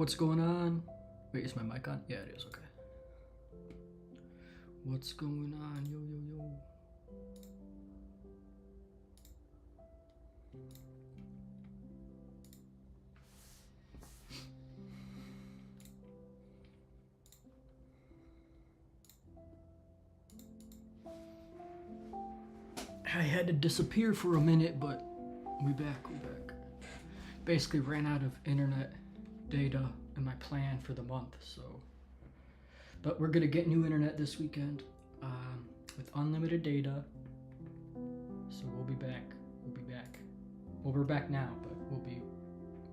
what's going on? Wait, is my mic on? Yeah, it is, okay. What's going on? Yo, yo, yo. I had to disappear for a minute, but we back. Basically ran out of internet data in my plan for the month, so. But we're gonna get new internet this weekend with unlimited data. So we'll be back. Well, we're back now, but we'll be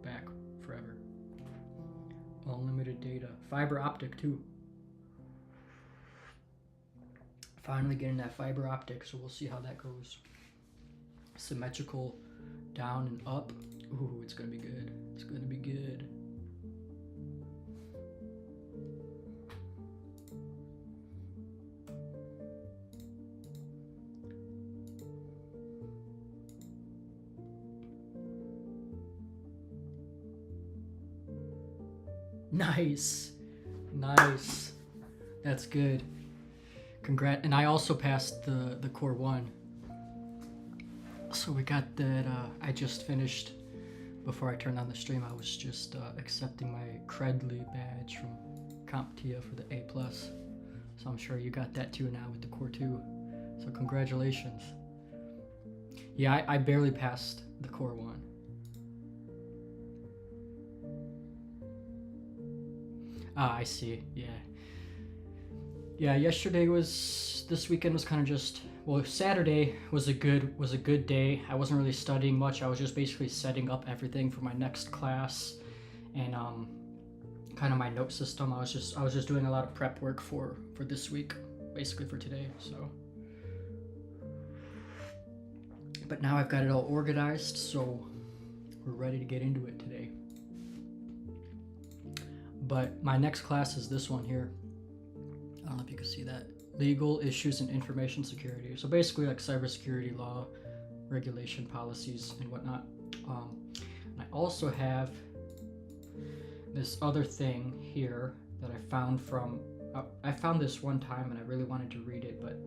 back forever. Unlimited data. Fiber optic too. Finally getting that fiber optic, so we'll see how that goes. Symmetrical down and up. Ooh, it's gonna be good. It's gonna be good. Nice. That's good. Congrats. And I also passed the core 1. So we got that. I just finished. Before I turned on the stream, I was just accepting my Credly badge from CompTIA for the A+. So I'm sure you got that too now with the core 2. So congratulations. Yeah, I barely passed the core 1. Ah, I see. Yeah, this weekend was kind of just, well, Saturday was a good day. I wasn't really studying much. I was just basically setting up everything for my next class and kind of my note system. I was just doing a lot of prep work for this week, basically for today. So, but now I've got it all organized, so we're ready to get into it today. But my next class is this one here. I don't know if you can see that. Legal issues and information security. So basically like cybersecurity law, regulation policies and whatnot. And I also have this other thing here that I found from, I found this one time and I really wanted to read it, but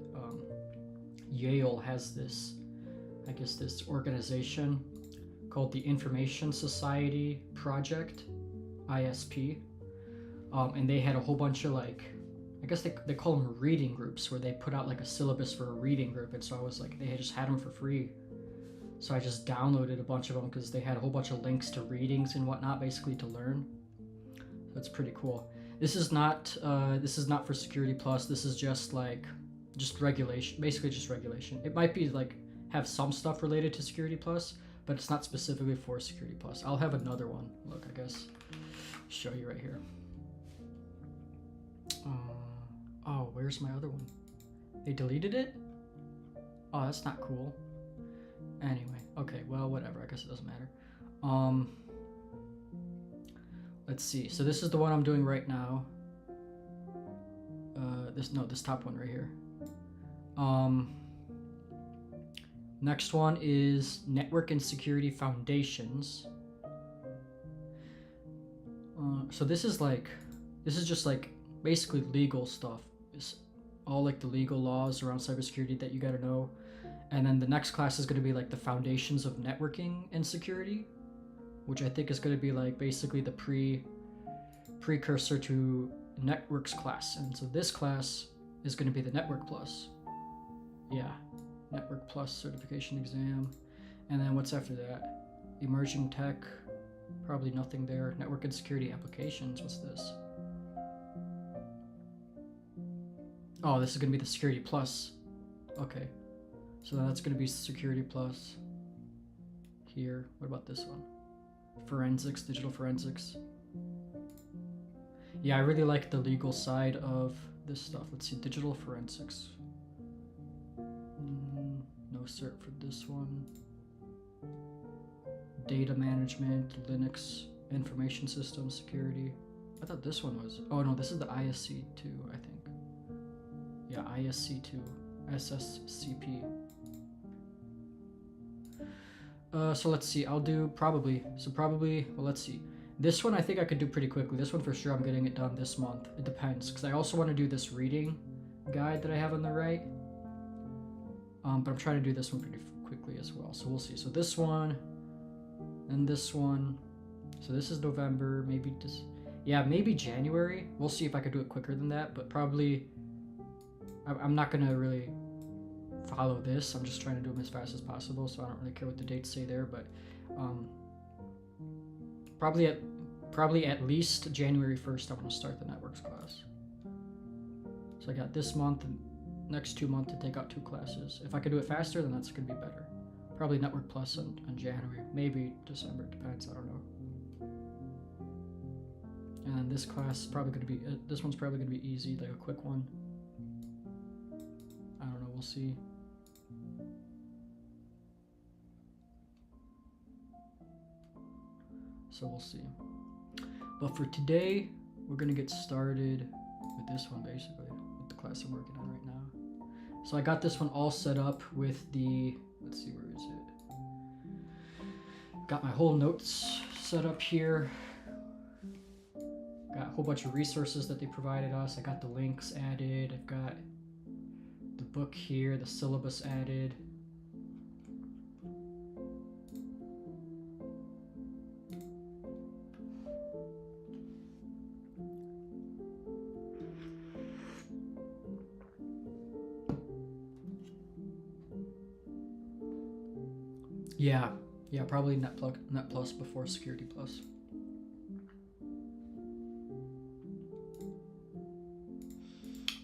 Yale has this, I guess this organization called the Information Society Project, ISP. And they had a whole bunch of like, I guess they call them reading groups, where they put out like a syllabus for a reading group. And so I was like, they just had them for free. So I just downloaded a bunch of them because they had a whole bunch of links to readings and whatnot, basically to learn. So it's pretty cool. This is not for Security Plus. This is just regulation, basically just regulation. It might be like have some stuff related to Security Plus, but it's not specifically for Security Plus. I'll have another one. Look, I guess show you right here. Oh, where's my other one? They deleted it? Oh, that's not cool. Anyway, okay, well, whatever. I guess it doesn't matter. Let's see. So this is the one I'm doing right now. This top one right here. Next one is Network and Security Foundations. So this is just like basically legal stuff. It's all like the legal laws around cybersecurity that you gotta know. And then the next class is gonna be like the foundations of networking and security, which I think is gonna be like basically the precursor to networks class. And so this class is gonna be the Network Plus. Yeah, Network Plus certification exam. And then what's after that? Emerging tech, probably nothing there. Network and security applications, what's this? Oh, this is going to be the Security Plus. Okay. So that's going to be Security Plus. Here. What about this one? Forensics, digital forensics. Yeah, I really like the legal side of this stuff. Let's see, digital forensics. No cert for this one. Data management, Linux, information system security. I thought this one was... Oh no, this is the ISC2, I think. Yeah, ISC2, SSCP. So let's see, I'll do probably, well, let's see. This one I think I could do pretty quickly. This one for sure I'm getting it done this month. It depends, because I also want to do this reading guide that I have on the right. But I'm trying to do this one pretty quickly as well. So we'll see. So this one, and this one. So this is November, maybe just, yeah, maybe January. We'll see if I could do it quicker than that, but probably I'm not gonna really follow this. I'm just trying to do them as fast as possible, so I don't really care what the dates say there, but probably at least January 1st I want to start the networks class. So I got this month and next 2 months to take out 2 classes. If I could do it faster, then that's gonna be better. Probably Network Plus in January, maybe December, depends, I don't know. And then this class is probably going to be, this one's probably going to be easy, like a quick one. I don't know, we'll see. So we'll see. But for today, we're going to get started with this one basically, with the class I'm working on right now. So I got this one all set up with the, let's see, where is it? Got my whole notes set up here. Got a whole bunch of resources that they provided us. I got the links added. I've got the book here, the syllabus added. Yeah, probably Net Plus before Security Plus.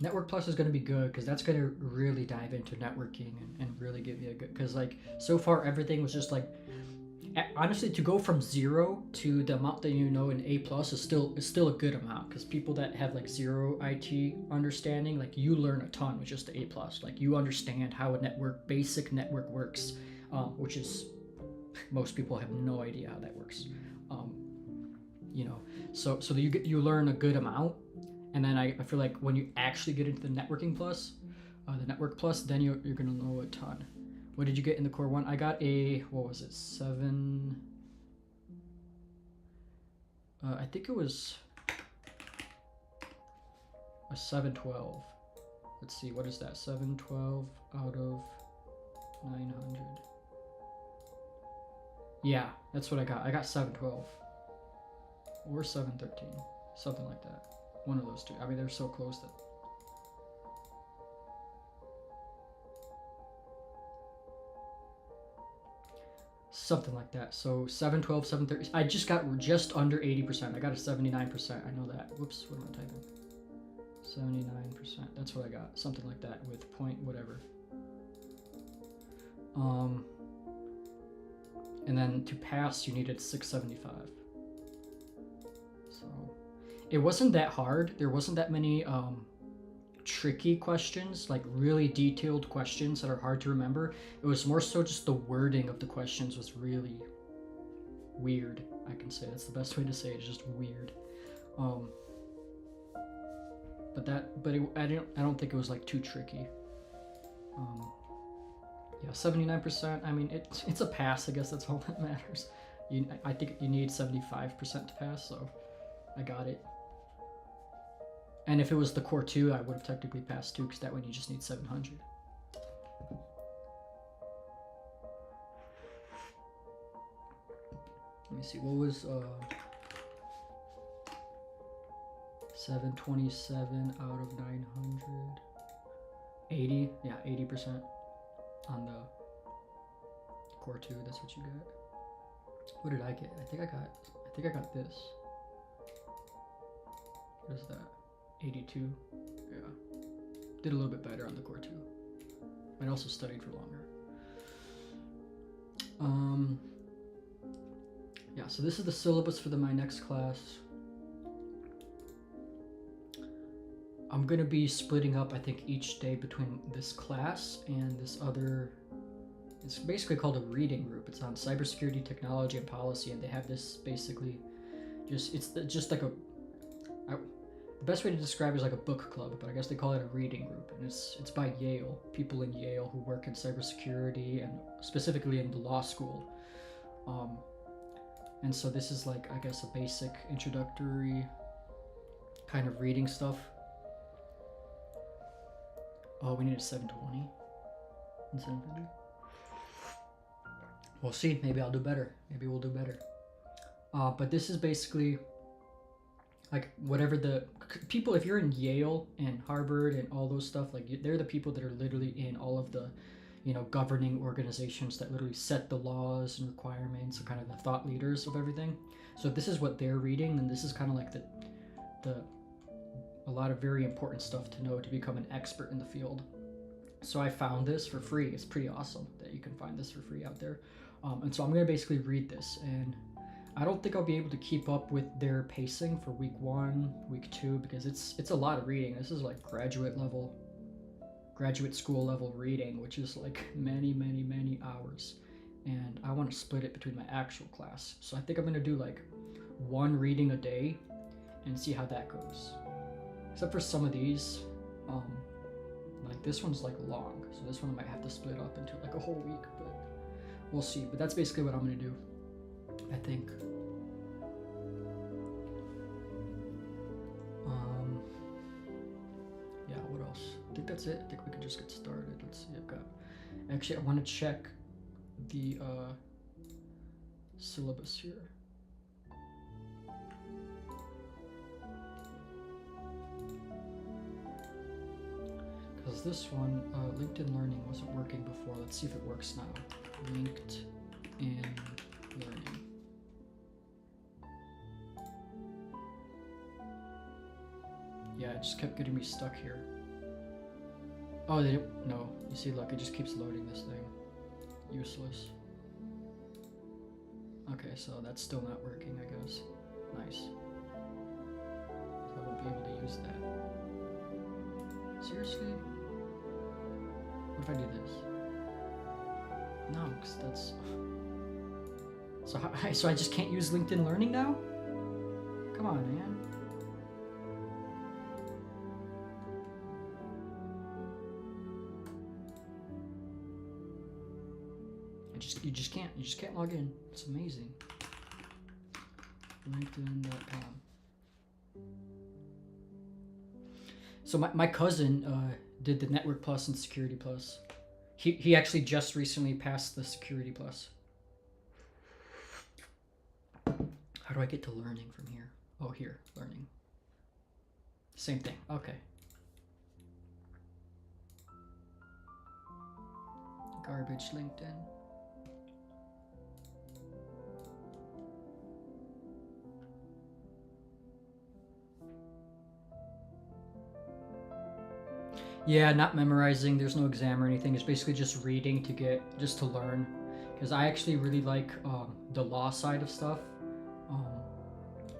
Network Plus is going to be good because that's going to really dive into networking and really give you a good, because like so far everything was just like, honestly, to go from 0 to the amount that you know in A plus is still a good amount, because people that have like 0 IT understanding, like you learn a ton with just the A plus. Like you understand how a basic network works, which is, most people have no idea how that works. You know, so you learn a good amount. And then I feel like when you actually get into the networking plus, the network plus, then you're gonna know a ton. What did you get in the core 1? I got a, what was it, 7, I think it was a 712. Let's see, what is that? 712 out of 900. Yeah, that's what I got. I got 712 or 713, something like that. One of those two. I mean, they're so close that. Something like that. So 712, 730. I just got just under 80%. I got a 79%. I know that. Whoops, what am I typing? 79%. That's what I got. Something like that with point whatever. And then to pass, you needed 675. So it wasn't that hard. There wasn't that many tricky questions, like really detailed questions that are hard to remember. It was more so just the wording of the questions was really weird. I can say that's the best way to say it. It's just weird. I don't think it was like too tricky. Yeah, 79%. I mean, it's a pass. I guess that's all that matters. I think you need 75% to pass, so I got it. And if it was the core 2, I would have technically passed too, because that one you just need 700. Let me see, what was 727 out of 900? 80, yeah, 80% on the core 2. That's what you got. What did I get? I think I got this. What is that? 82. Yeah, did a little bit better on the core 2. I also studied for longer. Yeah, so this is the syllabus for my next class. I'm gonna be splitting up, I think, each day between this class and this other. It's basically called a reading group. It's on cybersecurity, technology, and policy, and they have this basically just like a. The best way to describe it is like a book club, but I guess they call it a reading group, and it's by Yale, people in Yale who work in cybersecurity and specifically in the law school. And so this is like, I guess, a basic introductory kind of reading stuff. Oh, we need a 720 and 750. We'll see. Maybe I'll do better. Maybe we'll do better. But this is basically like whatever the people, if you're in Yale and Harvard and all those stuff, like they're the people that are literally in all of the, you know, governing organizations that literally set the laws and requirements, and kind of the thought leaders of everything. So if this is what they're reading, then this is kind of like a lot of very important stuff to know to become an expert in the field. So I found this for free. It's pretty awesome that you can find this for free out there. And so I'm going to basically read this, and I don't think I'll be able to keep up with their pacing for week 1, week 2, because it's a lot of reading. This is like graduate school level reading, which is like many hours. And I want to split it between my actual class. So I think I'm going to do like 1 reading a day and see how that goes. Except for some of these, like this one's like long, so this one I might have to split up into like a whole week, but we'll see. But that's basically what I'm gonna do, I think. Yeah, what else? I think that's it. I think we can just get started. Let's see, actually I want to check the syllabus here. Because this one, LinkedIn Learning wasn't working before. Let's see if it works now. LinkedIn Learning. Yeah, it just kept getting me stuck here. Oh, they didn't, no. You see, look, it just keeps loading this thing. Useless. Okay, so that's still not working, I guess. Nice. So I won't be able to use that. Seriously? What if I do this? No, because that's... So I just can't use LinkedIn Learning now? Come on, man. You just can't log in. It's amazing. LinkedIn.com. So my cousin did the Network Plus and Security Plus. He actually just recently passed the Security Plus. How do I get to learning from here? Oh, here, learning. Same thing, okay. Garbage LinkedIn. Yeah, not memorizing. There's no exam or anything. It's basically just reading just to learn. Because I actually really like the law side of stuff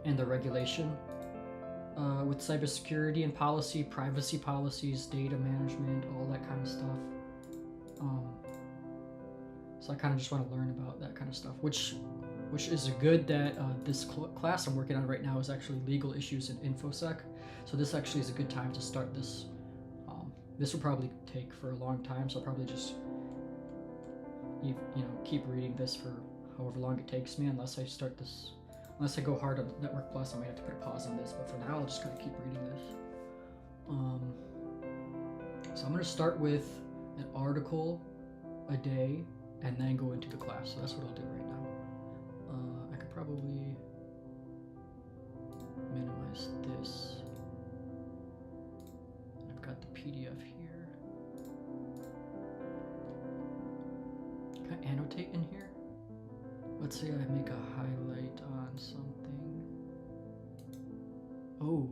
and the regulation with cybersecurity and policy, privacy policies, data management, all that kind of stuff. So I kind of just want to learn about that kind of stuff, which is good that this class I'm working on right now is actually legal issues in InfoSec. So this actually is a good time to start this. This will probably take for a long time, so I'll probably just keep reading this for however long it takes me, unless I go hard on Network Plus. I might have to put a pause on this, but for now I'll just kind of keep reading this. So I'm going to start with an article a day and then go into the class. So that's what I'll do right now. I could probably minimize this. I've got the PDF here. Can I annotate in here? Let's say I make a highlight on something. Oh,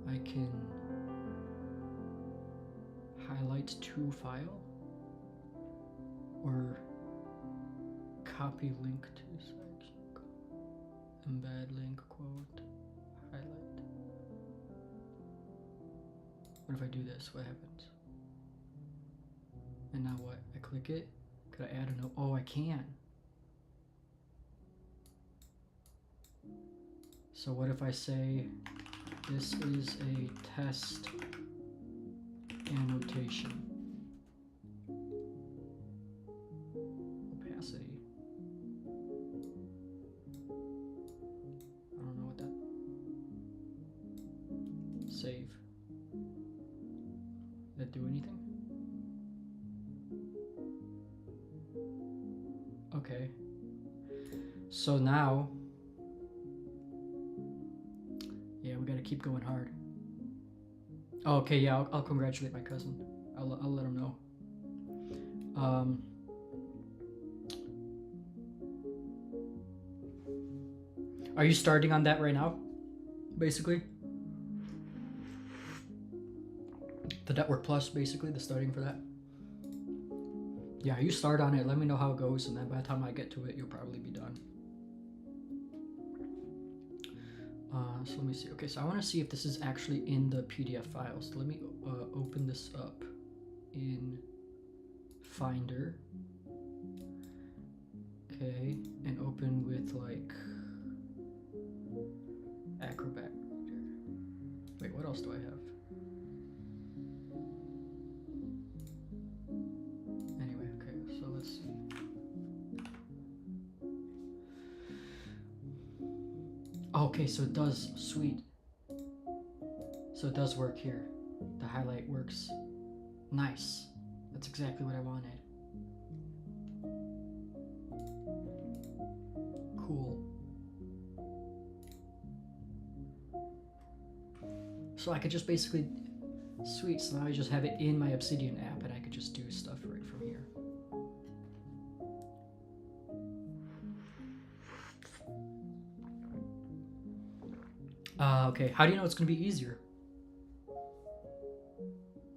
I can highlight to file or copy link to section, embed link, quote, highlight. What if I do this? What happens? And now what? I click it. Could I add a note? Oh, I can. So what if I say this is a test annotation? Opacity. Save. Did that do anything? Okay. So now, yeah, we gotta keep going hard. Oh, okay, yeah, I'll congratulate my cousin. I'll let him know. Are you starting on that right now? Basically? The Network Plus, basically, the starting for that? Yeah, you start on it, let me know how it goes, and then by the time I get to it, you'll probably be done. So let me see. Okay, so I want to see if this is actually in the PDF files. Let me open this up in Finder. Okay, and open with like Acrobat. Wait, what else do I have? Anyway, okay, so let's see. Okay, so it does. Sweet. So it does work here. The highlight works. Nice. That's exactly what I wanted. Cool. So I could just basically... Sweet, so now I just have it in my Obsidian app and I could just do stuff right from here. Okay, how do you know it's going to be easier?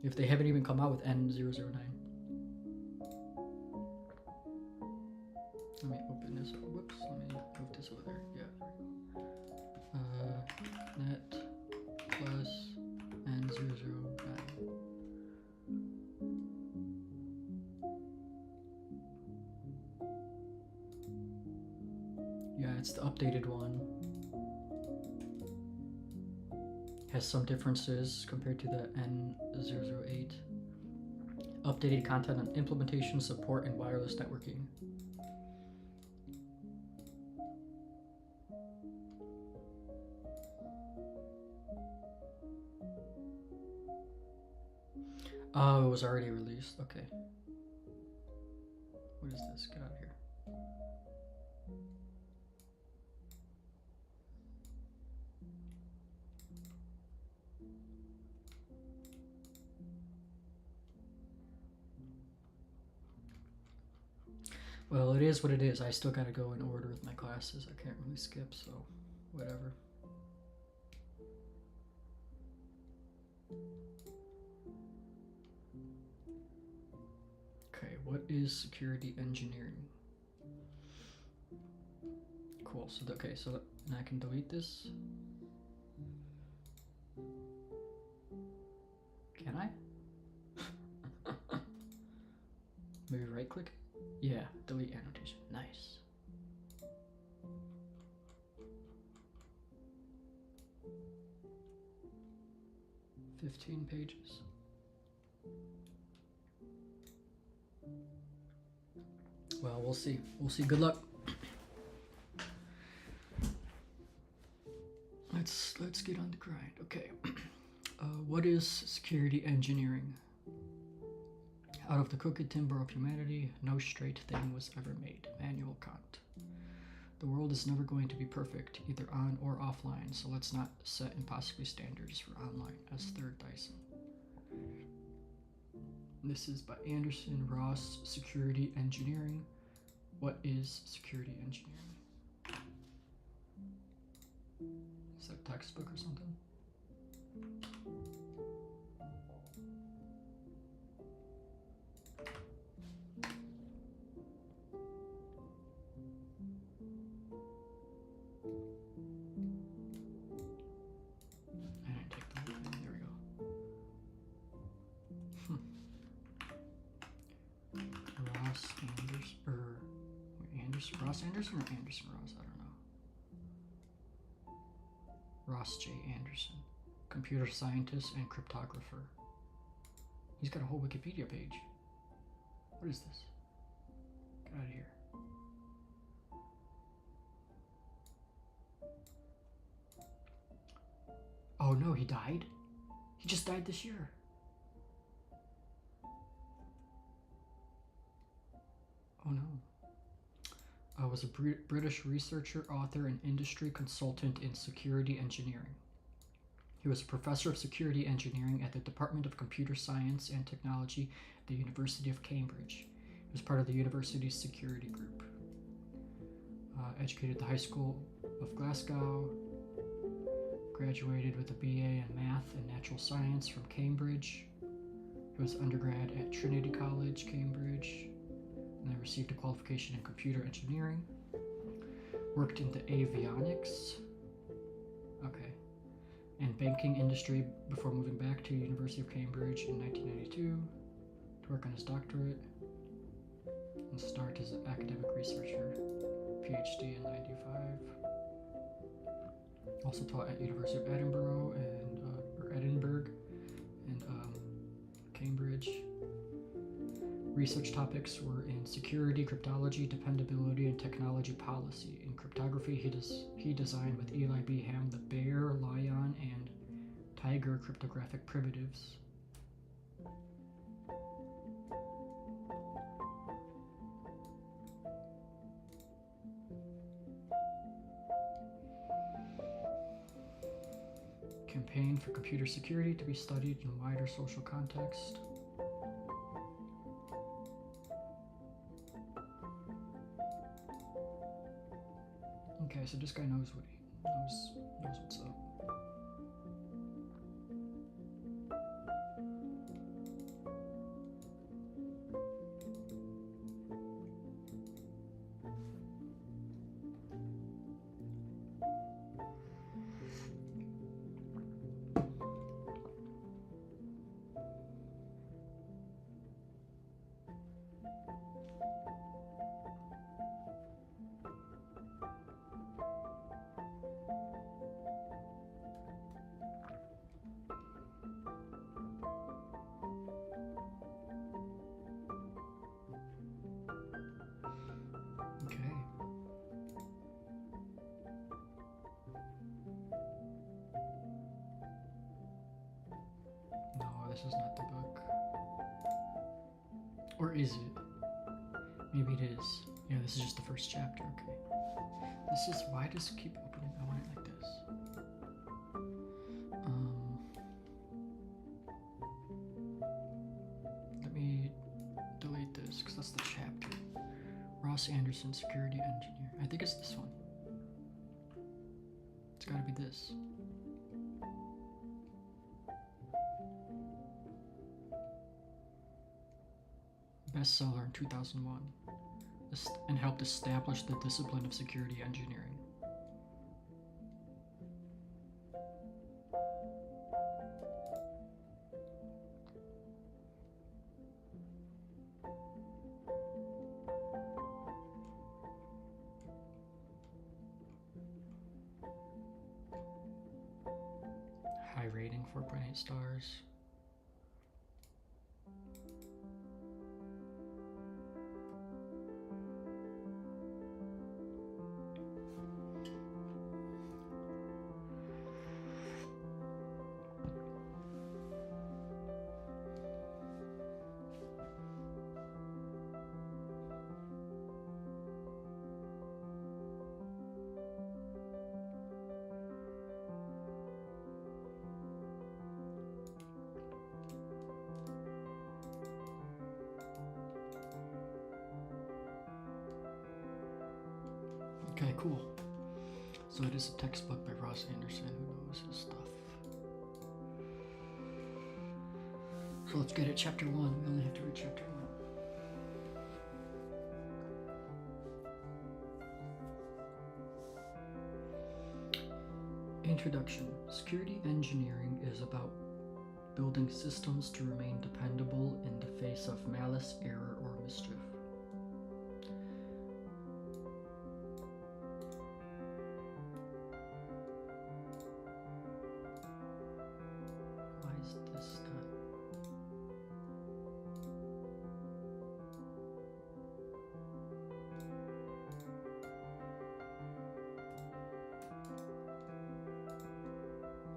If they haven't even come out with N009. Let me open this up. Whoops, let me move this over there. Yeah, there we go. Net plus N009. Yeah, it's the updated one. Has some differences compared to the N008. Updated content on implementation, support, and wireless networking. Oh, it was already released. Okay. What is this? Get out of here. Well, it is what it is. I still gotta go in order with my classes. I can't really skip, so whatever. Okay, what is security engineering? Cool. So okay, so and I can delete this. Can I? Maybe right click? Yeah, delete annotation. Nice. $15 pages. Well, we'll see. We'll see. Good luck. Let's get on the grind. Okay. What is security engineering? Out of the crooked timber of humanity, no straight thing was ever made. Immanuel Kant. The world is never going to be perfect, either on or offline, so let's not set impossibly standards for online, as Third Dyson. This is by Anderson Ross, Security Engineering. What is security engineering? Is that a textbook or something? I didn't take the whole thing. There we go. Ross Anderson, Ross Anderson or Anderson Ross? I don't know. Ross J. Anderson, computer scientist and cryptographer. He's got a whole Wikipedia page. What is this? Get out of here. Oh no, he died? He just died this year. Oh no. Was a British researcher, author, and industry consultant in security engineering. He was a professor of security engineering at the Department of Computer Science and Technology at the University of Cambridge. He was part of the university's security group. Educated at the High School of Glasgow. Graduated with a BA in Math and Natural Science from Cambridge. He was undergrad at Trinity College, Cambridge. And then received a qualification in computer engineering. Worked in the avionics. Okay. And banking industry before moving back to University of Cambridge in 1992 to work on his doctorate and start as an academic researcher, PhD in 95. Also taught at University of Edinburgh and Edinburgh and Cambridge. Research topics were in security, cryptology, dependability, and technology policy. In cryptography, he designed with Eli B. Ham the Bear, Lion, and Tiger cryptographic primitives. Campaigned for computer security to be studied in a wider social context. Okay, so this guy knows what he knows what's up. Okay. No, this is not the book. Or is it? Maybe it is. Yeah, this is just the first chapter, okay. This is, why does it keep opening? I want it like this. Let me delete this, because that's the chapter. Ross Anderson, security engineer. I think it's this one. It's gotta be this. Bestseller in 2001. And helped establish the discipline of security engineering. High rating, 4.8 stars. Okay, cool. So it is a textbook by Ross Anderson, who knows his stuff. So let's get it, chapter 1. We only have to read chapter 1. Introduction. Security engineering is about building systems to remain dependable in the face of malice, error, or mischief. Why is this not?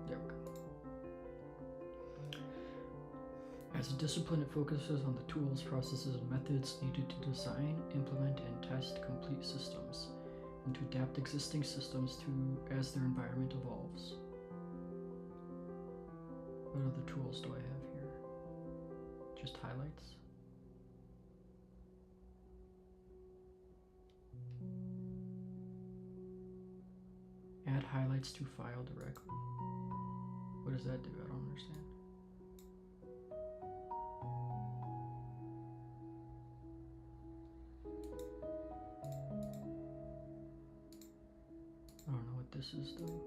There we go. As a discipline, it focuses on the tools, processes, and methods needed to design, implement, and test complete systems, and to adapt existing systems to as their environment evolves. What other tools do I have here? Just highlights. Add highlights to file directly. What does that do? I don't understand. I don't know what this is doing.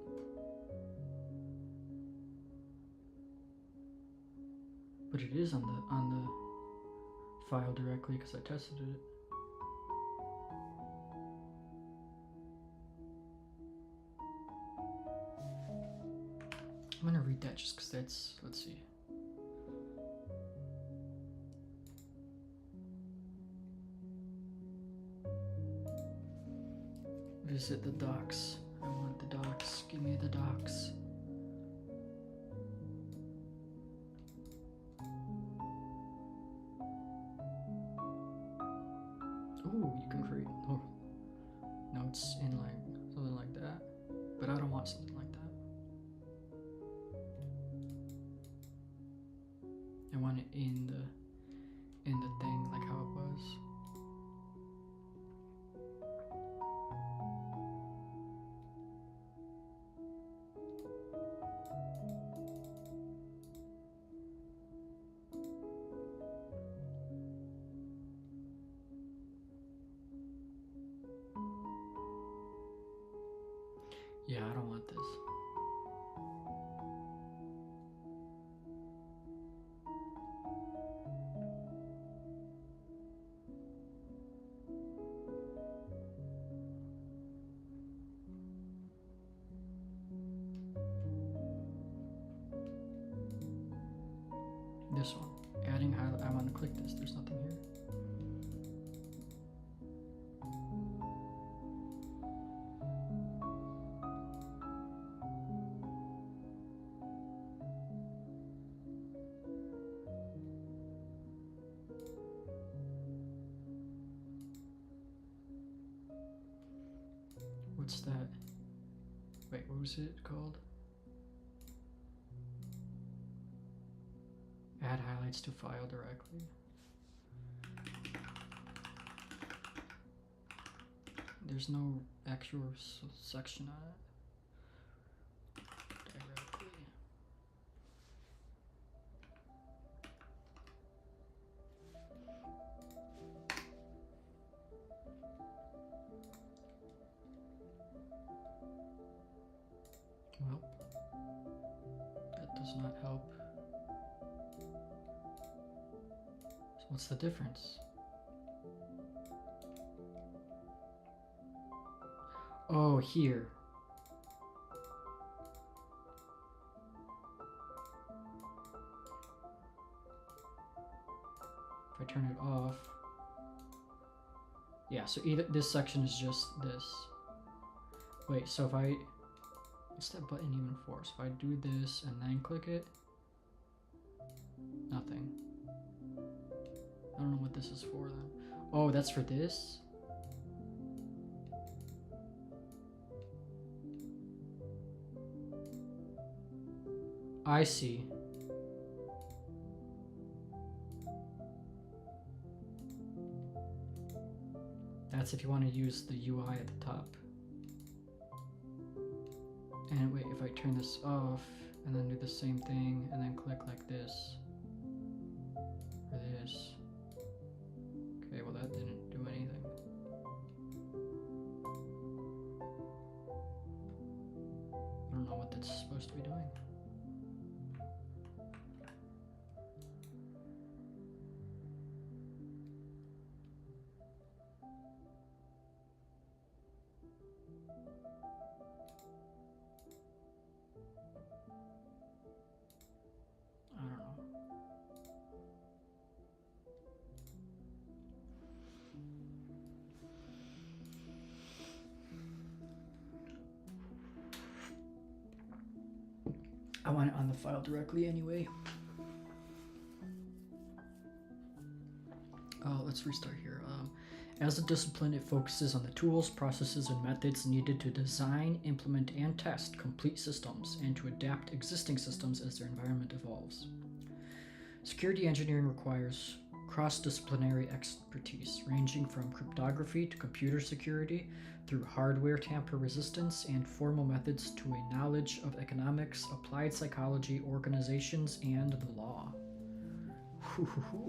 But it is on the file directly because I tested it. I'm gonna read that just because that's, let's see. Visit the docs. I want the docs. Give me the docs. Ooh, you can create notes in like something like that. But I don't want something like that. I want it in the thing, like how it was. Yeah, I don't want this. This one. Adding highlight. I want to click this. There's nothing here. What's that? Wait, what was it called? Add highlights to file directly. There's no actual section on it. Directly. Well, that does not help. So what's the difference? Oh, here. If I turn it off. Yeah, so either this section is just this. Wait, so if I, what's that button even for? So if I do this and then click it, nothing. I don't know what this is for then. Oh, that's for this? I see. That's if you want to use the UI at the top. And wait, if I turn this off and then do the same thing and then click like this or this. Okay, well that didn't do anything. I don't know what that's supposed to be doing. I don't know. I want it on the file directly anyway. Let's restart here. As a discipline, it focuses on the tools, processes, and methods needed to design, implement, and test complete systems and to adapt existing systems as their environment evolves. Security engineering requires cross-disciplinary expertise, ranging from cryptography to computer security, through hardware tamper resistance and formal methods to a knowledge of economics, applied psychology, organizations, and the law.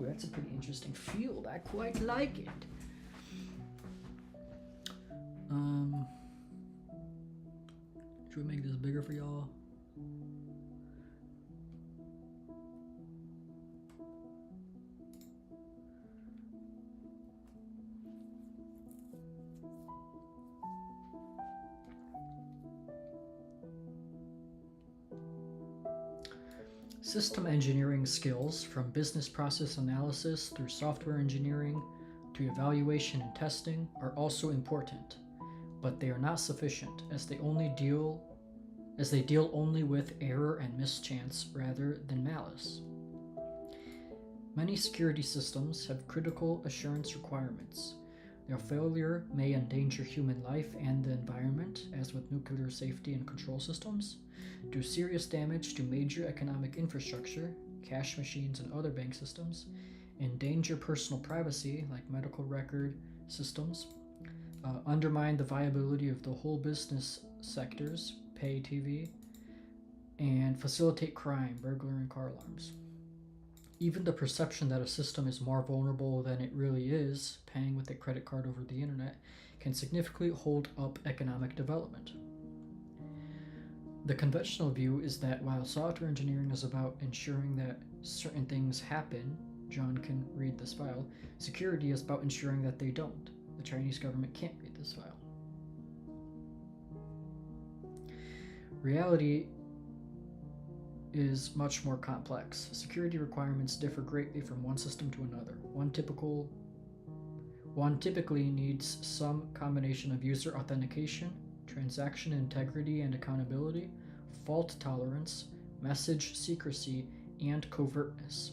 That's a pretty interesting field. I quite like it. Should we make this bigger for y'all? System engineering skills, from business process analysis through software engineering to evaluation and testing, are also important, but they are not sufficient, as they deal only with error and mischance rather than malice. Many security systems have critical assurance requirements. Their failure may endanger human life and the environment, as with nuclear safety and control systems, do serious damage to major economic infrastructure, cash machines and other bank systems, endanger personal privacy like medical record systems, undermine the viability of the whole business sectors, pay TV, and facilitate crime, burglary, and car alarms. Even the perception that a system is more vulnerable than it really is, paying with a credit card over the internet, can significantly hold up economic development. The conventional view is that while software engineering is about ensuring that certain things happen, John can read this file, security is about ensuring that they don't. The Chinese government can't read this file. Reality is much more complex. Security requirements differ greatly from one system to another. One typically needs some combination of user authentication, transaction integrity and accountability, fault tolerance, message secrecy, and covertness.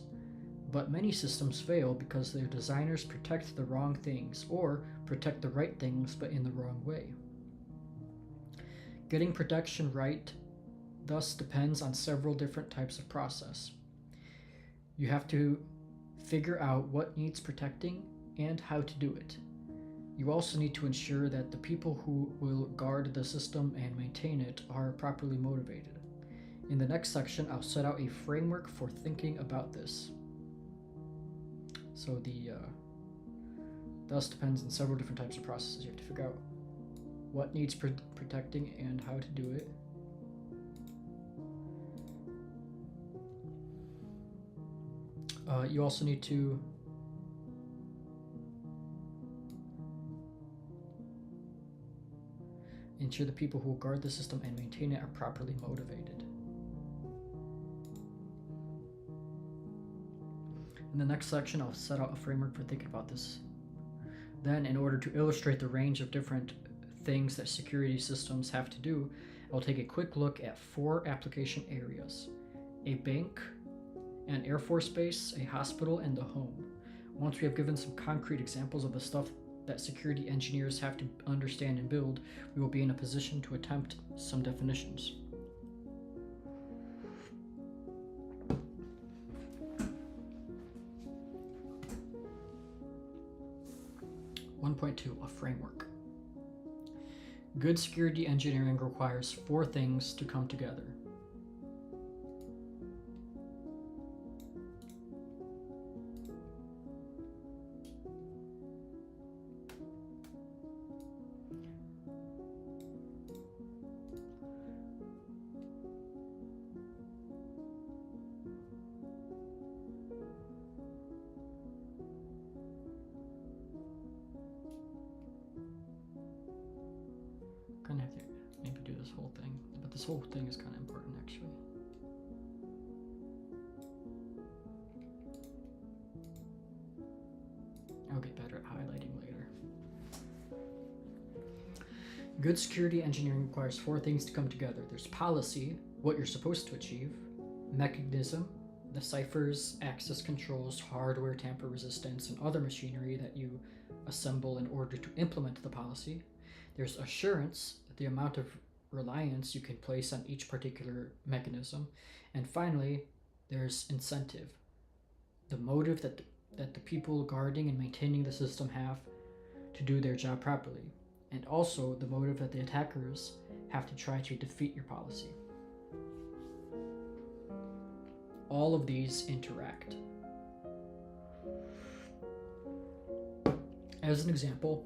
But many systems fail because their designers protect the wrong things, or protect the right things but in the wrong way. Getting protection right thus depends on several different types of process. You have to figure out what needs protecting and how to do it. You also need to ensure that the people who will guard the system and maintain it are properly motivated. In the next section, I'll set out a framework for thinking about this. So thus depends on several different types of processes. You have to figure out what needs protecting and how to do it. You also need to ensure the people who will guard the system and maintain it are properly motivated. In the next section, I'll set out a framework for thinking about this. Then, in order to illustrate the range of different things that security systems have to do, I'll take a quick look at 4 application areas: a bank, an Air Force base, a hospital, and the home. Once we have given some concrete examples of the stuff that security engineers have to understand and build, we will be in a position to attempt some definitions. (1.2) A framework. Good security engineering requires 4 things to come together. Gonna have to maybe do this whole thing, but this whole thing is kind of important actually. I'll get better at highlighting later. Good security engineering requires 4 things to come together. There's policy, what you're supposed to achieve; mechanism, the ciphers, access controls, hardware tamper resistance, and other machinery that you assemble in order to implement the policy. There's assurance, the amount of reliance you can place on each particular mechanism. And finally, there's incentive, the motive that the people guarding and maintaining the system have to do their job properly, and also the motive that the attackers have to try to defeat your policy. All of these interact. As an example,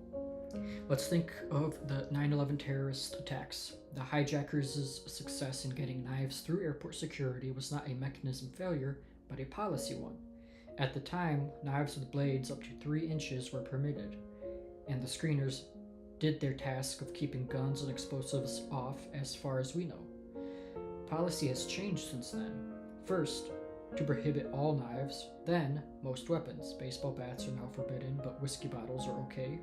let's think of the 9/11 terrorist attacks. The hijackers' success in getting knives through airport security was not a mechanism failure, but a policy one. At the time, knives with blades up to 3 inches were permitted, and the screeners did their task of keeping guns and explosives off as far as we know. Policy has changed since then. First, to prohibit all knives, then most weapons. Baseball bats are now forbidden, but whiskey bottles are okay.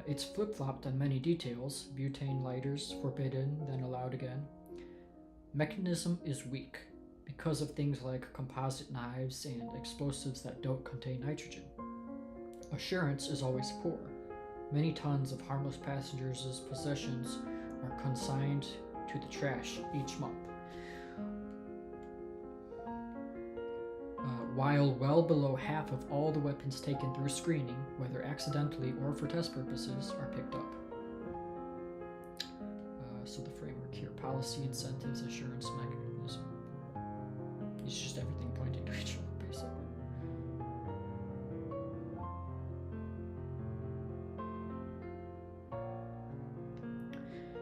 It's flip-flopped on many details. Butane lighters forbidden, then allowed again. Mechanism is weak because of things like composite knives and explosives that don't contain nitrogen. Assurance is always poor. Many tons of harmless passengers' possessions are consigned to the trash each month. While well below half of all the weapons taken through screening, whether accidentally or for test purposes, are picked up. So the framework here: policy, incentives, assurance, mechanism. It's just everything pointing to each other, basically.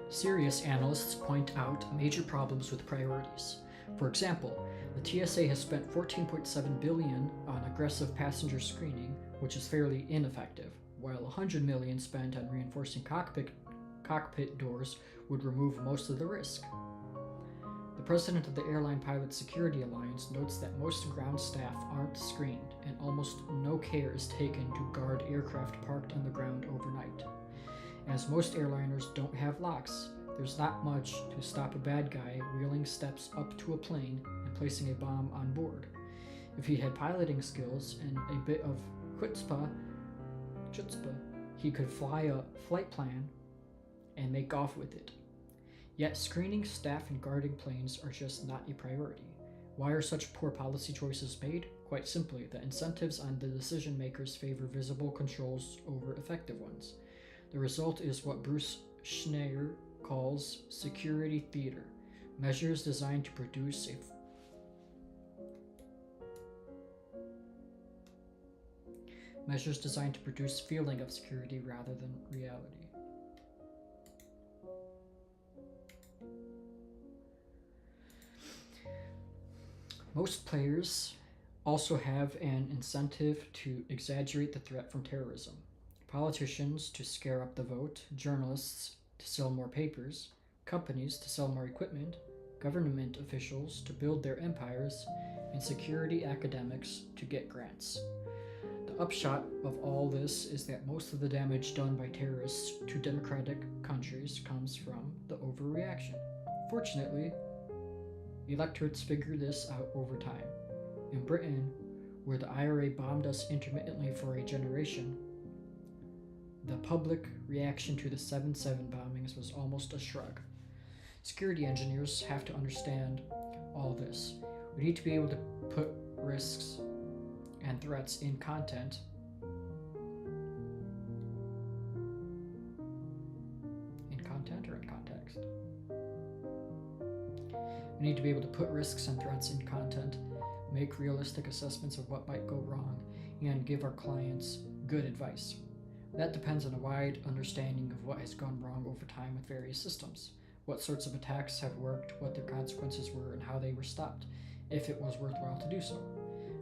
Serious analysts point out major problems with priorities. For example, the TSA has spent $14.7 billion on aggressive passenger screening, which is fairly ineffective, while $100 million spent on reinforcing cockpit doors would remove most of the risk. The president of the Airline Pilot Security Alliance notes that most ground staff aren't screened, and almost no care is taken to guard aircraft parked on the ground overnight. As most airliners don't have locks, there's not much to stop a bad guy wheeling steps up to a plane and placing a bomb on board. If he had piloting skills and a bit of chutzpah, he could fly a flight plan and make off with it. Yet screening, staff, and guarding planes are just not a priority. Why are such poor policy choices made? Quite simply, the incentives on the decision makers favor visible controls over effective ones. The result is what Bruce Schneier calls security theater, measures designed to produce feeling of security rather than reality. Most players also have an incentive to exaggerate the threat from terrorism. Politicians to scare up the vote, journalists to sell more papers, companies to sell more equipment, government officials to build their empires, and security academics to get grants. The upshot of all this is that most of the damage done by terrorists to democratic countries comes from the overreaction. Fortunately, electorates figure this out over time. In Britain, where the IRA bombed us intermittently for a generation, the public reaction to the 7/7 bombings was almost a shrug. Security engineers have to understand all this. We need to be able to put risks and threats in content or in context. We need to be able to put risks and threats in content, make realistic assessments of what might go wrong, and give our clients good advice. That depends on a wide understanding of what has gone wrong over time with various systems, what sorts of attacks have worked, what their consequences were, and how they were stopped, if it was worthwhile to do so.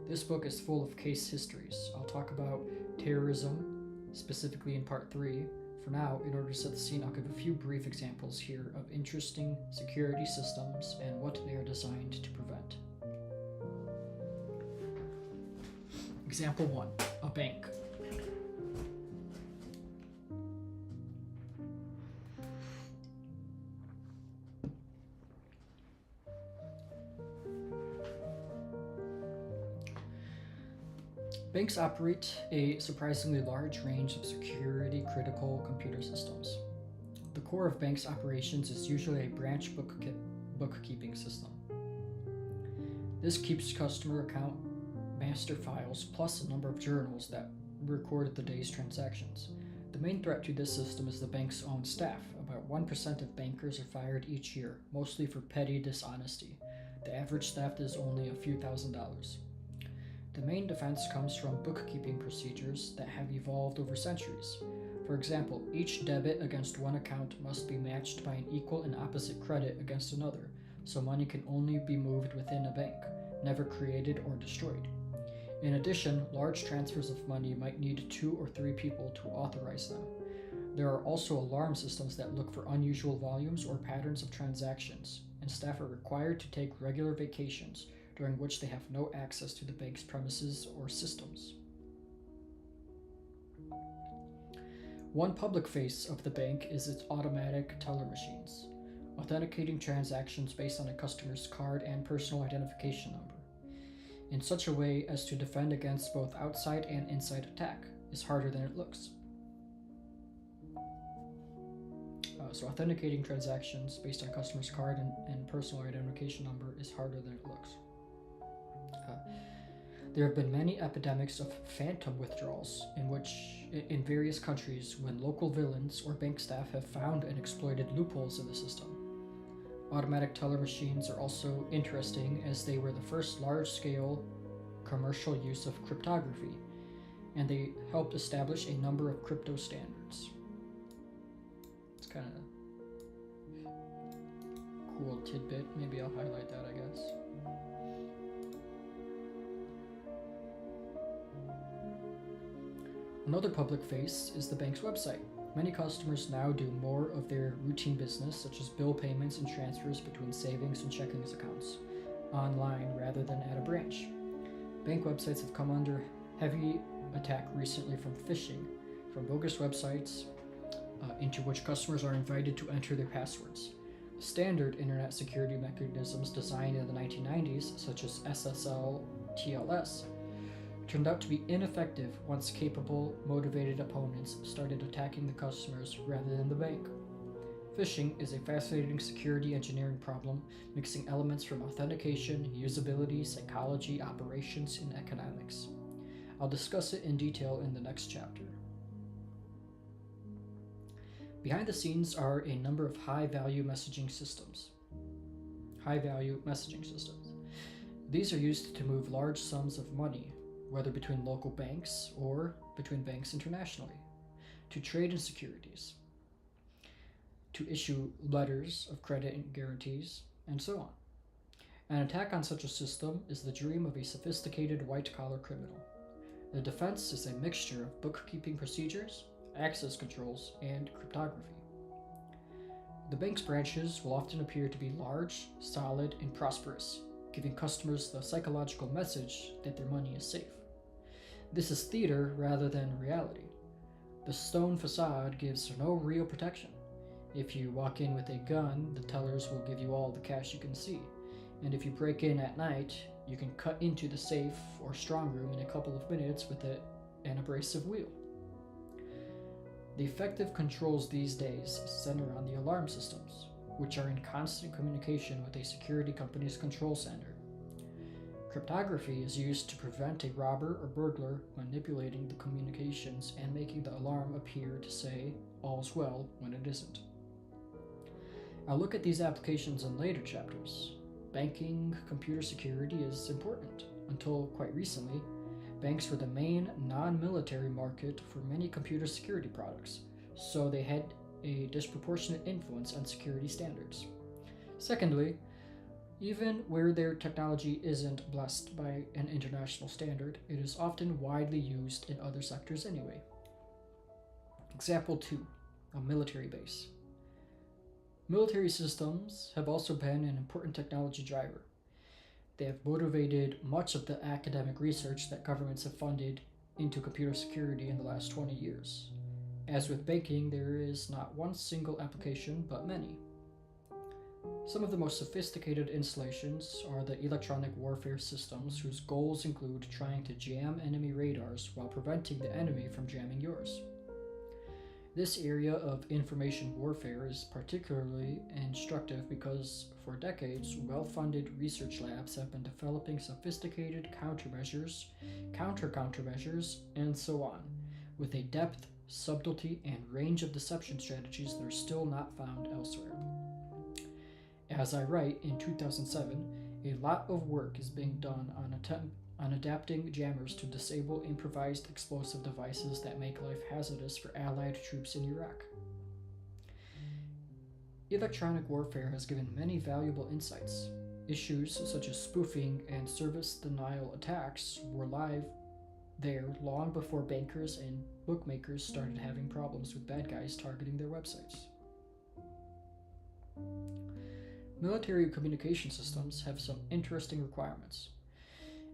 This book is full of case histories. I'll talk about terrorism, specifically in part 3. For now, in order to set the scene, I'll give a few brief examples here of interesting security systems and what they are designed to prevent. Example 1, a bank. Banks operate a surprisingly large range of security critical computer systems. The core of banks' operations is usually a branch bookkeeping system. This keeps customer account master files plus a number of journals that record the day's transactions. The main threat to this system is the bank's own staff. About 1% of bankers are fired each year, mostly for petty dishonesty. The average theft is only a few $1,000s. The main defense comes from bookkeeping procedures that have evolved over centuries. For example, each debit against one account must be matched by an equal and opposite credit against another, so money can only be moved within a bank, never created or destroyed. In addition, large transfers of money might need 2 or 3 people to authorize them. There are also alarm systems that look for unusual volumes or patterns of transactions, and staff are required to take regular vacations, during which they have no access to the bank's premises or systems. One public face of the bank is its automatic teller machines, authenticating transactions based on a customer's card and personal identification number, in such a way as to defend against both outside and inside attack, is harder than it looks. So authenticating transactions based on a customer's card and personal identification number is harder than it looks. There have been many epidemics of phantom withdrawals in various countries when local villains or bank staff have found and exploited loopholes in the system. Automatic teller machines are also interesting as they were the first large-scale commercial use of cryptography, and they helped establish a number of crypto standards. It's kind of a cool tidbit. Maybe I'll highlight that, I guess. Another public face is the bank's website. Many customers now do more of their routine business, such as bill payments and transfers between savings and checking accounts, online rather than at a branch. Bank websites have come under heavy attack recently from phishing, from bogus websites into which customers are invited to enter their passwords. Standard internet security mechanisms designed in the 1990s, such as SSL, TLS, turned out to be ineffective once capable, motivated opponents started attacking the customers rather than the bank. Phishing is a fascinating security engineering problem, mixing elements from authentication, usability, psychology, operations, and economics. I'll discuss it in detail in the next chapter. Behind the scenes are a number of high-value messaging systems. These are used to move large sums of money, whether between local banks or between banks internationally, to trade in securities, to issue letters of credit and guarantees, and so on. An attack on such a system is the dream of a sophisticated white-collar criminal. The defense is a mixture of bookkeeping procedures, access controls, and cryptography. The bank's branches will often appear to be large, solid, and prosperous, giving customers the psychological message that their money is safe. This is theater rather than reality. The stone facade gives no real protection. If you walk in with a gun, the tellers will give you all the cash you can see. And if you break in at night, you can cut into the safe or strong room in a couple of minutes with an abrasive wheel. The effective controls these days center on the alarm systems, which are in constant communication with a security company's control center. Cryptography is used to prevent a robber or burglar manipulating the communications and making the alarm appear to say all's well when it isn't. I'll look at these applications in later chapters. Banking computer security is important. Until quite recently, banks were the main non-military market for many computer security products, so they had a disproportionate influence on security standards. Secondly, even where their technology isn't blessed by an international standard, it is often widely used in other sectors anyway. Example 2, a military base. Military systems have also been an important technology driver. They have motivated much of the academic research that governments have funded into computer security in the last 20 years. As with banking, there is not one single application, but many. Some of the most sophisticated installations are the electronic warfare systems, whose goals include trying to jam enemy radars while preventing the enemy from jamming yours. This area of information warfare is particularly instructive because, for decades, well-funded research labs have been developing sophisticated countermeasures, countermeasures, and so on, with a depth, subtlety, and range of deception strategies that are still not found elsewhere. As I write in 2007, a lot of work is being done on adapting jammers to disable improvised explosive devices that make life hazardous for Allied troops in Iraq. Electronic warfare has given many valuable insights. Issues such as spoofing and service denial attacks were live there long before bankers and bookmakers started having problems with bad guys targeting their websites. Military communication systems have some interesting requirements.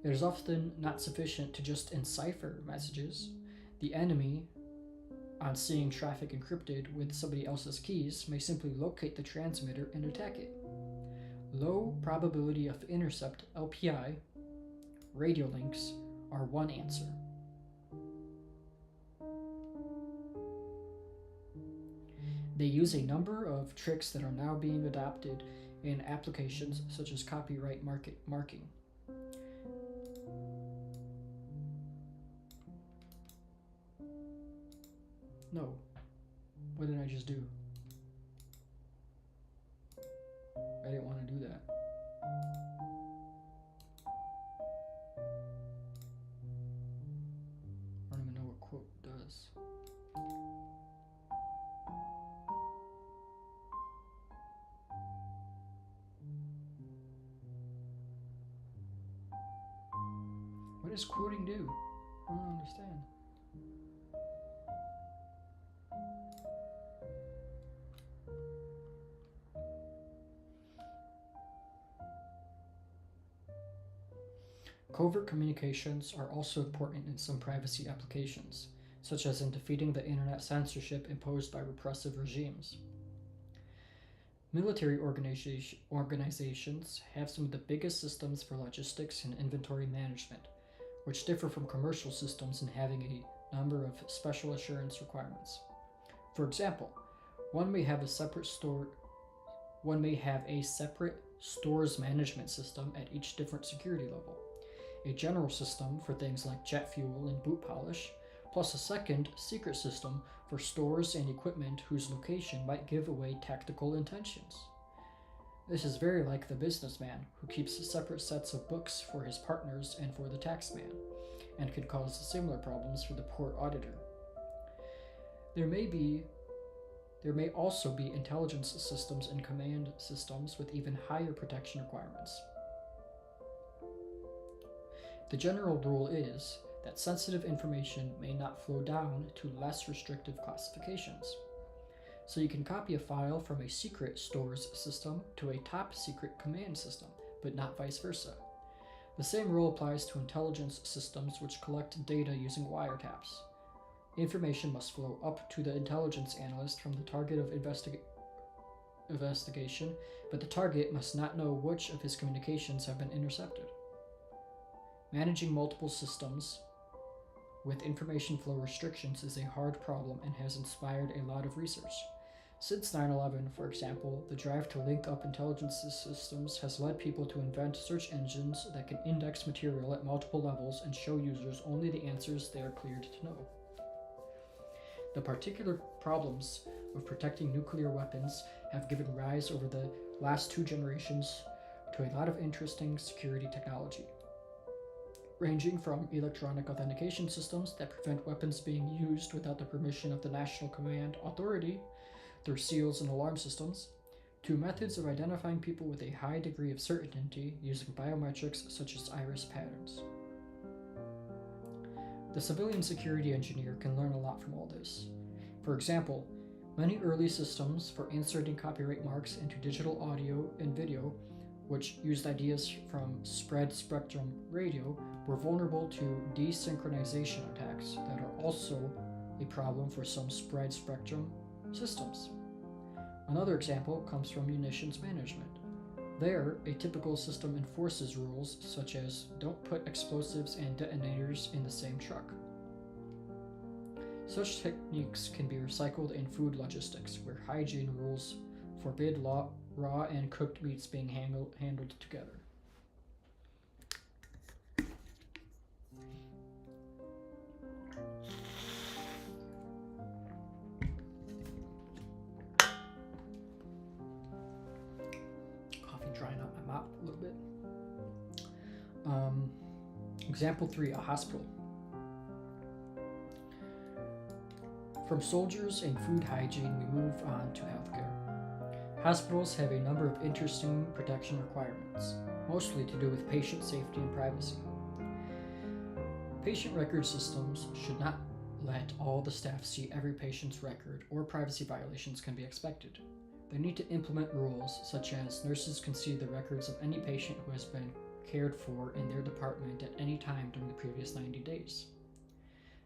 It is often not sufficient to just encipher messages. The enemy, on seeing traffic encrypted with somebody else's keys, may simply locate the transmitter and attack it. Low probability of intercept (LPI) radio links are one answer. They use a number of tricks that are now being adopted in applications such as copyright marking. No. What did I just do? I didn't want to do that. I don't even know what quote does. What does quoting do? I don't understand. Covert communications are also important in some privacy applications, such as in defeating the internet censorship imposed by repressive regimes. Military organizations have some of the biggest systems for logistics and inventory management, which differ from commercial systems in having a number of special assurance requirements. For example, one may have a separate stores management system at each different security level, a general system for things like jet fuel and boot polish, plus a second secret system for stores and equipment whose location might give away tactical intentions. This is very like the businessman who keeps separate sets of books for his partners and for the taxman, and could cause similar problems for the poor auditor. There may also be intelligence systems and command systems with even higher protection requirements. The general rule is that sensitive information may not flow down to less restrictive classifications. So you can copy a file from a secret stores system to a top secret command system, but not vice versa. The same rule applies to intelligence systems which collect data using wiretaps. Information must flow up to the intelligence analyst from the target of investigation, but the target must not know which of his communications have been intercepted. Managing multiple systems with information flow restrictions is a hard problem and has inspired a lot of research. Since 9/11, for example, the drive to link up intelligence systems has led people to invent search engines that can index material at multiple levels and show users only the answers they are cleared to know. The particular problems of protecting nuclear weapons have given rise over the last 2 generations to a lot of interesting security technology, ranging from electronic authentication systems that prevent weapons being used without the permission of the National Command Authority through seals and alarm systems, to methods of identifying people with a high degree of certainty using biometrics such as iris patterns. The civilian security engineer can learn a lot from all this. For example, many early systems for inserting copyright marks into digital audio and video, which used ideas from spread spectrum radio, were vulnerable to desynchronization attacks that are also a problem for some spread spectrum systems. Another example comes from munitions management. There, a typical system enforces rules such as don't put explosives and detonators in the same truck. Such techniques can be recycled in food logistics, where hygiene rules forbid raw and cooked meats being handled together. Coffee drying out my mouth a little bit. Example 3, a hospital. From soldiers and food hygiene, we move on to healthcare. Hospitals have a number of interesting protection requirements, mostly to do with patient safety and privacy. Patient record systems should not let all the staff see every patient's record, or privacy violations can be expected. They need to implement rules such as nurses can see the records of any patient who has been cared for in their department at any time during the previous 90 days.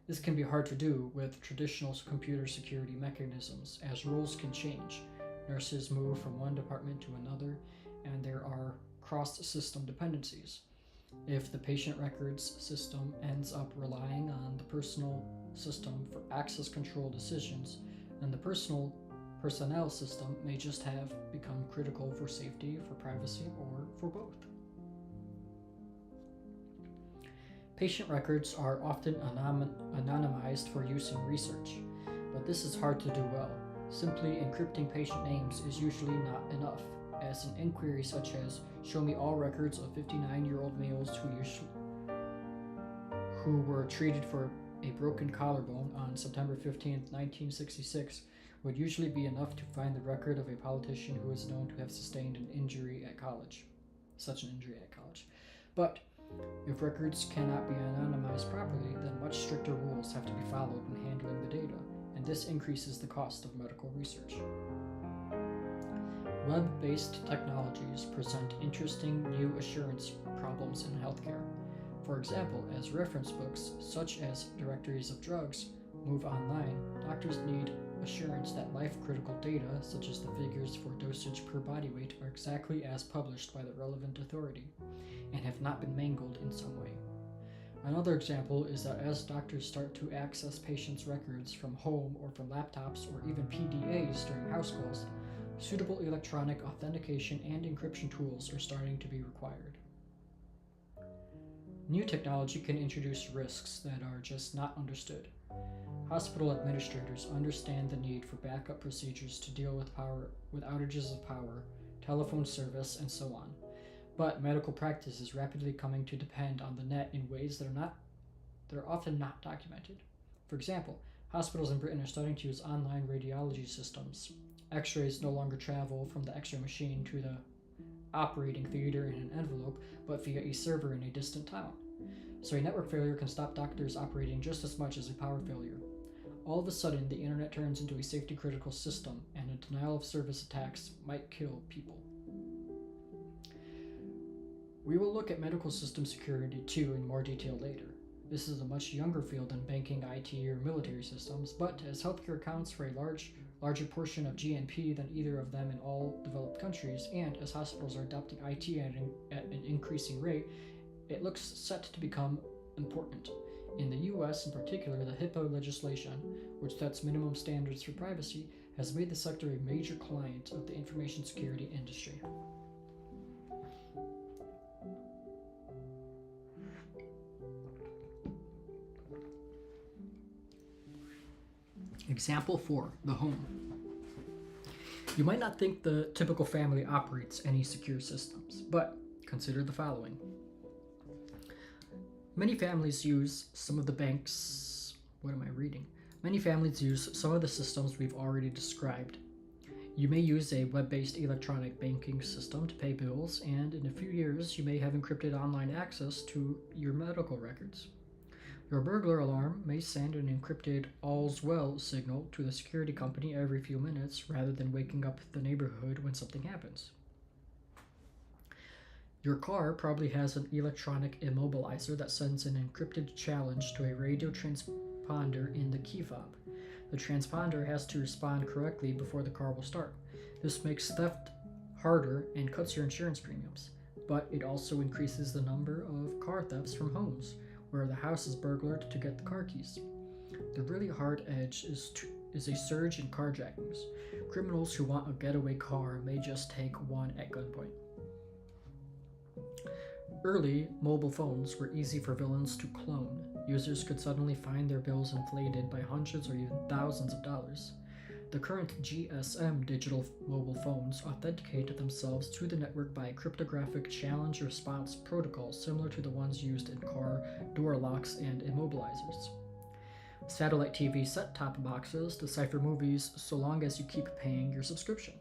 This can be hard to do with traditional computer security mechanisms, as rules can change. Nurses move from one department to another, and there are cross-system dependencies. If the patient records system ends up relying on the personal system for access control decisions, then the personnel system may just have become critical for safety, for privacy, or for both. Patient records are often anonymized for use in research, but this is hard to do well. Simply encrypting patient names is usually not enough, as an inquiry such as show me all records of 59-year-old males who were treated for a broken collarbone on September 15, 1966 would usually be enough to find the record of a politician who is known to have sustained such an injury at college. But if records cannot be anonymized properly, then much stricter rules have to be followed in handling the data, and this increases the cost of medical research. Web-based technologies present interesting new assurance problems in healthcare. For example, as reference books, such as directories of drugs, move online, doctors need assurance that life-critical data, such as the figures for dosage per body weight, are exactly as published by the relevant authority, and have not been mangled in some way. Another example is that as doctors start to access patients' records from home or from laptops or even PDAs during house calls, suitable electronic authentication and encryption tools are starting to be required. New technology can introduce risks that are just not understood. Hospital administrators understand the need for backup procedures to deal with outages of power, telephone service, and so on. But medical practice is rapidly coming to depend on the net in ways that are often not documented. For example, hospitals in Britain are starting to use online radiology systems. X-rays no longer travel from the X-ray machine to the operating theater in an envelope, but via a server in a distant town. So a network failure can stop doctors operating just as much as a power failure. All of a sudden, the internet turns into a safety-critical system, and a denial-of-service attacks might kill people. We will look at medical system security too in more detail later. This is a much younger field than banking, IT, or military systems, but as healthcare accounts for a larger portion of GNP than either of them in all developed countries, and as hospitals are adopting IT at an increasing rate, it looks set to become important. In the US in particular, the HIPAA legislation, which sets minimum standards for privacy, has made the sector a major client of the information security industry. Example 4, the home. You might not think the typical family operates any secure systems, but consider the following. Many families use some of the systems we've already described. You may use a web-based electronic banking system to pay bills, and in a few years you may have encrypted online access to your medical records. Your burglar alarm may send an encrypted all's well signal to the security company every few minutes rather than waking up the neighborhood when something happens. Your car probably has an electronic immobilizer that sends an encrypted challenge to a radio transponder in the key fob. The transponder has to respond correctly before the car will start. This makes theft harder and cuts your insurance premiums, but it also increases the number of car thefts from homes, where the house is burglared to get the car keys. The really hard edge is a surge in carjackings. Criminals who want a getaway car may just take one at gunpoint. Early mobile phones were easy for villains to clone. Users could suddenly find their bills inflated by hundreds or even thousands of dollars. The current GSM digital mobile phones authenticate themselves to the network by a cryptographic challenge response protocol similar to the ones used in car door locks and immobilizers. Satellite TV set-top boxes decipher movies so long as you keep paying your subscription.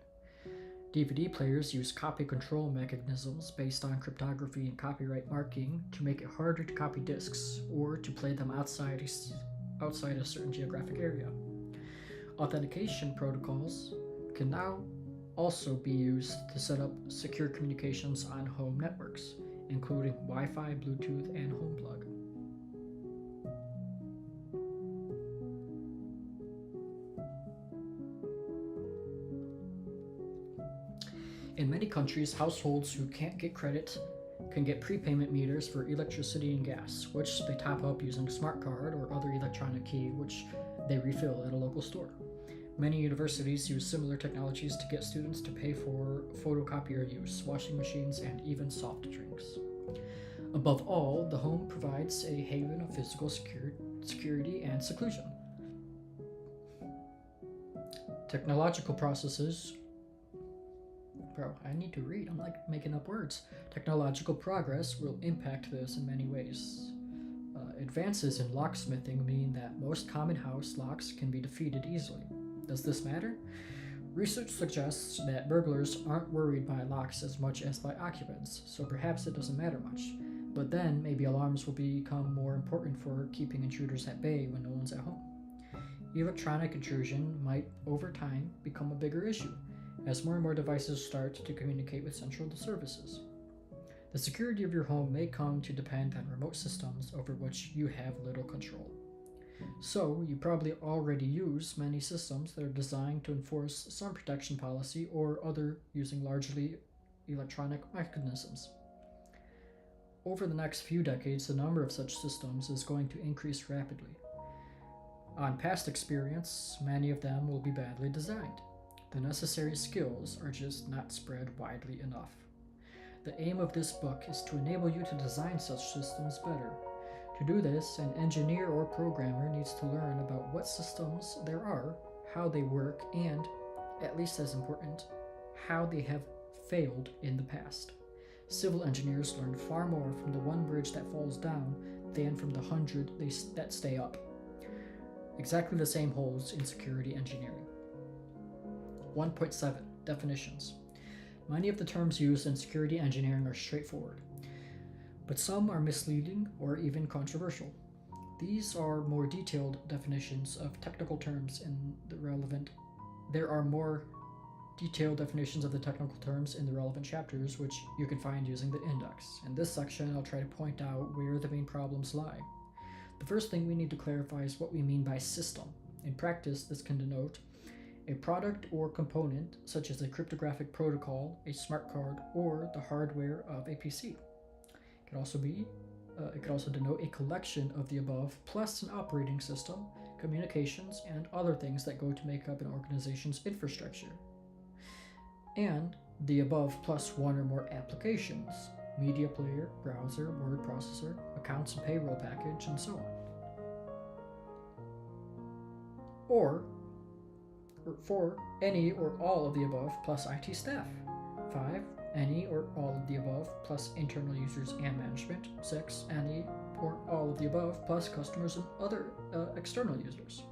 DVD players use copy control mechanisms based on cryptography and copyright marking to make it harder to copy discs or to play them outside a certain geographic area. Authentication protocols can now also be used to set up secure communications on home networks, including Wi-Fi, Bluetooth, and HomePlug. In many countries, households who can't get credit can get prepayment meters for electricity and gas, which they top up using a smart card or other electronic key, which they refill at a local store. Many universities use similar technologies to get students to pay for photocopier use, washing machines, and even soft drinks. Above all, the home provides a haven of physical security and seclusion. Technological processes I need to read. I'm like making up words. Technological progress will impact this in many ways. Advances in locksmithing mean that most common house locks can be defeated easily. Does this matter? Research suggests that burglars aren't worried by locks as much as by occupants, so perhaps it doesn't matter much. But then maybe alarms will become more important for keeping intruders at bay when no one's at home. Electronic intrusion might, over time, become a bigger issue, as more and more devices start to communicate with central services. The security of your home may come to depend on remote systems over which you have little control. So, you probably already use many systems that are designed to enforce some protection policy or other using largely electronic mechanisms. Over the next few decades, the number of such systems is going to increase rapidly. On past experience, many of them will be badly designed. The necessary skills are just not spread widely enough. The aim of this book is to enable you to design such systems better. To do this, an engineer or programmer needs to learn about what systems there are, how they work, and, at least as important, how they have failed in the past. Civil engineers learn far more from the one bridge that falls down than from the 100 that stay up. Exactly the same holds in security engineering. 1.7 Definitions. Many of the terms used in security engineering are straightforward, but some are misleading or even controversial. These are more detailed definitions of technical terms in the relevant. There are more detailed definitions of the technical terms in the relevant chapters, which you can find using the index. In this section, I'll try to point out where the main problems lie. The first thing we need to clarify is what we mean by system. In practice, this can denote a product or component, such as a cryptographic protocol, a smart card, or the hardware of a PC. It could also denote a collection of the above, plus an operating system, communications, and other things that go to make up an organization's infrastructure. And the above plus one or more applications, media player, browser, word processor, accounts and payroll package, and so on. Or for any or all of the above plus IT staff. 5. Any or all of the above plus internal users and management. 6. Any or all of the above plus customers and other external users.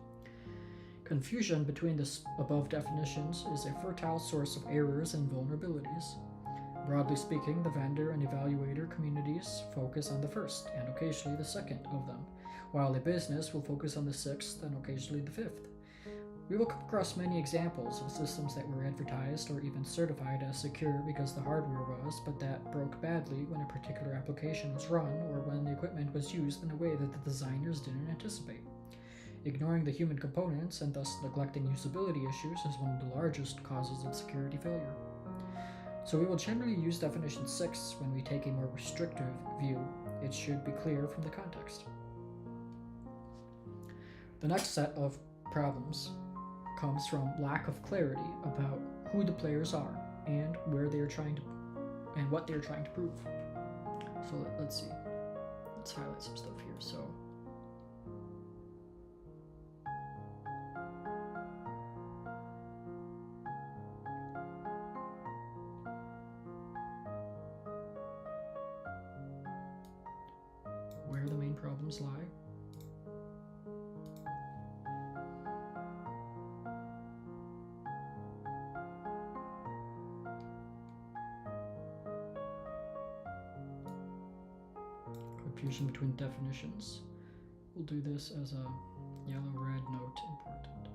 Confusion between the above definitions is a fertile source of errors and vulnerabilities. Broadly speaking, the vendor and evaluator communities focus on the first and occasionally the second of them, while a business will focus on the sixth and occasionally the fifth. We will come across many examples of systems that were advertised or even certified as secure because the hardware was, but that broke badly when a particular application was run or when the equipment was used in a way that the designers didn't anticipate. Ignoring the human components and thus neglecting usability issues is one of the largest causes of security failure. So we will generally use definition 6 when we take a more restrictive view. It should be clear from the context. The next set of problems comes from lack of clarity about who the players are and where they are trying to and what they're trying to prove. So let's see. Let's highlight some stuff here. So where the main problems lie. Confusion between definitions. We'll do this as a yellow-red note important.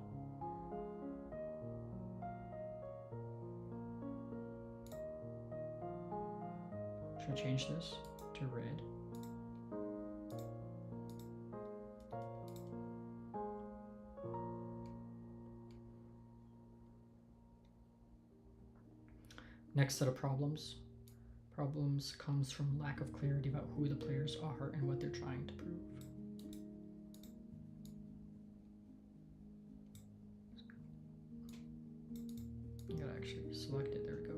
Should I change this to red? Next set of problems. Problems comes from lack of clarity about who the players are and what they're trying to prove. I gotta actually select it, there we go.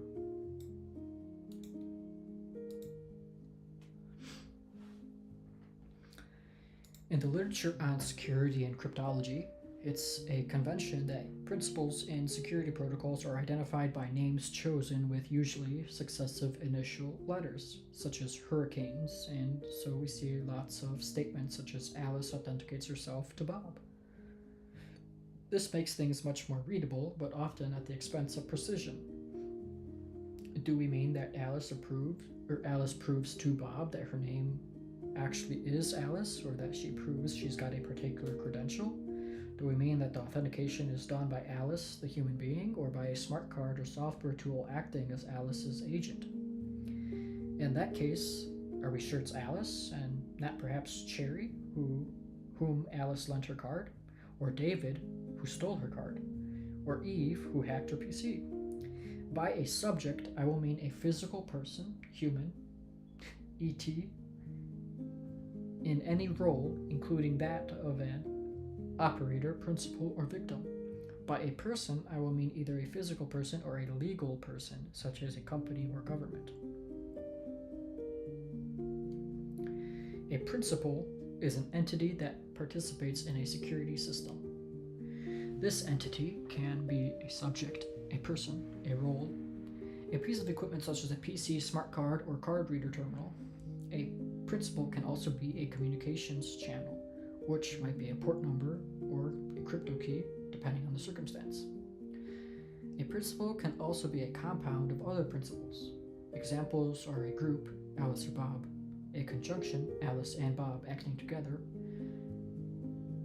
In the literature on security and cryptology, it's a convention that principles in security protocols are identified by names chosen with usually successive initial letters, such as hurricanes, and so we see lots of statements such as Alice authenticates herself to Bob. This makes things much more readable, but often at the expense of precision. Do we mean that Alice proves to Bob that her name actually is Alice, or that she proves she's got a particular credential? Do we mean that the authentication is done by Alice, the human being, or by a smart card or software tool acting as Alice's agent? In that case, are we sure it's Alice and not perhaps Cherry, whom Alice lent her card, or David, who stole her card, or Eve, who hacked her PC? By a subject, I will mean a physical person, human, ET, in any role, including that of an operator, principal, or victim. By a person, I will mean either a physical person or a legal person, such as a company or government. A principal is an entity that participates in a security system. This entity can be a subject, a person, a role, a piece of equipment such as a PC, smart card, or card reader terminal. A principal can also be a communications channel, which might be a port number or a crypto key, depending on the circumstance. A principal can also be a compound of other principals. Examples are a group, Alice or Bob, a conjunction, Alice and Bob acting together,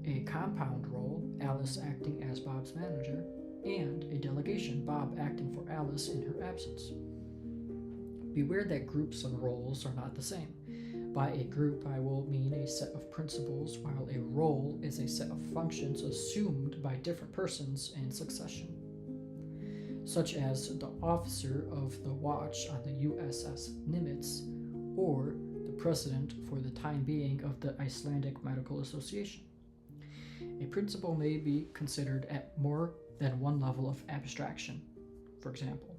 a compound role, Alice acting as Bob's manager, and a delegation, Bob acting for Alice in her absence. Beware that groups and roles are not the same. By a group, I will mean a set of principles, while a role is a set of functions assumed by different persons in succession, such as the officer of the watch on the USS Nimitz, or the president for the time being of the Icelandic Medical Association. A principle may be considered at more than one level of abstraction. For example,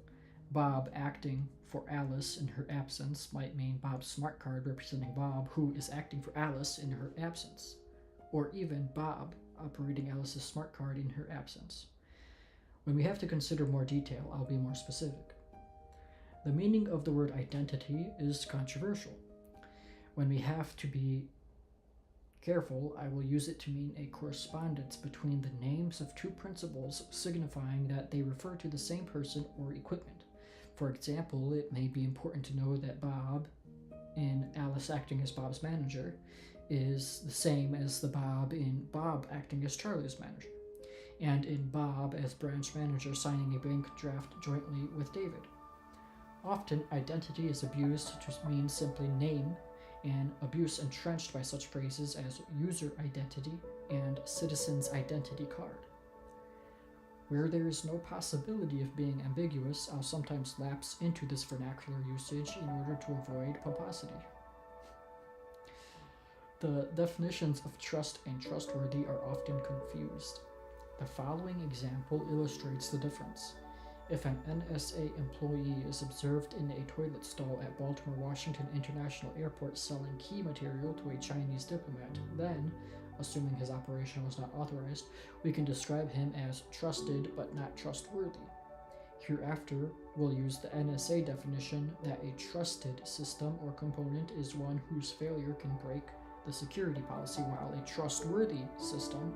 Bob acting for Alice in her absence might mean Bob's smart card representing Bob, who is acting for Alice in her absence, or even Bob operating Alice's smart card in her absence. When we have to consider more detail, I'll be more specific. The meaning of the word identity is controversial. When we have to be careful, I will use it to mean a correspondence between the names of two principles signifying that they refer to the same person or equipment. For example, it may be important to know that Bob, in Alice acting as Bob's manager, is the same as the Bob in Bob acting as Charlie's manager, and in Bob as branch manager signing a bank draft jointly with David. Often, identity is abused to mean simply name and abuse entrenched by such phrases as user identity and citizen's identity card. Where there is no possibility of being ambiguous, I'll sometimes lapse into this vernacular usage in order to avoid pomposity. The definitions of trust and trustworthy are often confused. The following example illustrates the difference. If an NSA employee is observed in a toilet stall at Baltimore Washington International Airport selling key material to a Chinese diplomat, then, assuming his operation was not authorized, we can describe him as trusted but not trustworthy. Hereafter, we'll use the NSA definition that a trusted system or component is one whose failure can break the security policy, while a trustworthy system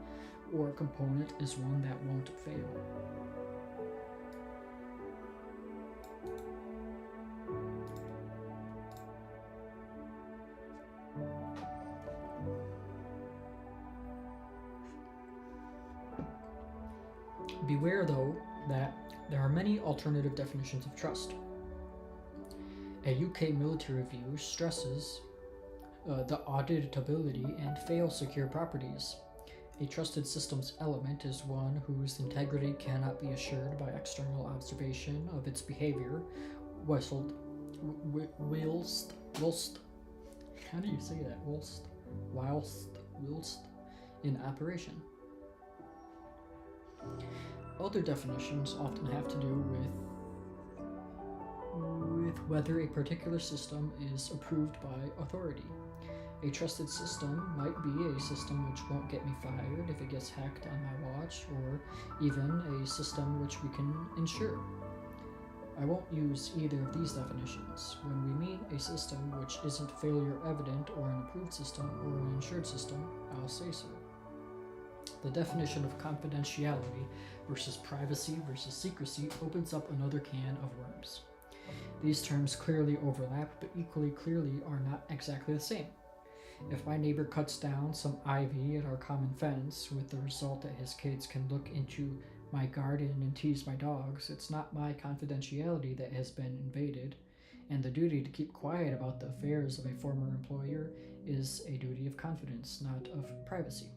or component is one that won't fail. Beware, though, that there are many alternative definitions of trust. A UK military review stresses the auditability and fail-secure properties. A trusted systems element is one whose integrity cannot be assured by external observation of its behavior whilst how do you say that? Whilst in operation. Other definitions often have to do with whether a particular system is approved by authority. A trusted system might be a system which won't get me fired if it gets hacked on my watch, or even a system which we can insure. I won't use either of these definitions. When we mean a system which isn't failure evident or an approved system or an insured system, I'll say so. The definition of confidentiality versus privacy versus secrecy opens up another can of worms. These terms clearly overlap, but equally clearly are not exactly the same. If my neighbor cuts down some ivy at our common fence with the result that his kids can look into my garden and tease my dogs, it's not my confidentiality that has been invaded, and the duty to keep quiet about the affairs of a former employer is a duty of confidence, not of privacy.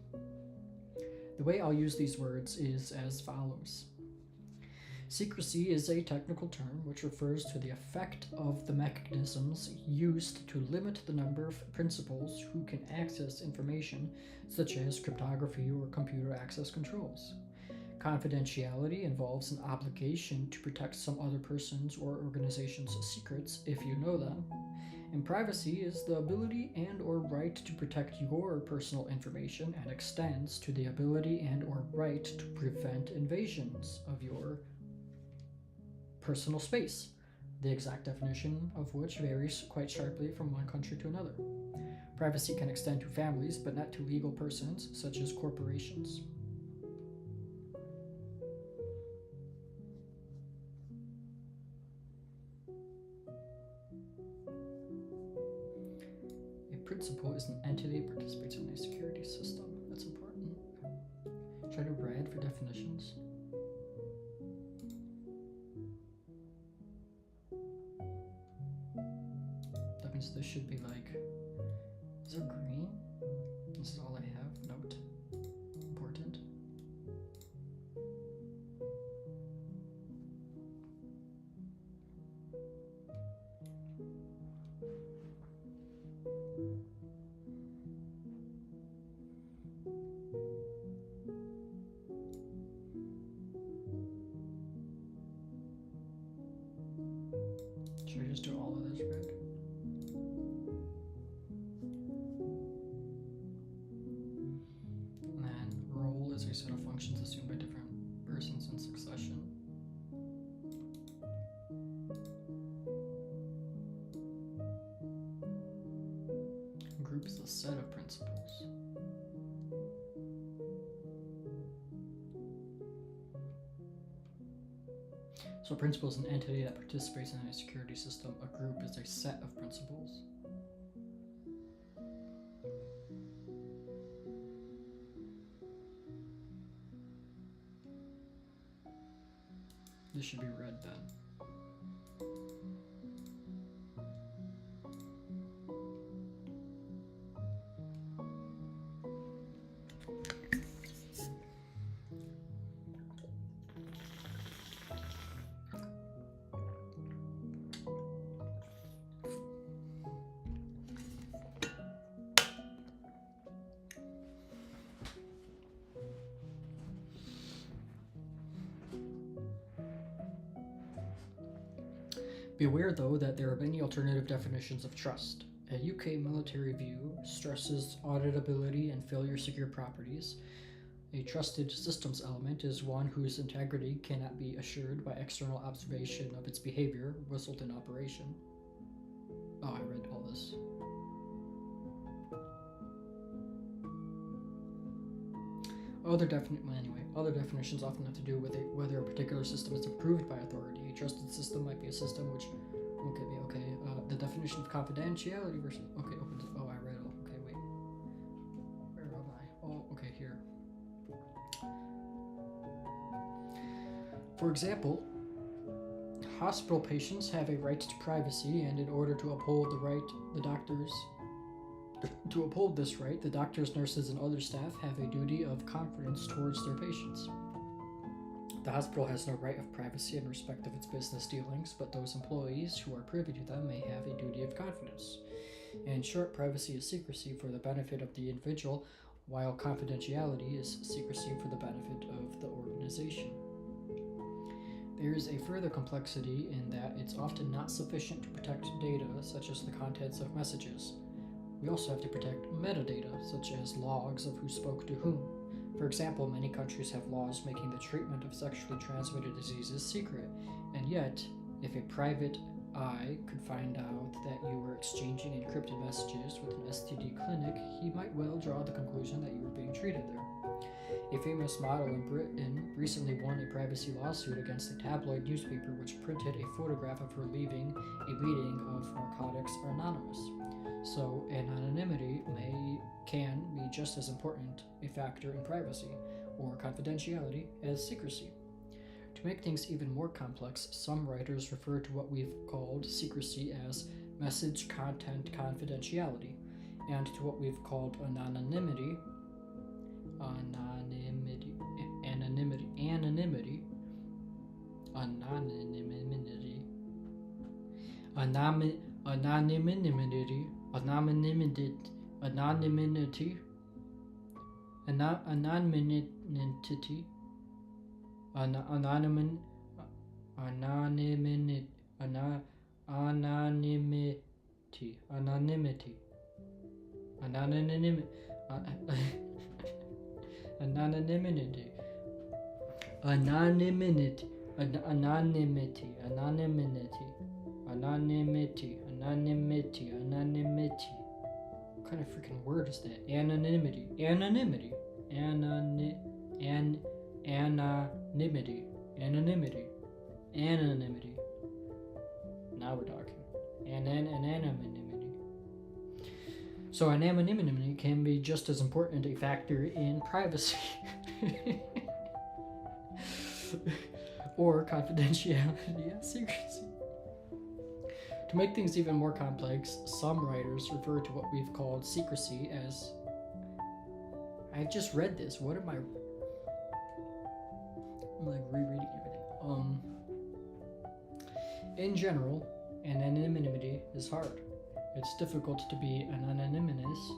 The way I'll use these words is as follows. Secrecy is a technical term which refers to the effect of the mechanisms used to limit the number of principals who can access information, such as cryptography or computer access controls. Confidentiality involves an obligation to protect some other person's or organization's secrets if you know them, and privacy is the ability and or right to protect your personal information and extends to the ability and or right to prevent invasions of your personal space, the exact definition of which varies quite sharply from one country to another. Privacy can extend to families, but not to legal persons, such as corporations. A principal is an entity that participates in a security system. That's important. Try to read for definitions. That means this should be like, is it green? This is all I have. Note. Important. Should I just do all of this red? And then role is a set of functions assumed by different persons in succession. Group is a set of principles. So a principal is an entity that participates in a security system. A group is a set of principles. This should be red then. Beware, though, that there are many alternative definitions of trust. A UK military view stresses auditability and failure-secure properties. A trusted systems element is one whose integrity cannot be assured by external observation of its behavior whilst in operation. Oh, I read all this. Other definitions often have to do with whether a particular system is approved by authority. A trusted system might be a system which won't get me. Okay, the definition of confidentiality versus. Okay, oh, I read it all. Okay, wait. Where am I? Oh, okay, here. For example, hospital patients have a right to privacy, and in order to uphold this right, the doctors, nurses, and other staff have a duty of confidence towards their patients. The hospital has no right of privacy in respect of its business dealings, but those employees who are privy to them may have a duty of confidence. In short, privacy is secrecy for the benefit of the individual, while confidentiality is secrecy for the benefit of the organization. There is a further complexity in that it's often not sufficient to protect data, such as the contents of messages. We also have to protect metadata, such as logs of who spoke to whom. For example, many countries have laws making the treatment of sexually transmitted diseases secret, and yet, if a private eye could find out that you were exchanging encrypted messages with an STD clinic, he might well draw the conclusion that you were being treated there. A famous model in Britain recently won a privacy lawsuit against a tabloid newspaper which printed a photograph of her leaving a meeting of Narcotics Anonymous. So anonymity can be just as important a factor in privacy, or confidentiality, as secrecy. To make things even more complex, some writers refer to what we've called secrecy as message content confidentiality, and to what we've called anonymity What kind of freaking word is that? Anonymity. Now we're talking. Anonymity. So anonymity can be just as important a factor in privacy or confidentiality and secrecy. To make things even more complex, some writers refer to what we've called secrecy as... I just read this. What am I... I'm like rereading everything. In general, anonymity is hard. It's difficult to be anonymous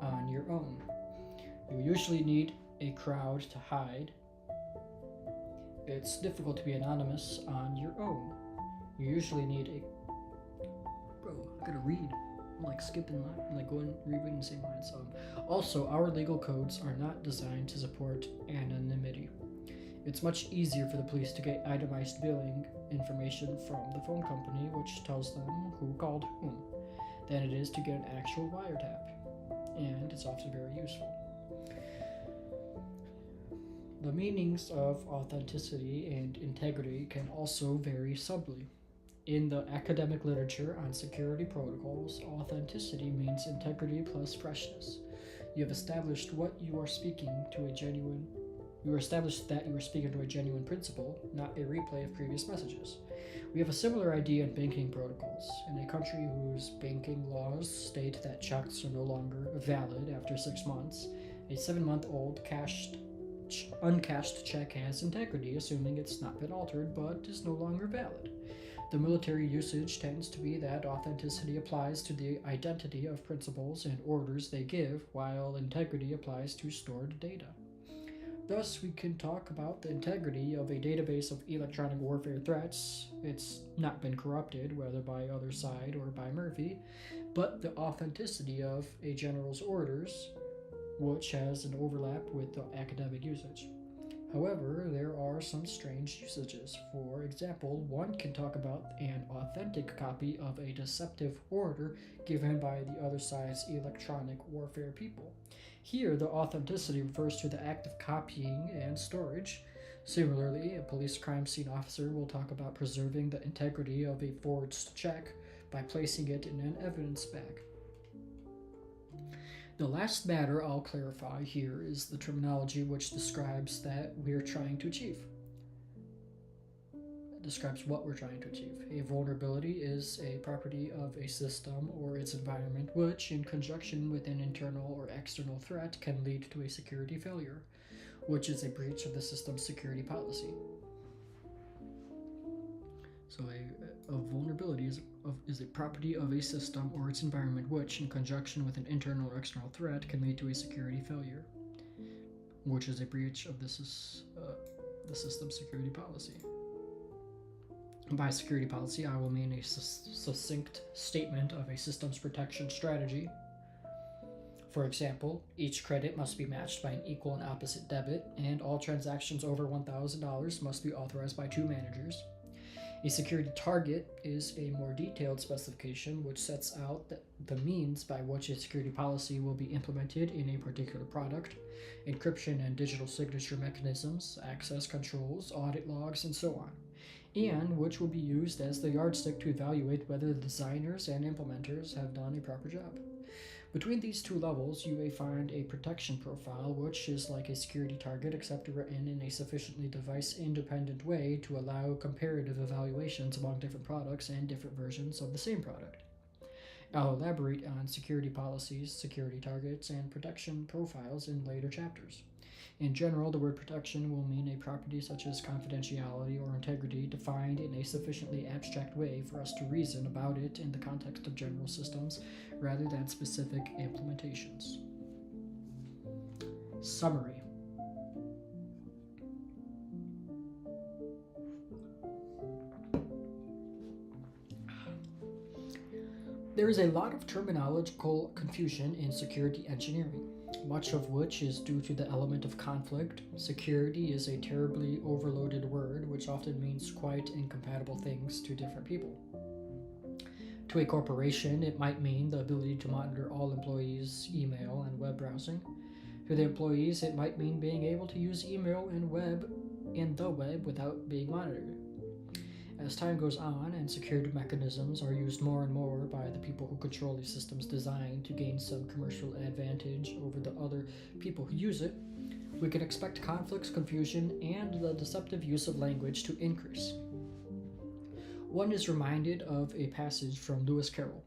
on your own. You usually need a crowd to hide. It's difficult to be anonymous on your own. You usually need a... Bro, I gotta read. I'm like skipping line, like going rereading the same lines. Also, our legal codes are not designed to support anonymity. It's much easier for the police to get itemized billing information from the phone company, which tells them who called whom, than it is to get an actual wiretap, and it's often very useful. The meanings of authenticity and integrity can also vary subtly. In the academic literature on security protocols, authenticity means integrity plus freshness. You have established that you are speaking to a genuine principle, not a replay of previous messages. We have a similar idea in banking protocols. In a country whose banking laws state that checks are no longer valid after 6 months, a 7-month-old uncashed check has integrity, assuming it's not been altered but is no longer valid. The military usage tends to be that authenticity applies to the identity of principals and orders they give, while integrity applies to stored data. Thus, we can talk about the integrity of a database of electronic warfare threats. It's not been corrupted, whether by other side or by Murphy, but the authenticity of a general's orders, which has an overlap with the academic usage. However, there are some strange usages. For example, one can talk about an authentic copy of a deceptive order given by the other side's electronic warfare people. Here, the authenticity refers to the act of copying and storage. Similarly, a police crime scene officer will talk about preserving the integrity of a forged check by placing it in an evidence bag. The last matter I'll clarify here is the terminology which describes that we're trying to achieve. It describes what we're trying to achieve. A vulnerability is a property of a system or its environment which, in conjunction with an internal or external threat, can lead to a security failure, which is a breach of the system's security policy. So a vulnerability is a property of a system or its environment which, in conjunction with an internal or external threat, can lead to a security failure, which is a breach of the system's security policy. By security policy, I will mean a succinct statement of a system's protection strategy. For example, each credit must be matched by an equal and opposite debit, and all transactions over $1,000 must be authorized by 2 managers. A security target is a more detailed specification which sets out the means by which a security policy will be implemented in a particular product, encryption and digital signature mechanisms, access controls, audit logs, and so on, and which will be used as the yardstick to evaluate whether the designers and implementers have done a proper job. Between these 2 levels, you may find a protection profile, which is like a security target except written in a sufficiently device-independent way to allow comparative evaluations among different products and different versions of the same product. I'll elaborate on security policies, security targets, and protection profiles in later chapters. In general, the word protection will mean a property such as confidentiality or integrity defined in a sufficiently abstract way for us to reason about it in the context of general systems rather than specific implementations. Summary. There is a lot of terminological confusion in security engineering, much of which is due to the element of conflict. Security is a terribly overloaded word which often means quite incompatible things to different people. To a corporation, it might mean the ability to monitor all employees' email and web browsing. To the employees, it might mean being able to use email and the web without being monitored. As time goes on and security mechanisms are used more and more by the people who control these systems designed to gain some commercial advantage over the other people who use it, we can expect conflicts, confusion, and the deceptive use of language to increase. One is reminded of a passage from Lewis Carroll.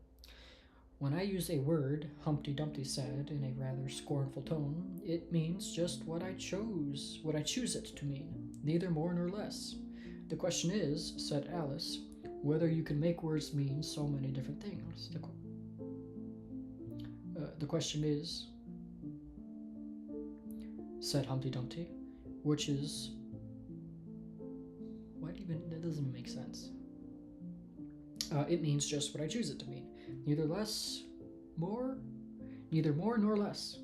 When I use a word, Humpty Dumpty said in a rather scornful tone, it means just what I choose it to mean, neither more nor less. The question is, said Alice, whether you can make words mean so many different things. The question is, said Humpty Dumpty, which is, that doesn't even make sense. It means just what I choose it to mean, neither more nor less.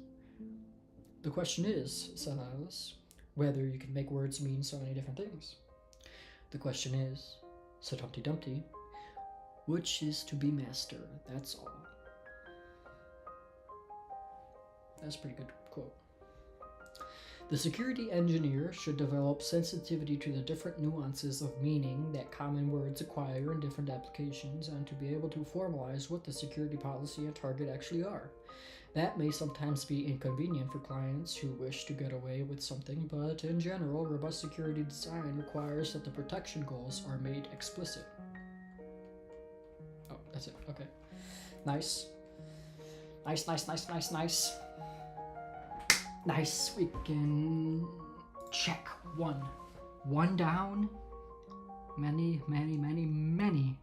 The question is, said Alice, whether you can make words mean so many different things. The question is, said Humpty Dumpty, which is to be master, that's all. That's a pretty good quote. The security engineer should develop sensitivity to the different nuances of meaning that common words acquire in different applications and to be able to formalize what the security policy and target actually are. That may sometimes be inconvenient for clients who wish to get away with something, but in general, robust security design requires that the protection goals are made explicit. Oh, that's it. Okay. Nice. Nice. We can check one. One down. Many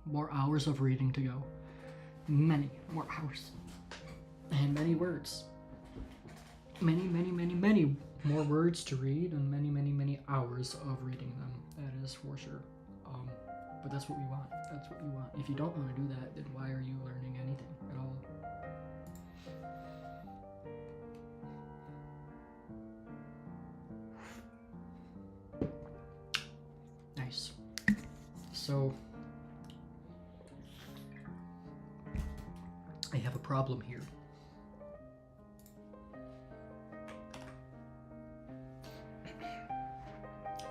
more hours of reading to go. Many more hours. And many words. Many more words to read and many, many, many hours of reading them. That is for sure. But that's what we want. That's what you want. If you don't want to do that, then why are you learning anything at all? Nice. So I have a problem here.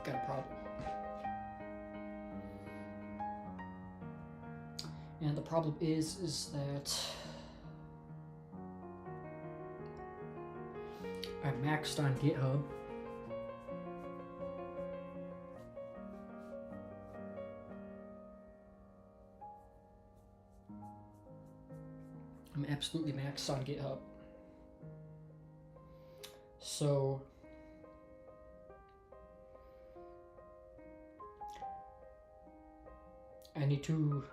Got a problem. And the problem is that I'm maxed on GitHub. I'm absolutely maxed on GitHub. So I need to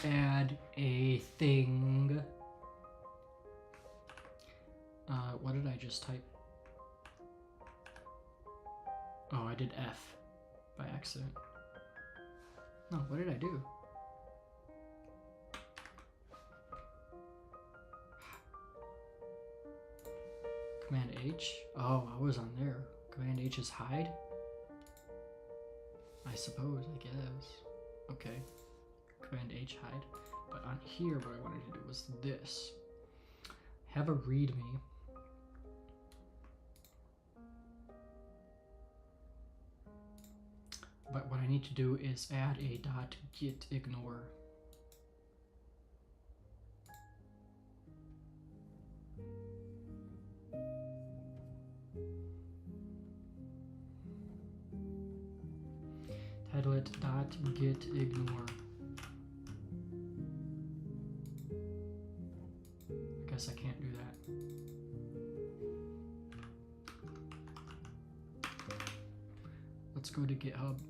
add a thing. What did I just type? Oh, I did F by accident. No, what did I do? Command H? Oh, I was on there. Command H is hide? I suppose, I guess. Okay. Command H hide. But on here, what I wanted to do was this. Have a readme. But what I need to do is add a .gitignore. Title it .gitignore. I guess I can't do that. Let's go to GitHub.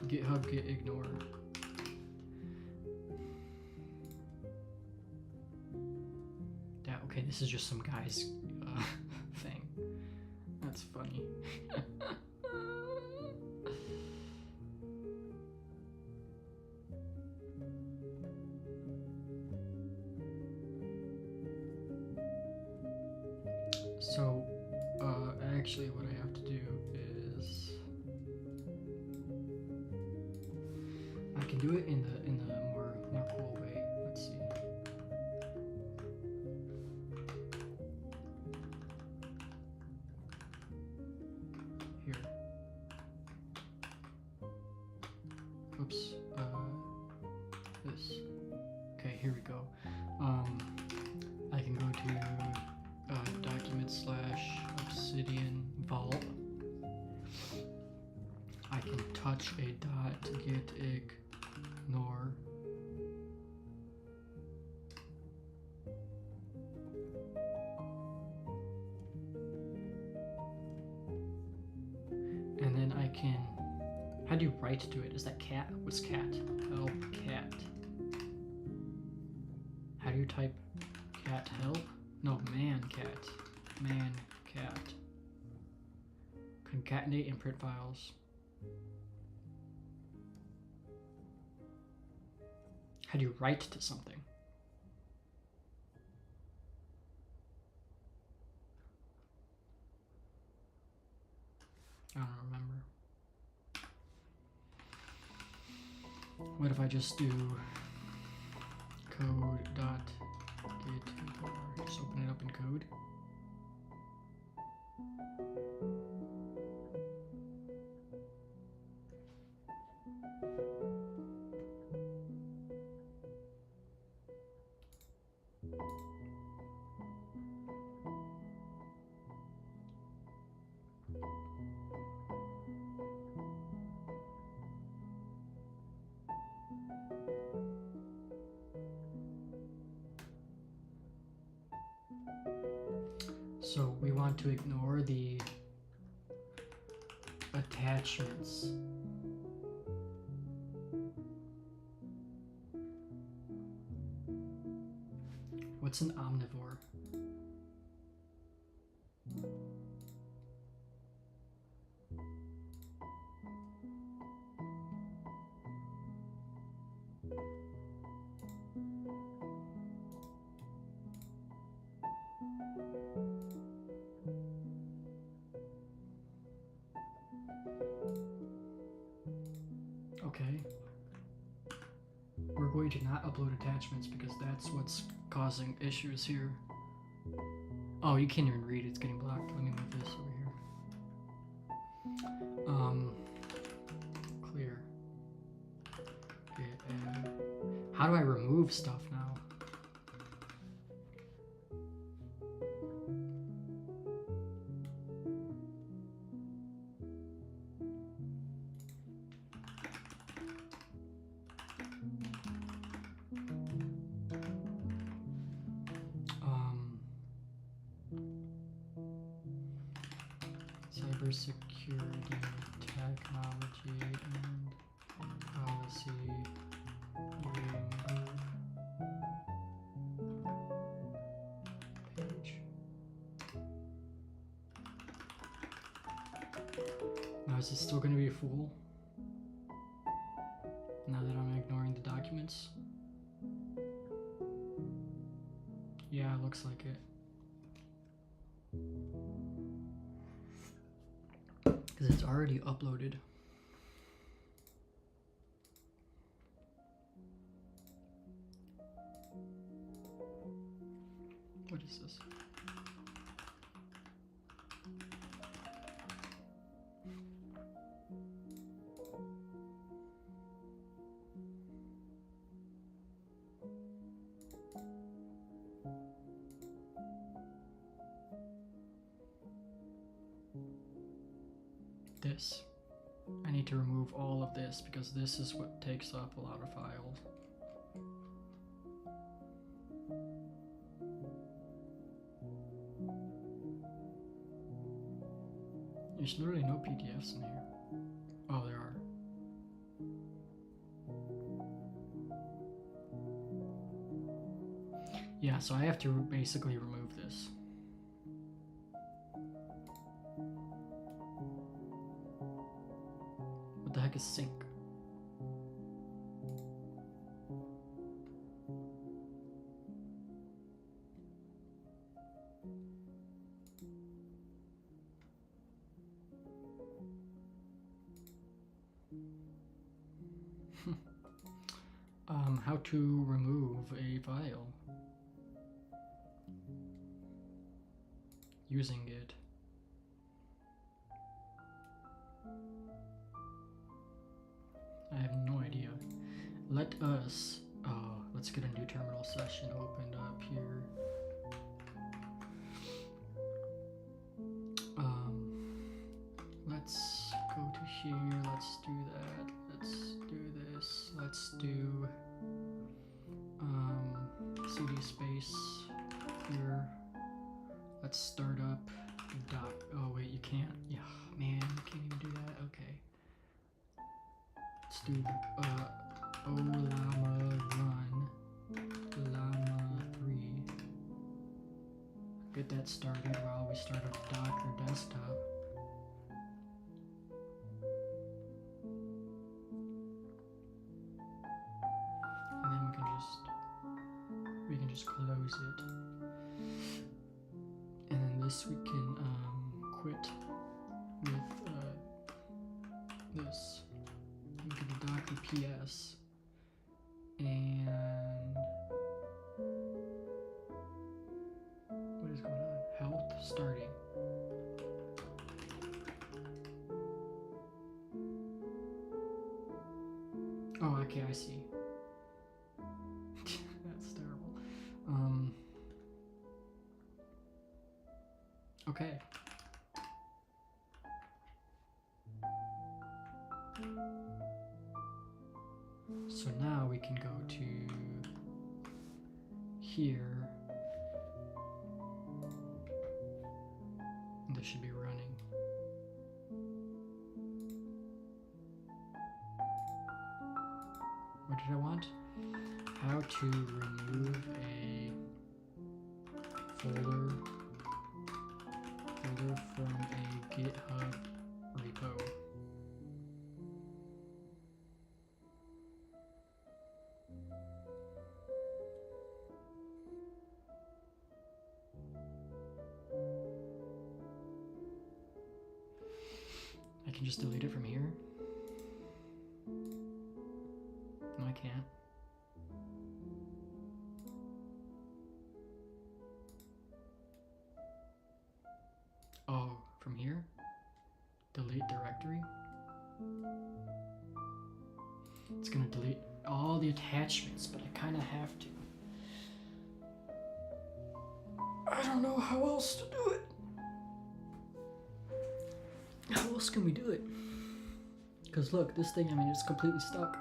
GitHub gitignore. That, okay, this is just some guy's thing. That's funny. So, actually what I have to do is I can do it in the more cool way. Let's see. Here. Oops. This. Okay, here we go. I can go to document / obsidian vault. I can touch a .gitignore. And then I can, how do you write to it? Is that cat? What's cat? Help cat. How do you type cat help? No, man cat. Man cat. Concatenate and print files. How do you write to something? I don't remember. What if I just do code.gitignore? Just open it up in code. So we want to ignore the attachments. What's an omnivore? Okay. We're going to not upload attachments because that's what's causing issues here. Oh, you can't even read. It's getting blocked. Let me move this over here. Clear. Okay, how do I remove stuff now? Cybersecurity, technology, and policy. Remove page. Now is this still going to be full? Now that I'm ignoring the documents? Yeah, it looks like it. Because it's already uploaded. What is this? This. I need to remove all of this because this is what takes up a lot of files. There's literally no PDFs in here. Oh, there are. Yeah, so I have to basically remove this. What the heck is sync? How to remove a file using it. I have no idea. Let's get a new terminal session opened up here. Let's go to here, let's do that, let's do this, let's do cd space here. Let's start up doc. Oh wait, you can't. Yeah, man, you can't even do that. Okay. Let's do llama run llama 3. Get that started while we start up Docker desktop. And then we can just close it. And then this we can quit with this. We can do Docker PS and what is going on? Health starting. Oh, okay, I see. That's terrible. Okay. So now we can go to here. And this should be running. What did I want? How to remove a folder from a GitHub repo. I can just delete it from here. No, I can't. Oh, from here? Delete directory? It's gonna delete all the attachments, but I kinda have to. I don't know how else to do it. How else can we do it? Because look, this thing, I mean, it's completely stuck.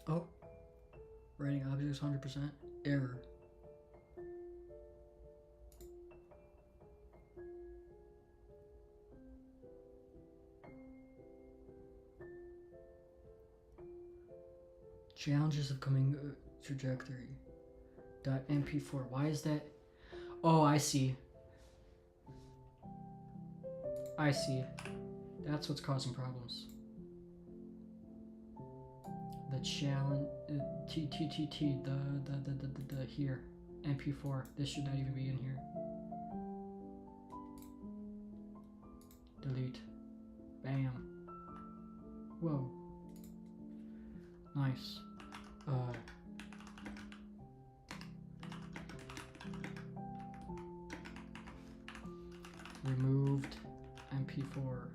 Oh, writing objects 100% error. Challenges of coming trajectory. .mp4. Why is that? Oh, I see. I see. That's what's causing problems. The challenge, the here, mp4. This should not even be in here. Delete. Bam. Whoa. Nice. Removed mp4.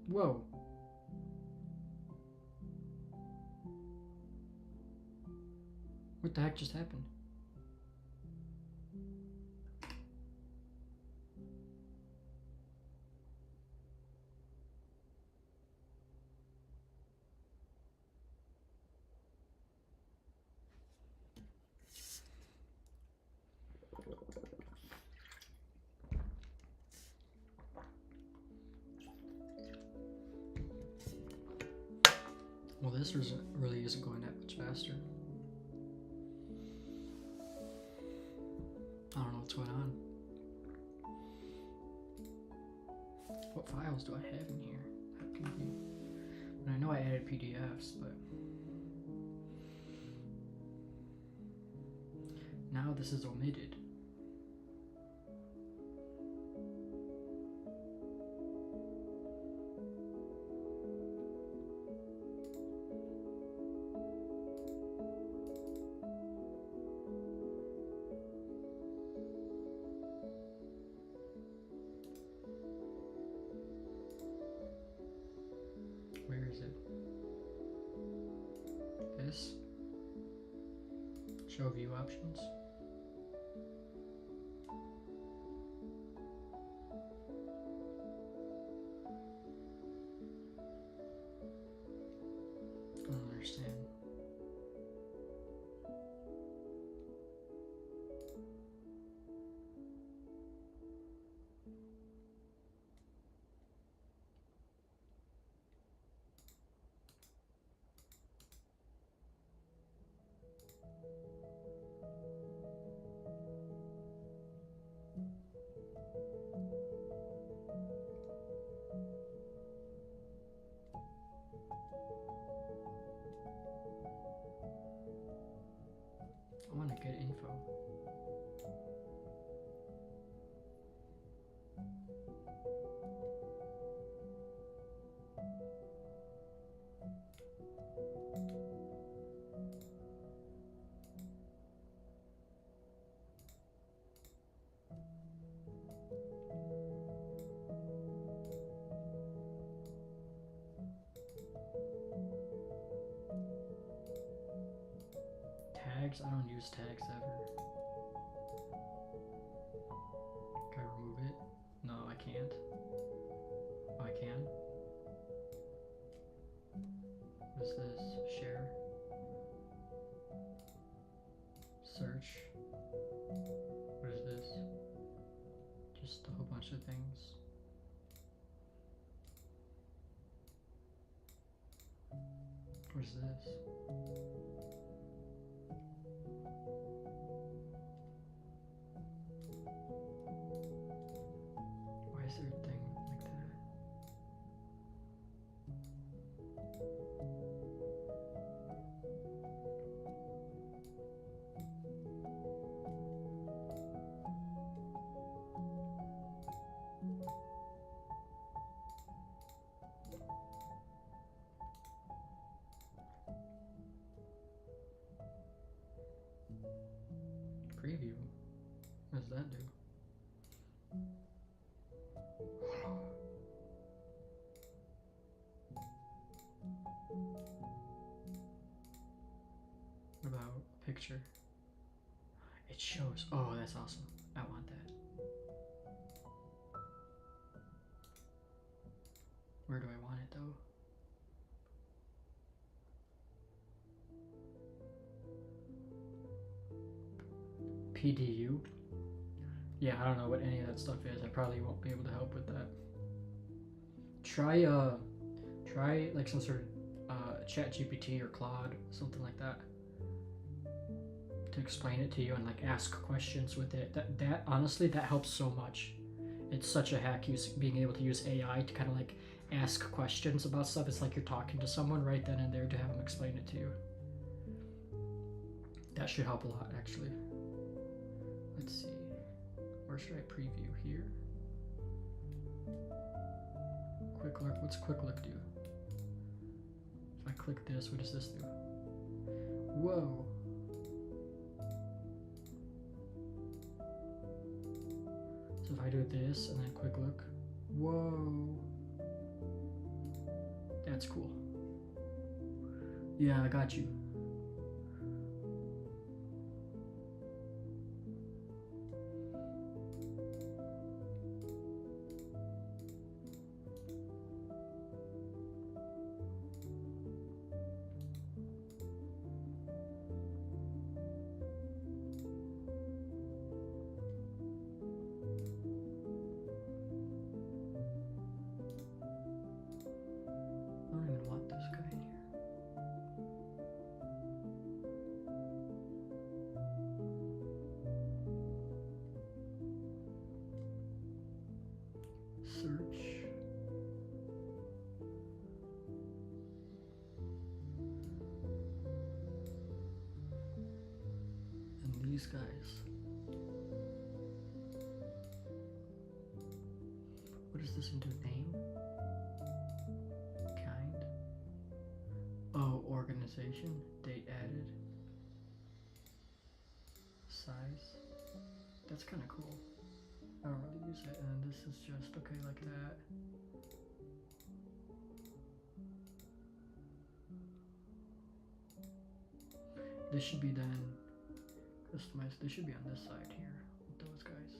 Whoa. What the heck just happened? Well, this really isn't going that much faster. I don't know what's going on. What files do I have in here? That can be. And I know I added PDFs, but now this is omitted. Where is it? This? Show view options. I don't understand. I want to get info. tags? I don't use tags ever. Can I remove it? No, I can't. Oh, I can? What is this? Share? Search? What is this? Just a whole bunch of things. What is this? Why is there a thing like that? Preview? What does that do? What about a picture? It shows. Oh, that's awesome. I want that. Where do I want it though? PDU? Yeah, I don't know what any of that stuff is. I probably won't be able to help with that. Try like some sort of chat GPT or Claude, something like that, to explain it to you and like ask questions with it. That honestly, that helps so much. It's such a hack being able to use AI to kind of like ask questions about stuff. It's like you're talking to someone right then and there to have them explain it to you. That should help a lot, actually. Let's see. Where should I preview? Here? Quick look. What's quick look do? If I click this, what does this do? Whoa. So if I do this and then quick look, whoa. That's cool. Yeah, I got you. Search. And these guys. What does this into? Name? Kind? Oh, organization. Date added. Size. That's kind of cool. I don't really use it, and this is just okay like that. This should be then customized. This should be on this side here with those guys.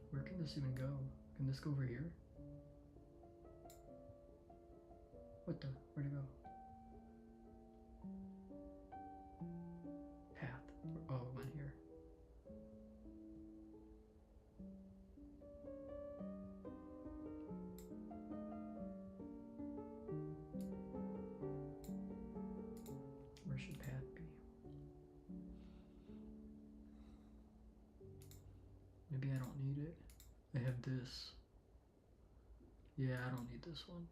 Where can this even go? Can this go over here? What the? Where'd it go? Path. Oh, it went here. Where should path be? Maybe I don't need it. I have this. Yeah, I don't need this one.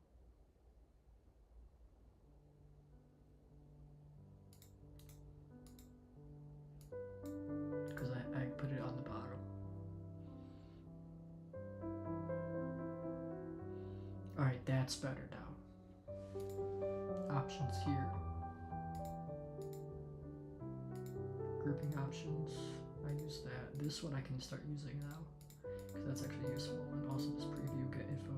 Because I put it on the bottom. Alright, that's better now. Options here. grouping options. I use that. This one I can start using now because that's actually useful. And also this preview get info.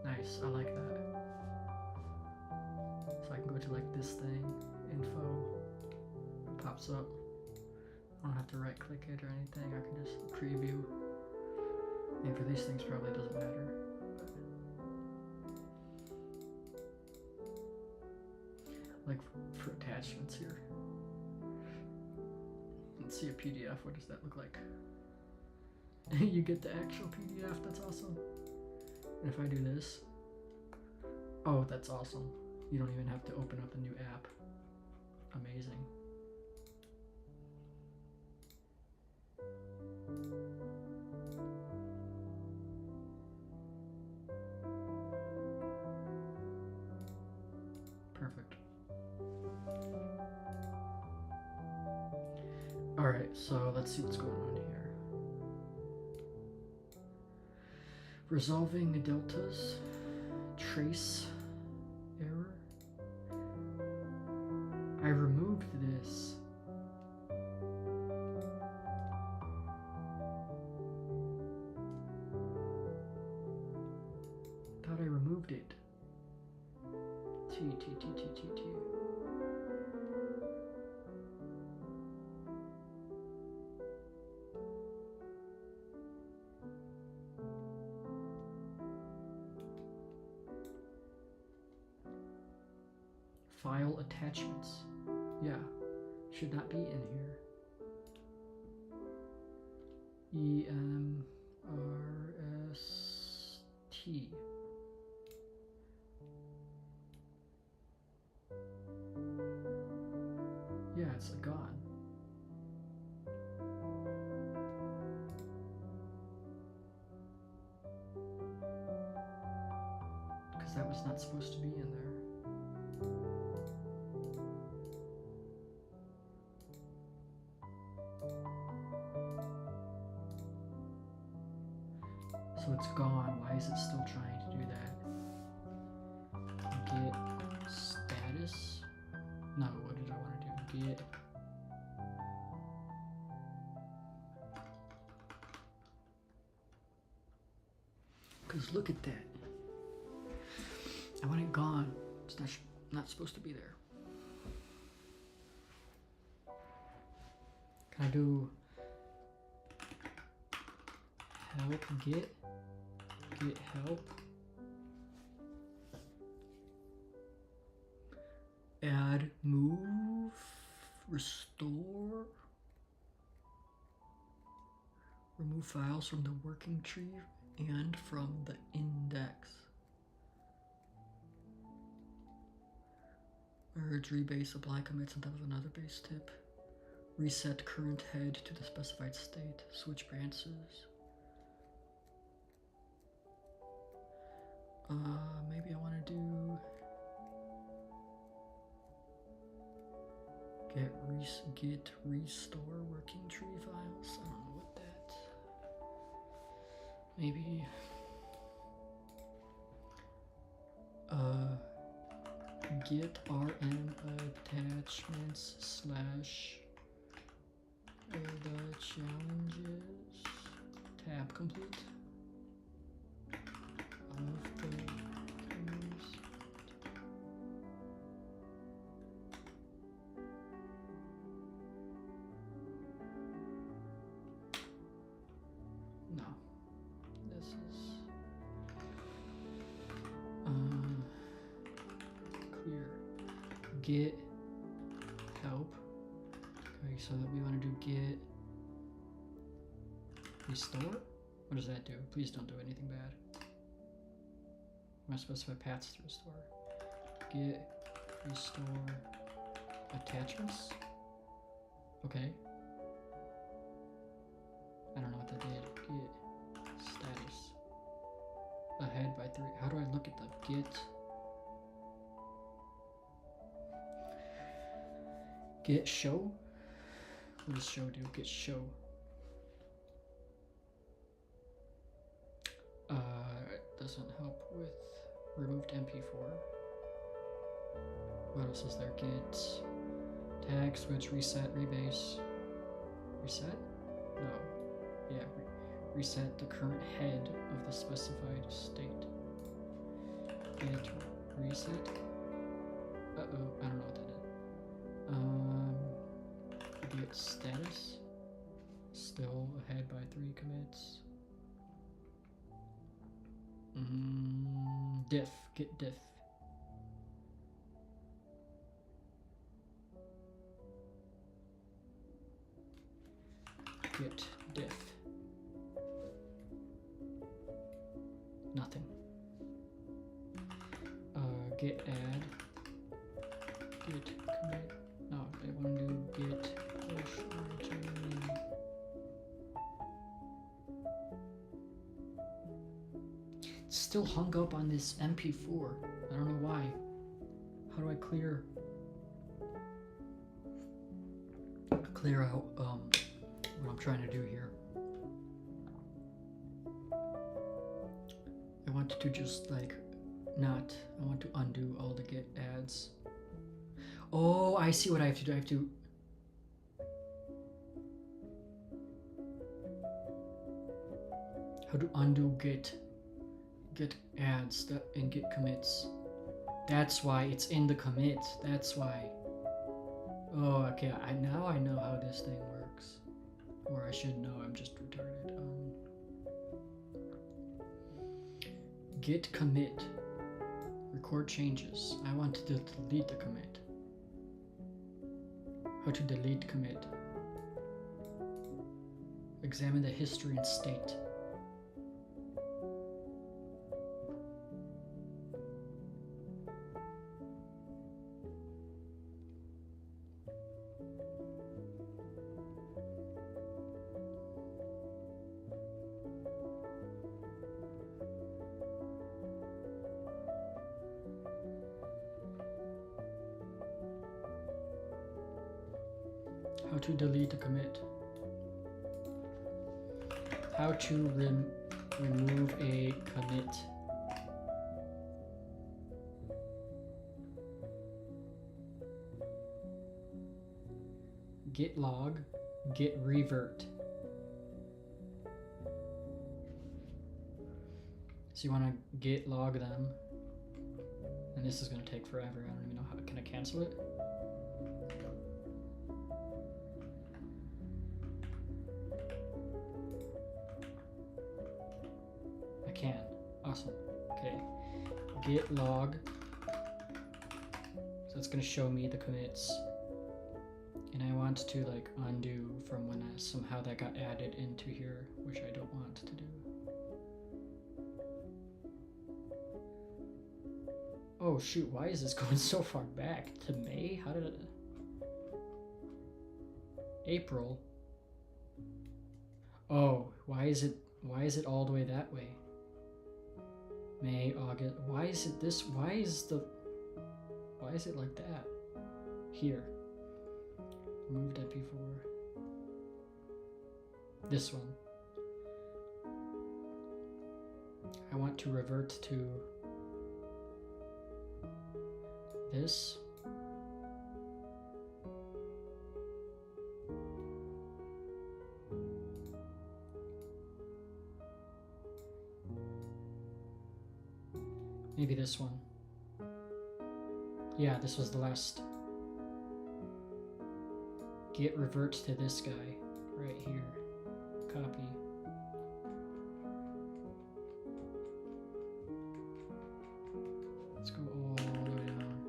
Nice, I like that. So I can go to like this thing, info, pops up. I don't have to right click it or anything. I can just preview. And for these things probably doesn't matter. Like for attachments here. Let's see a PDF. What does that look like? You get the actual PDF. That's awesome. And if I do this, oh, that's awesome. You don't even have to open up a new app. Amazing. Perfect. All right, so let's see what's going on here. Resolving the deltas, trace error. I removed this. Thought I removed it. T. File attachments. Yeah, should not be in here. EMRST. Yeah, it's gone. Because that was not supposed to be in there. So it's gone. Why is it still trying to do that? Get status. No, what did I want to do? Get because look at that. I want it gone. It's not supposed to be there. Can I do help get help? Add move restore. Remove files from the working tree and from the index. Merge, rebase, apply commits on top of another base tip. Reset current head to the specified state. Switch branches. Maybe I want to do get restore working tree files. I don't know what that. Maybe get rm attachments slash the challenges tab complete of the no, this is clear. Get help. Okay, so that we want to do get restore. What does that do? Please don't do anything bad. I'm gonna specify paths to restore. Get restore attachments. Okay. I don't know what that did. Get status. Ahead by 3. How do I look at the get show? What does show do? Get show. It doesn't help with removed MP4. What else is there? Git tag switch reset rebase. Reset? No. Yeah. Reset the current head of the specified state. Git reset. Uh-oh, I don't know what that is. Git status. Still ahead by 3 commits. Diff. Git diff. Git diff. Nothing. Git add. Git commit. No, I want to do git push origin. It's still hung up on this MP4. I don't know why. How do I clear out what I'm trying to do here? I want to just like I want to undo all the git adds. Oh, I see what I have to do. I have to how to undo git adds and git commits. That's why it's in the commit. That's why. Oh, okay. Now I know how this thing works, or I should know. I'm just retarded. Git commit. Record changes. I want to delete the commit. How to delete commit. Examine the history and state. How to delete a commit. How to remove a commit. Git log, git revert. So you want to git log them, and this is going to take forever. I don't even know how. Can I cancel it? Can. Awesome. Okay. Git log. So it's going to show me the commits. And I want to like undo from when somehow that got added into here, which I don't want to do. Oh shoot, why is this going so far back? To May? How did it... April? Oh, why is it all the way that way? May, August. Why is it this? Why is it like that? Here. Removed MP4. This one. I want to revert to this. Maybe this one. Yeah, this was the last. Git reverts to this guy right here. Copy. Let's go all the way down.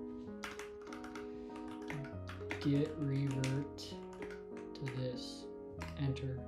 Git revert to this. Enter.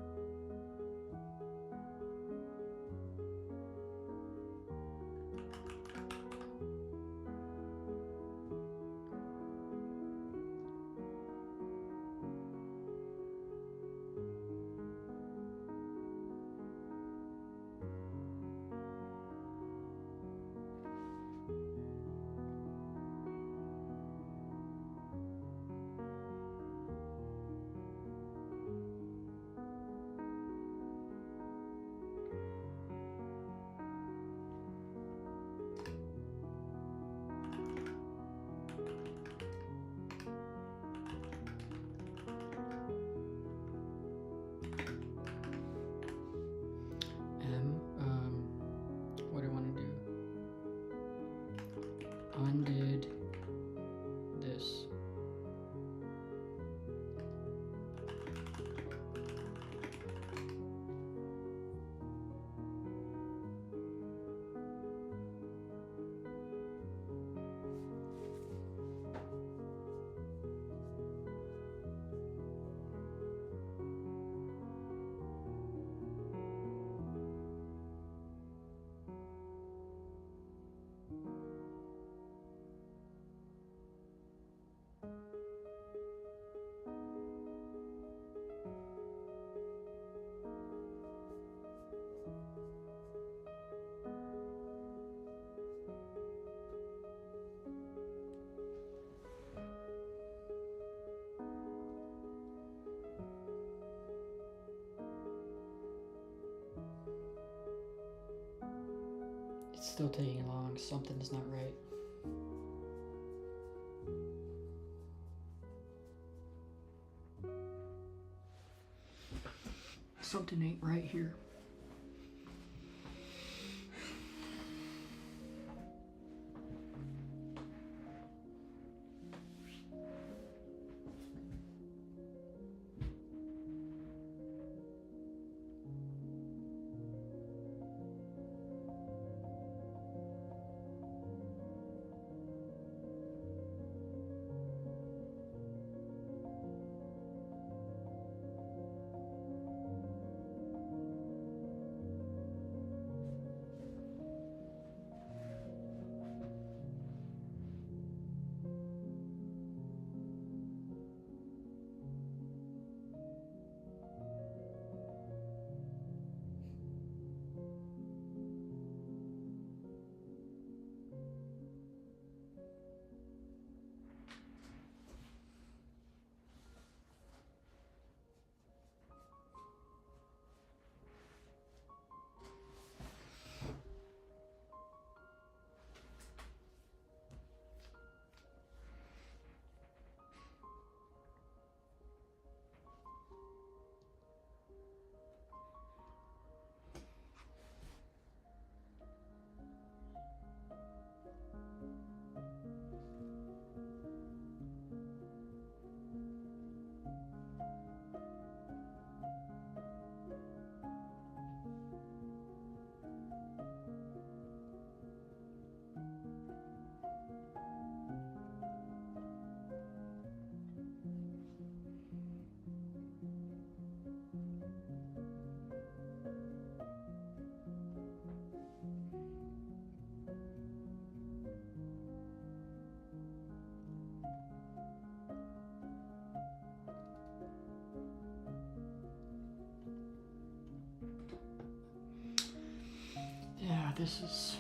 Still taking long. Something is not right. Something ain't right here. Yeah, this is...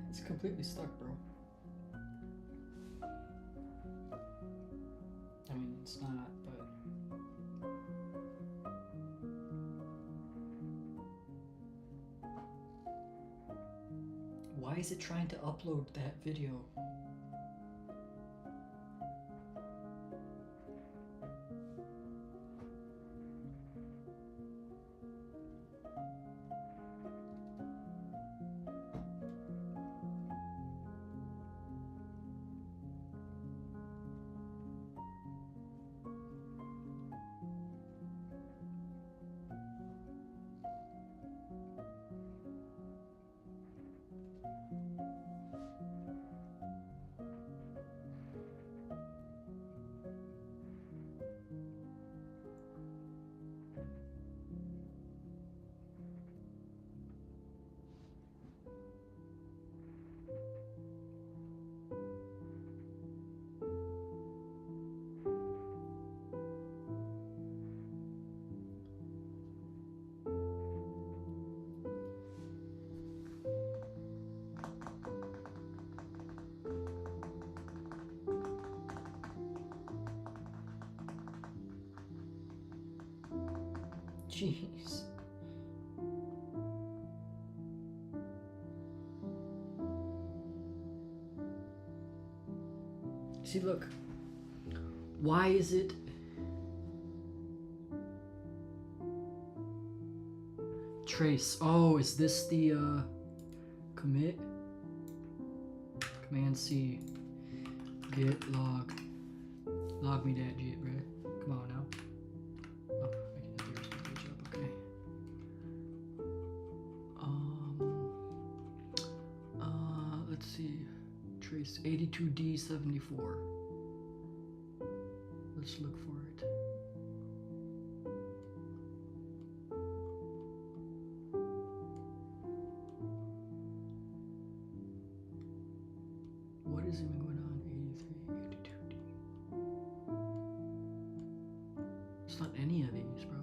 It's completely stuck, bro. I mean, it's not, but... Why is it trying to upload that video? Jeez. See, look. Why is it... Trace. Oh, is this the commit? Command C. Git log. Log me that jit, bro. Come on now. Oh, I can have the page up. Okay. trace 82D74. Let's look for it. What is even going on? 83, 82D. It's not any of these, bro.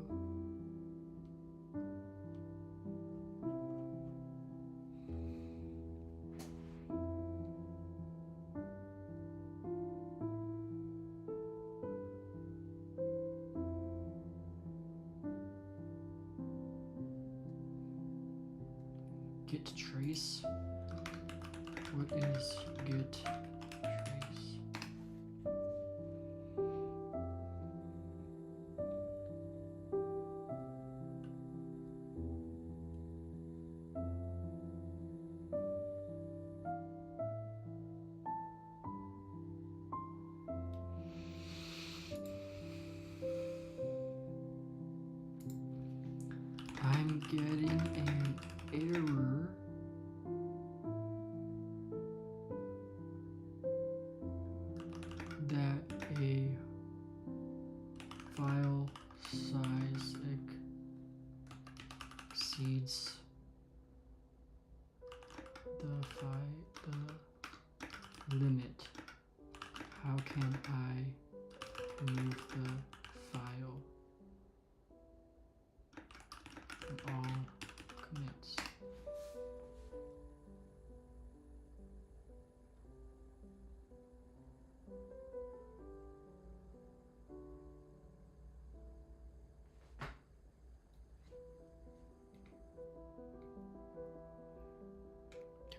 Git trace. What is git trace? I'm getting an error. That a file size exceeds the limit. How can I remove the file from all commits?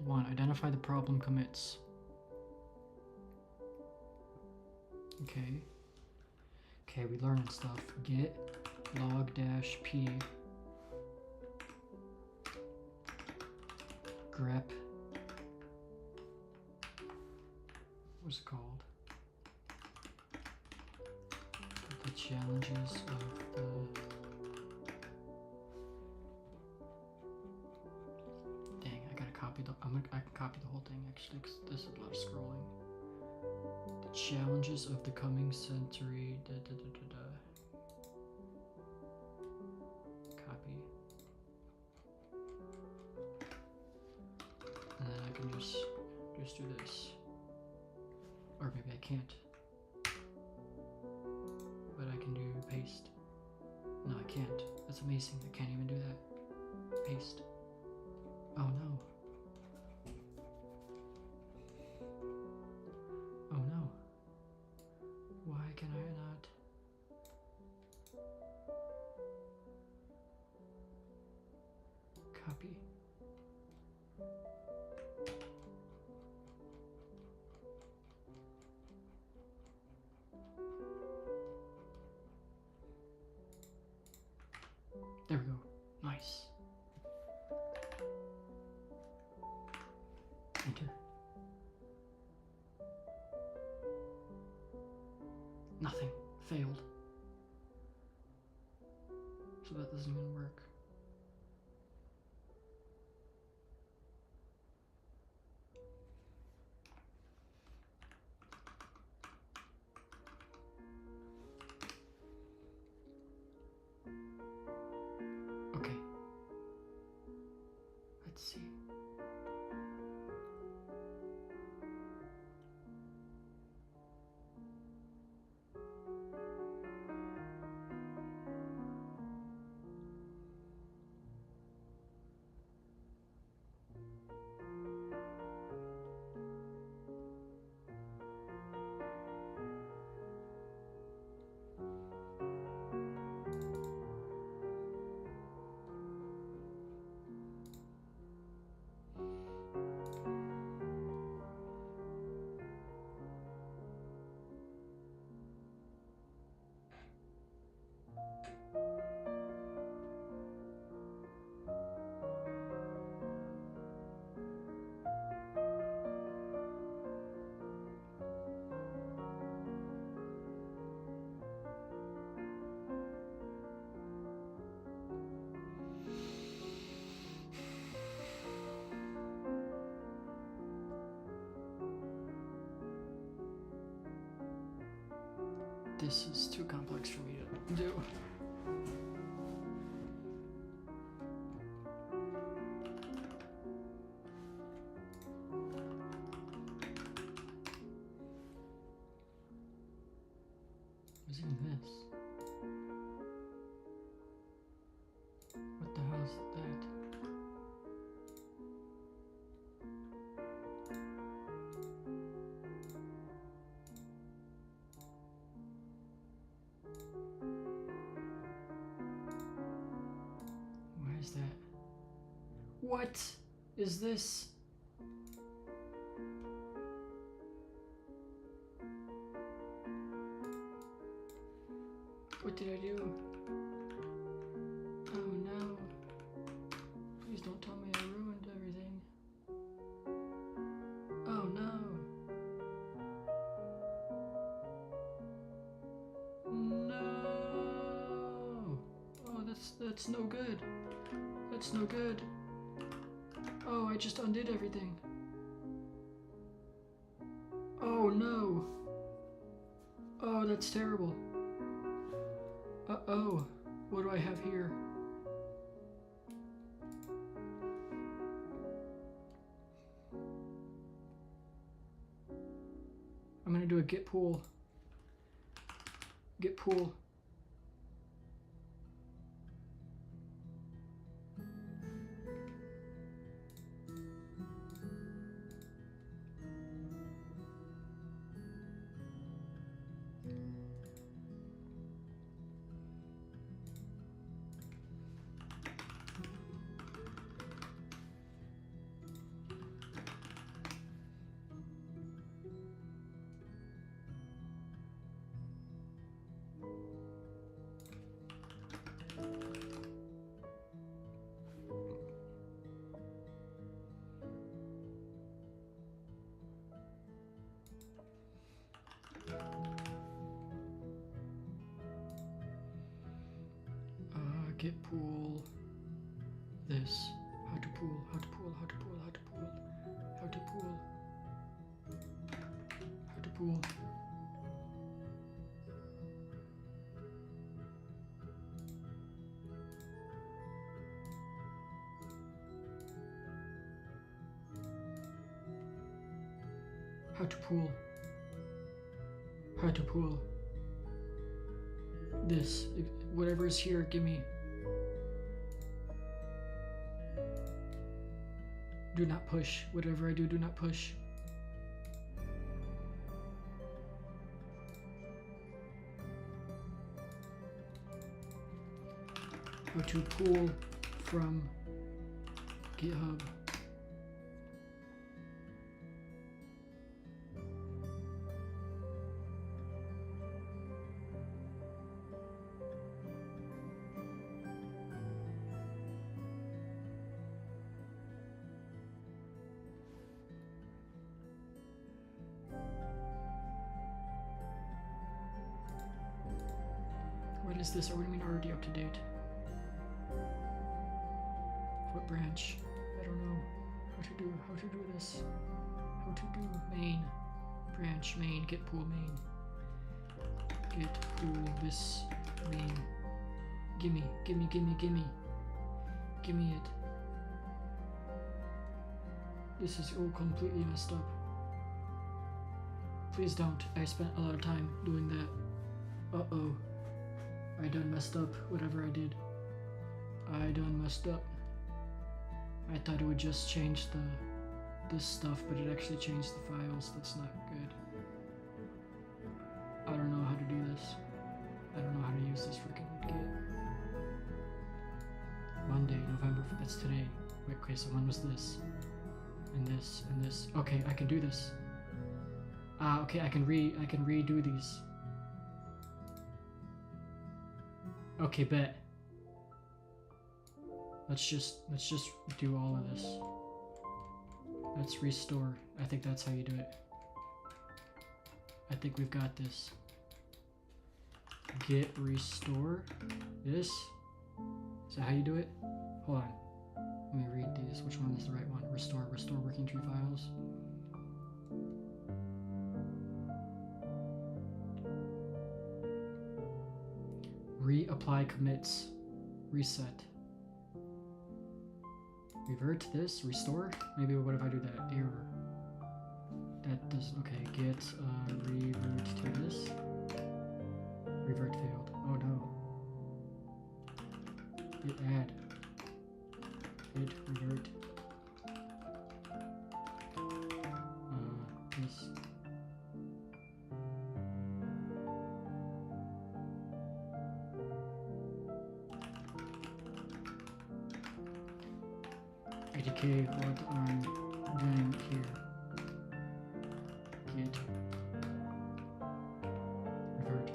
One, identify the problem commits. Okay, we learned stuff. Git log -p grep. What's it called? The challenges of the I can copy the whole thing actually, because this is a lot of scrolling. The challenges of the coming century. Copy. And then I can just do this. Or maybe I can't. But I can do paste. No, I can't. That's amazing. I can't even do that. Paste. Oh no. Oh no. Why can I not? Copy. There we go. Nice. Enter. Nothing. Failed. So that doesn't even work. Okay. Let's see. This is too complex for me to do. What's even this? What the hell is that? Why is that? What is this? What did I do? Oh no. Please don't tell me I ruined everything. Oh no. No. Oh, that's no good. That's no good. Oh, I just undid everything. Oh no. Oh, that's terrible. Uh-oh. What do I have here? I'm gonna do a git pull. Git pull. Git pull this. How to pull, how to pull, how to pull, how to pull, how to pull, how to pull. How to pull. How to pull. This. Whatever is here, give me. Do not push. Whatever I do, do not push. How to pull from GitHub. What is this? Or what do you mean already up to date? What branch? I don't know how to do this. How to do main branch main git pull main. Git pull this main. Gimme it. This is all completely messed up. Please don't. I spent a lot of time doing that. Uh-oh. I done messed up whatever I did. I done messed up. I thought it would just change this stuff, but it actually changed the files. That's not good. I don't know how to do this. I don't know how to use this freaking Git. Monday, November, that's today. Wait, okay, so when was this? And this, and this. Okay, I can do this. Okay, I can redo these. Okay, bet. Let's just do all of this. Let's restore. I think that's how you do it. I think we've got this. Git restore this. Is that how you do it? Hold on. Let me read these. Which one is the right one? Restore working tree files. reapply commits, reset. Revert this, restore? Maybe what if I do that? Error. That does, okay, get revert to this. Revert failed. Oh no. Git add. Git revert. This. Okay, what I'm doing here. Git revert.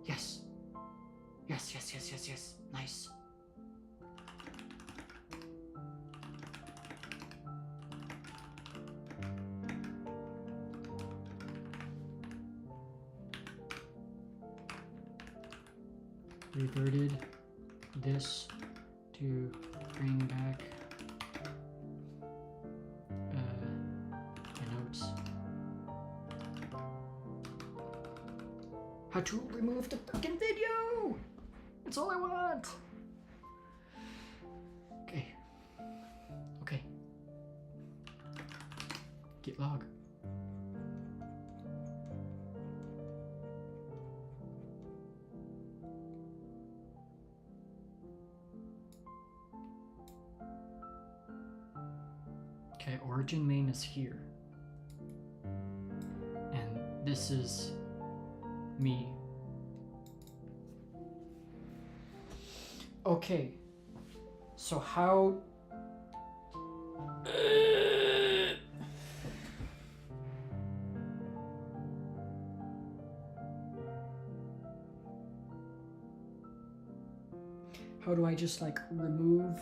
Yes. Yes, yes, yes, yes, yes. Nice. Reverted this to bring back my notes. How to remove the freaking video! That's all I want! Okay. Okay. Git log. Okay, origin main is here. And this is me. Okay. So how do I just like remove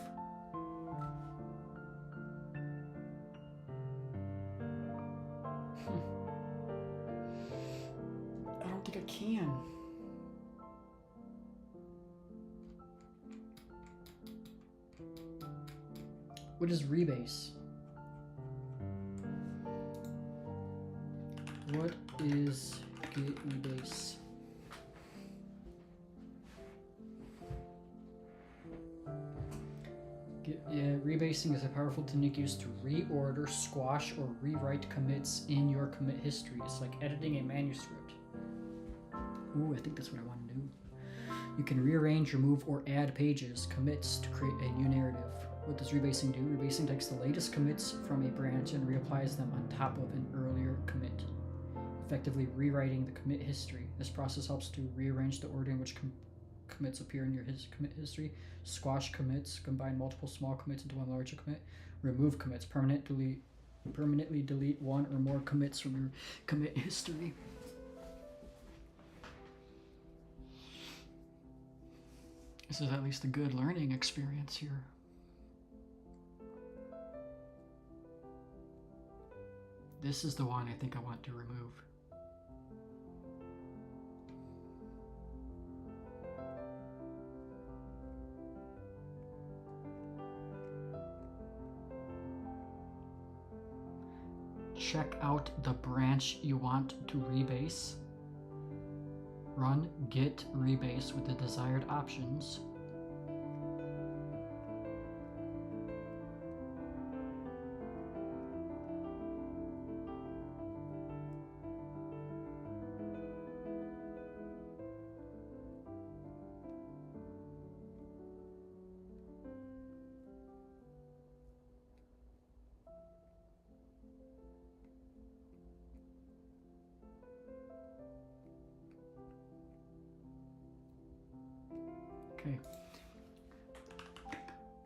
I don't think I can. What is rebase? What is git rebase? Rebasing is a powerful technique used to reorder, squash, or rewrite commits in your commit history. It's like editing a manuscript. Ooh, I think that's what I want to do. You can rearrange, remove, or add pages, commits to create a new narrative. What does rebasing do? Rebasing takes the latest commits from a branch and reapplies them on top of an earlier commit, effectively rewriting the commit history. This process helps to rearrange the order in which commits appear in your commit history, squash commits, combine multiple small commits into one larger commit, remove commits, permanently delete one or more commits from your commit history. This is at least a good learning experience here. This is the one I think I want to remove. Check out the branch you want to rebase. Run git rebase with the desired options.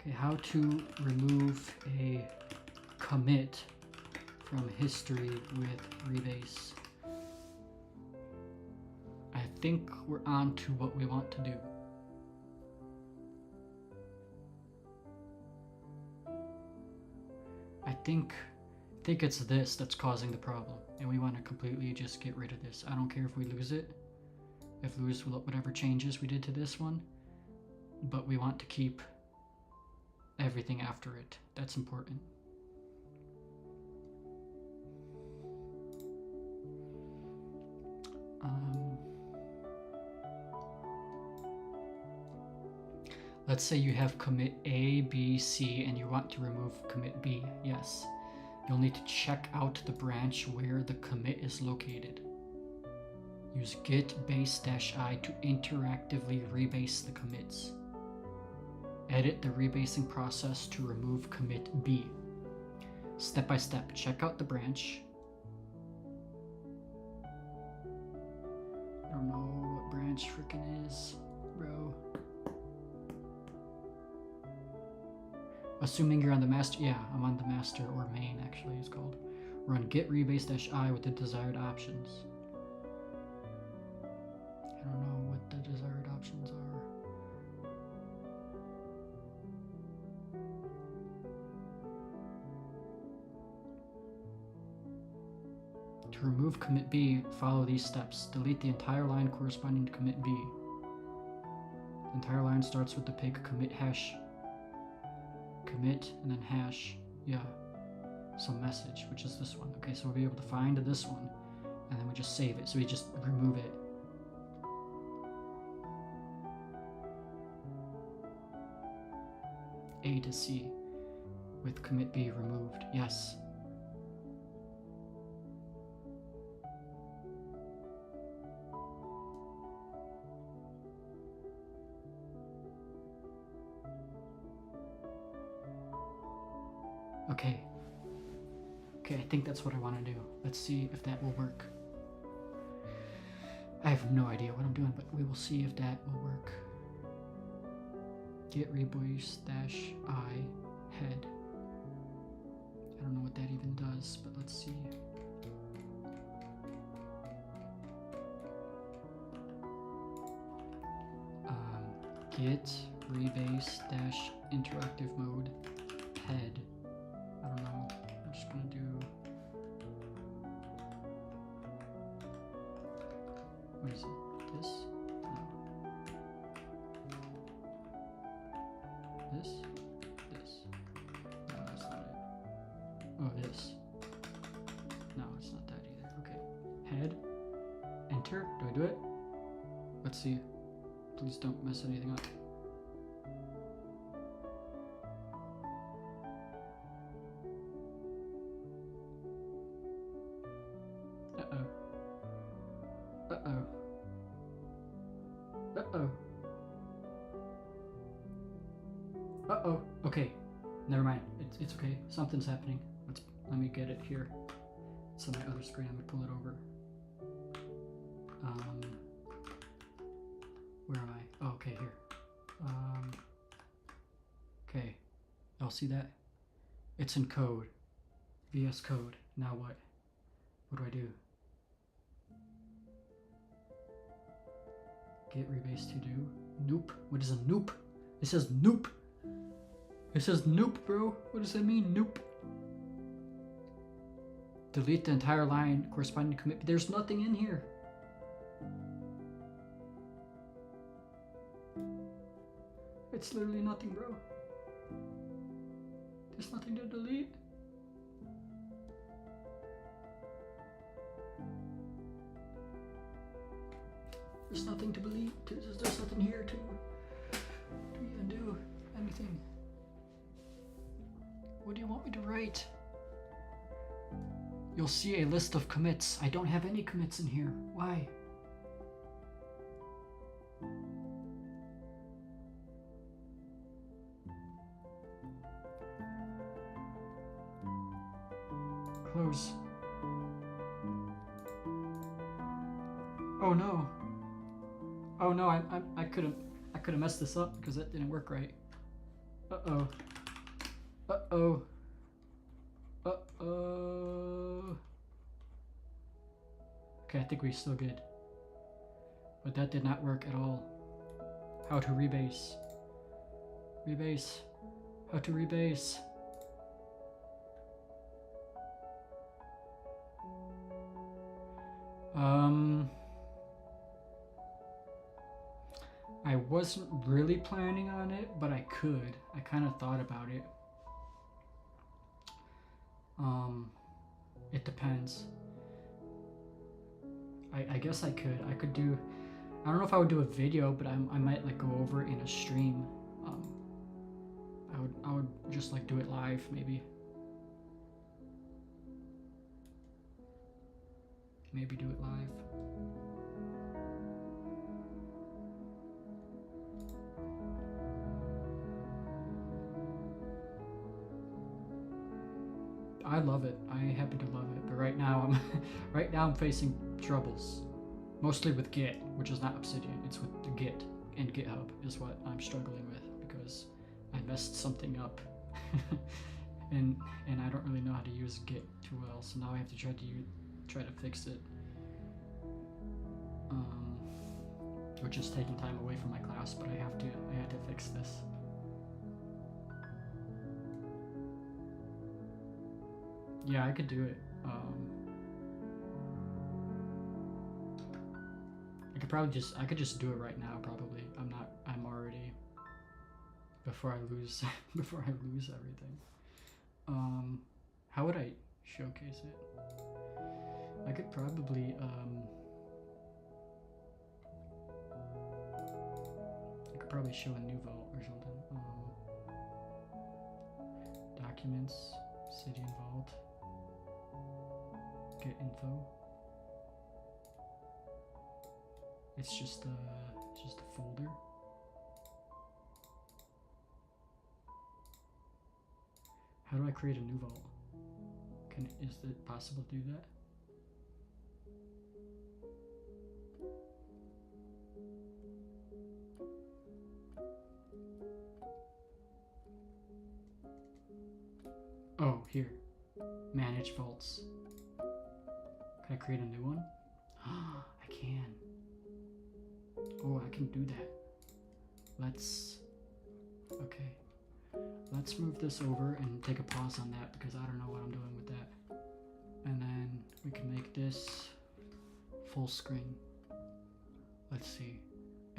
Okay, how to remove a commit from history with rebase. I think we're on to what we want to do. I think it's this that's causing the problem, and we want to completely just get rid of this. I don't care if we lose it, if we lose whatever changes we did to this one, but we want to keep everything after it. That's important. let's say you have commit A, B, C, and you want to remove commit B. Yes. You'll need to check out the branch where the commit is located. Use git base-i to interactively rebase the commits. Edit the rebasing process to remove commit B. Step by step, check out the branch. I don't know what branch frickin' is, bro. Assuming you're on the master, yeah, I'm on the master or main actually it's called. Run git rebase-i with the desired options. I don't know what the desired options are. To remove commit B, follow these steps. Delete the entire line corresponding to commit B. The entire line starts with the pig commit hash. Commit and then hash, yeah, some message, which is this one. Okay, so we'll be able to find this one, and then we just save it. So we just remove it. A to C with commit B removed. Yes. Okay. Okay, I think that's what I want to do. Let's see if that will work. I have no idea what I'm doing, but we will see if that will work. Git rebase-i head. I don't know what that even does, but let's see. Git rebase-interactive mode head. I don't know. I'm just gonna do. What is it? This? No. This? This? No, that's not it. Oh, this. No, it's not that either. Okay. Head. Enter. Do I do it? Let's see. Please don't mess anything up. Uh-oh. Okay. Never mind. It's okay. Something's happening. Let me get it here. It's on my other screen. I'm gonna pull it over. Where am I? Oh, okay, here. Okay. I'll see that. It's in code. VS Code. Now what? What do I do? Git rebase to do. Nope. What is a nope? It says nope. It says nope, bro. What does that mean? Nope. Delete the entire line corresponding to commit. There's nothing in here. It's literally nothing, bro. There's nothing to delete. There's nothing to delete. There's nothing here to even do anything. What do you want me to write? You'll see a list of commits. I don't have any commits in here. Why? Close. Oh no. Oh no, I could have messed this up because that didn't work right. Uh-oh. Uh-oh. Uh-oh. Okay, I think we're still good. But that did not work at all. How to rebase. Rebase. How to rebase. I wasn't really planning on it, but I could. I kind of thought about it. It depends. I guess I could do, I don't know if I would do a video, but I might like go over it in a stream. I would just like do it live, maybe. Maybe do it live. I love it. I happen to love it, but right now I'm facing troubles, mostly with Git, which is not Obsidian. It's with the Git and GitHub is what I'm struggling with because I messed something up, and I don't really know how to use Git too well. So now I have to try to fix it, which is taking time away from my class. But I had to fix this. Yeah, I could do it. I could just do it right now. Probably. I'm already. Before I lose everything. How would I showcase it? I could probably show a new vault or something. Documents, Obsidian Vault. Get info. It's just a folder. How do I create a new vault? Is it possible to do that? Oh, here. Manage vaults. Can I create a new one? I can. Oh, I can do that. Okay. Let's move this over and take a pause on that because I don't know what I'm doing with that. And then we can make this full screen. Let's see.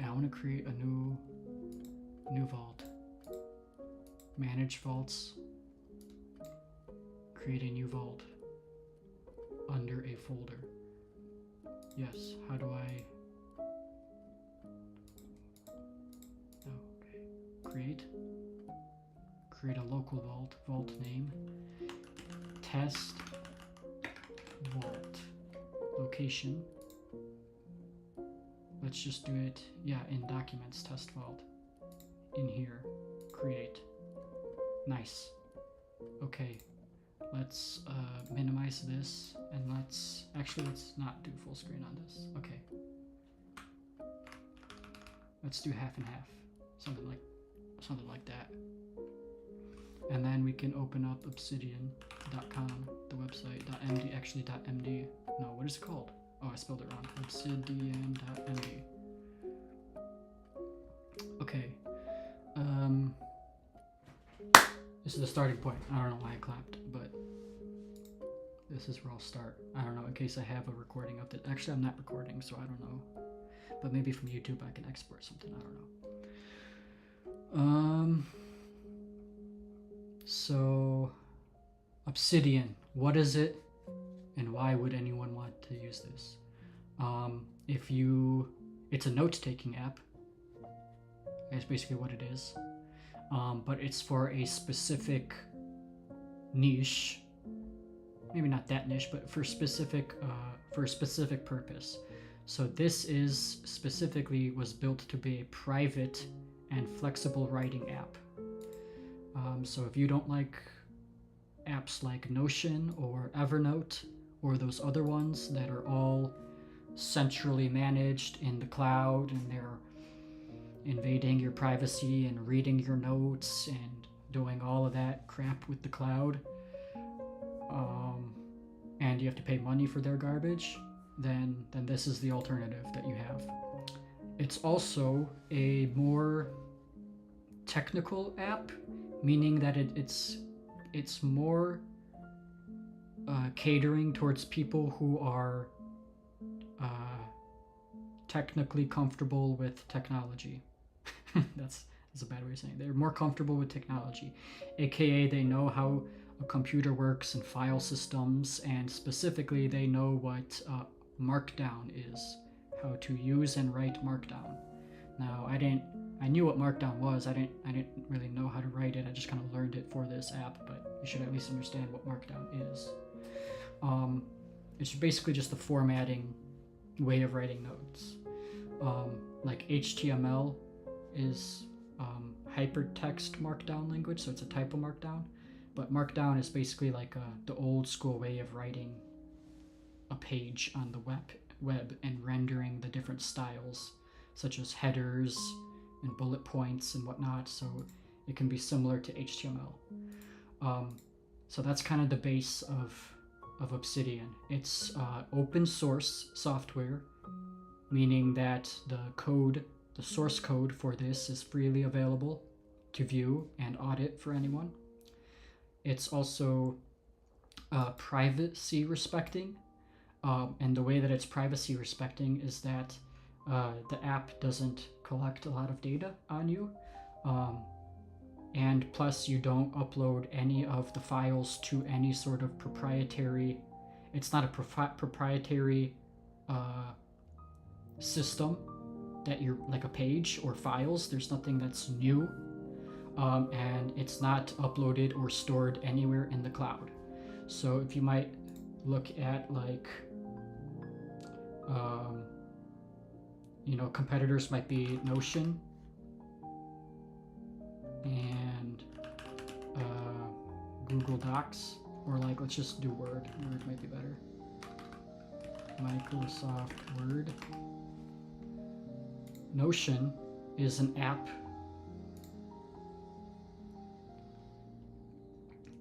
I want to create a new vault. Manage vaults. Create a new vault under a folder. Yes, how do I? Okay. Create a local vault name. Test vault. Location. Let's just do it, yeah, in documents, test vault. In here, create. Nice. Okay. Let's minimize this and let's not do full screen on this. Okay. Let's do half and half. Something like that. And then we can open up obsidian.com, the website, .md, actually .md. No, what is it called? Oh, I spelled it wrong. Obsidian.md. Okay. This is the starting point. I don't know why I clapped, but this is where I'll start. I don't know, in case I have a recording of it. Actually, I'm not recording, so I don't know. But maybe from YouTube I can export something, I don't know. So, Obsidian, what is it? And why would anyone want to use this? It's a note-taking app. That's basically what it is. But it's for a specific niche. Maybe not that niche, but for a specific purpose. So this was built to be a private and flexible writing app. So if you don't like apps like Notion or Evernote or those other ones that are all centrally managed in the cloud and they're invading your privacy and reading your notes and doing all of that crap with the cloud, and you have to pay money for their garbage, then this is the alternative that you have. It's also a more technical app, meaning that it's more catering towards people who are technically comfortable with technology. That's a bad way of saying it. They're more comfortable with technology, aka they know how a computer works and file systems, and specifically they know what Markdown is, how to use and write Markdown. Now, I didn't I knew what Markdown was. I didn't really know how to write it. I just kind of learned it for this app, but you should at least understand what Markdown is. It's basically just the formatting way of writing notes. Like HTML is hypertext Markdown language, so it's a type of Markdown. But Markdown is basically like the old school way of writing a page on the web and rendering the different styles, such as headers and bullet points and whatnot. So it can be similar to HTML. So that's kind of the base of Obsidian. It's open source software, meaning that the source code for this is freely available to view and audit for anyone. It's also privacy respecting, and the way that it's privacy respecting is that the app doesn't collect a lot of data on you, and plus you don't upload any of the files to any sort of proprietary, it's not a proprietary system that you're like a page or files. There's nothing that's new, and it's not uploaded or stored anywhere in the cloud. So if you might look at like competitors might be Notion and Google Docs, or like let's just do Word might be better. Microsoft Word. Notion is an app,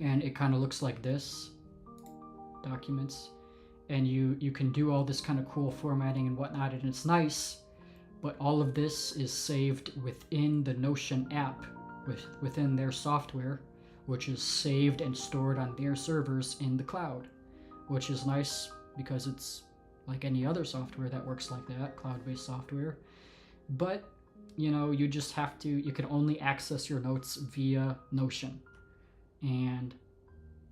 and it kind of looks like this. Documents, and you can do all this kind of cool formatting and whatnot, and it's nice, but all of this is saved within the Notion app, within their software, which is saved and stored on their servers in the cloud, which is nice because it's like any other software that works like that, cloud-based software. But you just have to, you can only access your notes via Notion, and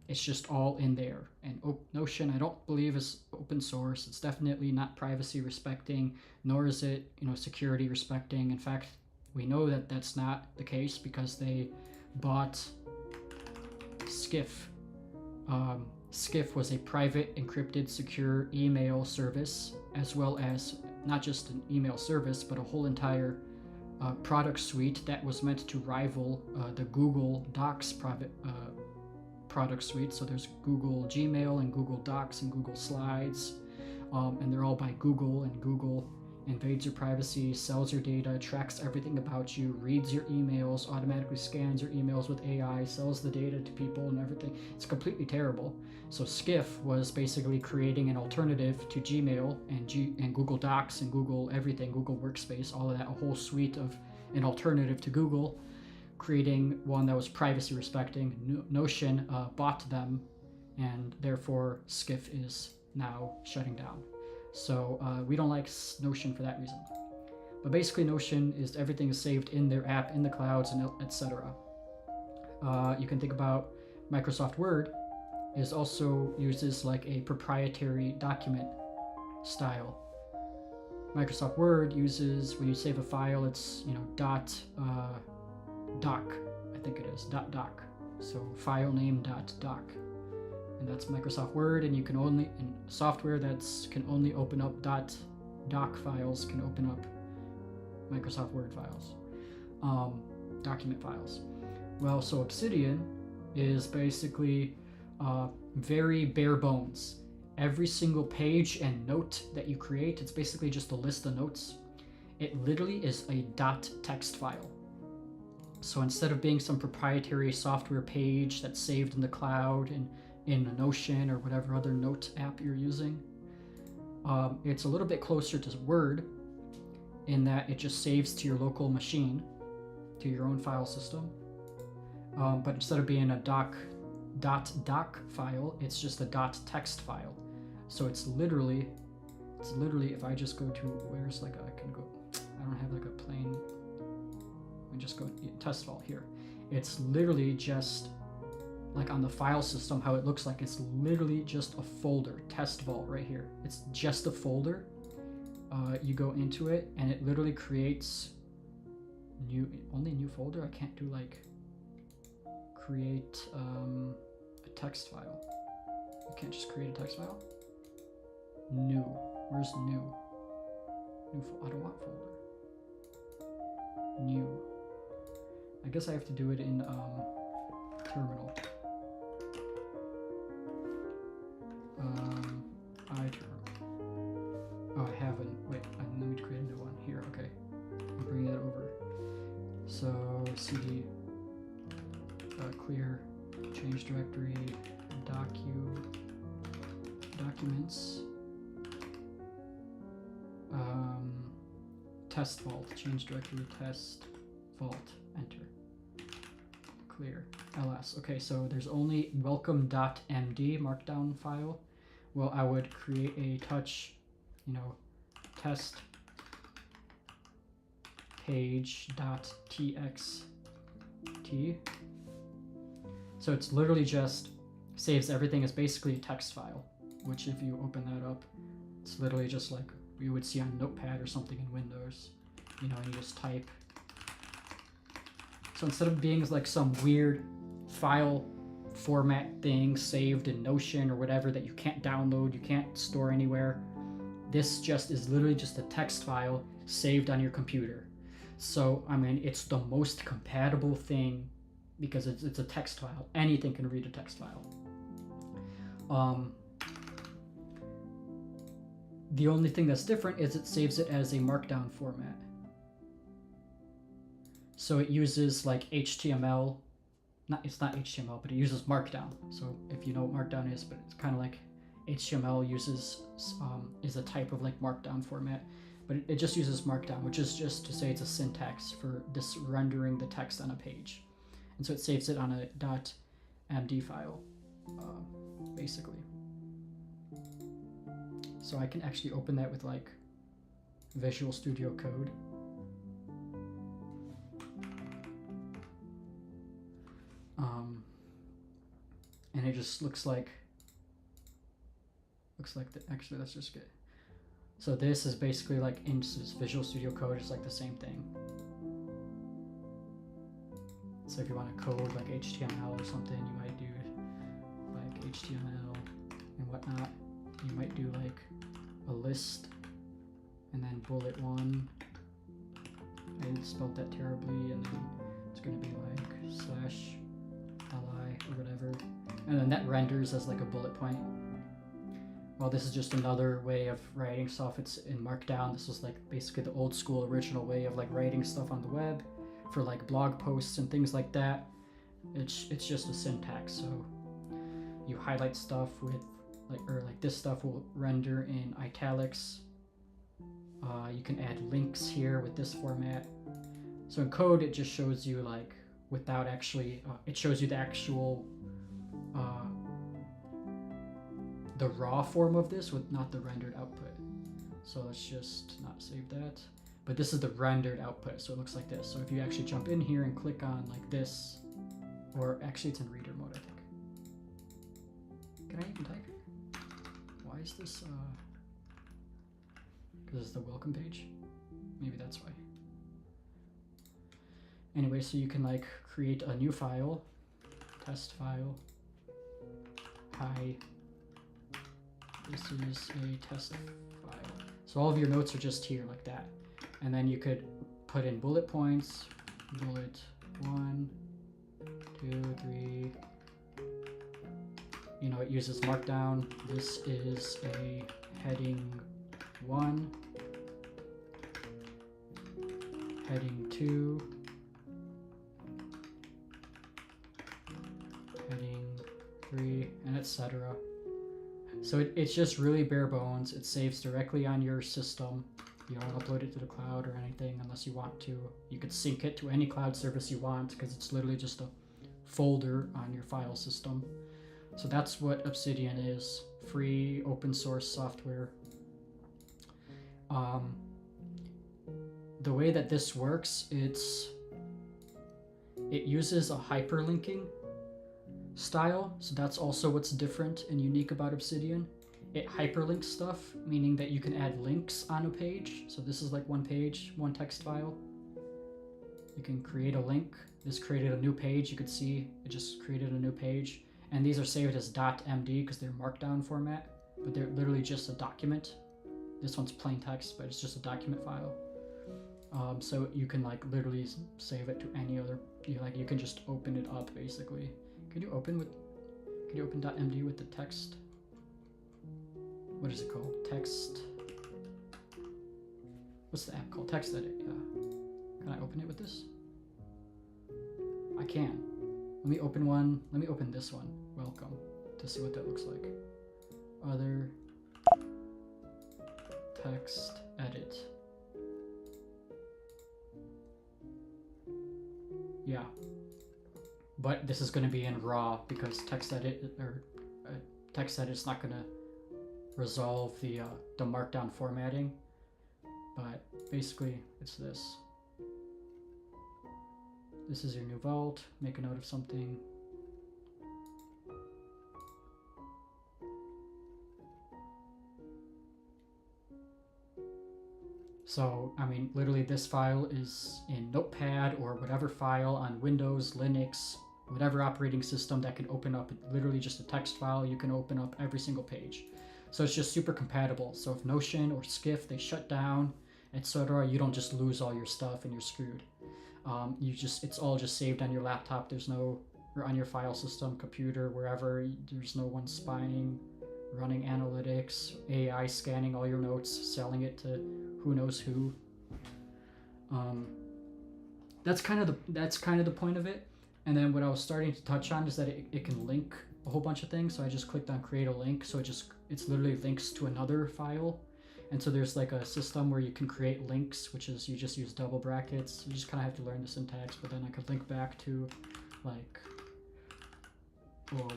it's just all in there. And Notion, I don't believe, is open source. It's definitely not privacy respecting, nor is it security respecting. In fact, we know that that's not the case because they bought Skiff. Skiff was a private, encrypted, secure email service, as well as not just an email service, but a whole entire product suite that was meant to rival the Google Docs product suite. So there's Google Gmail and Google Docs and Google Slides, and they're all by Google, and Google invades your privacy, sells your data, tracks everything about you, reads your emails, automatically scans your emails with AI, sells the data to people and everything. It's completely terrible. So Skiff was basically creating an alternative to Gmail and Google Docs and Google everything, Google Workspace, all of that, a whole suite of an alternative to Google, creating one that was privacy respecting. Notion bought them, and therefore Skiff is now shutting down. So we don't like Notion for that reason. But basically Notion is everything is saved in their app, in the clouds, and etc. You can think about Microsoft Word is also uses like a proprietary document style. Microsoft Word uses, when you save a file, it's doc, I think it is .doc. So file name .doc. And that's Microsoft Word, and you can only, in software can only open up .doc files can open up Microsoft Word files, document files. Well, so Obsidian is basically very bare bones. Every single page and note that you create, it's basically just a list of notes. It literally is a .text file. So instead of being some proprietary software page that's saved in the cloud and in Notion or whatever other note app you're using, it's a little bit closer to Word in that it just saves to your local machine, to your own file system. But instead of being a .doc file, it's just a .text file. So it's literally, if I just go to, where's like I can go, I don't have like a plain, I just go test file here. It's literally just like on the file system, how it looks like, it's literally just a folder, test vault right here. It's just a folder. You go into it and it literally creates only new folder. I can't do like create a text file. You can't just create a text file. New. Where's new? I don't want folder. New. I guess I have to do it in terminal. iTerminal. Oh, I haven't. Wait, I need to create a new one here. Okay, I'll bring that over. So cd clear change directory documents test vault, change directory test vault, enter, clear ls. Okay, so there's only welcome.md markdown file. Well, I would create a touch, test page.txt. So it's literally just saves everything as basically a text file, which if you open that up, it's literally just like you would see on Notepad or something in Windows. And you just type. So instead of being like some weird file format thing saved in Notion or whatever that you can't download, you can't store anywhere, this just is literally just a text file saved on your computer. So, I mean, it's the most compatible thing because it's a text file. Anything can read a text file. The only thing that's different is it saves it as a markdown format. So it uses like HTML. It's not HTML, but it uses markdown. So if you know what markdown is, but it's kind of like HTML uses is a type of like markdown format, but it just uses markdown, which is just to say it's a syntax for this rendering the text on a page. And so it saves it on a .md file, basically. So I can actually open that with like Visual Studio Code. And it just looks like actually let's just get, so this is basically like in Visual Studio Code, it's like the same thing. So if you want to code like HTML or something, you might do like HTML and whatnot. You might do like a list and then bullet 1. I spelled that terribly, and then it's going to be like slash li or whatever, and then that renders as like a bullet point. Well, this is just another way of writing stuff. It's in Markdown. This was like basically the old school original way of like writing stuff on the web for like blog posts and things like that. It's just a syntax. So you highlight stuff with like this stuff will render in italics. You can add links here with this format. So in code, it just shows you like without actually, it shows you the actual the raw form of this with not the rendered output. So let's just not save that. But this is the rendered output, so it looks like this. So if you actually jump in here and click on like this, or actually it's in reader mode, I think. Can I even type here? Why is this, because it's the welcome page? Maybe that's why. Anyway, so you can like create a new file, test file, hi, this is a test file. So all of your notes are just here like that. And then you could put in bullet points, bullet 1, 2, 3. It uses markdown. This is a heading 1, heading 2, heading 3, and etc. So it's just really bare bones. It saves directly on your system. You don't upload it to the cloud or anything unless you want to. You could sync it to any cloud service you want because it's literally just a folder on your file system. So that's what Obsidian is. Free open source software. The way that this works, it uses a hyperlinking style. So that's also what's different and unique about Obsidian. It hyperlinks stuff, meaning that you can add links on a page. So this is like one page, one text file. You can create a link. This created a new page. You could see it just created a new page. And these are saved as .md because they're markdown format, but they're literally just a document. This one's plain text, but it's just a document file. So you can like literally save it to any other, you can just open it up basically. Could you open .md with the text? What is it called? Text. What's the app called? Text edit, yeah. Can I open it with this? I can. Let me open one. Let me open this one. Welcome. To see what that looks like. Other. Text edit. Yeah. But this is going to be in raw because text edit is not going to resolve the markdown formatting. But basically, it's this. This is your new vault. Make a note of something. So, I mean, literally this file is in Notepad or whatever file on Windows, Linux, whatever operating system that can open up literally just a text file. You can open up every single page. So it's just super compatible. So if Notion or Skiff, they shut down, etc., you don't just lose all your stuff and you're screwed. It's all just saved on your laptop. Or on your file system, computer, wherever. There's no one spying, running analytics, AI scanning all your notes, selling it to who knows who. That's kind of the point of it. And then what I was starting to touch on is that it can link a whole bunch of things. So I just clicked on create a link. So it's literally links to another file. And so there's like a system where you can create links, which is you just use double brackets. You just kind of have to learn the syntax, but then I could link back to like,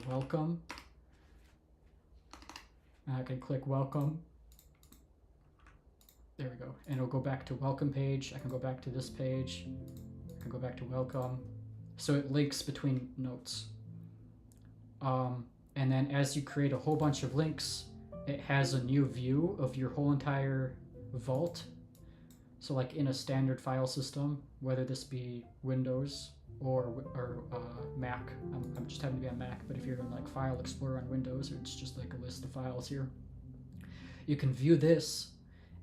welcome. And I can click welcome. There we go. And it'll go back to welcome page. I can go back to this page. I can go back to welcome. So it links between notes. And then as you create a whole bunch of links, it has a new view of your whole entire vault. So like in a standard file system, whether this be Windows or Mac, I'm just having to be on Mac, but if you're in like File Explorer on Windows, it's just like a list of files here. You can view this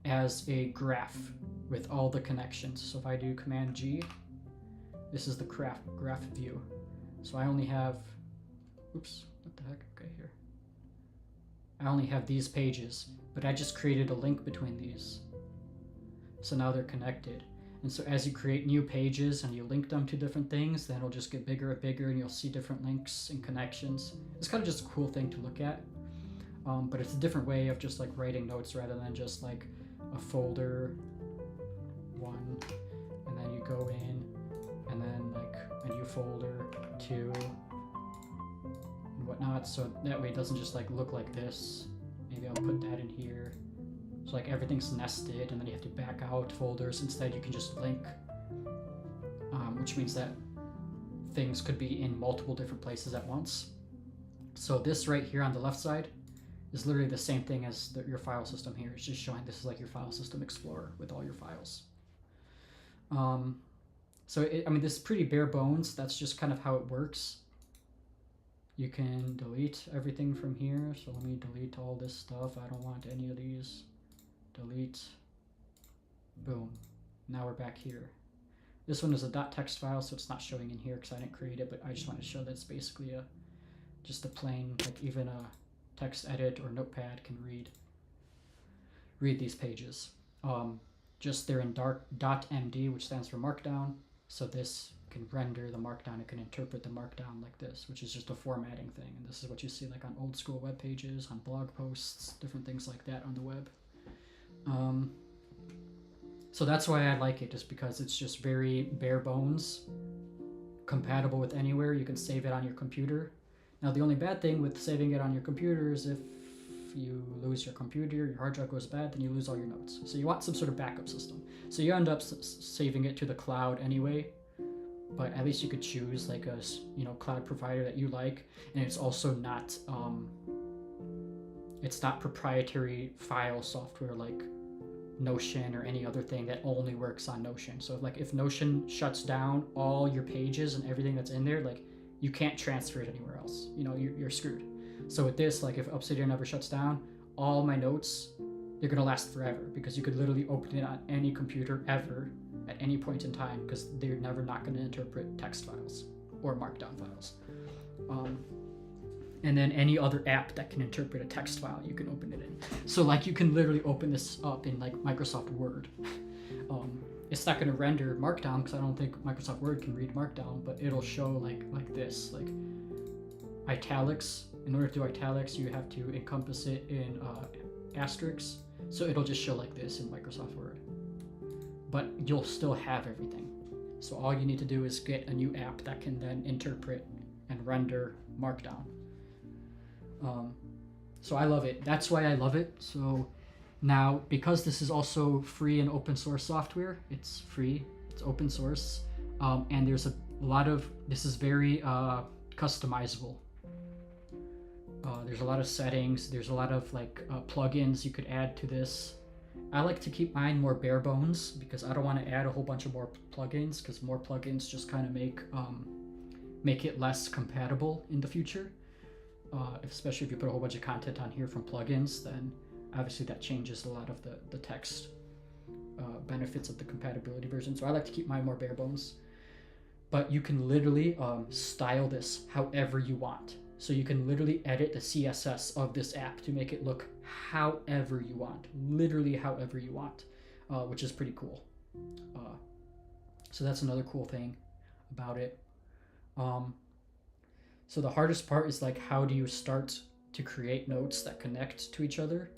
as a graph with all the connections. So if I do Command G, this is the graph view. So I only have, oops, what the heck, okay, here. I only have these pages, but I just created a link between these. So now they're connected. And so as you create new pages and you link them to different things, then it'll just get bigger and bigger and you'll see different links and connections. It's kind of just a cool thing to look at. But it's a different way of just like writing notes rather than just like a folder, one, and then you go in, and then like a new folder, two, and whatnot. So that way it doesn't just like look like this. Maybe I'll put that in here. So like everything's nested, and then you have to back out folders. Instead, you can just link, which means that things could be in multiple different places at once. So this right here on the left side is literally the same thing as your file system here. It's just showing this is like your file system explorer with all your files. So I mean, this is pretty bare bones. That's just kind of how it works. You can delete everything from here. So let me delete all this stuff. I don't want any of these. Delete. Boom. Now we're back here. This one is a .text file, so it's not showing in here because I didn't create it, but I just want to show that it's basically just a plain, like even a text edit or notepad can read these pages. Just they're in .md, which stands for markdown. So this can render the markdown. It can interpret the markdown like this, which is just a formatting thing. And this is what you see like on old school web pages, on blog posts, different things like that on the web. So that's why I like it, just because it's just very bare bones, compatible with anywhere. You can save it on your computer. Now the only bad thing with saving it on your computer is if you lose your computer, your hard drive goes bad, then you lose all your notes. So you want some sort of backup system. So you end up saving it to the cloud anyway, but at least you could choose like a cloud provider that you like, and it's also not it's not proprietary file software like Notion or any other thing that only works on Notion. So like if Notion shuts down all your pages and everything that's in there, like you can't transfer it anywhere else. You know, you're screwed. So with this, like if Obsidian ever shuts down, all my notes, they're gonna last forever because you could literally open it on any computer ever at any point in time because they're never not gonna interpret text files or markdown files. And then any other app that can interpret a text file, you can open it in. So like you can literally open this up in like Microsoft Word. It's not gonna render Markdown because I don't think Microsoft Word can read Markdown, but it'll show like this, like italics. In order to do italics, you have to encompass it in asterisks. So it'll just show like this in Microsoft Word. But you'll still have everything. So all you need to do is get a new app that can then interpret and render Markdown. So I love it. That's why I love it. So now, because this is also free and open source software, it's free, it's open source, and there's a lot of, this is very customizable. There's a lot of settings, there's a lot of like plugins you could add to this. I like to keep mine more bare bones because I don't want to add a whole bunch of more plugins because more plugins just kind of make it less compatible in the future. Especially if you put a whole bunch of content on here from plugins, then obviously that changes a lot of the text benefits of the compatibility version. So I like to keep mine more bare bones. But you can literally style this however you want. So you can literally edit the CSS of this app to make it look however you want, literally however you want, which is pretty cool. So that's another cool thing about it. So the hardest part is like, how do you start to create notes that connect to each other?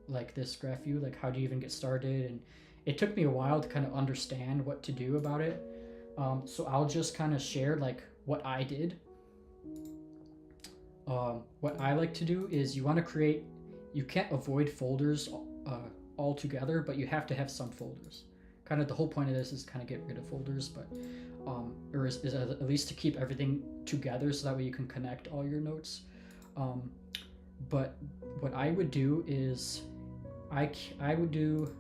Like this graph view, like how do you even get started? And it took me a while to kind of understand what to do about it. So I'll just kind of share like what I did. What I like to do is you want to create, you can't avoid folders altogether, but you have to have some folders. Kind of the whole point of this is kind of get rid of folders, but or is at least to keep everything together so that way you can connect all your notes. But what I would do is I would do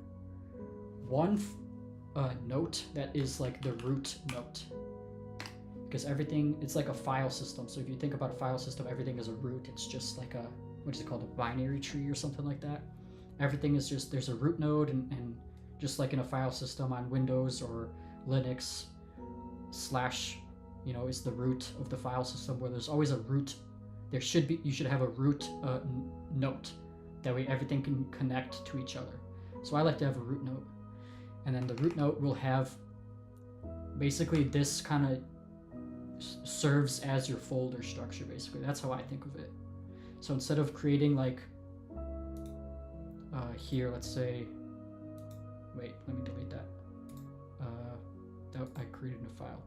one note that is like the root note, because everything, it's like a file system. So if you think about a file system, everything is a root. It's just like a, what is it called, a binary tree or something like that. Everything is just, there's a root node, and just like in a file system on Windows or Linux, slash, you know, is the root of the file system, where there's always a root. There should be, you should have a root note. That way everything can connect to each other. So I like to have a root note. And then the root note will have, basically this kind of serves as your folder structure, basically. That's how I think of it. So instead of creating like, here, let's say, wait, let me delete that. I created a file.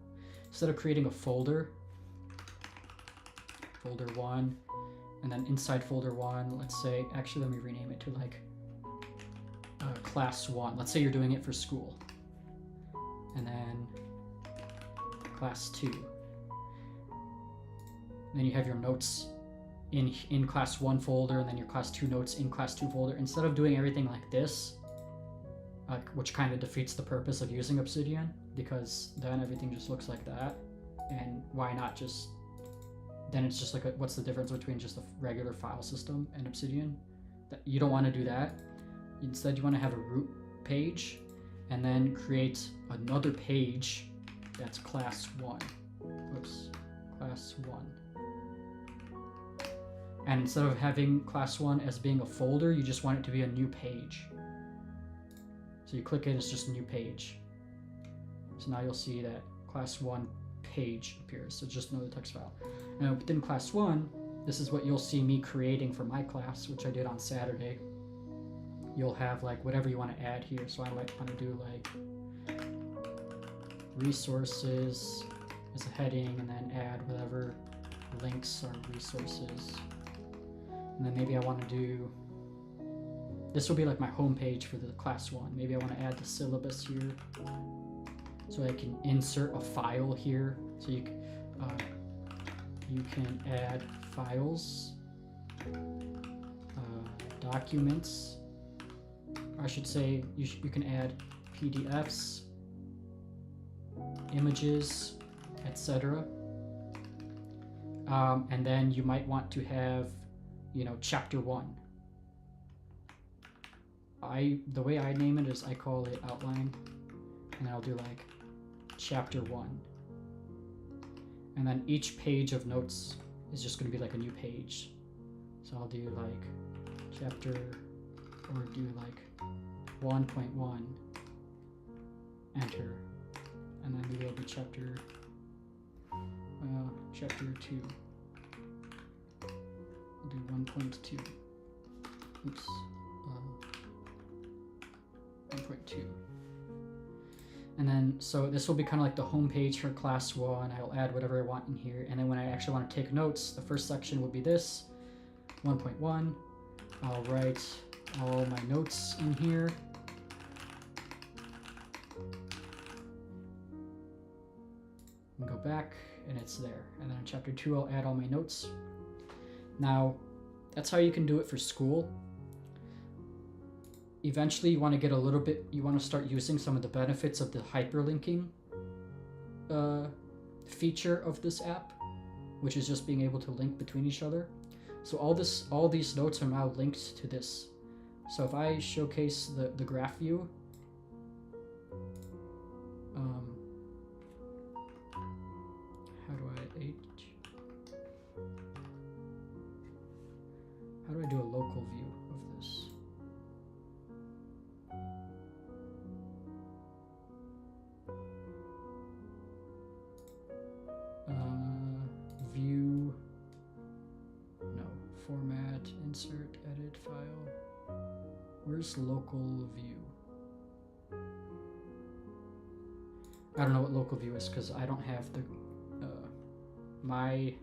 Instead of creating a folder 1, and then inside folder 1, let's say, actually let me rename it to like class 1. Let's say you're doing it for school. And then class 2. And then you have your notes in class 1 folder, and then your class 2 notes in class 2 folder. Instead of doing everything like this, which kind of defeats the purpose of using Obsidian, because then everything just looks like that. And why not just, then it's just like, what's the difference between just a regular file system and Obsidian? That you don't want to do that. Instead, you want to have a root page, and then create another page that's class 1. Oops, class 1. And instead of having class 1 as being a folder, you just want it to be a new page. So you click it, it's just a new page. So now you'll see that class 1 page appears. So it's just another text file. Now within class 1, this is what you'll see me creating for my class, which I did on Saturday. You'll have like whatever you want to add here. So I might want to do like resources as a heading, and then add whatever links are resources. And then maybe I want to do, this will be like my home page for the class 1. Maybe I want to add the syllabus here, so I can insert a file here. So you can add files, documents I should say you can add PDFs, images, etc. And then you might want to have, you know, chapter 1. The way I name it is I call it outline, and I'll do like chapter 1. And then each page of notes is just going to be like a new page. So I'll do like chapter, or do like 1.1, enter, and then maybe I'll do chapter 2. I'll do 1.2. Oops. 1.2. And then, so this will be kind of like the home page for class 1. I'll add whatever I want in here. And then when I actually want to take notes, the first section will be this, 1.1. I'll write all my notes in here. And go back, and it's there. And then in chapter 2, I'll add all my notes. Now, that's how you can do it for school. Eventually, you want to get a little bit, you want to start using some of the benefits of the hyperlinking feature of this app, which is just being able to link between each other. So all these notes are now linked to this. So if I showcase the graph view, how do I do a local view of this? View, no, format, insert, edit file. Where's local view? I don't know what local view is because I don't have the, I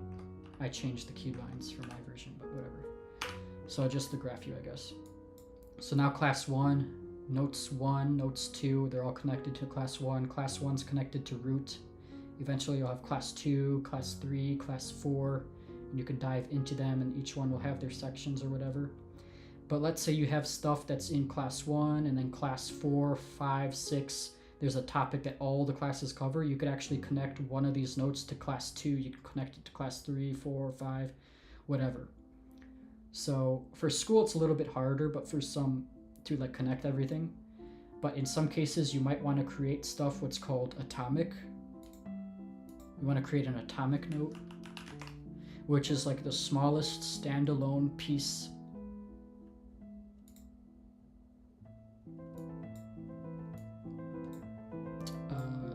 changed the keylines for my version, but whatever. So just the graph view, I guess. So now class 1, notes 1, notes 2, they're all connected to class 1. Class 1's connected to root. Eventually you'll have class 2, class 3, class 4, and you can dive into them, and each one will have their sections or whatever. But let's say you have stuff that's in class 1, and then class 4, 5, 6, there's a topic that all the classes cover. You could actually connect one of these notes to class 2, you can connect it to class 3, 4, 5, whatever. So for school it's a little bit harder, but for some to like connect everything. But in some cases you might want to create stuff what's called atomic. You want to create an atomic note, which is like the smallest standalone piece.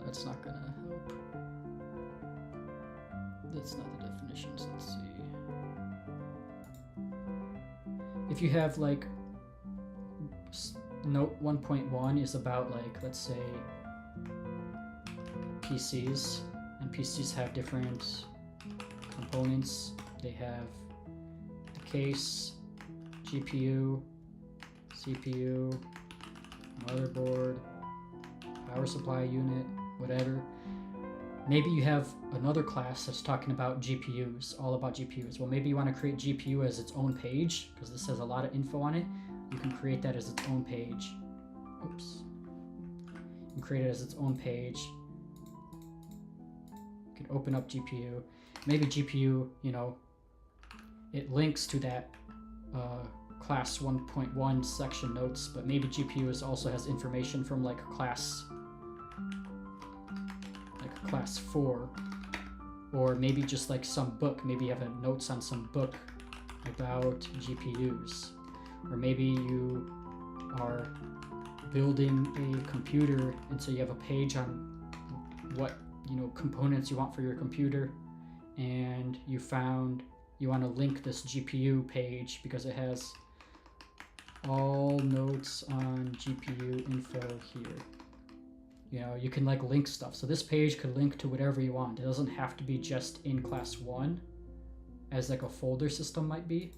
That's not gonna help. That's not the definitions. Let's see. If you have like note 1.1 is about like, let's say PCs, and PCs have different components. They have the case, GPU, CPU, motherboard, power supply unit, whatever. Maybe you have another class that's talking about GPUs, all about GPUs. Well, maybe you want to create GPU as its own page, because this has a lot of info on it. You can create that as its own page. Oops. You can create it as its own page. You can open up GPU. Maybe GPU, you know, it links to that class 1.1 section notes, but maybe GPU also has information from like class 4, or maybe just like some book. Maybe you have notes on some book about GPUs, or maybe you are building a computer, and so you have a page on what, you know, components you want for your computer, and you want to link this GPU page because it has all notes on GPU info here. You know, you can like link stuff. So this page could link to whatever you want. It doesn't have to be just in class 1 as like a folder system might be,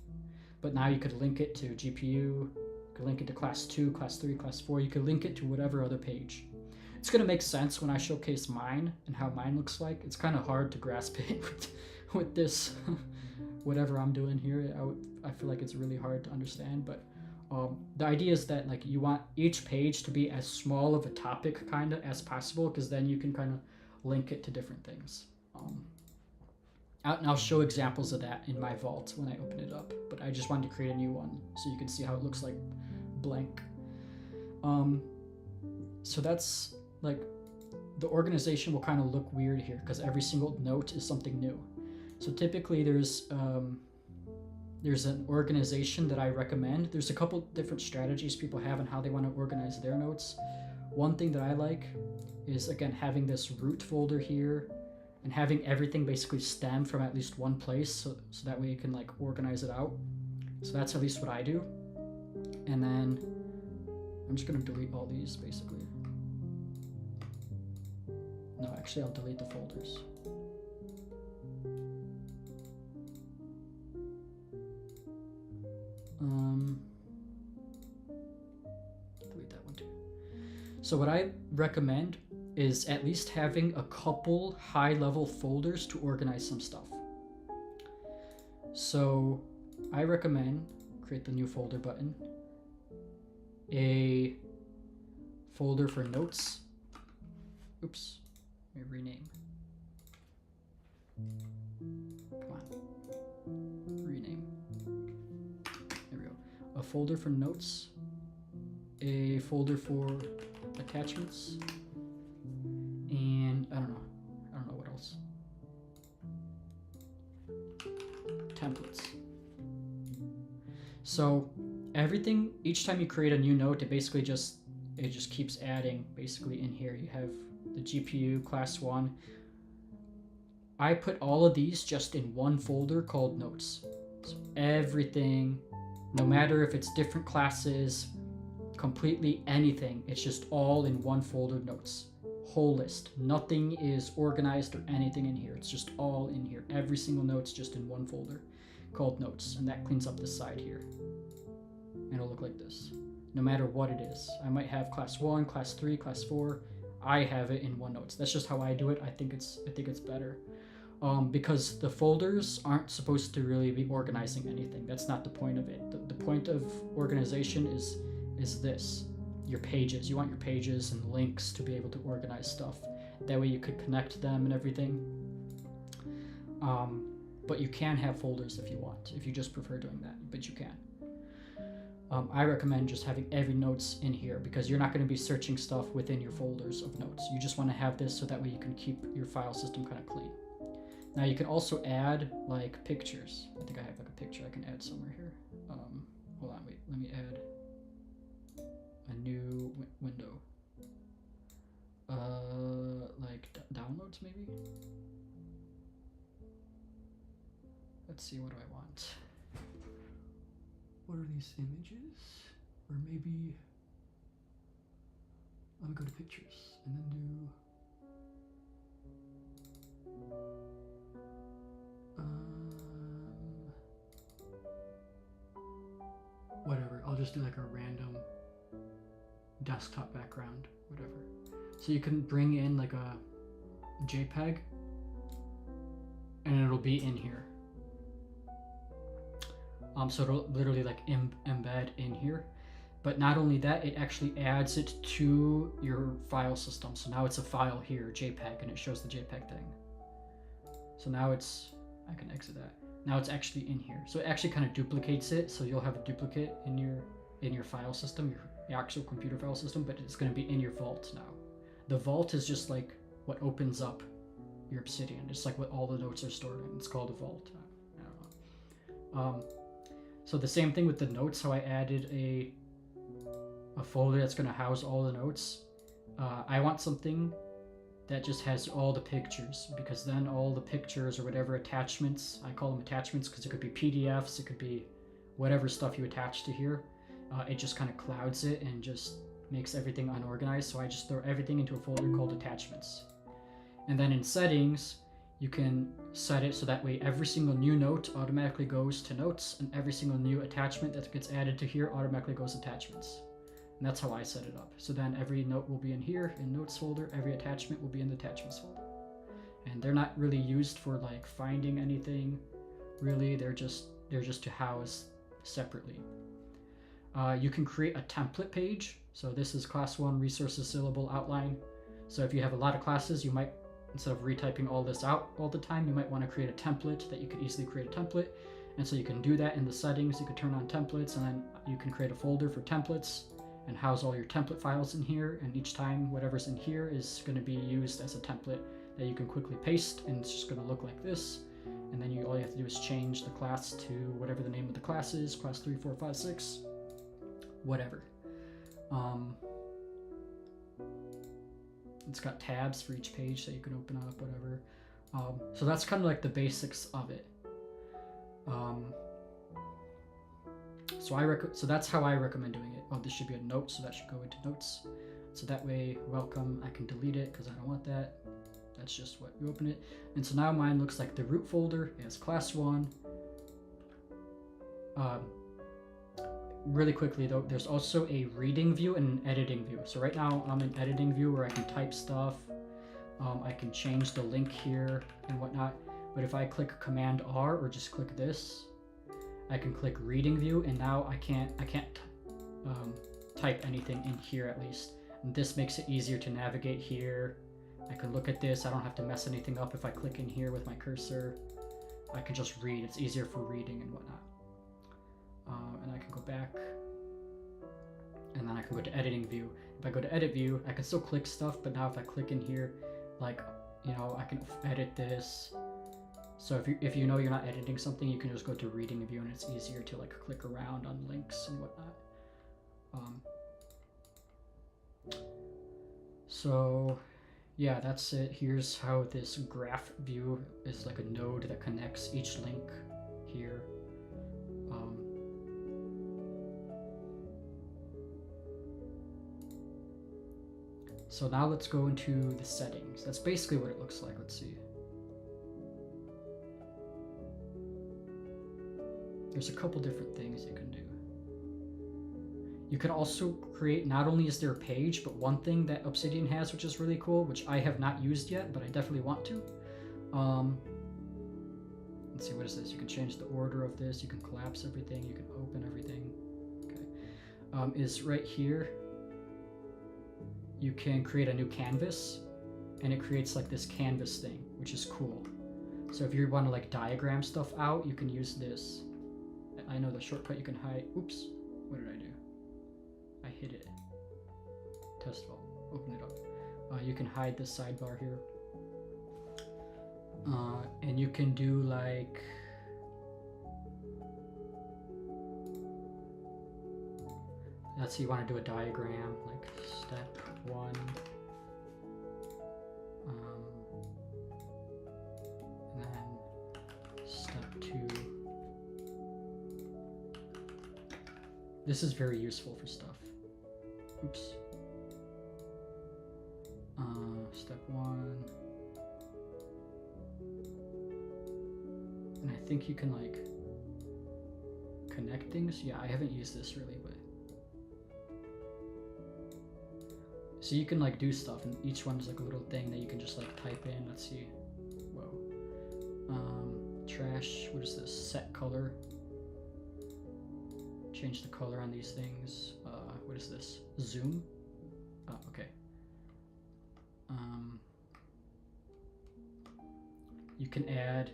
but now you could link it to GPU, you could link it to class 2, class 3, class 4, you could link it to whatever other page. It's going to make sense when I showcase mine and how mine looks like. It's kind of hard to grasp it with this, whatever I'm doing here. I feel like it's really hard to understand, but The idea is that like you want each page to be as small of a topic kind of as possible, because then you can kind of link it to different things. And I'll show examples of that in my vault when I open it up, but I just wanted to create a new one so you can see how it looks like blank. So that's like, the organization will kind of look weird here because every single note is something new. So typically there's an organization that I recommend. There's a couple different strategies people have on how they want to organize their notes. One thing that I like is, again, having this root folder here and having everything basically stem from at least one place, so that way you can like organize it out. So that's at least what I do. And then I'm just gonna delete all these basically. No, actually I'll delete the folders. Delete that one too. So what I recommend is at least having a couple high-level folders to organize some stuff. So I recommend create the new folder button, a folder for notes. Oops, let me rename. Come on, rename. There we go. A folder for notes, a folder for attachments, and I don't know what else. Templates. So everything, each time you create a new note, it just keeps adding basically in here. You have the GPU class 1. I put all of these just in one folder called notes. So everything, no matter if it's different classes, completely anything, it's just all in one folder, notes. Whole list. Nothing is organized or anything in here. It's just all in here. Every single note's just in one folder called notes, and that cleans up the side here. And it'll look like this, no matter what it is. I might have class 1, class 3, class 4. I have it in one notes. That's just how I do it. I think it's better. Because the folders aren't supposed to really be organizing anything. That's not the point of it. The point of organization is this, your pages. You want your pages and links to be able to organize stuff. That way you could connect them and everything. But you can have folders if you want, if you just prefer doing that, but you can. I recommend just having every notes in here because you're not going to be searching stuff within your folders of notes. You just want to have this so that way you can keep your file system kind of clean. Now you can also add like pictures. I think I have like a picture I can add somewhere here. Hold on, wait, let me add a new window. Like downloads maybe? Let's see, what do I want? What are these images? Or maybe, let me go to pictures and then do, whatever, I'll just do like a random desktop background, whatever. So you can bring in like a JPEG and it'll be in here. So it'll literally like embed in here. But not only that, it actually adds it to your file system. So now it's a file here, JPEG, and it shows the JPEG thing. So now it's, I can exit that. Now it's actually in here. So it actually kind of duplicates it. So you'll have a duplicate in your file system, your actual computer file system, but it's going to be in your vault now. The vault is just like what opens up your Obsidian. It's like what all the notes are stored in. It's called a vault. I don't know. So the same thing with the notes, how I added a folder that's going to house all the notes. I want something that just has all the pictures, because then all the pictures or whatever attachments, I call them attachments because it could be PDFs, it could be whatever stuff you attach to here. It just kind of clouds it and just makes everything unorganized. So I just throw everything into a folder called attachments. And then in settings, you can set it so that way every single new note automatically goes to notes, and every single new attachment that gets added to here automatically goes attachments. And that's how I set it up. So then every note will be in here, in notes folder, every attachment will be in the attachments folder. And they're not really used for like finding anything, really. They're just to house separately. You can create a template page. So this is class 1 resources syllable outline. So if you have a lot of classes, you might, instead of retyping all this out all the time, you might want to create a template that you could easily create a template. And so you can do that in the settings. You can turn on templates, and then you can create a folder for templates and house all your template files in here. And each time whatever's in here is going to be used as a template that you can quickly paste, and it's just going to look like this. And then all you have to do is change the class to whatever the name of the class is, class 3, 4, 5, 6, whatever. It's got tabs for each page that you can open up, whatever. So that's kind of like the basics of it. So that's how I recommend doing it. Oh, this should be a note, so that should go into notes. So that way, welcome, I can delete it because I don't want that. That's just what you open it. And so now mine looks like the root folder. It has class 1. Really quickly though, there's also a reading view and an editing view. So right now I'm in editing view where I can type stuff. I can change the link here and whatnot. But if I click Command R or just click this, I can click reading view, and now I can't type anything in here at least. And this makes it easier to navigate here. I can look at this. I don't have to mess anything up if I click in here with my cursor. I can just read. It's easier for reading and whatnot. And I can go back, and then I can go to editing view. If I go to edit view, I can still click stuff, but now if I click in here, like, you know, I can edit this. So if you know you're not editing something, you can just go to reading view, and it's easier to like click around on links and whatnot. So yeah, that's it. Here's how this graph view is like a node that connects each link here. So now let's go into the settings. That's basically what it looks like. Let's see. There's a couple different things you can do. You can also create, not only is there a page, but one thing that Obsidian has, which is really cool, which I have not used yet, but I definitely want to. Let's see, what is this? You can change the order of this, you can collapse everything, you can open everything. Okay. Is right here, you can create a new canvas, and it creates like this canvas thing, which is cool. So if you want to like diagram stuff out, you can use this. I know the shortcut you can hide. Oops, what did I do? I hit it. Test file. Open it up. You can hide this sidebar here. And you can do like, let's say you want to do a diagram, like step 1. And then step 2. This is very useful for stuff. Oops. Step 1. And I think you can like connect things. Yeah, I haven't used this really, but so you can like do stuff, and each one's like a little thing that you can just like type in. Let's see. Whoa. Trash. What is this? Set color. Change the color on these things. What is this? Zoom. Oh, okay. You can add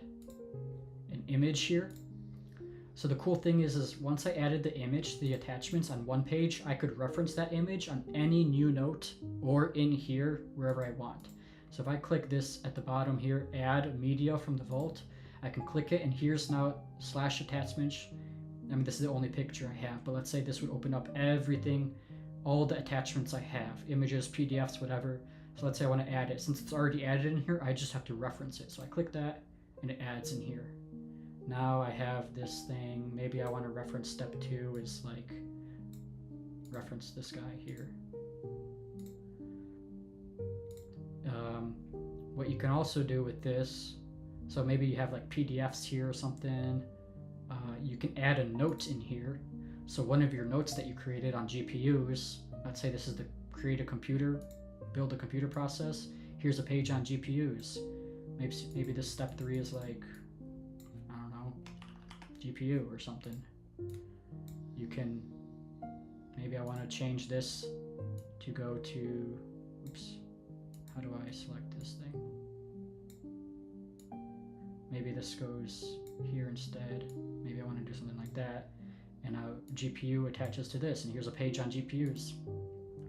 an image here. So the cool thing is once I added the image, the attachments on one page, I could reference that image on any new note or in here, wherever I want. So if I click this at the bottom here, add media from the vault, I can click it, and here's now / attachments. I mean, this is the only picture I have, but let's say this would open up everything, all the attachments I have, images, PDFs, whatever. So let's say I want to add it. Since it's already added in here, I just have to reference it. So I click that, and it adds in here. Now I have this thing. Maybe I want to reference step 2 is like, reference this guy here. What you can also do with this, so maybe you have like PDFs here or something. You can add a note in here. So one of your notes that you created on GPUs, let's say this is the create a computer, build a computer process. Here's a page on GPUs. Maybe this step 3 is like, I don't know, GPU or something. You can Maybe I want to change this to go to, oops, how do I select this thing? Maybe this goes here instead. Maybe I want to do something like that. And now GPU attaches to this, and here's a page on GPUs.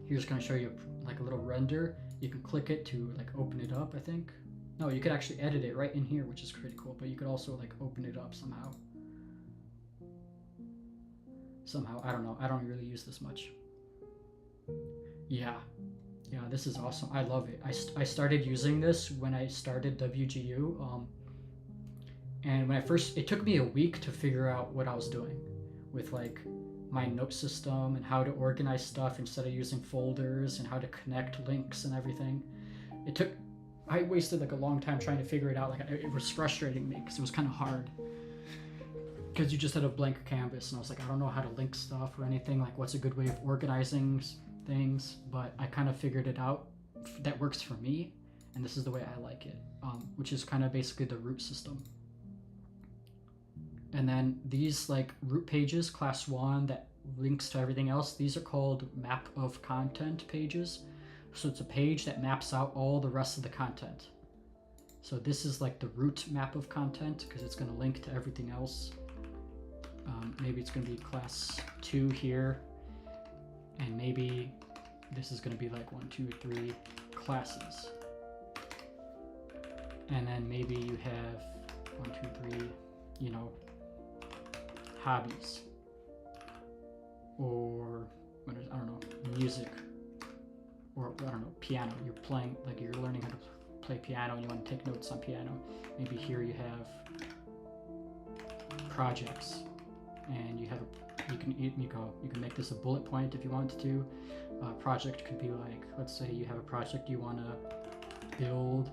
Here's going to show you like a little render. You can click it to like open it up, I think. No, you could actually edit it right in here, which is pretty cool, but you could also like open it up somehow. I don't know. I don't really use this much. Yeah, this is awesome. I love it. I started using this when I started WGU. And when it took me a week to figure out what I was doing with like my note system and how to organize stuff instead of using folders and how to connect links and everything. I wasted like a long time trying to figure it out. Like it was frustrating me because it was kind of hard because you just had a blank canvas, and I was like, I don't know how to link stuff or anything. Like, what's a good way of organizing things? But I kind of figured it out. That works for me, and this is the way I like it, which is kind of basically the root system. And then these like root pages, class 1, that links to everything else, these are called map of content pages. So it's a page that maps out all the rest of the content. So this is like the root map of content because it's going to link to everything else. Maybe it's going to be class 2 here, and maybe this is going to be like 1, 2, 3 classes. And then maybe you have 1, 2, 3, you know, hobbies, or I don't know, music, or I don't know, piano. You're playing, like you're learning how to play piano and you want to take notes on piano. Maybe here you have projects, and you can make this a bullet point if you want to. Project could be like, let's say you have a project you want to build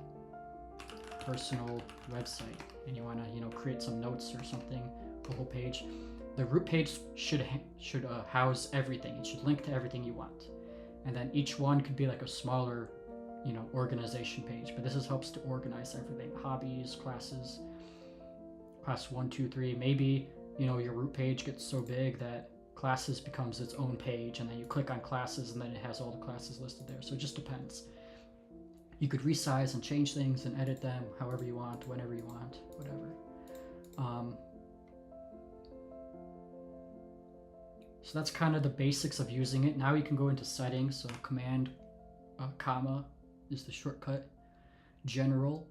a personal website, and you want to create some notes or something, the whole page. The root page should house everything. It should link to everything you want, and then each one could be like a smaller organization page, but this helps to organize everything. Hobbies, classes, class 1, 2, 3. Maybe your root page gets so big that classes becomes its own page, and then you click on classes and then it has all the classes listed there. So it just depends. You could resize and change things and edit them however you want, whenever you want, whatever. So that's kind of the basics of using it. Now you can go into settings. So command comma is the shortcut. General.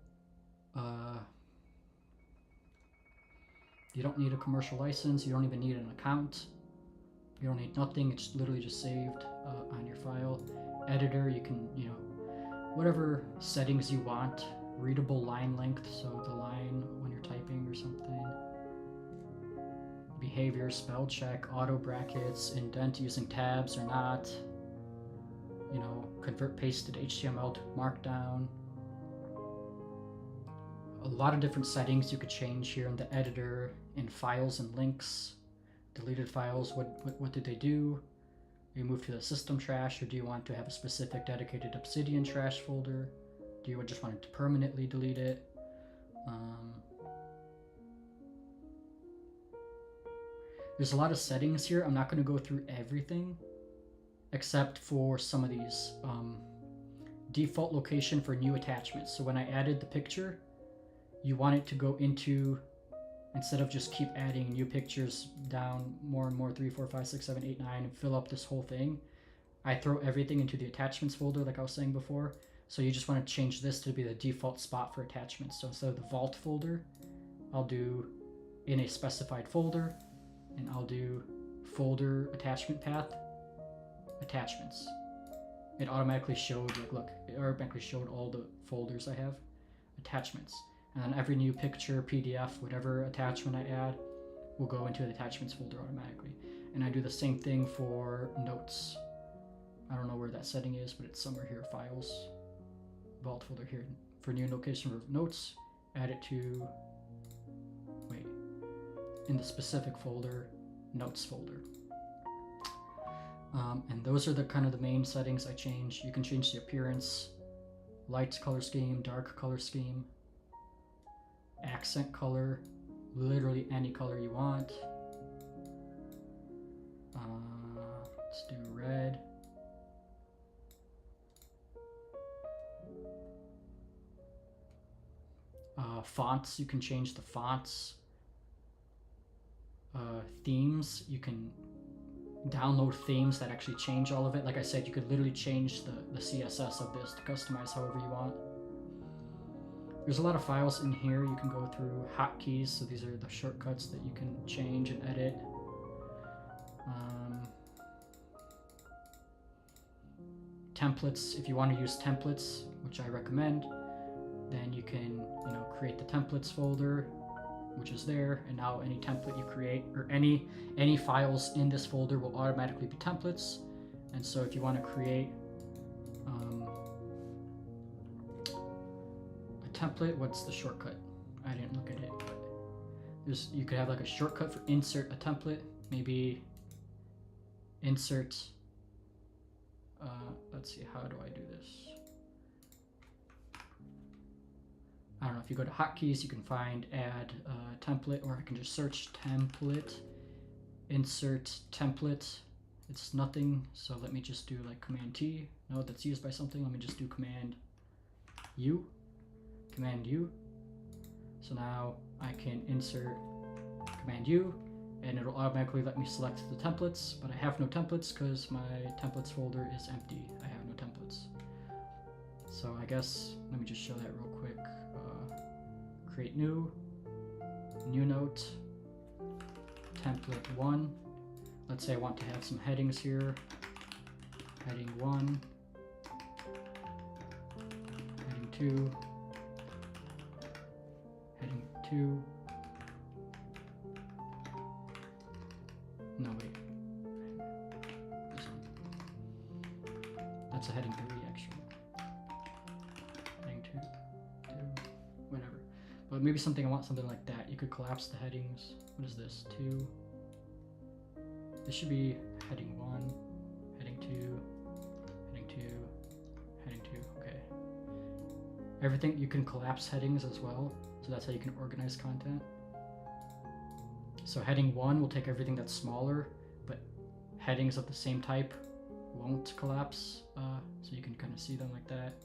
You don't need a commercial license. You don't even need an account. You don't need nothing. It's literally just saved on your file. Editor, you can, whatever settings you want. Readable line length, so the line when you're typing or something. Behavior, spell check, auto brackets, indent using tabs or not. Convert pasted HTML to Markdown. A lot of different settings you could change here in the editor. In files and links, deleted files, what did they do? You move to the system trash, or do you want to have a specific dedicated Obsidian trash folder? Do you just want it to permanently delete it? There's a lot of settings here. I'm not going to go through everything except for some of these. Default location for new attachments. So when I added the picture, you want it to go into, instead of just keep adding new pictures down more and more, 3, 4, 5, 6, 7, 8, 9, and fill up this whole thing, I throw everything into the attachments folder like I was saying before. So you just want to change this to be the default spot for attachments. So instead of the vault folder, I'll do in a specified folder, and I'll do folder attachment path, attachments. It automatically showed, like, look, it automatically showed all the folders I have, attachments. And then every new picture, PDF, whatever attachment I add will go into the attachments folder automatically. And I do the same thing for notes. I don't know where that setting is, but it's somewhere here, files, vault folder here. For new location for notes, add it to, in the specific folder, notes folder. And those are the kind of the main settings I change. You can change the appearance, light color scheme, dark color scheme, accent color, literally any color you want. Let's do red. Fonts, you can change the fonts. Themes, you can download themes that actually change all of it. Like I said, you could literally change the CSS of this to customize however you want. There's a lot of files in here you can go through. Hotkeys, so these are the shortcuts that you can change and edit. Templates, if you want to use templates, which I recommend, then you can, create the templates folder, which is there, and now any template you create, or any files in this folder will automatically be templates. And so if you want to create a template, what's the shortcut? I didn't look at it, but you could have like a shortcut for insert a template, maybe insert, let's see, how do I do this? I don't know, if you go to hotkeys, you can find add template, or I can just search template, insert template. It's nothing, so let me just do like Command T. No, that's used by something. Let me just do Command U. Command U. So now I can insert Command U, and it'll automatically let me select the templates, but I have no templates because my templates folder is empty. I have no templates. So I guess, let me just show that real quick. Create new note, template 1. Let's say I want to have some headings here. Heading 1, heading 2, heading 2. No, wait. This one. That's a heading 3, actually. Heading 2, whatever. But maybe I want something like that. You could collapse the headings. What is this? 2. This should be heading 1, heading 2, heading 2, heading 2. Okay. Everything, you can collapse headings as well. So that's how you can organize content. So heading 1 will take everything that's smaller, but headings of the same type won't collapse. So you can kind of see them like that.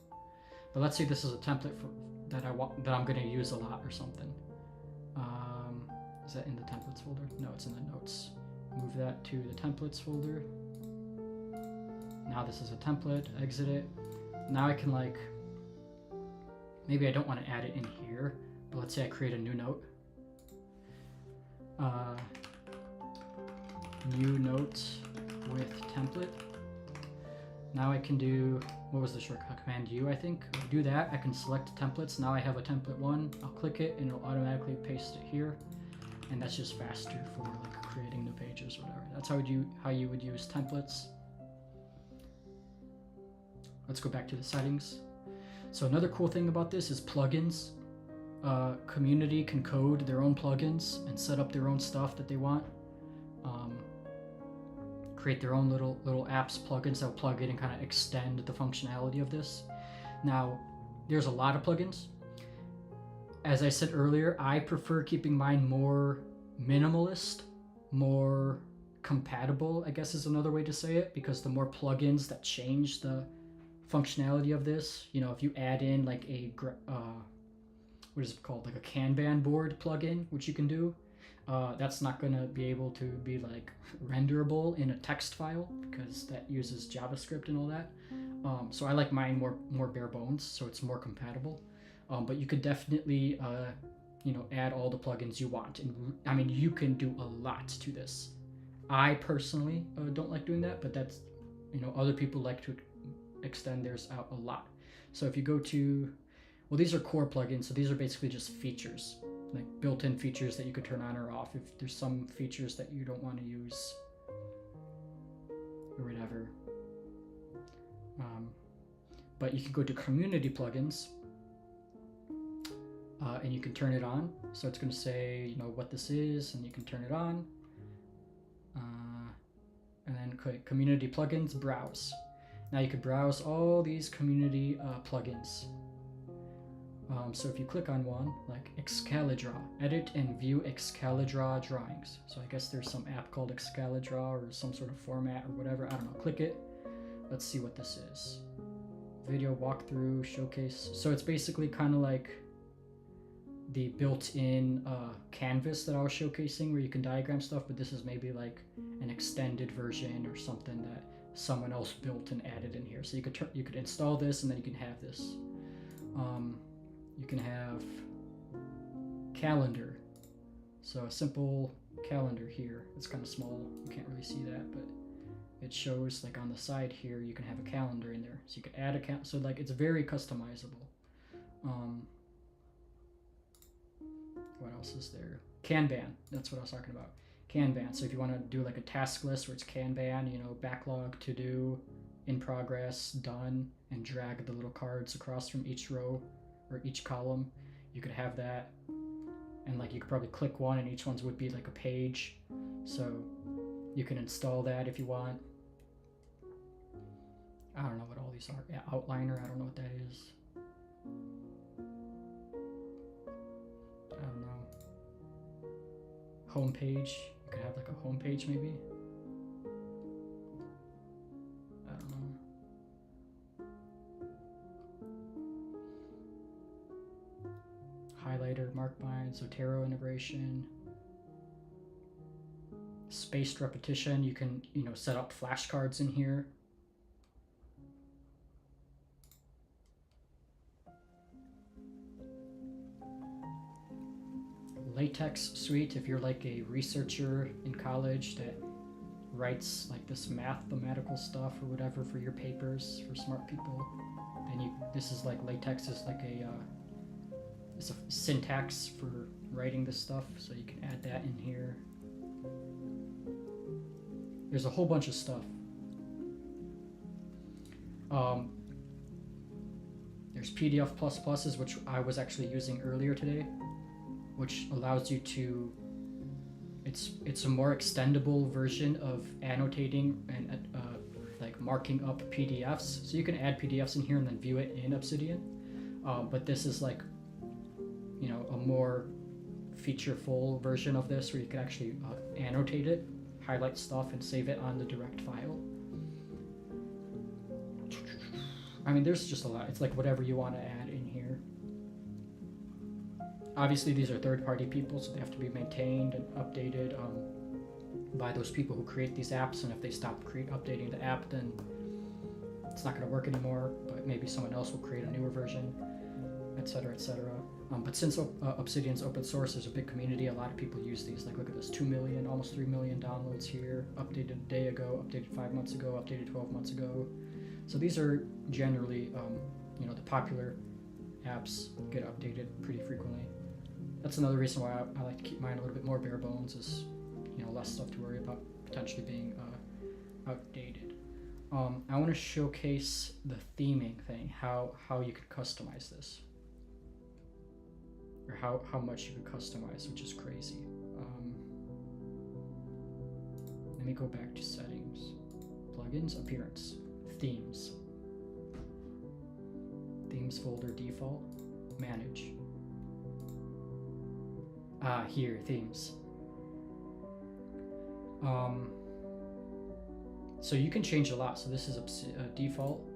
But let's say this is a template that I'm going to use a lot or something. Is that in the templates folder? No, it's in the notes. Move that to the templates folder. Now this is a template. Exit it. Now I can maybe I don't want to add it in here, but let's say I create a new note. New note with template. Now I can do, what was the shortcut? Command U, I think. I do that, I can select templates. Now I have a template 1. I'll click it and it'll automatically paste it here. And that's just faster for creating new pages or whatever. That's how you would use templates. Let's go back to the settings. So another cool thing about this is plugins. Community can code their own plugins and set up their own stuff that they want. Create their own little apps, plugins that will plug in and kind of extend the functionality of this. Now, there's a lot of plugins. As I said earlier, I prefer keeping mine more minimalist, more compatible, I guess is another way to say it, because the more plugins that change the functionality of this, if you add in what is it called, a Kanban board plugin, which you can do, that's not going to be able to be renderable in a text file because that uses JavaScript and all that. So I like mine more bare bones, so it's more compatible. But you could definitely add all the plugins you want, and I mean you can do a lot to this. I personally don't like doing that, but that's other people like to extend theirs out a lot. So if you go to, well, these are core plugins, so these are basically just features, built-in features that you could turn on or off if there's some features that you don't want to use or whatever. But you can go to community plugins, and you can turn it on. So it's going to say what this is, and you can turn it on, and then click community plugins, browse. Now you could browse all these community plugins. So if you click on one, like Excalidraw, edit and view Excalidraw drawings. So I guess there's some app called Excalidraw or some sort of format or whatever. I don't know. Click it. Let's see what this is. Video walkthrough, showcase. So it's basically kind of like the built-in canvas that I was showcasing where you can diagram stuff, but this is maybe like an extended version or something that someone else built and added in here. So you could install this and then you can have this. You can have calendar. So a simple calendar here. It's kind of small. You can't really see that, but it shows like on the side here, you can have a calendar in there. So you can add a so like it's very customizable. What else is there? Kanban. That's what I was talking about. Kanban. So if you want to do like a task list where it's Kanban, you know, backlog, to do, in progress, done, and drag the little cards across from each row or each column, you could have that. And like you could probably click one and each one's would be like a page. So you can install that if you want. I don't know what all these are. Yeah, Outliner, I don't know what that is. I don't know. Homepage, you could have like a homepage maybe. I don't know. Highlighter, Markbind, Zotero integration. Spaced repetition, you can, you know, set up flashcards in here. LaTeX suite, if you're like a researcher in college that writes like this mathematical stuff or whatever for your papers for smart people, then this is like LaTeX is like it's a syntax for writing this stuff, so you can add that in here. There's a whole bunch of stuff. There's PDF++s, which I was actually using earlier today, which allows you to, it's a more extendable version of annotating and like marking up PDFs. So you can add PDFs in here and then view it in Obsidian. But this is like, you know, a more featureful version of this where you can actually annotate it, highlight stuff, and save it on the direct file. I mean, there's just a lot. It's like whatever you want to add in here. Obviously, these are third-party people, so they have to be maintained and updated by those people who create these apps. And if they stop updating the app, then it's not going to work anymore. But maybe someone else will create a newer version, etc., etc. But since Obsidian's open source, there's a big community. A lot of people use these. Like, look at this: 2 million, almost 3 million downloads here. Updated a day ago. Updated 5 months ago. Updated 12 months ago. So these are generally, you know, the popular apps get updated pretty frequently. That's another reason why I like to keep mine a little bit more bare bones, is, you know, less stuff to worry about potentially being outdated. I want to showcase the theming thing, how you could customize this, or how much you could customize, which is crazy. Let me go back to settings, plugins, appearance, themes, themes folder default, manage. Here, themes. So you can change a lot. So this is default.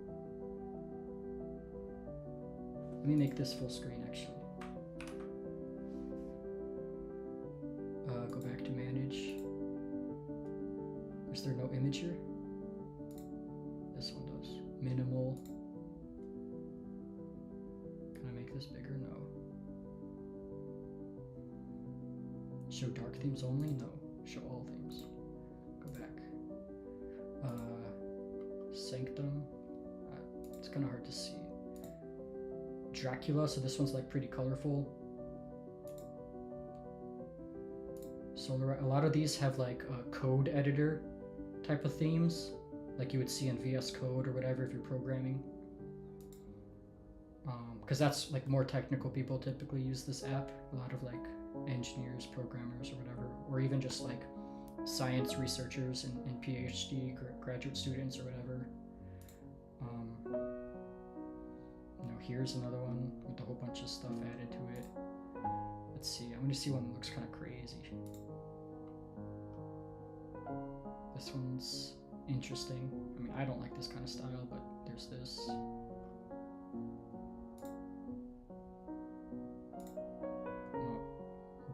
Let me make this full screen actually. Go back to manage. Is there no image here? This one does. Minimal. Can I make this bigger? No. Show dark themes only? No. Show all themes. Go back. Sanctum. It's kind of hard to see. Dracula, so this one's like pretty colorful. Solar, a lot of these have like a code editor type of themes, like you would see in VS Code or whatever if you're programming. Because that's like more technical people typically use this app. A lot of like engineers, programmers, or whatever, or even just like science researchers and PhD graduate students or whatever. Now here's another one with a whole bunch of stuff added to it. Let's see, I'm gonna see one that looks kind of crazy. This one's interesting. I mean, I don't like this kind of style, but there's this.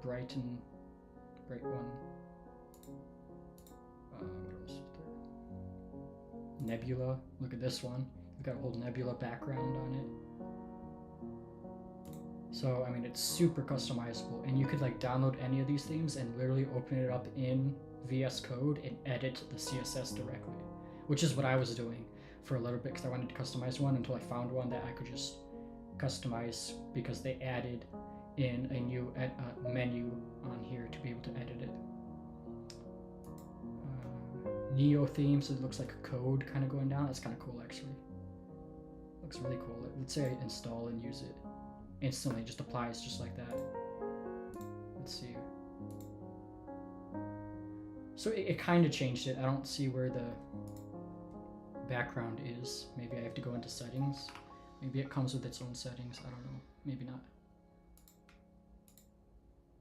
Bright one. What else is there? Nebula. Look at this one. We've got a whole nebula background on it. So, I mean, it's super customizable, and you could like download any of these themes and literally open it up in VS Code and edit the CSS directly, which is what I was doing for a little bit because I wanted to customize one until I found one that I could just customize because they added in a new menu on here to be able to edit it. Neo theme, so it looks like a code kind of going down. That's kind of cool, actually. Looks really cool. Let's say I install and use it. Instantly just applies just like that. Let's see. So it kind of changed it. I don't see where the background is. Maybe I have to go into settings. Maybe it comes with its own settings. I don't know. Maybe not.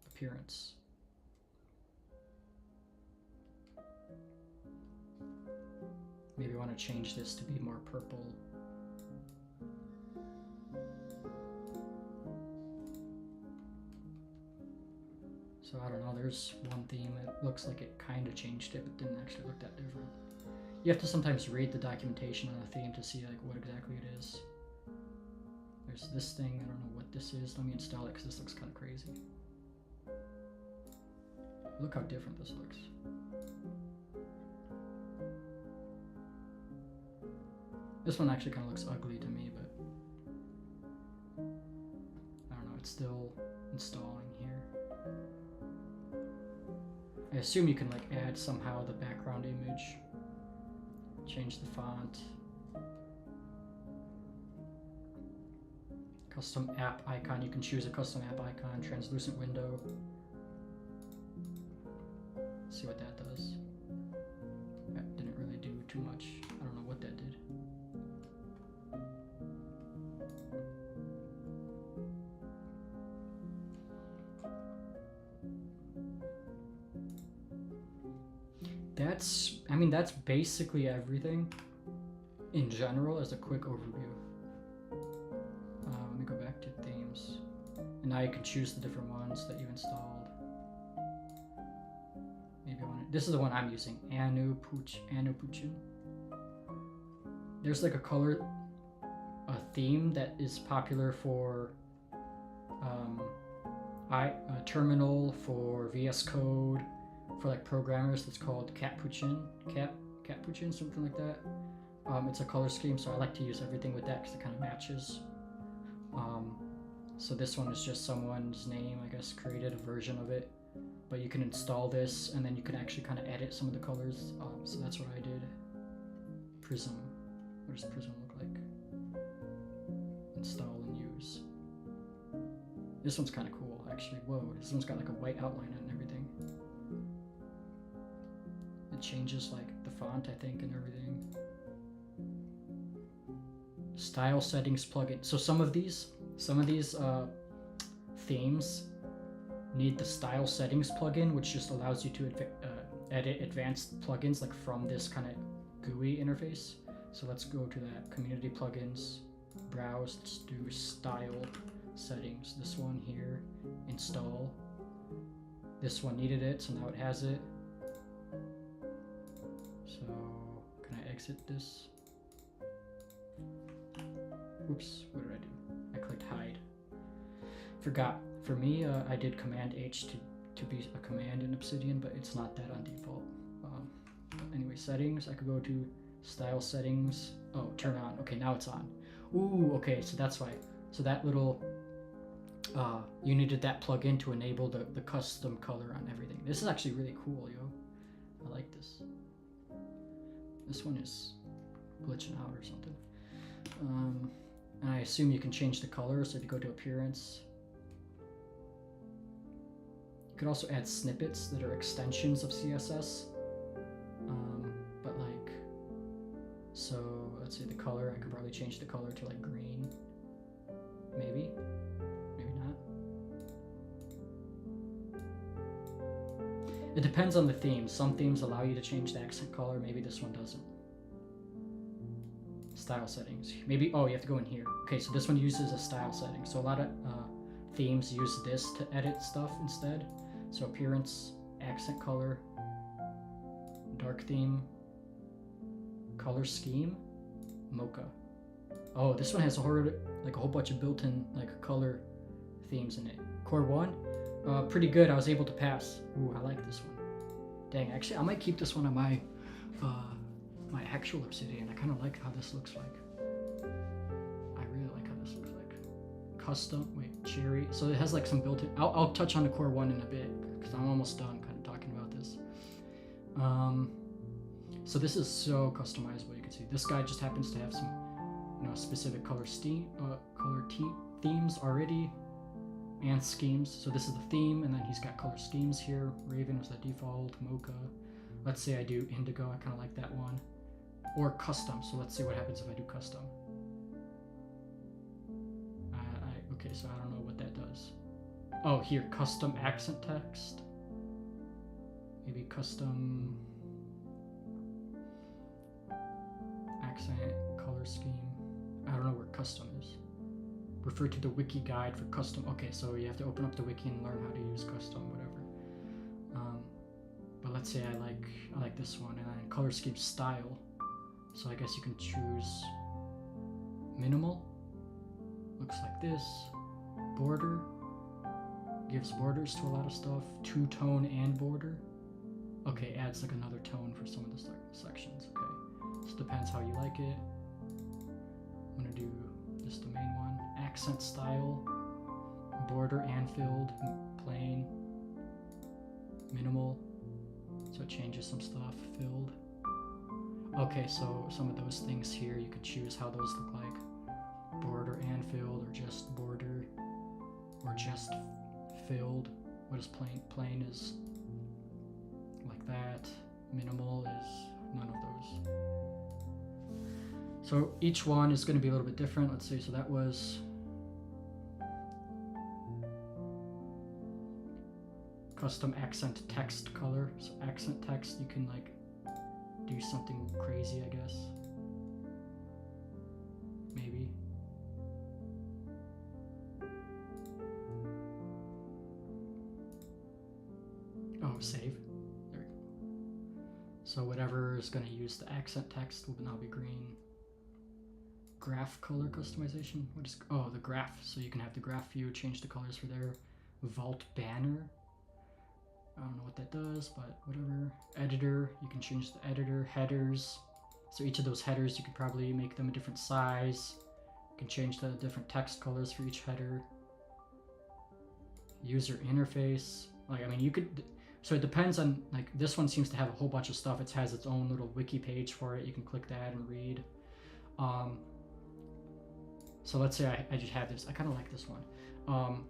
Appearance. Maybe I want to change this to be more purple. So I don't know, there's one theme that looks like it kind of changed it, but didn't actually look that different. You have to sometimes read the documentation on a theme to see like what exactly it is. There's this thing, I don't know what this is. Let me install it because this looks kind of crazy. Look how different this looks. This one actually kind of looks ugly to me, but I don't know, it's still installing here. I assume you can like add somehow the background image, change the font, custom app icon, you can choose a custom app icon, translucent window. Let's see what that does. That didn't really do too much. I don't know what that did. That's basically everything in general as a quick overview. Let me go back to themes. And now you can choose the different ones that you installed. Maybe I want to, this is the one I'm using, Anu Puchin. There's like a theme that is popular for a terminal, for VS Code, for like programmers. That's called Capuchin, something like that. It's a color scheme, so I like to use everything with that because it kind of matches. So this one is just someone's name, I guess, created a version of it, but you can install this and then you can actually kind of edit some of the colors. So that's what I did. Prism. What does Prism look like? Install and use. This one's kind of cool, actually. Whoa, this one's got like a white outline and everything. It changes like the font, I think, and everything. Style settings plugin. So some of these themes need the style settings plugin, which just allows you to edit advanced plugins like from this kind of GUI interface. So let's go to that. Community plugins, browse, let's do style settings. This one here, install. This one needed it, so now it has it. So can I exit this? Oops, what did I do? I clicked hide. Forgot. For me, I did Command H to be a command in Obsidian, but it's not that on default. Anyway, settings, I could go to style settings. Oh, turn on. Okay, now it's on. Ooh, okay, so that's why. So that little, you needed that plugin to enable the custom color on everything. This is actually really cool, yo. I like this. This one is glitching out or something. And I assume you can change the color, so if you go to appearance, you could also add snippets that are extensions of CSS. But like, so let's say the color, I could probably change the color to like green. Maybe. Maybe not. It depends on the theme. Some themes allow you to change the accent color. Maybe this one doesn't. Style settings. Maybe, oh, you have to go in here. Okay, so this one uses a style setting. So a lot of themes use this to edit stuff instead. So appearance, accent color, dark theme, color scheme, mocha. Oh, this one has a whole bunch of built-in like color themes in it. Core 1, pretty good. I was able to pass. Ooh, I like this one. Dang, actually, I might keep this one on my my actual Obsidian. I kind of like how this looks like. I really like how this looks like. Custom, wait, cherry. So it has like some built-in. I'll touch on the Core 1 in a bit because I'm almost done kind of talking about this. So this is so customizable. You can see this guy just happens to have some, specific color themes already and schemes. So this is the theme, and then he's got color schemes here. Raven was the default. Mocha. Let's say I do indigo. I kind of like that one. Or custom. So let's see what happens if I do custom. Okay, so I don't know what that does. Oh, here, custom accent text. Maybe custom accent color scheme. I don't know where custom is. Refer to the wiki guide for custom. Okay, so you have to open up the wiki and learn how to use custom, whatever. But let's say I like this one, and then color scheme style. So I guess you can choose minimal. Looks like this. Border. Gives borders to a lot of stuff. Two-tone and border. Okay, adds like another tone for some of the sections. Okay, so it depends how you like it. I'm gonna do just the main one. Accent style. Border and filled. Plain. Minimal. So it changes some stuff. Filled. Okay, so some of those things here, you could choose how those look like. Border and filled, or just border, or just filled. What is plain? Plain is like that. Minimal is none of those. So each one is going to be a little bit different. Let's see, so that was custom accent text color. So accent text, you can like do something crazy, I guess. Maybe. Oh, save. There we go. So whatever is going to use the accent text will now be green. Graph color customization. What is, oh, the graph. So you can have the graph view, change the colors for there. Vault banner. I don't know what that does, but whatever. Editor, you can change the editor. Headers. So each of those headers, you could probably make them a different size. You can change the different text colors for each header. User interface. Like, I mean, you could, so it depends on, like, this one seems to have a whole bunch of stuff. It has its own little wiki page for it. You can click that and read. So let's say I just have this. I kind of like this one.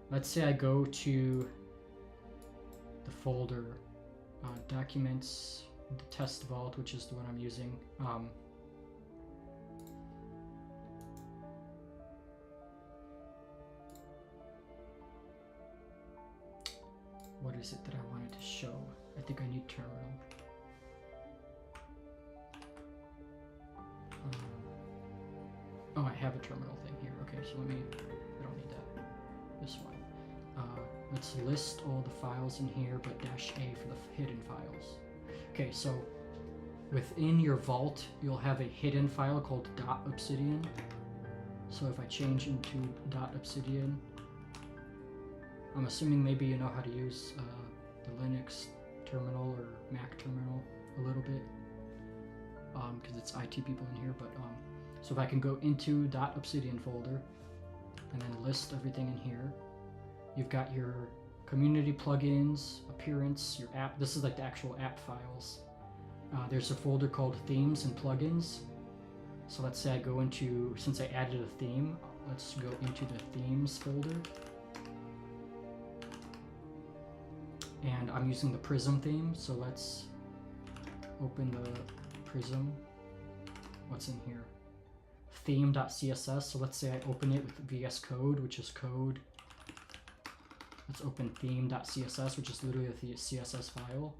Let's say I go to the folder, documents, the test vault, which is the one I'm using. What is it that I wanted to show? I think I need terminal. Oh, I have a terminal thing here. Okay, so I don't need that. This one. Let's list all the files in here, but -A for the hidden files. Okay, so within your vault, you'll have a hidden file called .obsidian. So if I change into .obsidian, I'm assuming maybe you know how to use the Linux terminal or Mac terminal a little bit, because it's IT people in here, but so if I can go into .obsidian folder and then list everything in here, you've got your community plugins, appearance, your app. This is like the actual app files. There's a folder called themes and plugins. So let's say I go into, since I added a theme, let's go into the themes folder. And I'm using the Prism theme, so let's open the Prism. What's in here? theme.css. So let's say I open it with VS Code, which is code. Let's open theme.css, which is literally the CSS file.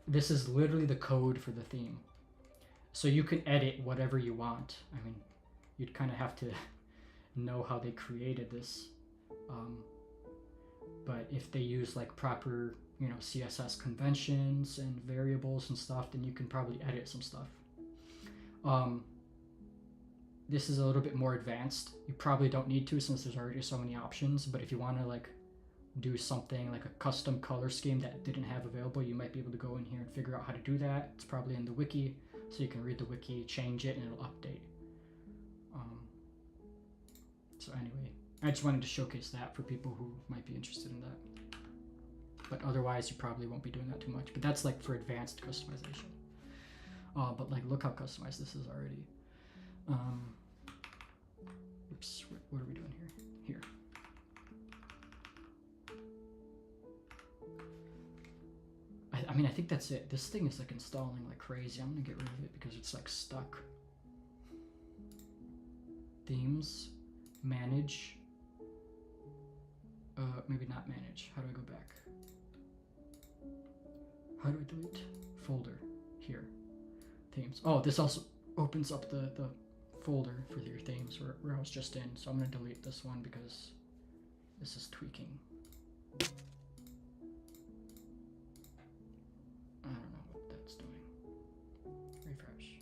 This is literally the code for the theme. So you can edit whatever you want. I mean, you'd kind of have to know how they created this. But if they use like proper, you know, CSS conventions and variables and stuff, then you can probably edit some stuff. This is a little bit more advanced. You probably don't need to since there's already so many options, but if you want to like do something like a custom color scheme that didn't have available, you might be able to go in here and figure out how to do that. It's probably in the wiki, so you can read the wiki, change it, and it'll update. So anyway, I just wanted to showcase that for people who might be interested in that. But otherwise, you probably won't be doing that too much. But that's like for advanced customization. But like, look how customized this is already. Oops, what are we doing here? Here. I mean, I think that's it. This thing is like installing like crazy. I'm gonna get rid of it because it's like stuck. Themes, manage. Maybe not manage. How do I go back? How do I delete? Folder. Here. Themes. Oh, this also opens up the folder for your themes where I was just in. So I'm going to delete this one because this is tweaking. I don't know what that's doing. Refresh.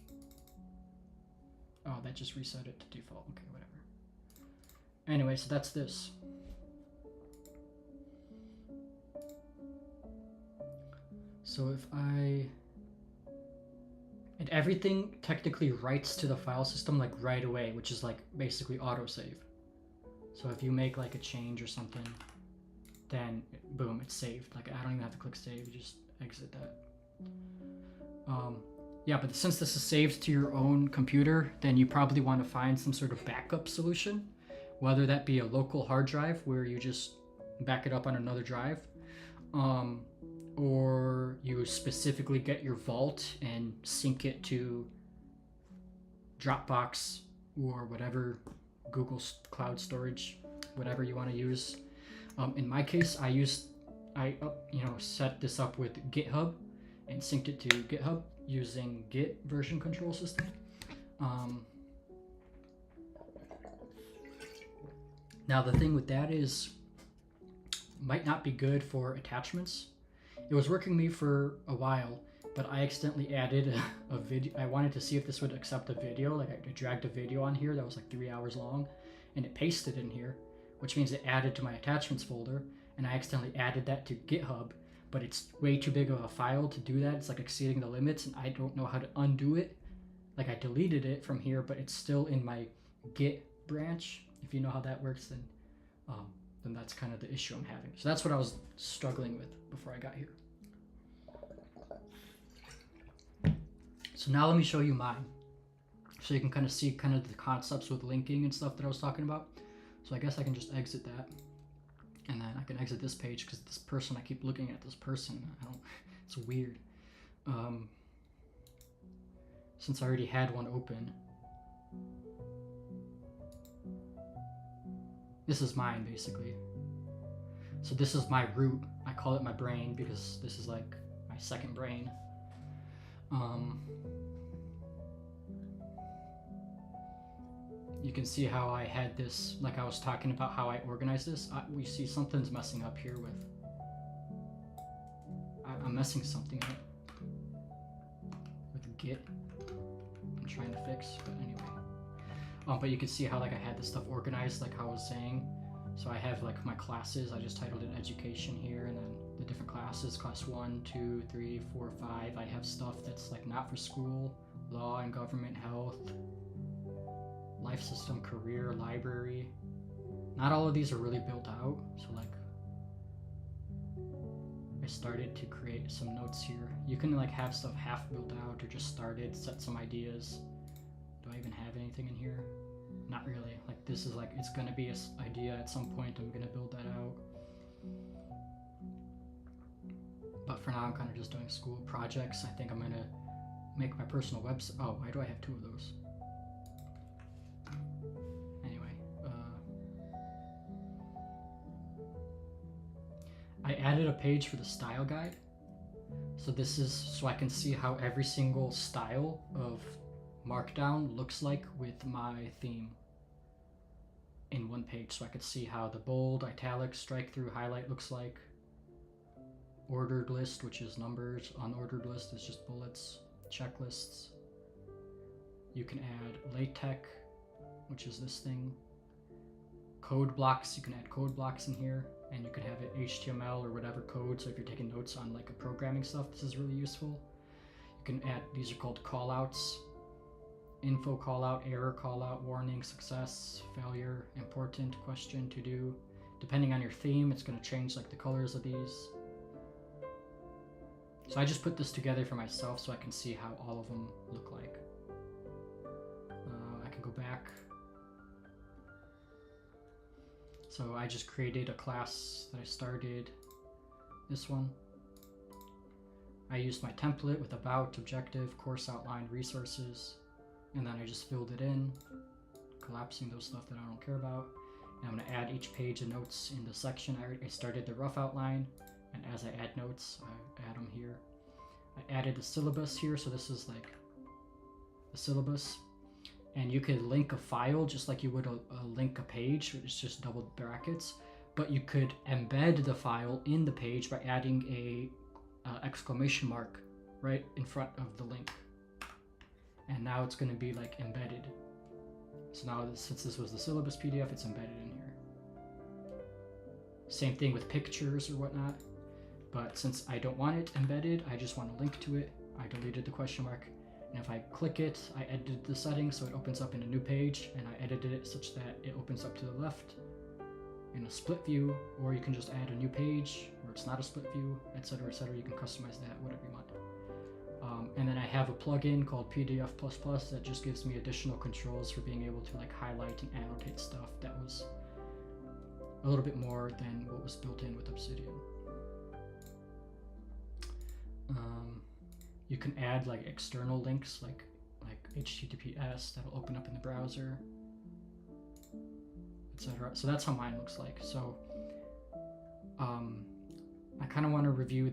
Oh, that just reset it to default. Okay, whatever. Anyway, so that's this. So if and everything technically writes to the file system like right away, which is like basically autosave. So if you make like a change or something, then boom, it's saved. Like I don't even have to click save, you just exit that. Yeah, but since this is saved to your own computer, then you probably want to find some sort of backup solution, whether that be a local hard drive where you just back it up on another drive, or you specifically get your vault and sync it to Dropbox or whatever, Google Cloud Storage, whatever you want to use. In my case, I set this up with GitHub and synced it to GitHub using Git version control system. Now the thing with that is, might not be good for attachments. It was working me for a while, but I accidentally added a video. I wanted to see if this would accept a video. Like I dragged a video on here that was like 3 hours long, and it pasted in here, which means it added to my attachments folder, and I accidentally added that to GitHub, but it's way too big of a file to do that. It's like exceeding the limits, and I don't know how to undo it. Like I deleted it from here, but it's still in my Git branch. If you know how that works, then that's kind of the issue I'm having. So that's what I was struggling with before I got here. So now let me show you mine, so you can kind of see kind of the concepts with linking and stuff that I was talking about. So I guess I can just exit that, and then I can exit this page because this person, I keep looking at this person. It's weird. Since I already had one open. This is mine basically. So this is my root. I call it my brain because this is like my second brain. You can see how I had this, like I was talking about how I organized this. We see something's messing up here with, I'm messing something up with Git. I'm trying to fix, but anyway. But you can see how like I had this stuff organized like how I was saying. So I have like my classes, I just titled it education here, and then the different classes, class 1, 2, 3, 4, 5. I have stuff that's like not for school, law and government, health, life system, career, library. Not all of these are really built out, so like I started to create some notes here. You can like have stuff half built out or just started, set some ideas. Do I even have anything in here? Not really. Like this is like, it's gonna be an idea at some point. I'm gonna build that out. But for now, I'm kind of just doing school projects. I think I'm gonna make my personal website. Oh, why do I have 2 of those? added a page for the style guide. So this is so I can see how every single style of Markdown looks like with my theme in one page. So I could see how the bold, italic, strike through, highlight looks like. Ordered list, which is numbers. Unordered list is just bullets. Checklists. You can add LaTeX, which is this thing. Code blocks, you can add code blocks in here, and you can have it HTML or whatever code. So if you're taking notes on like a programming stuff, this is really useful. You can add, these are called callouts. Info callout, error callout, warning, success, failure, important, question, to do. Depending on your theme, it's going to change like the colors of these. So I just put this together for myself so I can see how all of them look like. I can go back. So I just created a class that I started, this one. I used my template with about, objective, course outline, resources, and then I just filled it in, collapsing those stuff that I don't care about. And I'm going to add each page of notes in the section. I started the rough outline, and as I add notes, I add them here. I added the syllabus here, so this is like the syllabus. And you could link a file just like you would link a page, it's just double brackets. But you could embed the file in the page by adding a exclamation mark right in front of the link. And now it's going to be like embedded. So now since this was the syllabus PDF, it's embedded in here. Same thing with pictures or whatnot. But since I don't want it embedded, I just want a link to it. I deleted the question mark. And if I click it, I edited the settings so it opens up in a new page, and I edited it such that it opens up to the left in a split view, or you can just add a new page where it's not a split view, etc., etc. You can customize that, whatever you want. And then I have a plugin called PDF++ that just gives me additional controls for being able to like highlight and annotate stuff that was a little bit more than what was built in with Obsidian. You can add like external links like HTTPS that'll open up in the browser, etc. So that's how mine looks like. So I kind of want to review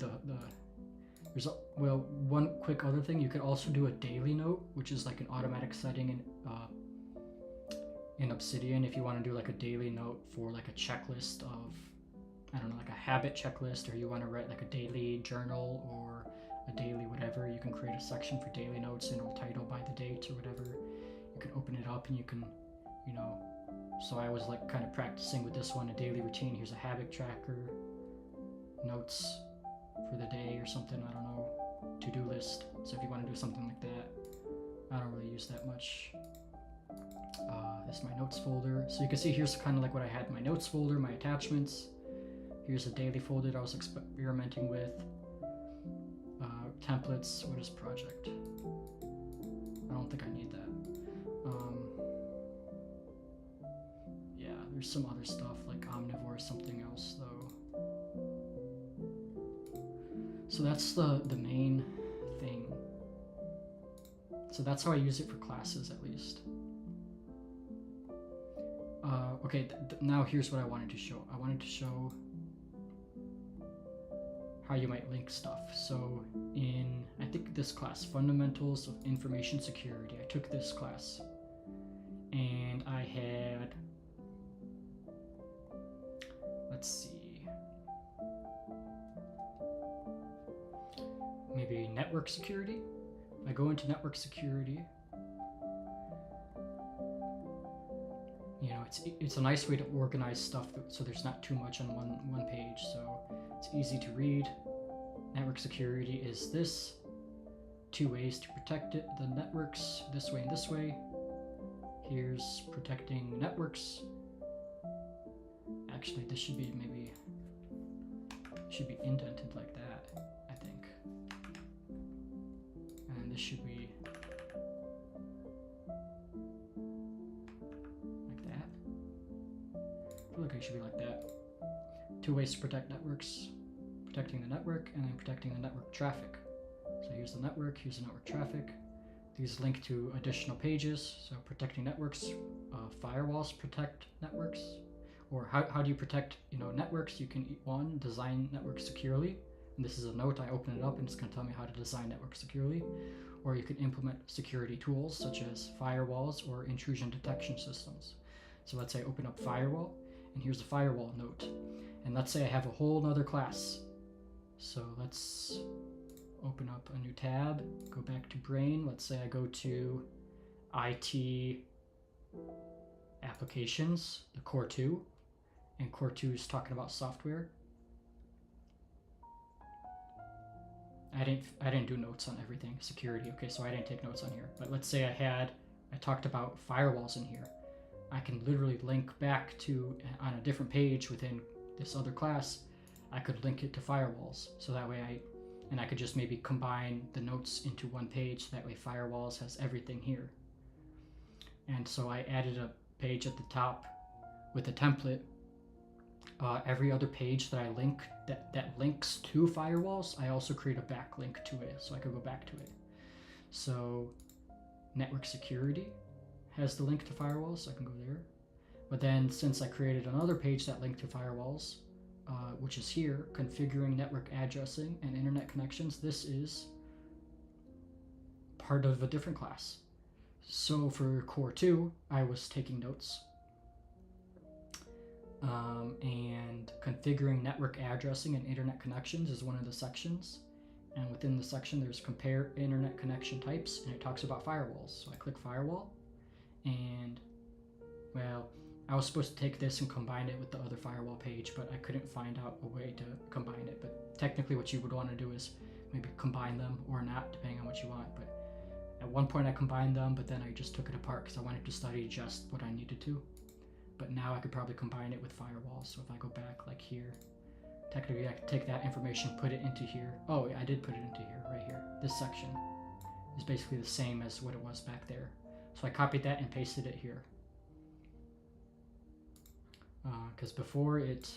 one quick other thing. You could also do a daily note, which is like an automatic setting in Obsidian. If you want to do like a daily note for like a checklist of, I don't know, like a habit checklist, or you want to write like a daily journal or a daily whatever, you can create a section for daily notes and it'll title by the date or whatever. You can open it up and you can, you know, so I was like kind of practicing with this one, a daily routine. Here's a habit tracker, notes for the day or something, I don't know, to-do list. So if you want to do something like that, I don't really use that much. This is my notes folder. So you can see here's kind of like what I had in my notes folder, my attachments. Here's a daily folder that I was experimenting with. Templates, what is project? I don't think I need that. Yeah, there's some other stuff like omnivore, something else though. So that's the main thing. So that's how I use it for classes at least. Okay, now here's what I wanted to show. I wanted to show how you might link stuff. So in, I think this class, Fundamentals of Information Security, I took this class and I had, let's see, maybe network security. If I go into network security, you know, it's a nice way to organize stuff so there's not too much on one page, so it's easy to read. Network security is this. 2 ways to protect it, the networks, this way and this way. Here's protecting networks. Actually, this should be indented like that, I think. And this should be like that. I feel like it should be like that. 2 ways to protect networks. Protecting the network, and then protecting the network traffic. So here's the network, here's the network traffic. These link to additional pages. So protecting networks, firewalls protect networks, Or how do you protect, networks? You can, one, design networks securely. And this is a note. I open it up and it's going to tell me how to design networks securely. Or you can implement security tools such as firewalls or intrusion detection systems. So let's say I open up firewall, and here's a firewall note. And let's say I have a whole nother class. So let's open up a new tab, go back to brain. Let's say I go to IT applications, the core 2, and core 2 is talking about software. I didn't do notes on everything. Security, okay, so I didn't take notes on here. But let's say I talked about firewalls in here. I can literally link back to, on a different page within this other class, I could link it to firewalls. So that way I could just maybe combine the notes into one page. That way firewalls has everything here. And so I added a page at the top with a template. Every other page that I link that links to firewalls, I also create a backlink to it so I could go back to it. So network security has the link to firewalls, so I can go there. But then since I created another page that linked to firewalls, which is here, configuring network addressing and internet connections, this is part of a different class. So for core 2, I was taking notes. And configuring network addressing and internet connections is one of the sections. And within the section, there's compare internet connection types, and it talks about firewalls. So I click firewall, and well, I was supposed to take this and combine it with the other firewall page, but I couldn't find out a way to combine it. But technically what you would want to do is maybe combine them or not, depending on what you want. But at one point I combined them, but then I just took it apart because I wanted to study just what I needed to. But now I could probably combine it with firewalls. So if I go back like here, technically I could take that information, put it into here. Oh, I did put it into here, right here. This section is basically the same as what it was back there. So I copied that and pasted it here. Because before it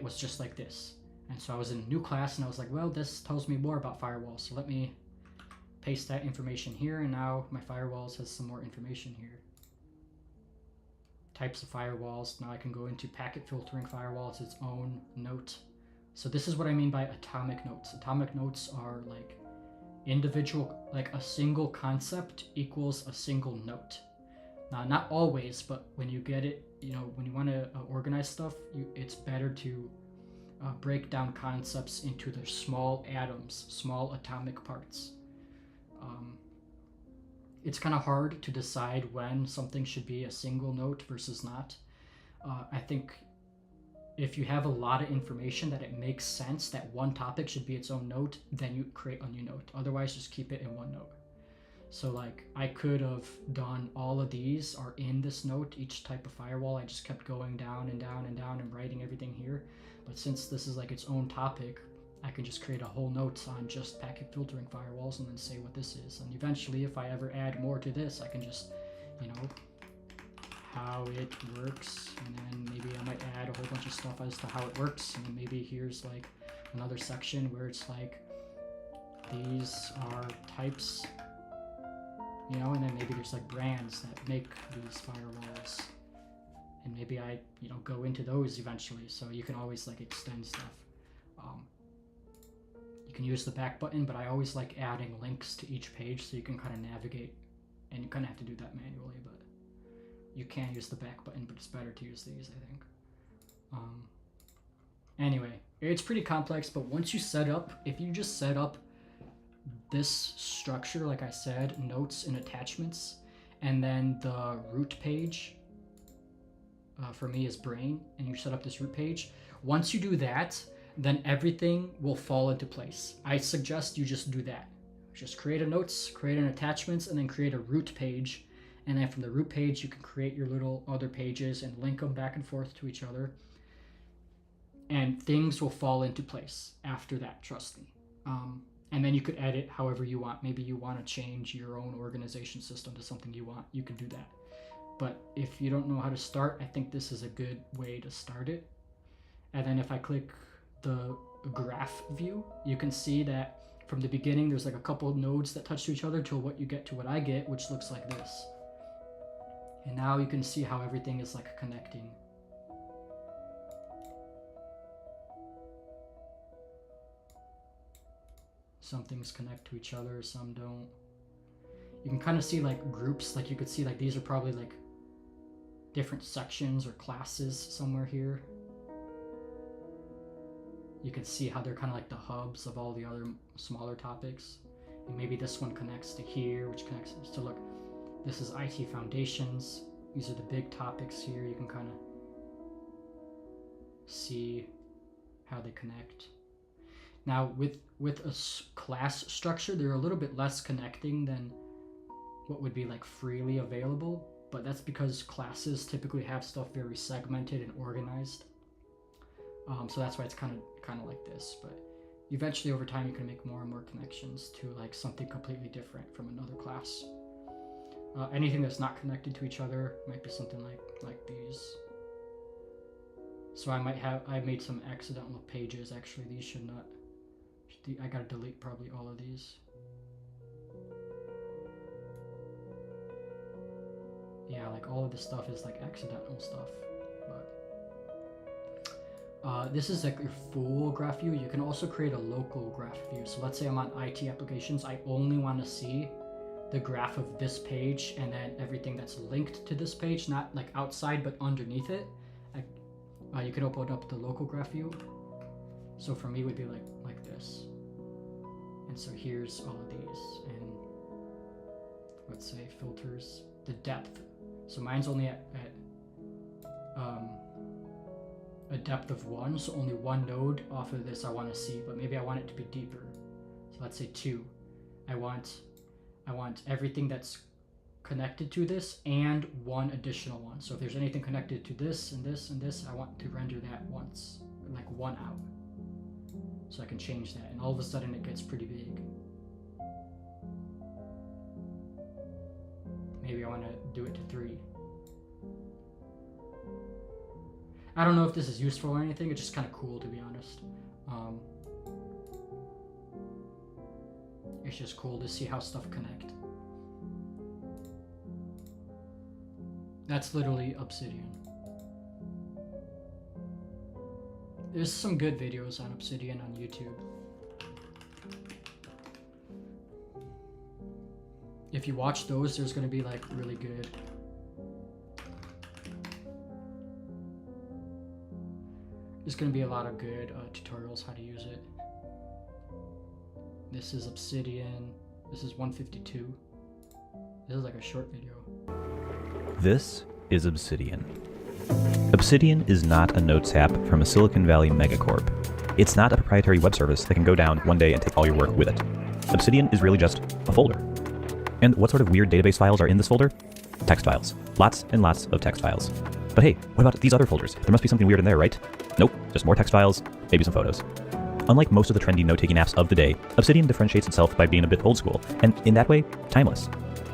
was just like this. And so I was in a new class and I was like, well, this tells me more about firewalls. So let me paste that information here, and now my firewalls has some more information here. Types of firewalls. Now I can go into packet filtering firewalls, its own note. So this is what I mean by atomic notes. Atomic notes are like individual, like a single concept equals a single note. Now, not always, but when you get it, when you want to organize stuff, it's better to break down concepts into their small atoms, small atomic parts. It's kind of hard to decide when something should be a single note versus not. I think if you have a lot of information that it makes sense that one topic should be its own note, then you create a new note. Otherwise, just keep it in one note. So like I could have done all of these are in this note, each type of firewall. I just kept going down and down and down and writing everything here. But since this is like its own topic, I can just create a whole note on just packet filtering firewalls and then say what this is. And eventually, if I ever add more to this, I can just, how it works. And then maybe I might add a whole bunch of stuff as to how it works. And then maybe here's like another section where it's like, these are types, and then maybe there's like brands that make these firewalls. And maybe I, go into those eventually. So you can always like extend stuff. You can use the back button, but I always like adding links to each page so you can kind of navigate, and you kind of have to do that manually, but you can use the back button, but it's better to use these, I think. Anyway, it's pretty complex, but once you if you just set up this structure, like I said, notes and attachments, and then the root page, for me is brain, and you set up this root page, once you do that, then everything will fall into place. I suggest you just do that. Just create a notes, create an attachments, and then create a root page. And then from the root page, you can create your little other pages and link them back and forth to each other. And things will fall into place after that, trust me. And then you could edit however you want. Maybe you want to change your own organization system to something you want. You can do that. But if you don't know how to start, I think this is a good way to start it. And then if I click the graph view, you can see that from the beginning there's like a couple of nodes that touch to each other till what you get to what I get, which looks like this. And now you can see how everything is like connecting. Some things connect to each other, some don't. You can kind of see like groups, like you could see like these are probably like different sections or classes somewhere here. You can see how they're kind of like the hubs of all the other smaller topics. And maybe this one connects to here, which connects to, look, this is IT foundations. These are the big topics here. You can kind of see how they connect. Now with a class structure, they're a little bit less connecting than what would be like freely available, but that's because classes typically have stuff very segmented and organized. So that's why it's kind of like this, but eventually over time you can make more and more connections to like something completely different from another class. Anything that's not connected to each other might be something like these. So I made some accidental pages. Actually, these should not. I gotta delete probably all of these. Yeah, like all of this stuff is like accidental stuff, but. This is like your full graph view. You can also create a local graph view. So let's say I'm on IT applications. I only want to see the graph of this page and then everything that's linked to this page, not like outside but underneath it. You can open up the local graph view. So for me it would be like this. And so here's all of these, and let's say filters, the depth. So mine's only at a depth of 1, so only one node off of this I want to see, but maybe I want it to be deeper. So let's say 2. I want everything that's connected to this and one additional one. So if there's anything connected to this and this and this, I want to render that once, like 1 out. So I can change that, and all of a sudden it gets pretty big. Maybe I want to do it to 3. I don't know if this is useful or anything. It's just kind of cool, to be honest. It's just cool to see how stuff connect. That's literally Obsidian. There's some good videos on Obsidian on YouTube. If you watch those, there's going to be like really good. There's going to be a lot of good tutorials how to use it. This is Obsidian. This is 152. This is like a short video. This is Obsidian. Obsidian is not a notes app from a Silicon Valley megacorp. It's not a proprietary web service that can go down one day and take all your work with it. Obsidian is really just a folder. And what sort of weird database files are in this folder? Text files. Lots and lots of text files. But hey, what about these other folders? There must be something weird in there, right? Nope, just more text files, maybe some photos. Unlike most of the trendy note-taking apps of the day, Obsidian differentiates itself by being a bit old school, and in that way, timeless.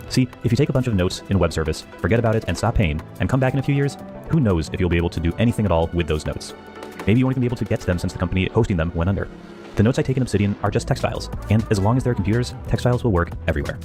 See, if you take a bunch of notes in a web service, forget about it and stop paying, and come back in a few years, who knows if you'll be able to do anything at all with those notes. Maybe you won't even be able to get to them since the company hosting them went under. The notes I take in Obsidian are just text files, and as long as there are computers, text files will work everywhere.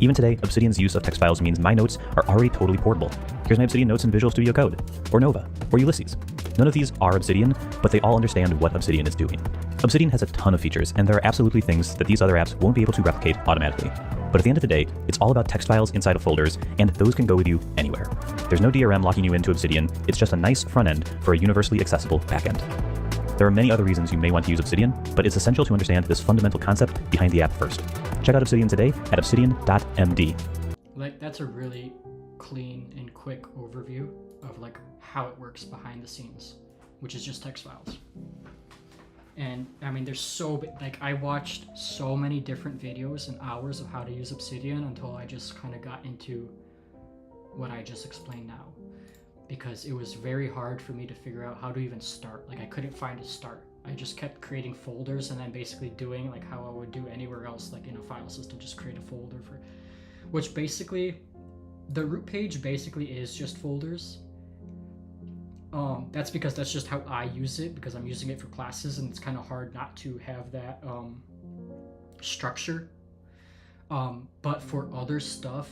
Even today, Obsidian's use of text files means my notes are already totally portable. Here's my Obsidian notes in Visual Studio Code, or Nova, or Ulysses. None of these are Obsidian, but they all understand what Obsidian is doing. Obsidian has a ton of features, and there are absolutely things that these other apps won't be able to replicate automatically. But at the end of the day, it's all about text files inside of folders, and those can go with you anywhere. There's no DRM locking you into Obsidian, it's just a nice front end for a universally accessible backend. There are many other reasons you may want to use Obsidian, but it's essential to understand this fundamental concept behind the app first. Check out Obsidian today at obsidian.md. Like, that's a really clean and quick overview of like how it works behind the scenes, which is just text files. And I mean, there's like I watched so many different videos and hours of how to use Obsidian until I just kind of got into what I just explained now, because it was very hard for me to figure out how to even start. Like, I couldn't find a start. I just kept creating folders and then basically doing like how I would do anywhere else, like in a file system, just create a folder for, which basically the root page basically is just folders. That's because that's just how I use it, because I'm using it for classes and it's kind of hard not to have that structure. But for other stuff,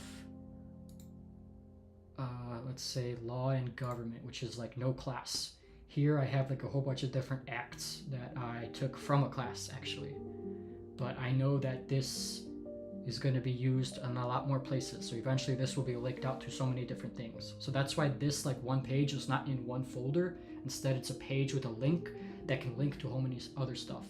let's say law and government, which is like no class. Here I have like a whole bunch of different acts that I took from a class actually, but I know that this is going to be used in a lot more places, so eventually this will be linked out to so many different things. So that's why this like one page is not in one folder. Instead it's a page with a link that can link to so many other stuff.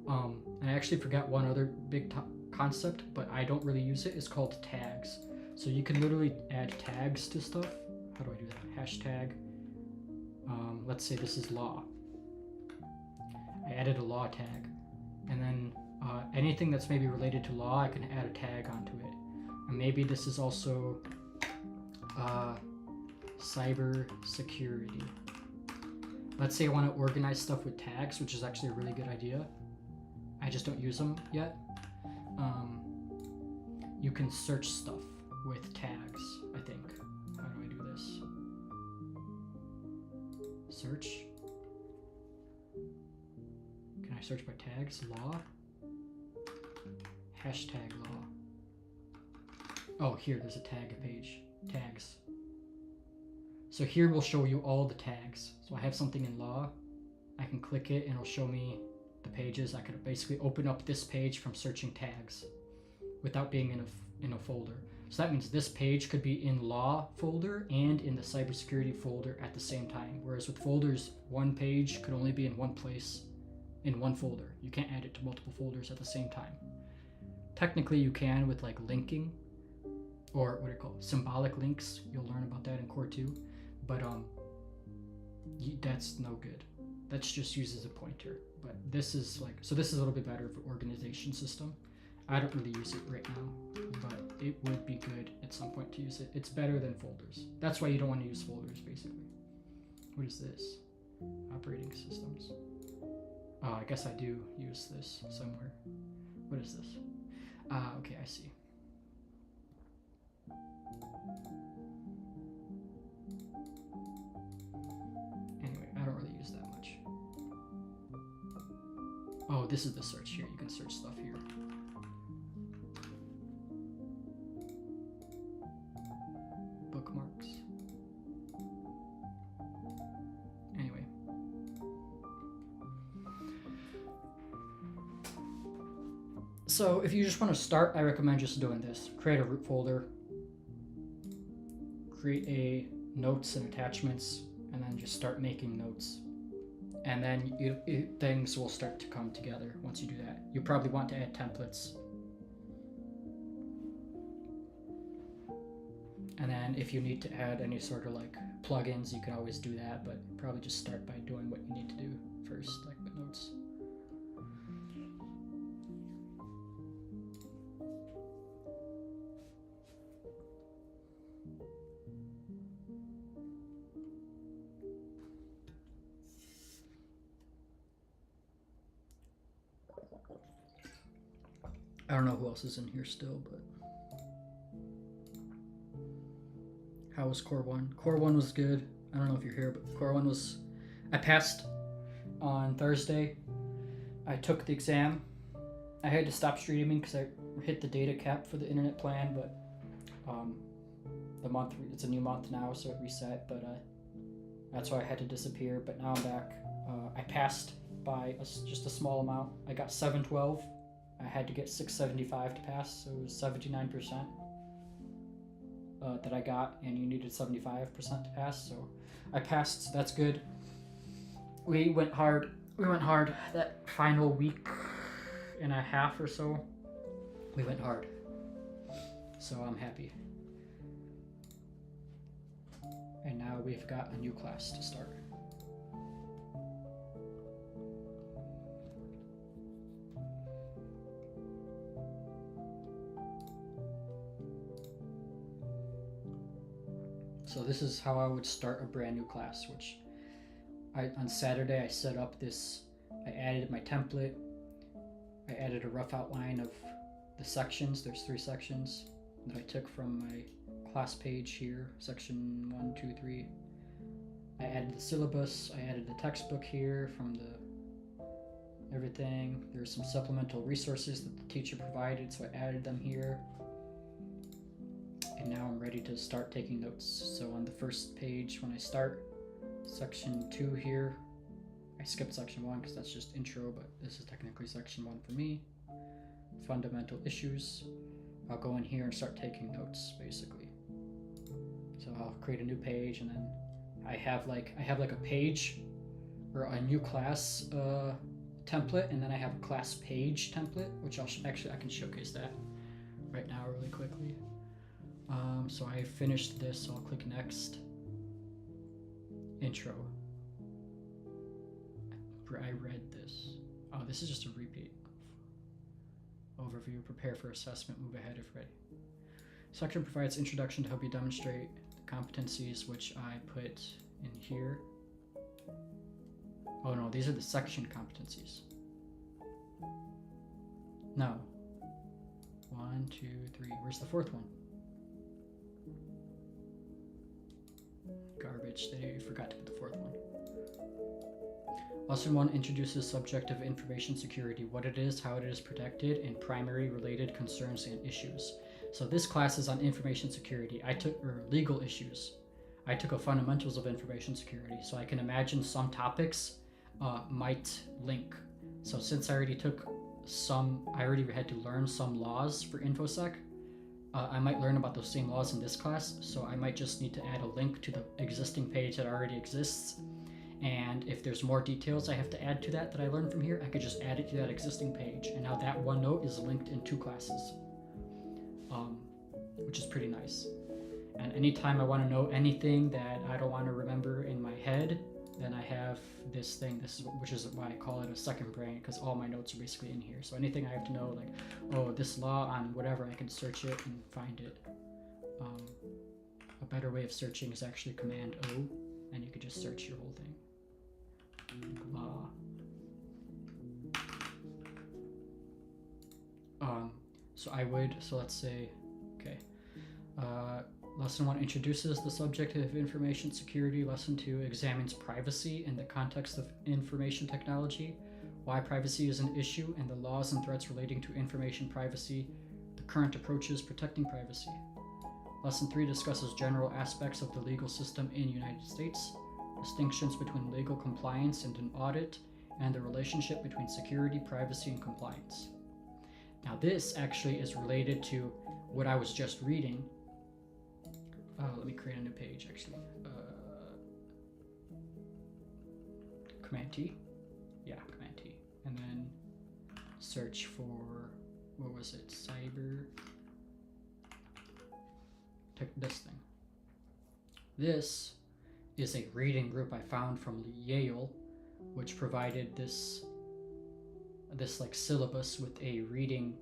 And I actually forgot one other big concept, but I don't really use it. It's called tags. So you can literally add tags to stuff. How do I do that? Hashtag. Let's say this is law. I added a law tag, and then anything that's maybe related to law, I can add a tag onto it. And maybe this is also cybersecurity. Let's say I want to organize stuff with tags, which is actually a really good idea. I just don't use them yet. You can search stuff with tags, I think. How do I do this? Search. Can I search by tags? Law? Hashtag law. Oh, here, there's a tag page. Tags. So here will show you all the tags. So I have something in law. I can click it and it'll show me the pages. I could basically open up this page from searching tags without being in a folder. So that means this page could be in law folder and in the cybersecurity folder at the same time. Whereas with folders, one page could only be in one place, in one folder. You can't add it to multiple folders at the same time. Technically you can with like linking, or what do you call it? Symbolic links. You'll learn about that in Core 2. But that's no good. That's just used as a pointer. But this is like, so this is a little bit better for organization system. I don't really use it right now, but it would be good at some point to use it. It's better than folders. That's why you don't want to use folders, basically. What is this? Operating systems. Oh, I guess I do use this somewhere. What is this? Okay, I see. Anyway, I don't really use that much. Oh, this is the search here. You can search stuff here. Bookmarks. Anyway. So if you just want to start, I recommend just doing this. Create a root folder. Create a notes and attachments, and then just start making notes. And then things will start to come together once you do that. You probably want to add templates. And then if you need to add any sort of like plugins, you can always do that, but probably just start by doing what you need to do first, like with notes. I don't know who else is in here still, but how was Core 1? Core 1 was good. I don't know if you're here, but Core 1 was... I passed on Thursday. I took the exam. I had to stop streaming because I hit the data cap for the internet plan, but the month, it's a new month now, so it reset, but that's why I had to disappear, but now I'm back. I passed by just a small amount. I got 712. I had to get 675 to pass, so it was 79% that I got, and you needed 75% to pass, so I passed, so that's good. We went hard that final week and a half or so. We went hard, so I'm happy. And now we've got a new class to start. So this is how I would start a brand new class, which on Saturday I set up this, I added my template, I added a rough outline of the sections. There's 3 sections that I took from my class page here, section 1, 2, 3. I added the syllabus, I added the textbook here from the everything. There's some supplemental resources that the teacher provided, so I added them here. and now I'm ready to start taking notes. So on the first page, when I start section 2 here, I skipped section 1 because that's just intro, but this is technically section 1 for me. Fundamental issues. I'll go in here and start taking notes, basically. So I'll create a new page, and then I have like a page or a new class template, and then I have a class page template, which I can showcase that right now really quickly. So I finished this, so I'll click next. Intro. I read this. Oh, this is just a repeat. Overview, prepare for assessment, move ahead if ready. Section provides introduction to help you demonstrate the competencies, which I put in here. Oh no, these are the section competencies. No. 1, 2, 3. Where's the fourth one? Garbage. They forgot to put the fourth one. Lesson 1 introduces subject of information security, what it is, how it is protected, and primary related concerns and issues. So this class is on information security. Legal issues. I took a fundamentals of information security, so I can imagine some topics might link. So since I already had to learn some laws for InfoSec, I might learn about those same laws in this class, so I might just need to add a link to the existing page that already exists. And if there's more details I have to add to that I learned from here, I could just add it to that existing page. And now that one note is linked in 2 classes, which is pretty nice. And anytime I want to know anything that I don't want to remember in my head, then I have this thing, which is why I call it a second brain, because all my notes are basically in here. So anything I have to know, like, oh, this law on whatever, I can search it and find it. A better way of searching is actually Command O, and you could just search your whole thing. Law. So let's say, okay. Lesson 1 introduces the subject of information security. Lesson 2 examines privacy in the context of information technology, why privacy is an issue, and the laws and threats relating to information privacy, the current approaches protecting privacy. Lesson 3 discusses general aspects of the legal system in the United States, distinctions between legal compliance and an audit, and the relationship between security, privacy, and compliance. Now this actually is related to what I was just reading. Let me create a new page actually. Command T. Yeah, Command T. And then search for, what was it? This thing. This is a reading group I found from Yale, which provided this like syllabus with a reading,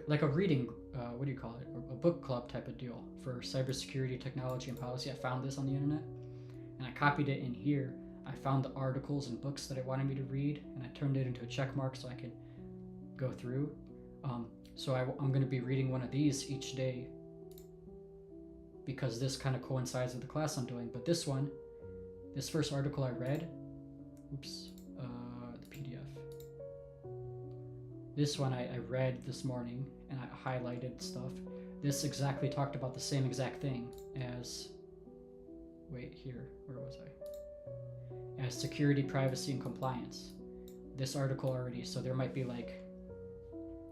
like a reading, what do you call it? A book club type of deal for cybersecurity, technology, and policy. I found this on the internet, and I copied it in here. I found the articles and books that it wanted me to read, and I turned it into a check mark so I could go through. So I'm going to be reading one of these each day, because this kind of coincides with the class I'm doing. But this first article I read, the PDF. This one I read this morning, and I highlighted stuff. This exactly talked about the same exact thing as, where was I? As security, privacy, and compliance. This article already, so there might be like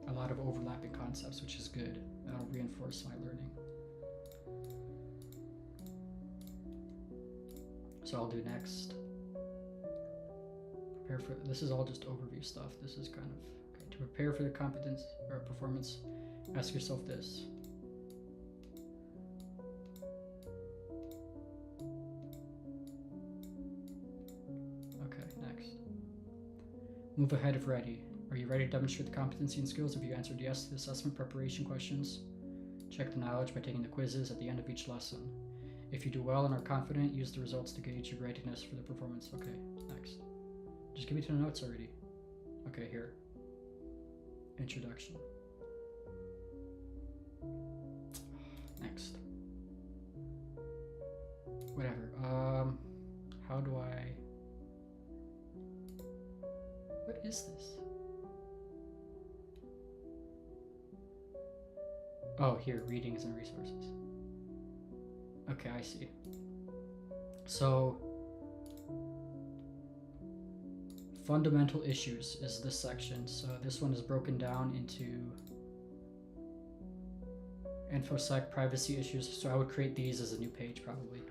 a lot of overlapping concepts, which is good. That'll reinforce my learning. So I'll do next. This is all just overview stuff. This is kind of, okay, to prepare for the competence or performance, ask yourself this. Okay, next. Move ahead if ready. Are you ready to demonstrate the competency and skills? If you answered yes to the assessment preparation questions, check the knowledge by taking the quizzes at the end of each lesson. If you do well and are confident, use the results to gauge your readiness for the performance. Okay, next. Just give me to the notes already. Okay, here. Introduction. Next. Whatever. How do I... What is this? Oh, here, readings and resources. Okay, I see. So, fundamental issues is this section. So this one is broken down into InfoSec privacy issues. So I would create these as a new page probably,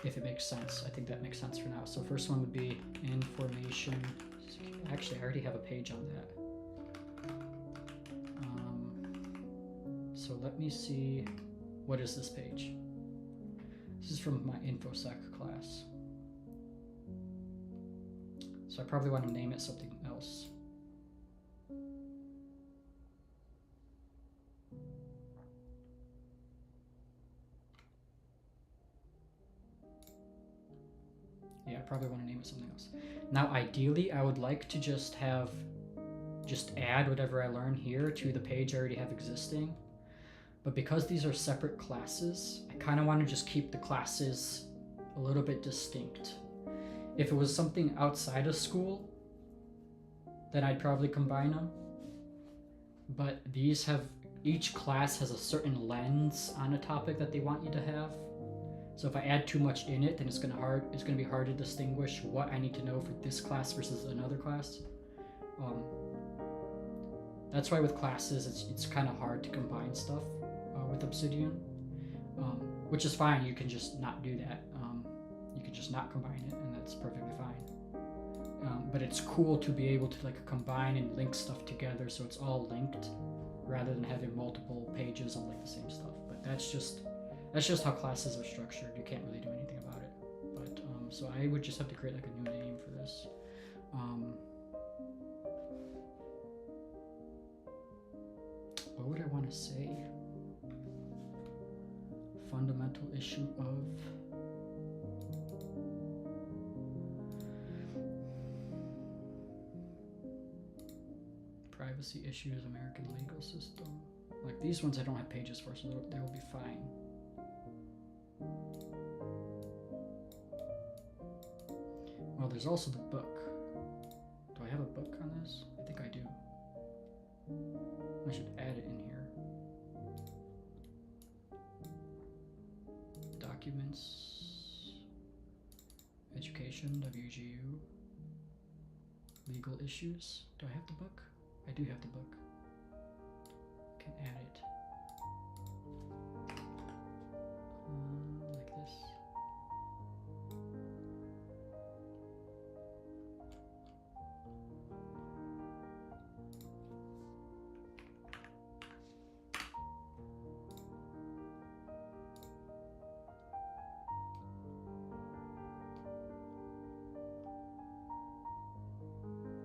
if it makes sense. I think that makes sense for now. So first one would be information. Actually, I already have a page on that. So let me see, what is this page? This is from my InfoSec class. So I probably want to name it something else. Yeah, I probably want to name it something else. Now, ideally, I would like to just add whatever I learn here to the page I already have existing. But because these are separate classes, I kind of want to just keep the classes a little bit distinct. If it was something outside of school, then I'd probably combine them. But each class has a certain lens on a topic that they want you to have. So if I add too much in it, then it's gonna be hard to distinguish what I need to know for this class versus another class. That's why with classes, it's kind of hard to combine stuff with Obsidian, which is fine. You can just not do that. You can just not combine it, and that's perfectly fine. But it's cool to be able to like combine and link stuff together so it's all linked, rather than having multiple pages of like the same stuff. But that's just how classes are structured. You can't really do anything about it. But so I would just have to create like a new name for this. What would I want to say? Fundamental issue of privacy issues, American legal system. Like these ones I don't have pages for, so they will be fine. Well, there's also the book. Do I have a book on this? I think I do. I should add it in here. Documents, education, WGU, legal issues. Do I have the book? I do have the book. I can add it. Like this.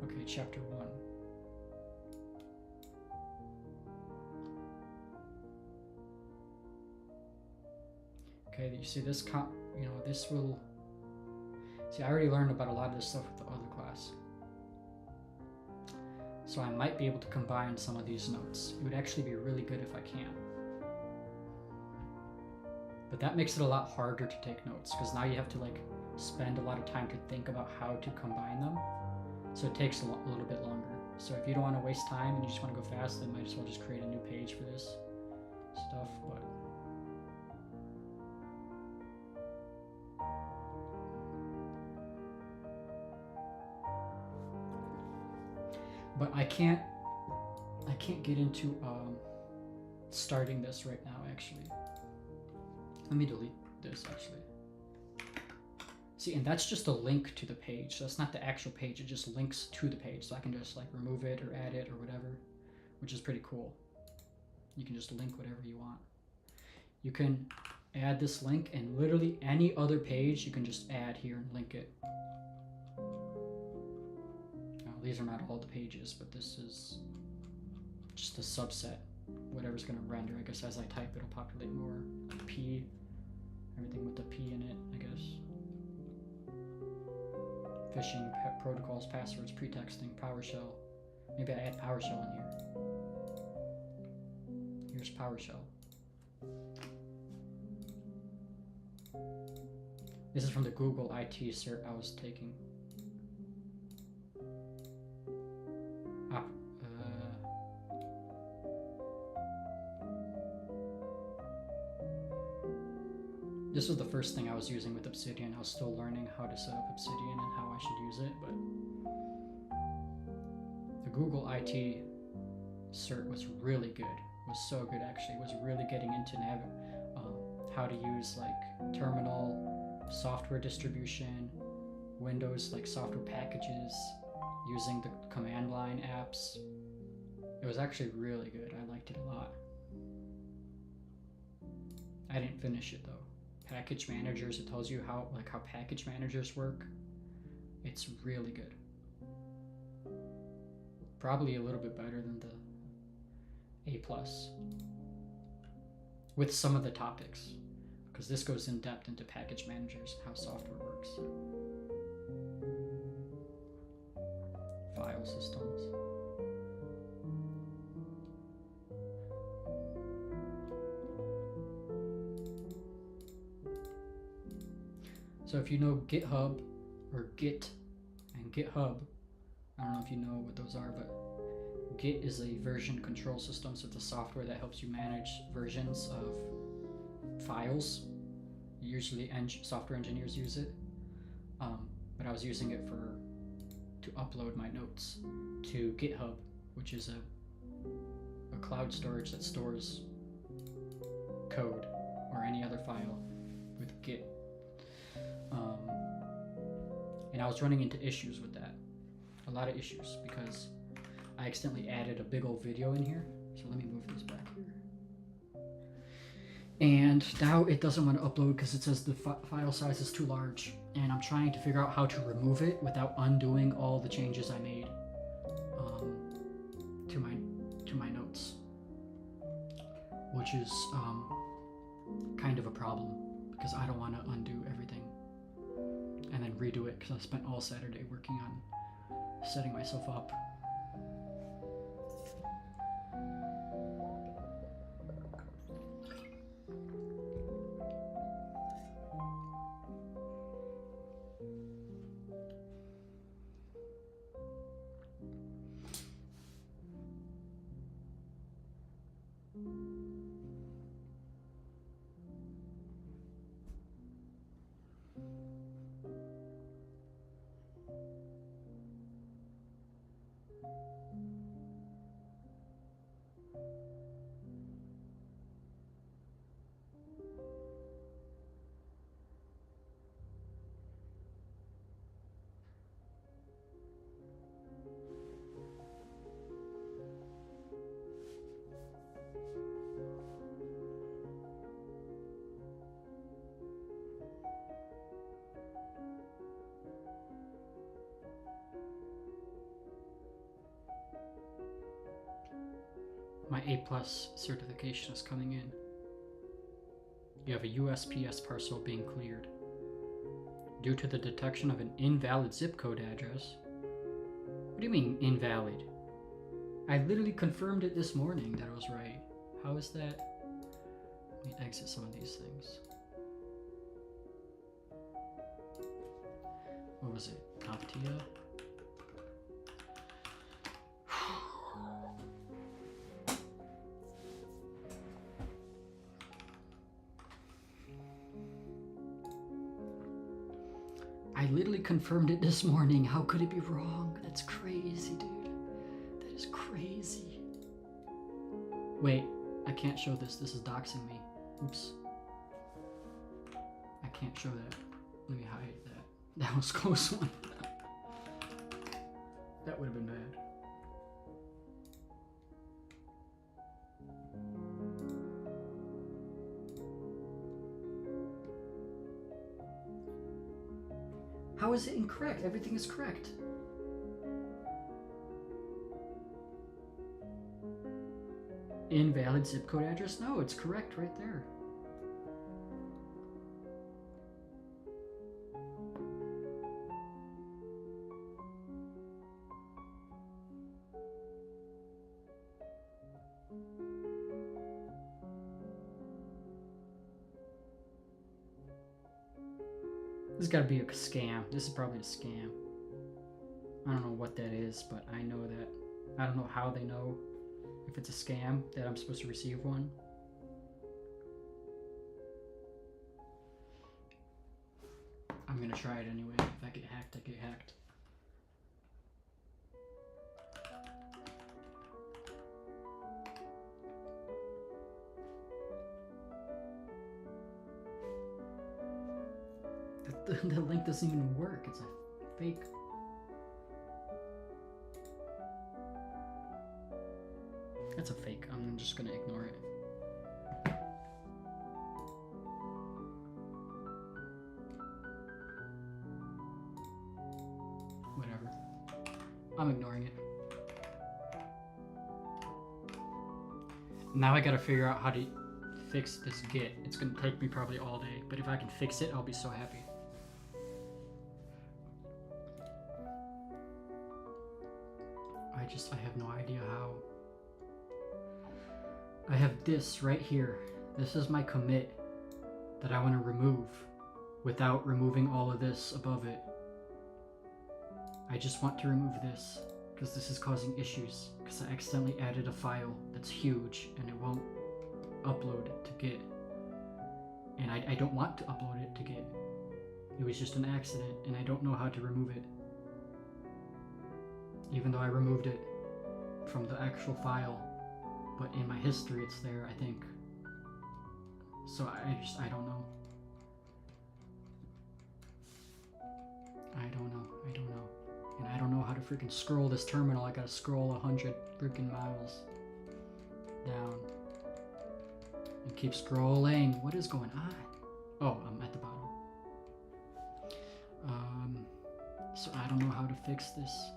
Okay, chapter 1. Okay, you see this this will... See, I already learned about a lot of this stuff with the other class. So I might be able to combine some of these notes. It would actually be really good if I can. But that makes it a lot harder to take notes, because now you have to like spend a lot of time to think about how to combine them. So it takes a little bit longer. So if you don't want to waste time and you just want to go fast, then might as well just create a new page for this stuff. But I can't get into starting this right now, actually. Let me delete this, actually. See, and that's just a link to the page. So that's not the actual page. It just links to the page. So I can just like remove it or add it or whatever, which is pretty cool. You can just link whatever you want. You can add this link, and literally any other page you can just add here and link it. Now, these are not all the pages, but this is just a subset. Whatever's going to render, I guess as I type, it'll populate more. Like P, everything with the P in it, I guess. Phishing, protocols, passwords, pretexting, PowerShell. Maybe I add PowerShell in here. Here's PowerShell. This is from the Google IT cert I was taking. This was the first thing I was using with Obsidian. I was still learning how to set up Obsidian and how I should use it, but the Google IT cert was really good. It was so good, actually. It was really getting into how to use like terminal, software distribution, Windows like software packages, using the command line apps. It was actually really good. I liked it a lot. I didn't finish it though. Package managers, it tells you how package managers work. It's really good. Probably a little bit better than the A+, with some of the topics, because this goes in depth into package managers, how software works. File systems. So if you know GitHub or Git and GitHub, I don't know if you know what those are, but Git is a version control system, so it's a software that helps you manage versions of files. Usually software engineers use it, but I was using it to upload my notes to GitHub, which is a cloud storage that stores code or any other file with Git. And I was running into issues with that, a lot of issues, because I accidentally added a big old video in here. So let me move this back here. And now it doesn't want to upload because it says the file size is too large, and I'm trying to figure out how to remove it without undoing all the changes I made to my notes, which is kind of a problem because I don't want to undo everything and then redo it, because I spent all Saturday working on setting myself up. My A+ certification is coming in. You have a USPS parcel being cleared due to the detection of an invalid zip code address. What do you mean invalid? I literally confirmed it this morning that it was right. How is that? Let me exit some of these things. What was it? CompTIA? I literally confirmed it this morning. How could it be wrong? That's crazy, dude. That is crazy. Wait, I can't show this. This is doxing me. Oops. I can't show that. Let me hide that. That was a close one. That would have been bad. How is it incorrect? Everything is correct. Invalid zip code address? No, it's correct right there. This has got to be a scam. This is probably a scam. I don't know what that is, but I know that. I don't know how they know if it's a scam that I'm supposed to receive one. I'm gonna try it anyway. If I get hacked, I get hacked. The link doesn't even work. It's a fake. That's a fake. I'm just gonna ignore it. Whatever. I'm ignoring it. Now I gotta figure out how to fix this Git. It's gonna take me probably all day, but if I can fix it, I'll be so happy. I have no idea how. I have this right here. This is my commit that I want to remove without removing all of this above it. I just want to remove this because this is causing issues because I accidentally added a file that's huge and it won't upload it to Git. And I don't want to upload it to Git. It was just an accident and I don't know how to remove it. Even though I removed it from the actual file, but in my history it's there, I think. So I don't know. I don't know. And I don't know how to freaking scroll this terminal. I gotta scroll 100 freaking miles down. And keep scrolling. What is going on? Oh, I'm at the bottom. So I don't know how to fix this.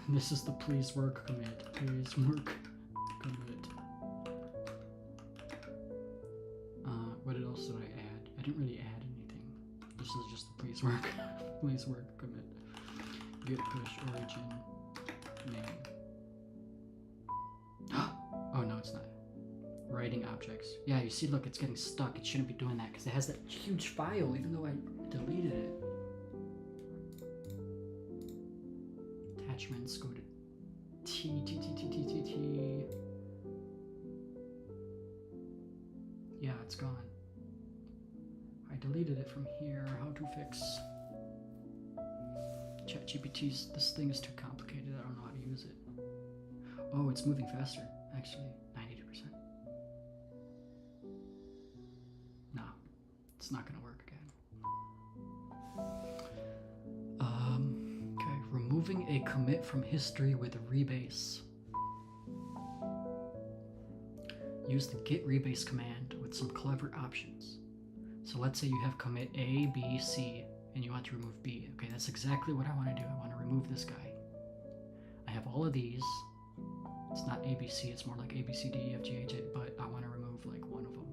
This is the please work commit. Please work commit. What else did I add? I didn't really add anything. This is just the please work. Please work commit. Git push origin name. Oh no, it's not. Writing objects. Yeah, you see, look, it's getting stuck. It shouldn't be doing that because it has that huge file, even though I deleted it. Attachments, go to T. Yeah, it's gone. I deleted it from here. How to fix ChatGPT's? This thing is too complicated. I don't know how to use it. Oh, it's moving faster, actually. 92%. No, it's not gonna work again. Okay, removing a commit from history with a rebase. Use the git rebase command with some clever options. So let's say you have commit A, B, C, and you want to remove B. Okay, that's exactly what I want to do. I want to remove this guy. I have all of these. It's not A, B, C, it's more like A, B, C, D, E, F, G, H, I, but I want to remove like one of them.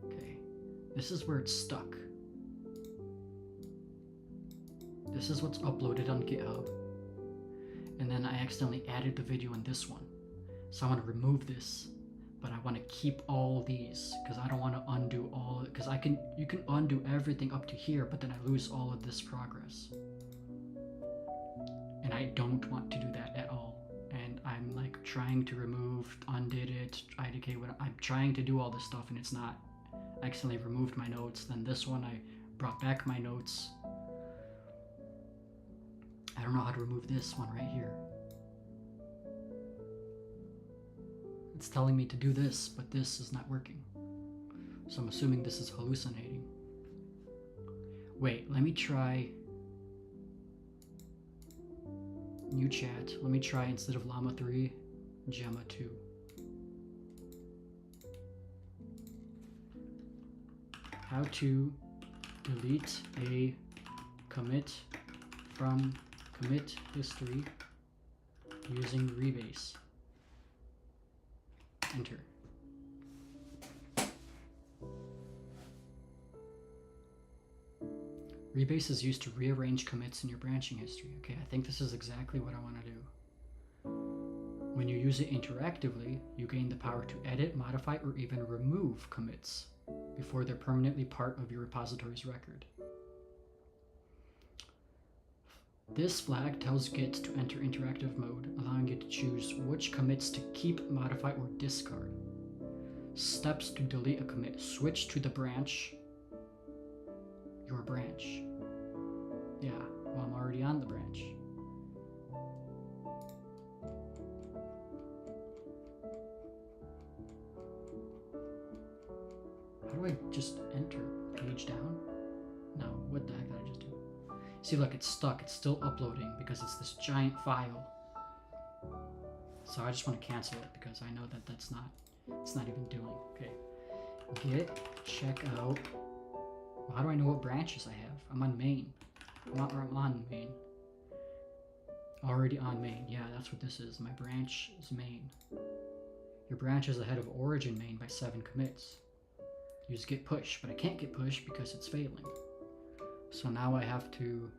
Okay, this is where it's stuck. This is what's uploaded on GitHub. And then I accidentally added the video in this one. So I want to remove this, but I want to keep all these because I don't want to undo all, because you can undo everything up to here, but then I lose all of this progress. And I don't want to do that at all. And I'm like trying to remove, undid it, IDK, I'm trying to do all this stuff and it's not. I accidentally removed my notes. Then this one, I brought back my notes. I don't know how to remove this one right here. It's telling me to do this, but this is not working. So I'm assuming this is hallucinating. Wait, let me try new chat. Let me try, instead of llama 3, Gemma 2. How to delete a commit from commit history using rebase. Enter. Rebase is used to rearrange commits in your branching history. Okay, I think this is exactly what I want to do. When you use it interactively, you gain the power to edit, modify, or even remove commits before they're permanently part of your repository's record. This flag tells Git to enter interactive mode, allowing it to choose which commits to keep, modify, or discard. Steps to delete a commit. Switch to the branch. Your branch. Yeah, well, I'm already on the branch. How do I just enter? Page down? No, what the heck did I just do? See, look, it's stuck. It's still uploading because it's this giant file. So I just want to cancel it because I know that it's not even doing. Okay. Git check out. Well, how do I know what branches I have? I'm on main. I'm on main. Already on main. Yeah, that's what this is. My branch is main. Your branch is ahead of origin main by 7 commits. Use git push, but I can't git push because it's failing. So now I have to...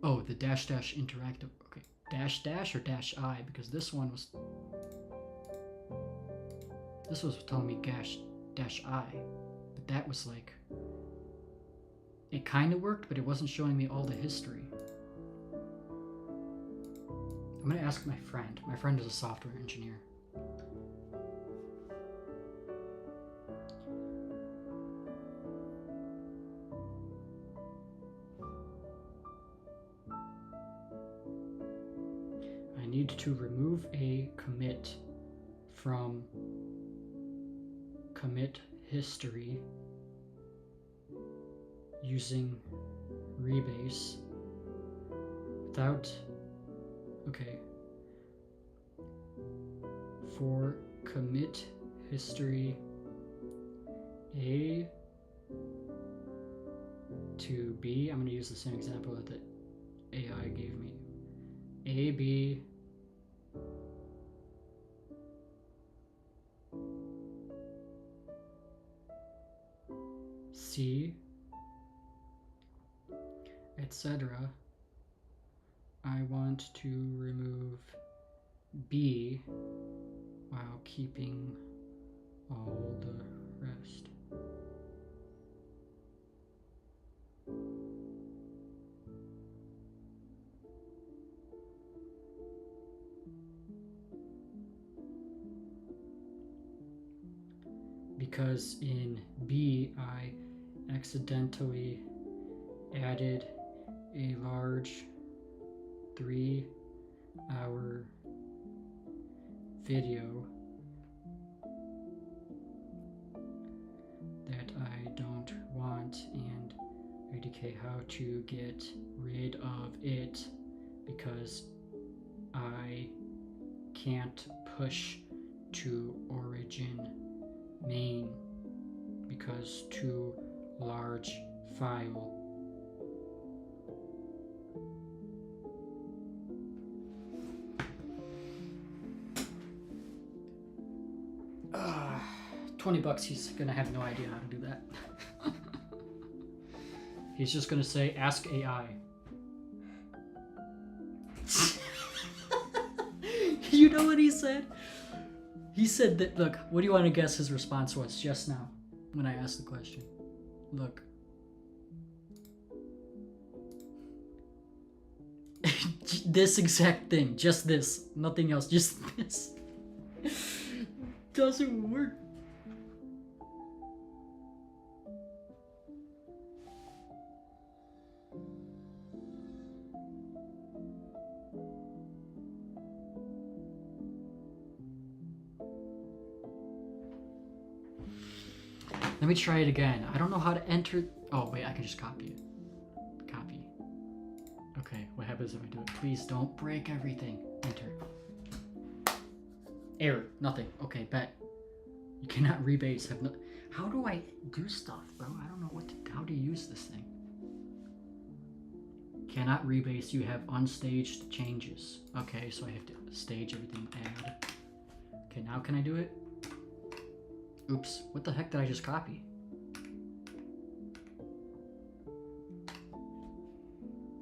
Oh, the dash dash interactive. Okay, dash dash or dash I, because this one was... This was telling me dash I, but that was like... It kind of worked, but it wasn't showing me all the history. I'm gonna ask my friend. My friend is a software engineer. I need to remove a commit from commit history using rebase without, okay, for commit history A to B, I'm going to use the same example that the AI gave me. A, B, C, etc. I want to remove B while keeping all the rest. Because in B I accidentally added a large 3-hour video that I don't want and indicate how to get rid of it because I can't push to origin main because too large file. $20, he's gonna have no idea how to do that. He's just gonna say, ask AI. You know what he said? He said that, look, what do you want to guess his response was just now when I asked the question? Look. This exact thing, just this, nothing else, just this. Doesn't work. Let me try it again. I don't know how to enter. Oh, wait, I can just copy it. Copy. Okay, what happens if I do it? Please don't break everything. Enter. Error. Nothing. Okay, bet. You cannot rebase. Have no. How do I do stuff, bro? I don't know how to use this thing. Cannot rebase. You have unstaged changes. Okay, so I have to stage everything. Add. Okay, now can I do it? Oops, what the heck did I just copy?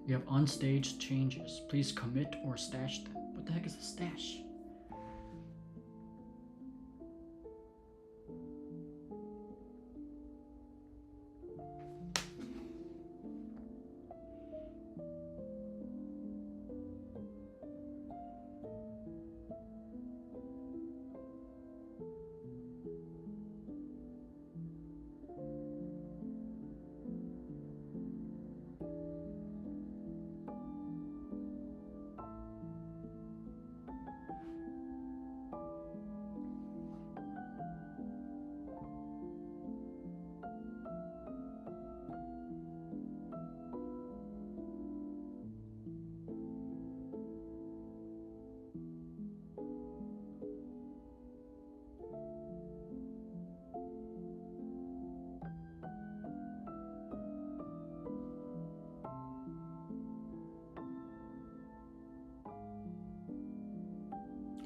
You have unstaged changes. Please commit or stash them. What the heck is a stash?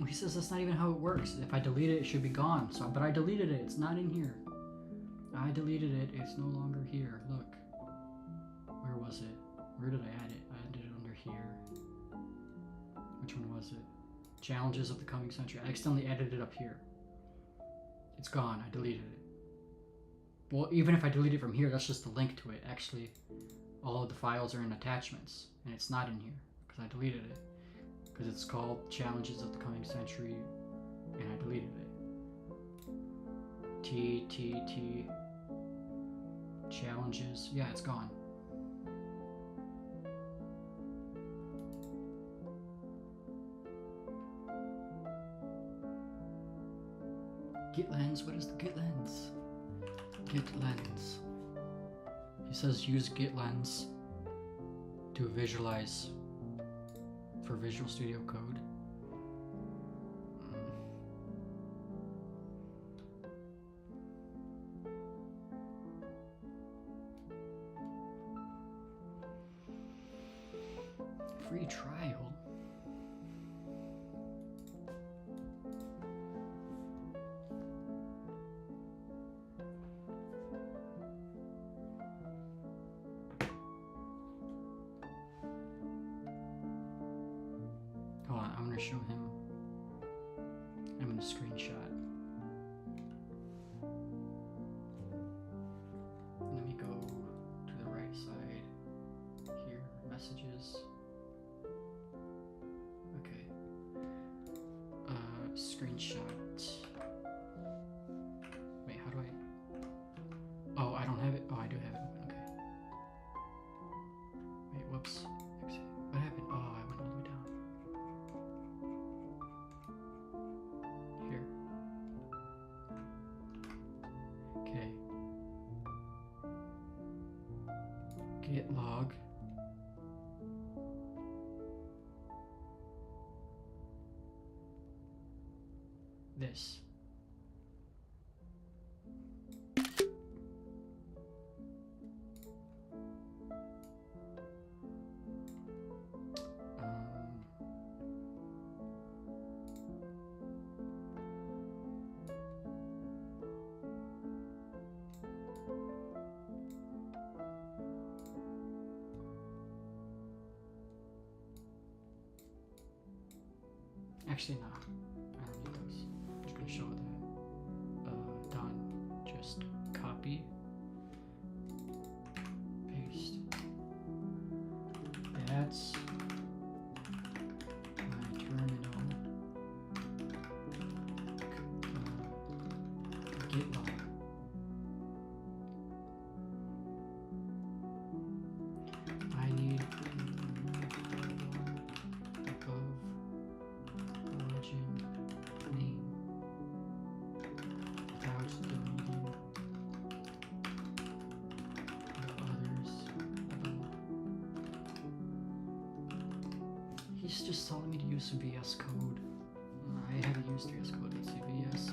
He says that's not even how it works. If I delete it, it should be gone. So, but I deleted it. It's not in here. I deleted it. It's no longer here. Look. Where was it? Where did I add it? I added it under here. Which one was it? Challenges of the coming century. I accidentally added it up here. It's gone. I deleted it. Well, even if I delete it from here, that's just the link to it. Actually, all of the files are in attachments, and it's not in here because I deleted it. Because it's called Challenges of the Coming Century, and I deleted it. T challenges. Yeah, it's gone. Git lens. What is the Git lens? Git lens. He says use Git lens to visualize for Visual Studio Code. Free trial. Hold on, I'm gonna show him. I'm gonna screenshot. Let me go to the right side. Here, messages. Okay. Screenshot. Wait, how do I? Oh, I don't have it. Oh, I do have it open. Okay. Wait, whoops. What happened? Oh, I went all the way down. Here. Okay. Git log. This. Actually, no. I don't need those. I'm just gonna show that. Done. Just copy, paste. That's my terminal. Git log. I need above origin name without deleting the others above. He's just telling me to use some VS Code. I haven't used VS Code. Let's see, VS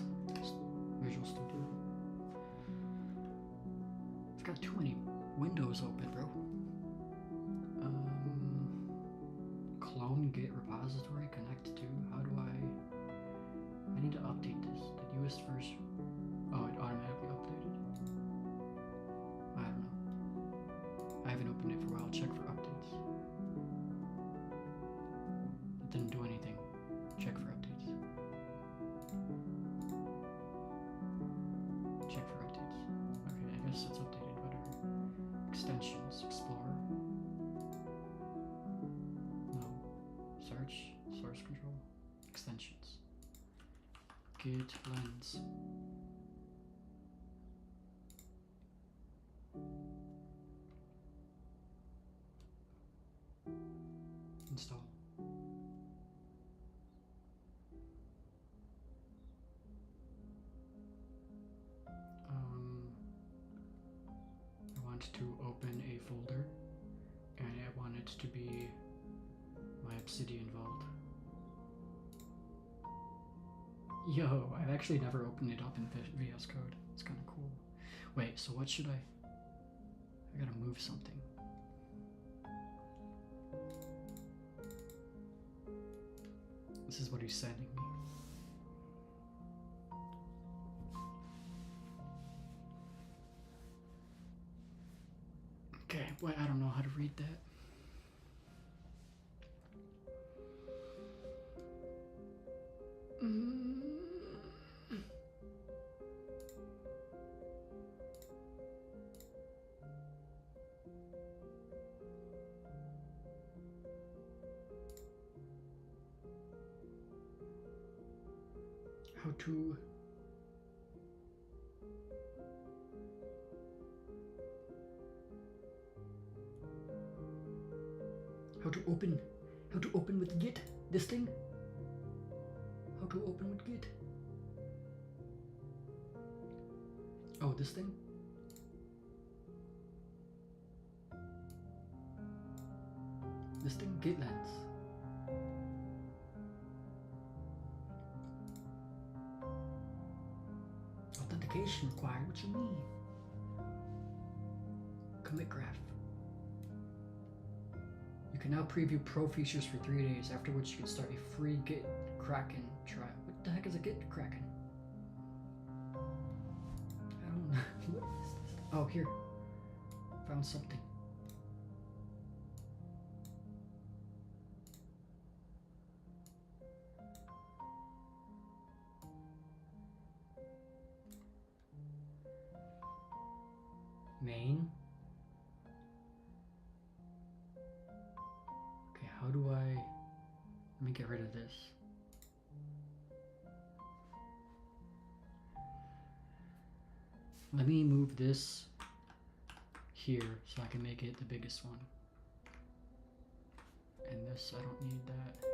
Visual Studio. I've got too many windows open, bro. Clone git repository connect to. How do I need to update this. The newest version. Oh, it automatically updated. I don't know. I haven't opened it for a while. Check for updates. It didn't do anything. Check for updates. Check for updates. Okay, I guess it's updated. Whatever. Extensions. Explorer. No. Search. Source control. Extensions. Git lens. Install. I want to open a folder, and I want it to be my Obsidian Vault. Yo, I've actually never opened it up in VS Code. It's kind of cool. Wait, so what should I gotta move something. This is what he's sending me. Okay, wait, I don't know how to read that. How to open with Git this thing? How to open with Git? Oh, this thing? This thing, GitLens. Authentication required, what you mean? Commit graph. You can now preview pro features for 3 days, after which you can start a free Git Kraken trial. What the heck is a Git Kraken? I don't know. What is this? Oh, here. Found something. Main. Okay, how do I... Let me get rid of this. Let me move this here so I can make it the biggest one. And this, I don't need that.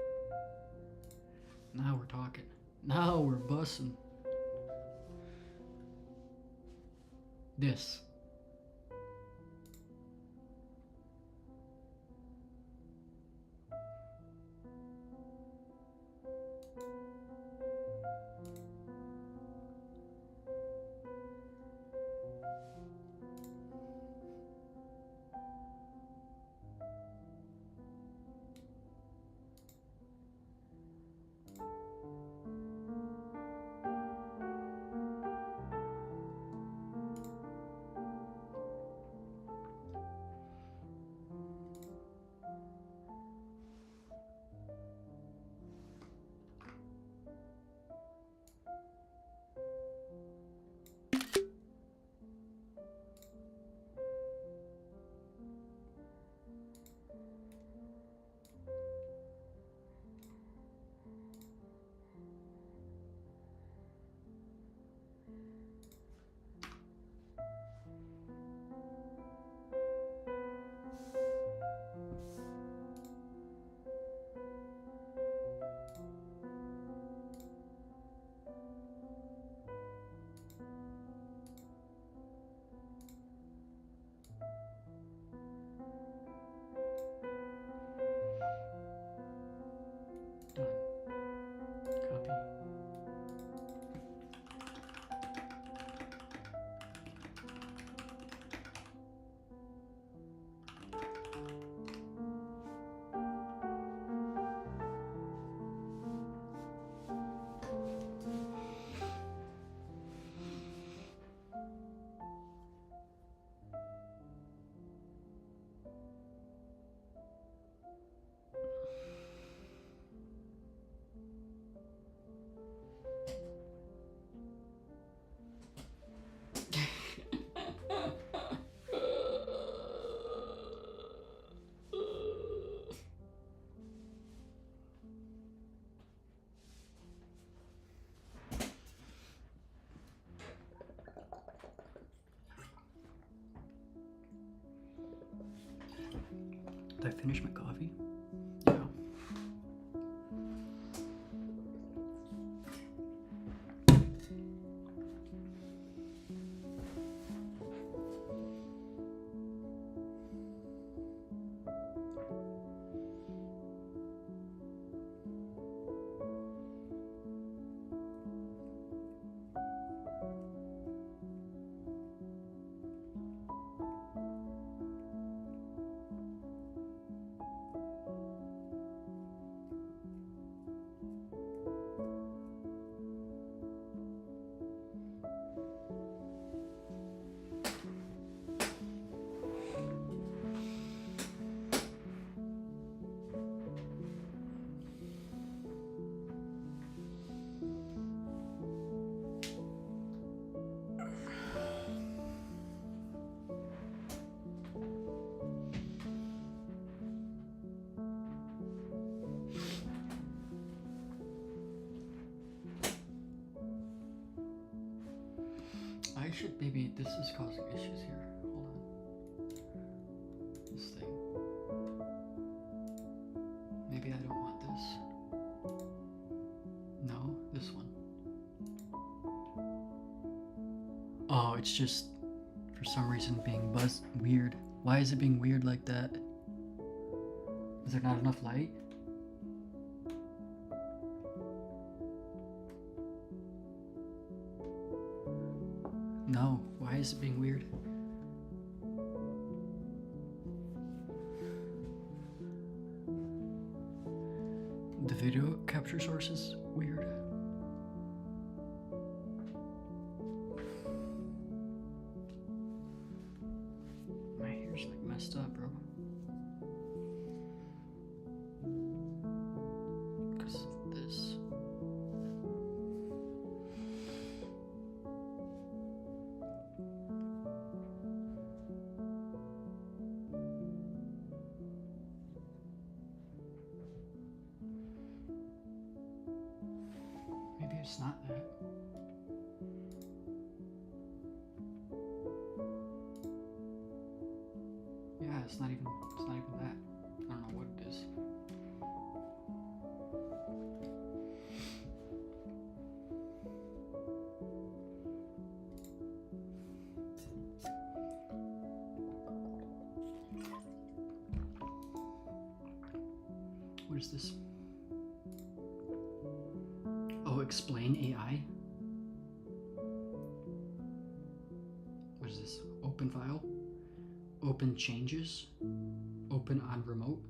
Now we're talking. Now we're bussing. This. Done. Copy. Did I finish my coffee? Yeah. shit, maybe this is causing issues here. Hold on. This thing. Maybe I don't want this. No, this one. Oh, it's just for some reason being weird. Why is it being weird like that? Is there not enough light? No, why is it being weird? The video capture source is weird. My hair's like messed up, bro. Because of this. Maybe it's not that. Yeah, it's not even that. I don't know what it is. What is this? Oh, explain AI? What is this? Open file? Open changes? Open on remote?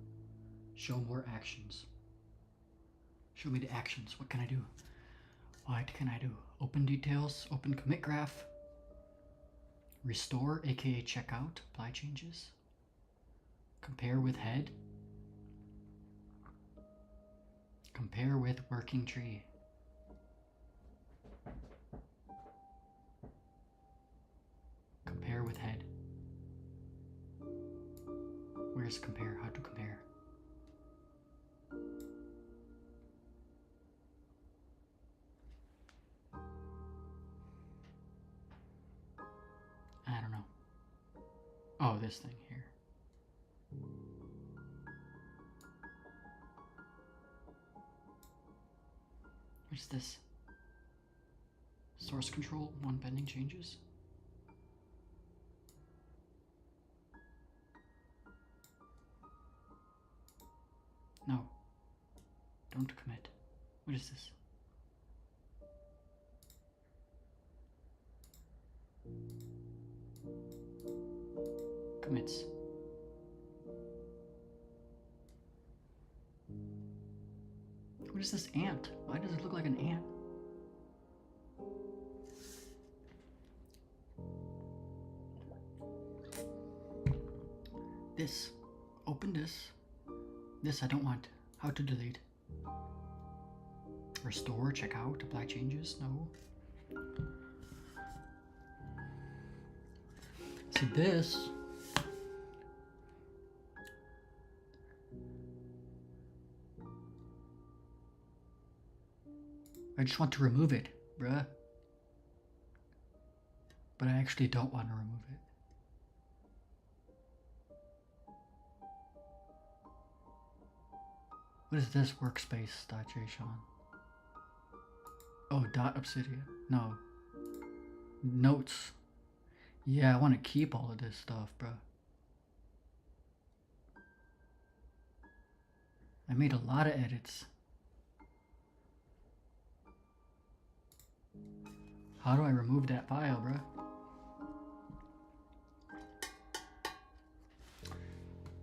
Show more actions. Show me the actions. What can I do? What can I do? Open details, open commit graph. Restore, aka checkout, apply changes. Compare with head. Compare with working tree. Compare with head. Where's compare? How to compare? I don't know. Oh, this thing here. What's this? Source control, one pending changes. No. Don't commit. What is this? Commits. What is this ant? Why does it look like an ant? This. Open this. This I don't want. How to delete? Restore, check out, apply changes? No. See this. I just want to remove it, bruh. But I actually don't want to remove it. What is this workspace.json? Oh, .obsidian. No. Notes. Yeah, I want to keep all of this stuff, bro. I made a lot of edits. How do I remove that file, bro?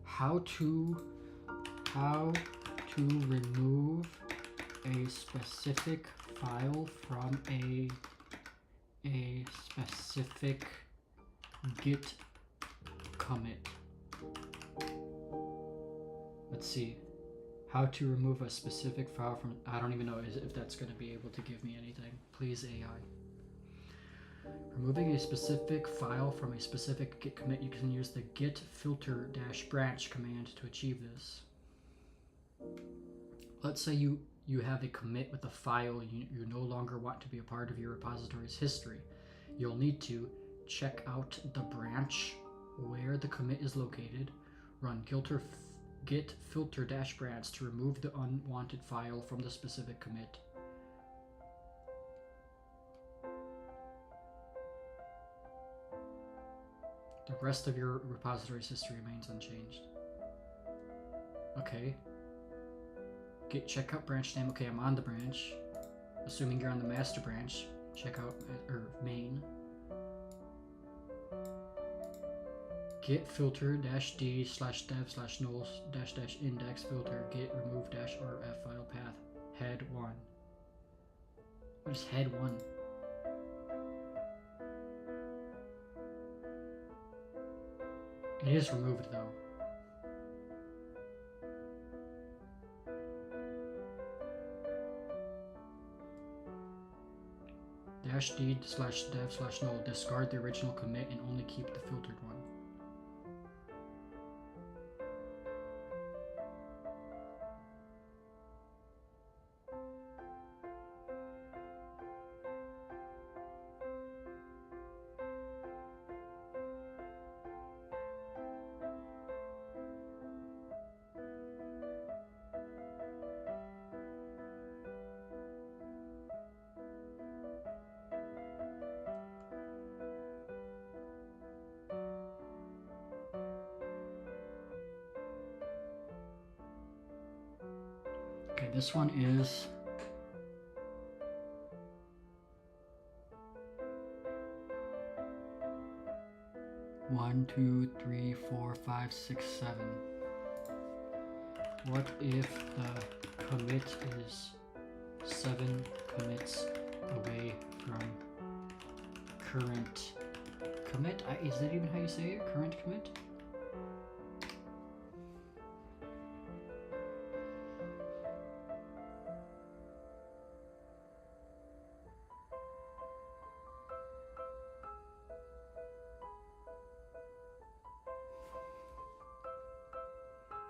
How to remove a specific file from a specific git commit. Let's see. How to remove a specific file from, I don't even know if that's going to be able to give me anything. Please AI. Removing a specific file from a specific git commit, you can use the git filter -branch command to achieve this. Let's say you have a commit with a file you no longer want to be a part of your repository's history. You'll need to check out the branch where the commit is located, run git filter dash branch to remove the unwanted file from the specific commit. The rest of your repository's history remains unchanged. Okay. Git checkout branch name. Okay, I'm on the branch. Assuming you're on the master branch, checkout or main. Git filter dash d slash dev slash null dash dash index filter git remove dash rf file path head 1. What is head 1? It is removed though. Dash d slash dev slash null discard the original commit and only keep the filtered one. Okay, this one is one, two, three, four, five, six, 7. What if the commit is 7 commits away from current commit? Is that even how you say it? Current commit?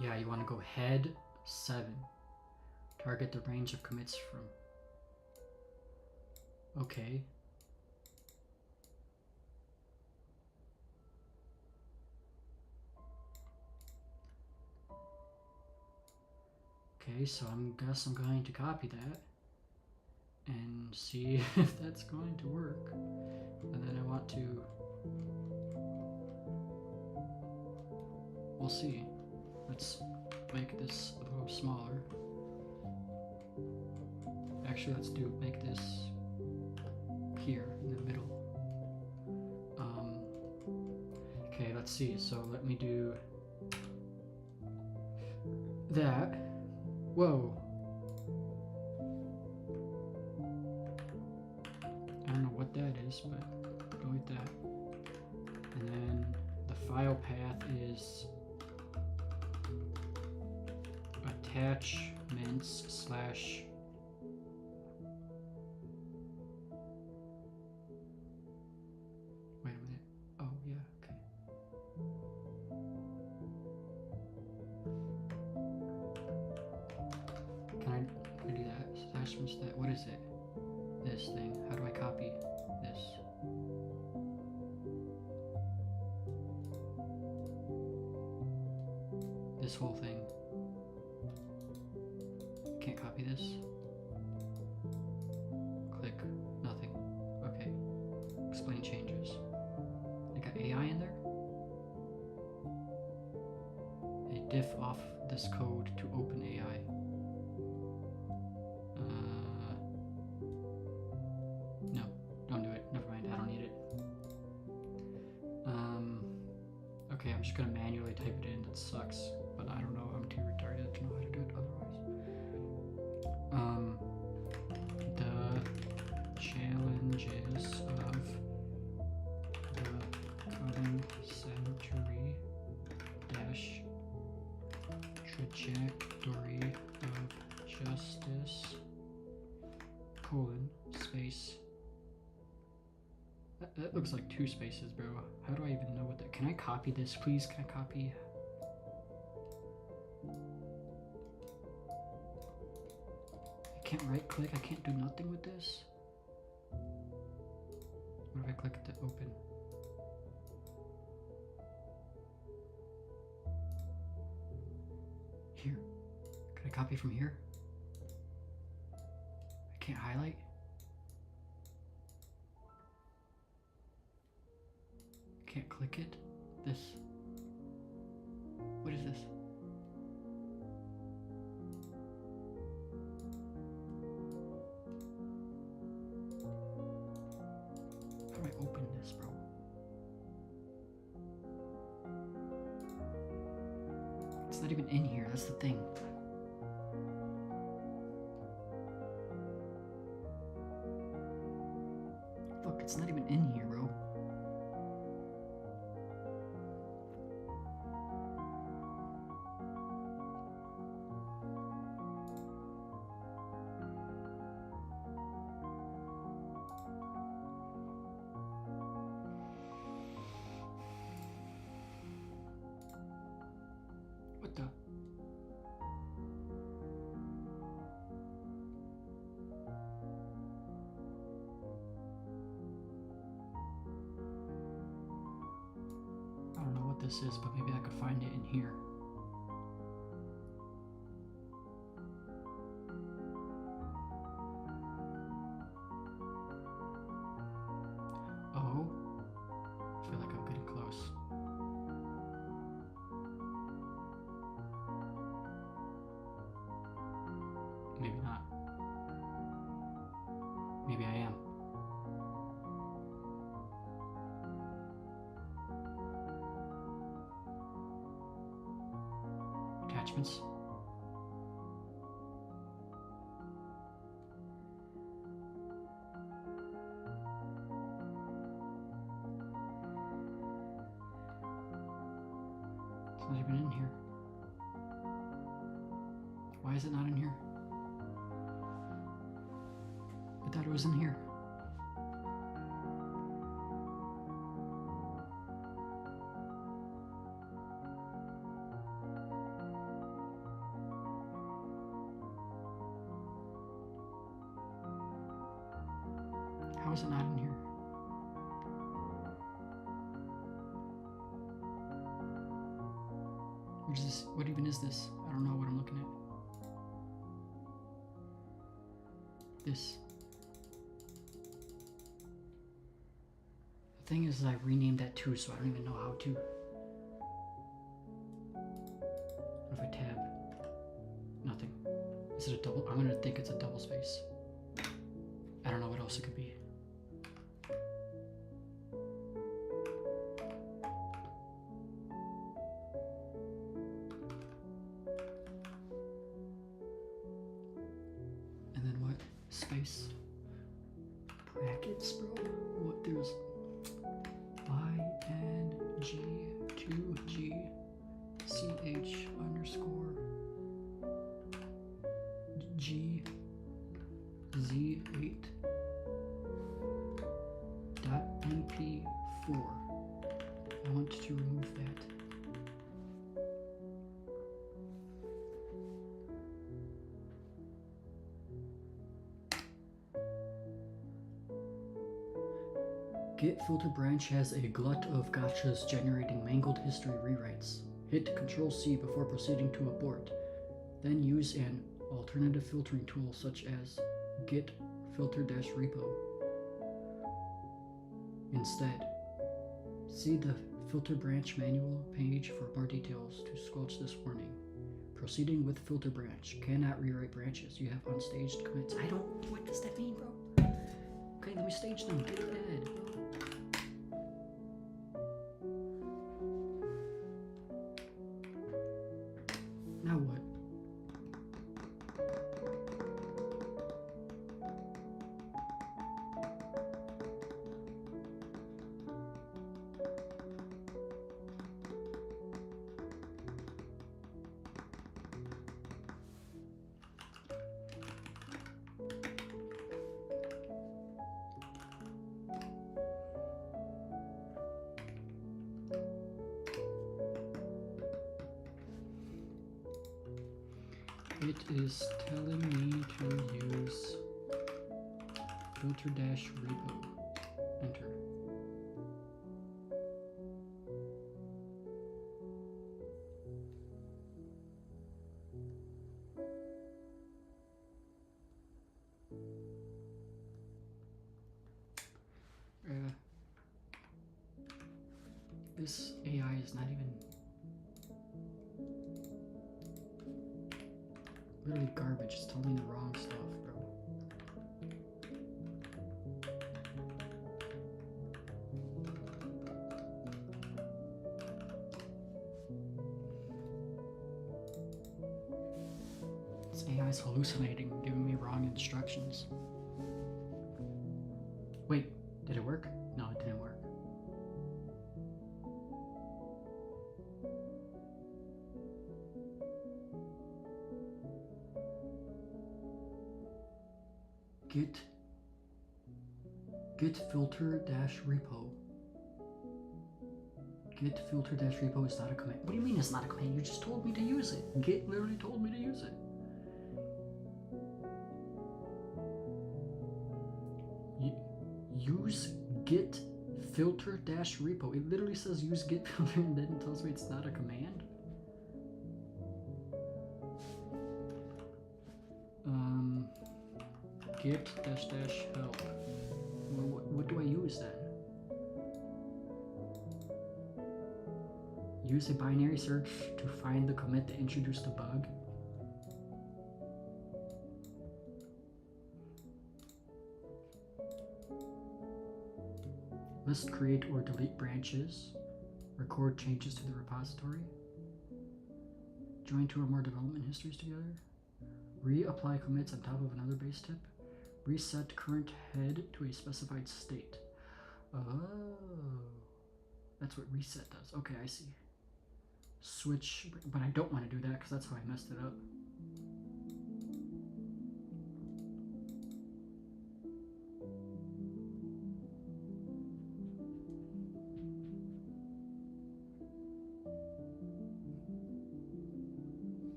Yeah, you want to go head 7. Target the range of commits from. Okay. Okay, so I guess I'm going to copy that and see if that's going to work. And then I want to, we'll see. Let's make this a little smaller. Actually, let's make this here in the middle. Okay, let's see. So let me do that. Whoa. I don't know what that is, but go with that. And then the file path is attachments slash wait a minute. Oh yeah, okay. Can I do that? Attachments that, what is it? This thing. How do I copy this? This whole thing. Can't copy this. Click. Nothing. Okay. Explain changes. I got AI in there. A diff off this code to open AI. No, don't do it. Never mind. I don't need it. Okay, I'm just gonna manually type it in. That sucks, but I don't know. I'm too retarded to know how to do it otherwise. The challenges of the coding century dash trajectory of justice colon space. That looks like 2 spaces, bro. How do I even know what that? Can I copy this, please? Can I copy? I can't right click. I can't do nothing with this. What if I click the open? Here. Can I copy from here? I can't highlight? Can't click it? This. What is this? How do I open this, bro? It's not even in here, that's the thing. Look, it's not even in here, bro. What the? I don't know what this is, but maybe I could find it in here. Oh, I feel like I'm getting close. Maybe not. Maybe I am. Attachments. It's not even in here. Why is it not in here? I thought it was in here. How is it not in here? What is this? What even is this? I don't know what I'm looking at. This. The thing is, I renamed that too, so I don't even know how to. What if I tab? Nothing. Is it a double? I'm gonna think it's a double space. I don't know what else it could be. And then what? Space. Brackets, bro. What? There's ING2GCH underscore GZ8 dot MP4. I want to remove that. Git filter branch has a glut of gotchas generating mangled history rewrites. Hit Ctrl-C before proceeding to abort. Then use an alternative filtering tool such as git filter-repo. Instead, see the filter branch manual page for more details to squelch this warning. Proceeding with filter branch. Cannot rewrite branches. You have unstaged commits. I don't... What does that mean, bro? Okay, let me stage them. Get ahead. Now what? It is telling me to use filter-repo. Enter. This AI is not even literally garbage. It's telling me the wrong stuff, bro. This AI is hallucinating, giving me wrong instructions. Wait, did it work? No, it didn't work. Git filter dash repo. Git filter dash repo is not a command. What do you mean it's not a command? You just told me to use it. Git literally told me to use it. Use git filter dash repo. It literally says use git filter and then it tells me it's not a command. Git dash dash help. What do I use then? Use a binary search to find the commit that introduced the bug. List, create, or delete branches. Record changes to the repository. Join two or more development histories together. Reapply commits on top of another base tip. Reset current head to a specified state. Oh, that's what reset does. Okay, I see. Switch, but I don't want to do that because that's how I messed it up.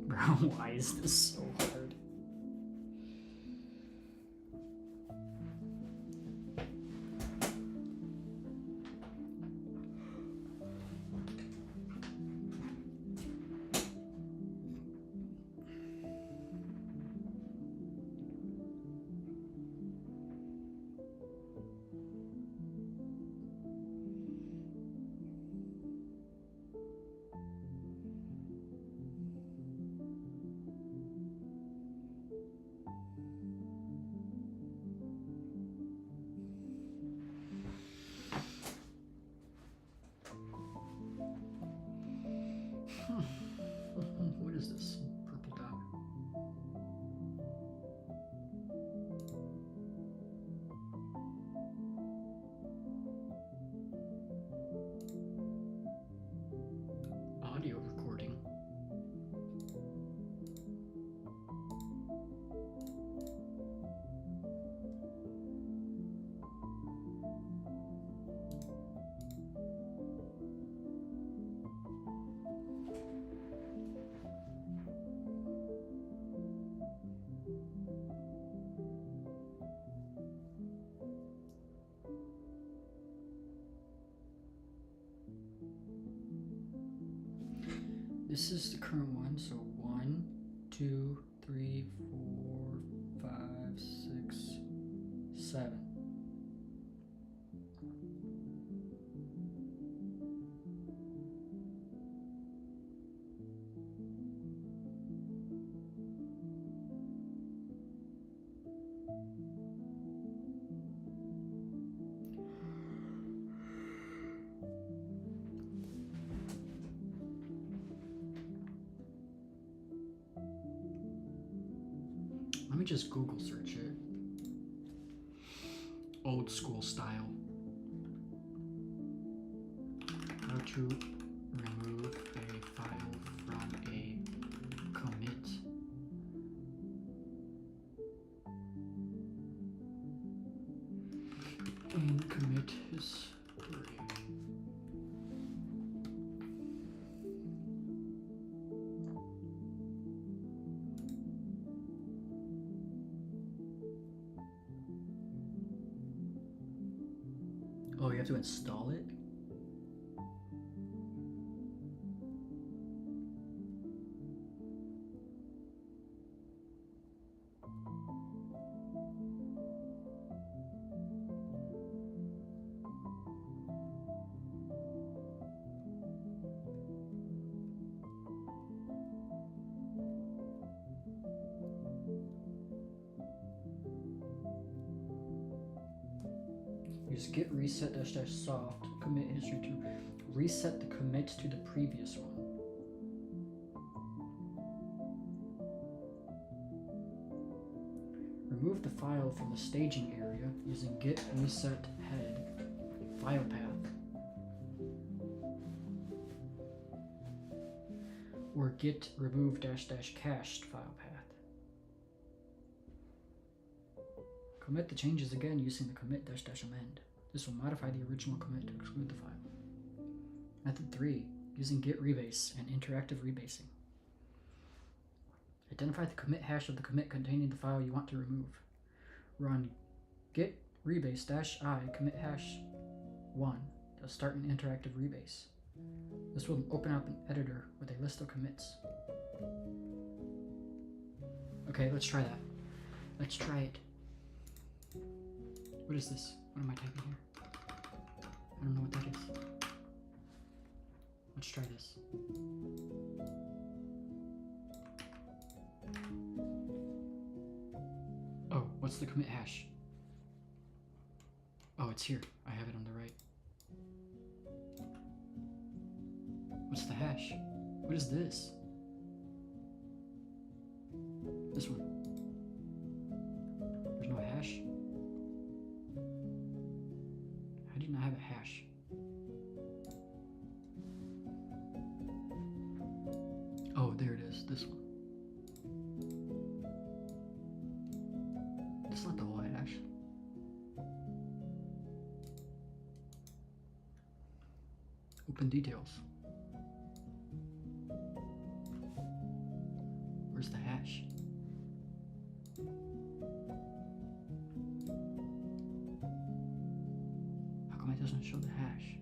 Bro, why is this so hard? What is this purple dot? Audio recording. This is the current one, so 1, 2, 3, 4, 5, 6, 7. Let me just Google search it. Old school style. How to remove a file from a commit. In commit history. Oh, you have to install it? use git reset dash soft commit history to reset the commit to the previous one. Remove the file from the staging area using git reset head file path or git remove dash cached file path. Commit the changes again using the commit dash amend. This will modify the original commit to exclude the file. Method 3, using git rebase and interactive rebasing. Identify the commit hash of the commit containing the file you want to remove. Run git rebase dash I commit hash 1 to start an interactive rebase. This will open up an editor with a list of commits. Okay, let's try that. Let's try it. What is this? What am I typing here? I don't know what that is. Let's try this. Oh, what's the commit hash? Oh, it's here. I have it on the right. What's the hash? What is this? This one. There's no hash? How do you not have a hash? Oh, there it is. This one. That's not the whole hash. Open details. Where's the hash? How come it doesn't show the hash?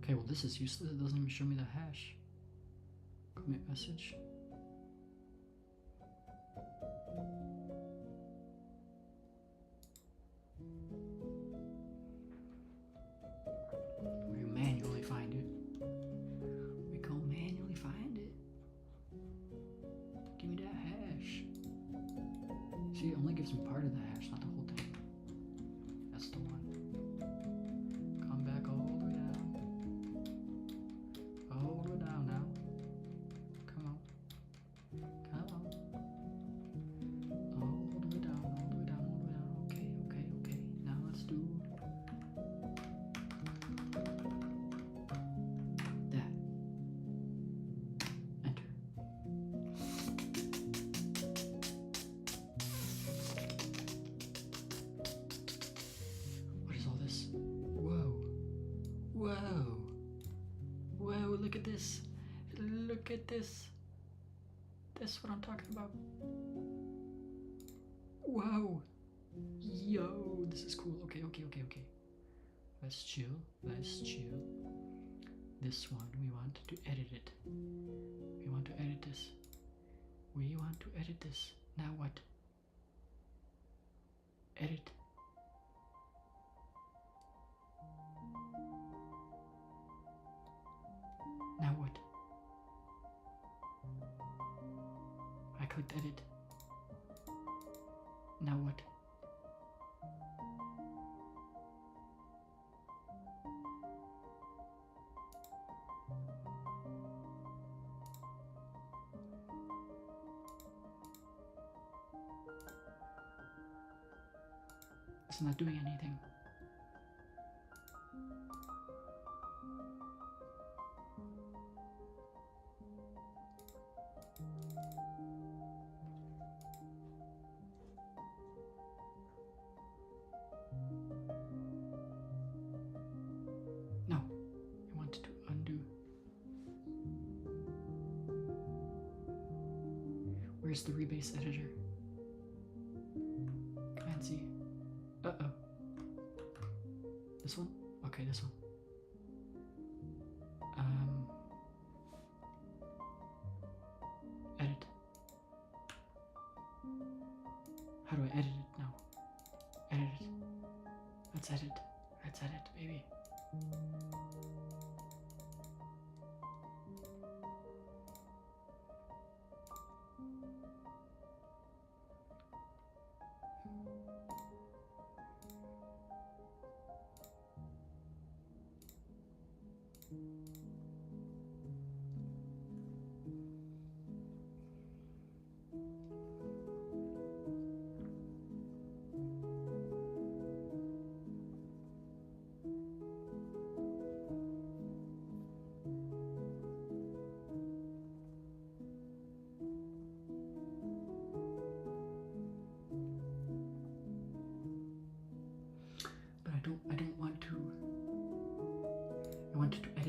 Okay, well this is useless. It doesn't even show me the hash. Commit message. We manually find it. We go manually find it. Give me that hash. See, it only gives me part of the hash, not the whole thing. That's the one. Come back all the way down. All the way down now. Come on. Come on. All the way down, all the way down, all the way down. Okay, okay, okay. Now let's do that. Enter. What is all this? Whoa. Whoa. Whoa, look at this. Look at this. That's what I'm talking about. Whoa. Yo, this is cool. Okay, okay, okay, okay. Let's chill. Let's chill. This one, we want to edit it. We want to edit this. We want to edit this. Now what? Edit. Now what? I clicked edit. Now what? It's not doing anything. No, I want to undo. Where's the rebase editor? Command C. Uh-oh. This one? Okay, this one. Edit. How do I edit it now? Edit it. Let's edit. Let's edit, baby.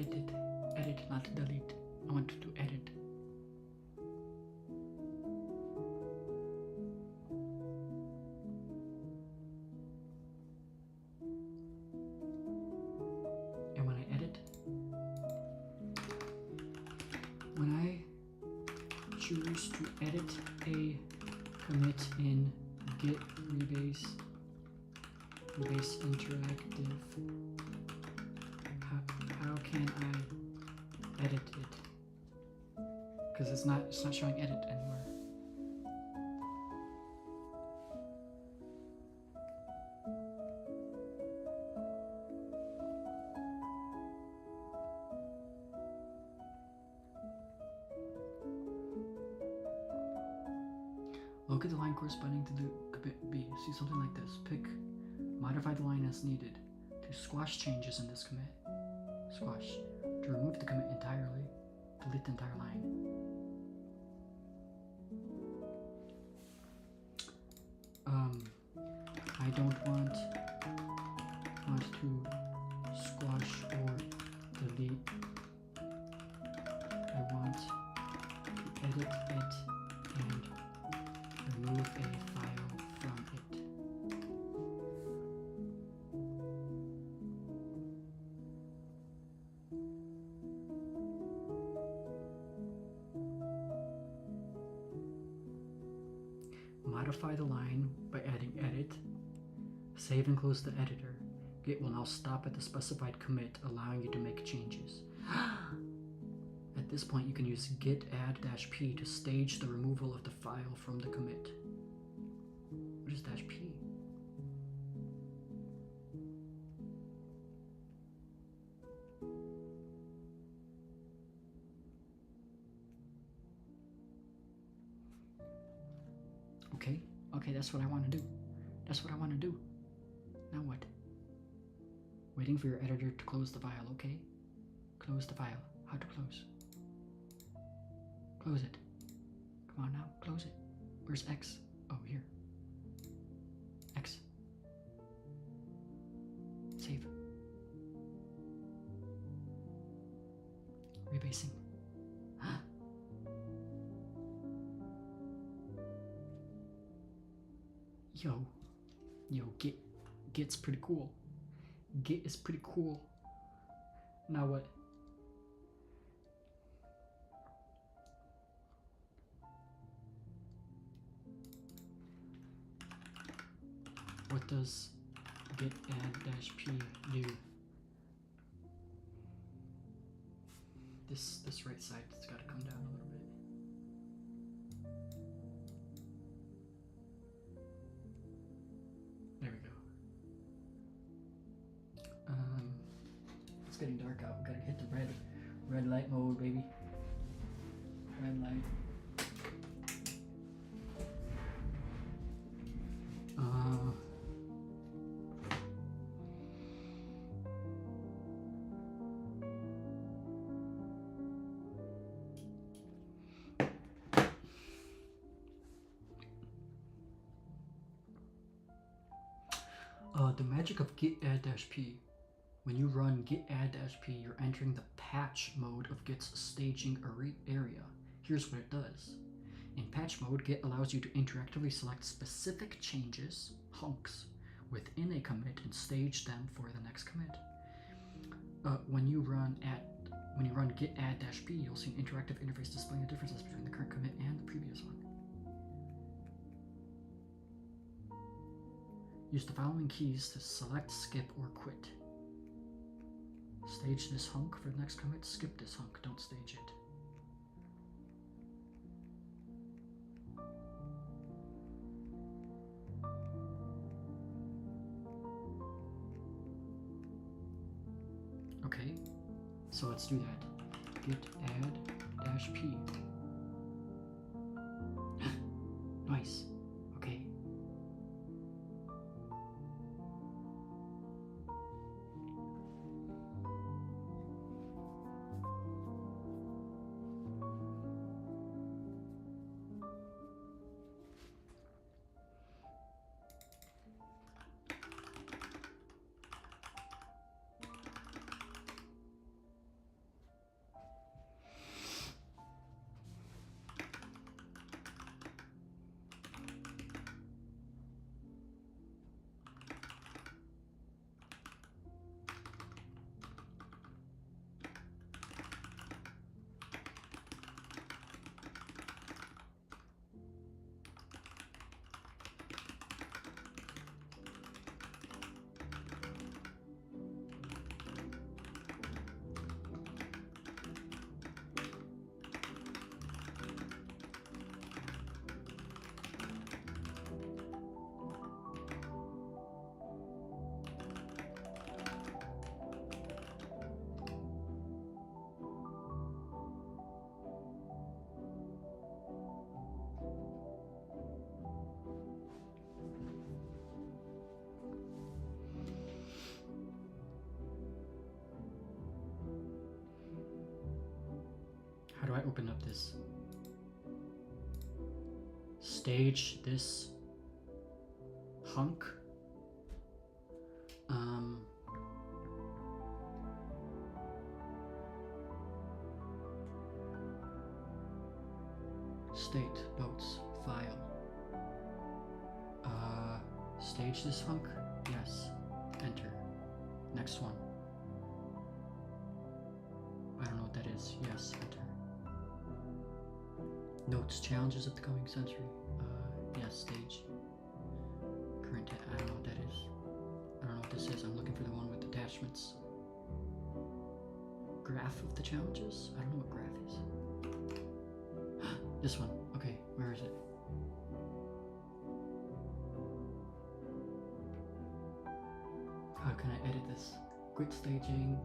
edit it. Edit, not delete. I want to do edit. And when I edit, when I choose to edit a commit in git rebase interactive, how can I edit it? Because it's not showing edit anywhere. Look at the line corresponding to the commit B. See something like this. Pick modify the line as needed to squash changes in this commit. Squash. To remove the commit entirely, delete the entire line. I don't want to squash or delete. I want to edit it and remove a file from it. Modify the line by adding edit. Save and close the editor. Git will now stop at the specified commit, allowing you to make changes. At this point, you can use git add-p to stage the removal of the file from the commit. What is -p? Okay, that's what I want to do. That's what I want to do. Now what? Waiting for your editor to close the file, okay? Close the file. How to close? Close it. Come on now, close it. Where's X? Oh, here. X. Save. Rebasing. Yo, Git's pretty cool. Git is pretty cool. Now what? What does git add-p do? This right side has got to come down a little bit. There we go. It's getting dark out. We gotta hit the red light mode, baby. Red light. The magic of git add-p. When you run git add-p, you're entering the patch mode of Git's staging area. Here's what it does. In patch mode, Git allows you to interactively select specific changes, hunks, within a commit and stage them for the next commit. When you run git add-p, you'll see an interactive interface displaying the differences between the current commit and the previous one. Use the following keys to select, skip, or quit. Stage this hunk for the next commit, skip this hunk, don't stage it. Okay, so let's do that. Git add-p. Nice. Okay. How do I open up this? Stage this hunk. State notes file. Stage this hunk? Yes. Enter. Next one. I don't know what that is. Yes, enter. Notes challenges of the coming century. Yes, stage. Current, I don't know what that is. I don't know what this is. I'm looking for the one with attachments. Graph of the challenges? I don't know what graph is. This one. Okay, where is it? How can I edit this? Quit staging.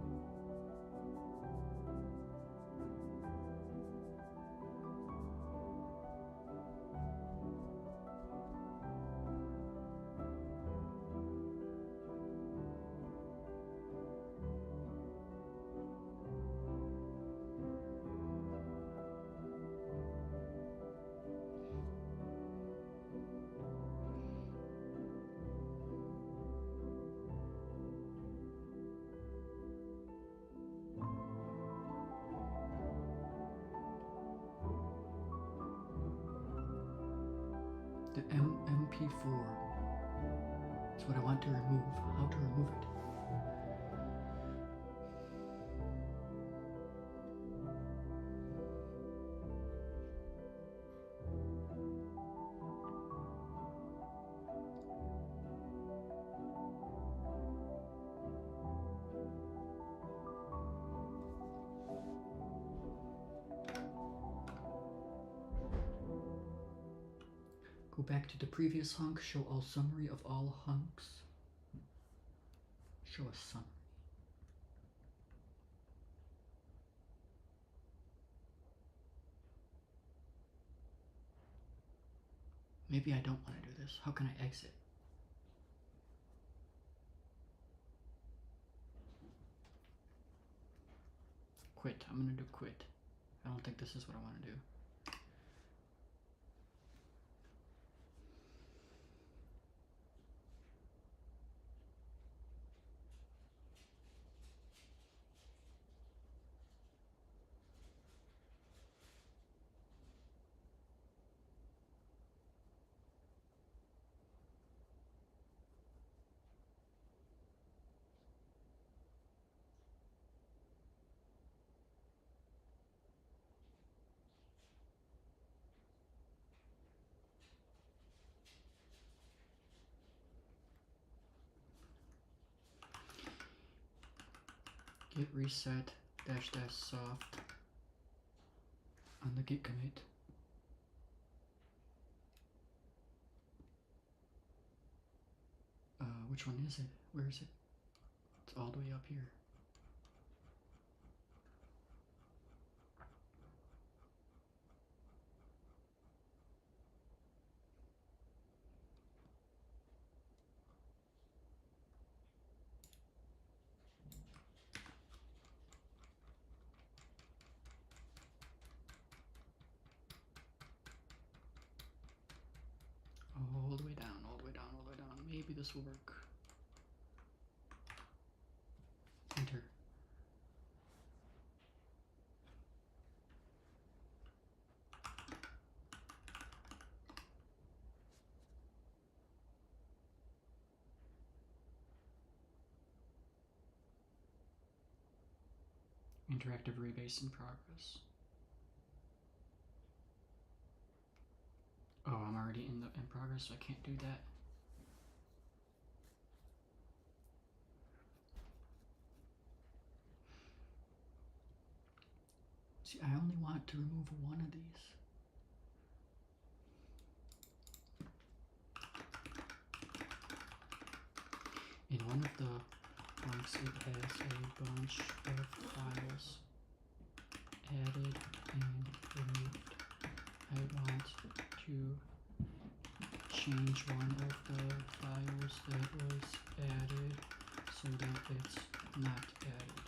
The MP4. That's what I want to remove. How to remove it? Go back to the previous hunk, show all summary of all hunks. Show a summary. Maybe I don't want to do this. How can I exit? Quit. I'm gonna do quit. I don't think this is what I want to do. Git reset -- soft on the git commit. Which one is it? Where is it? It's all the way up here. All the way down, all the way down, all the way down. Maybe this will work. Enter. Interactive rebase in progress. Oh, I'm already in progress, so I can't do that. See, I only want to remove one of these. In one of the hunks, it has a bunch of files added and removed. I want to change one of the files that was added so that it's not added.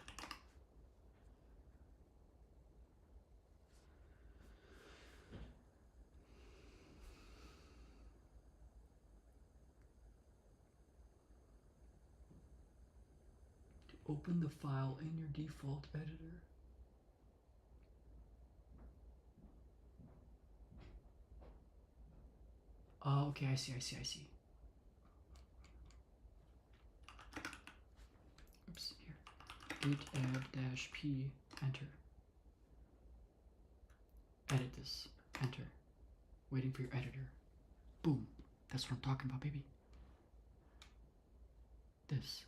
Open the file in your default editor. Oh, okay, I see. Oops, here. Git add -p, enter. Edit this, enter. Waiting for your editor. Boom. That's what I'm talking about, baby. This.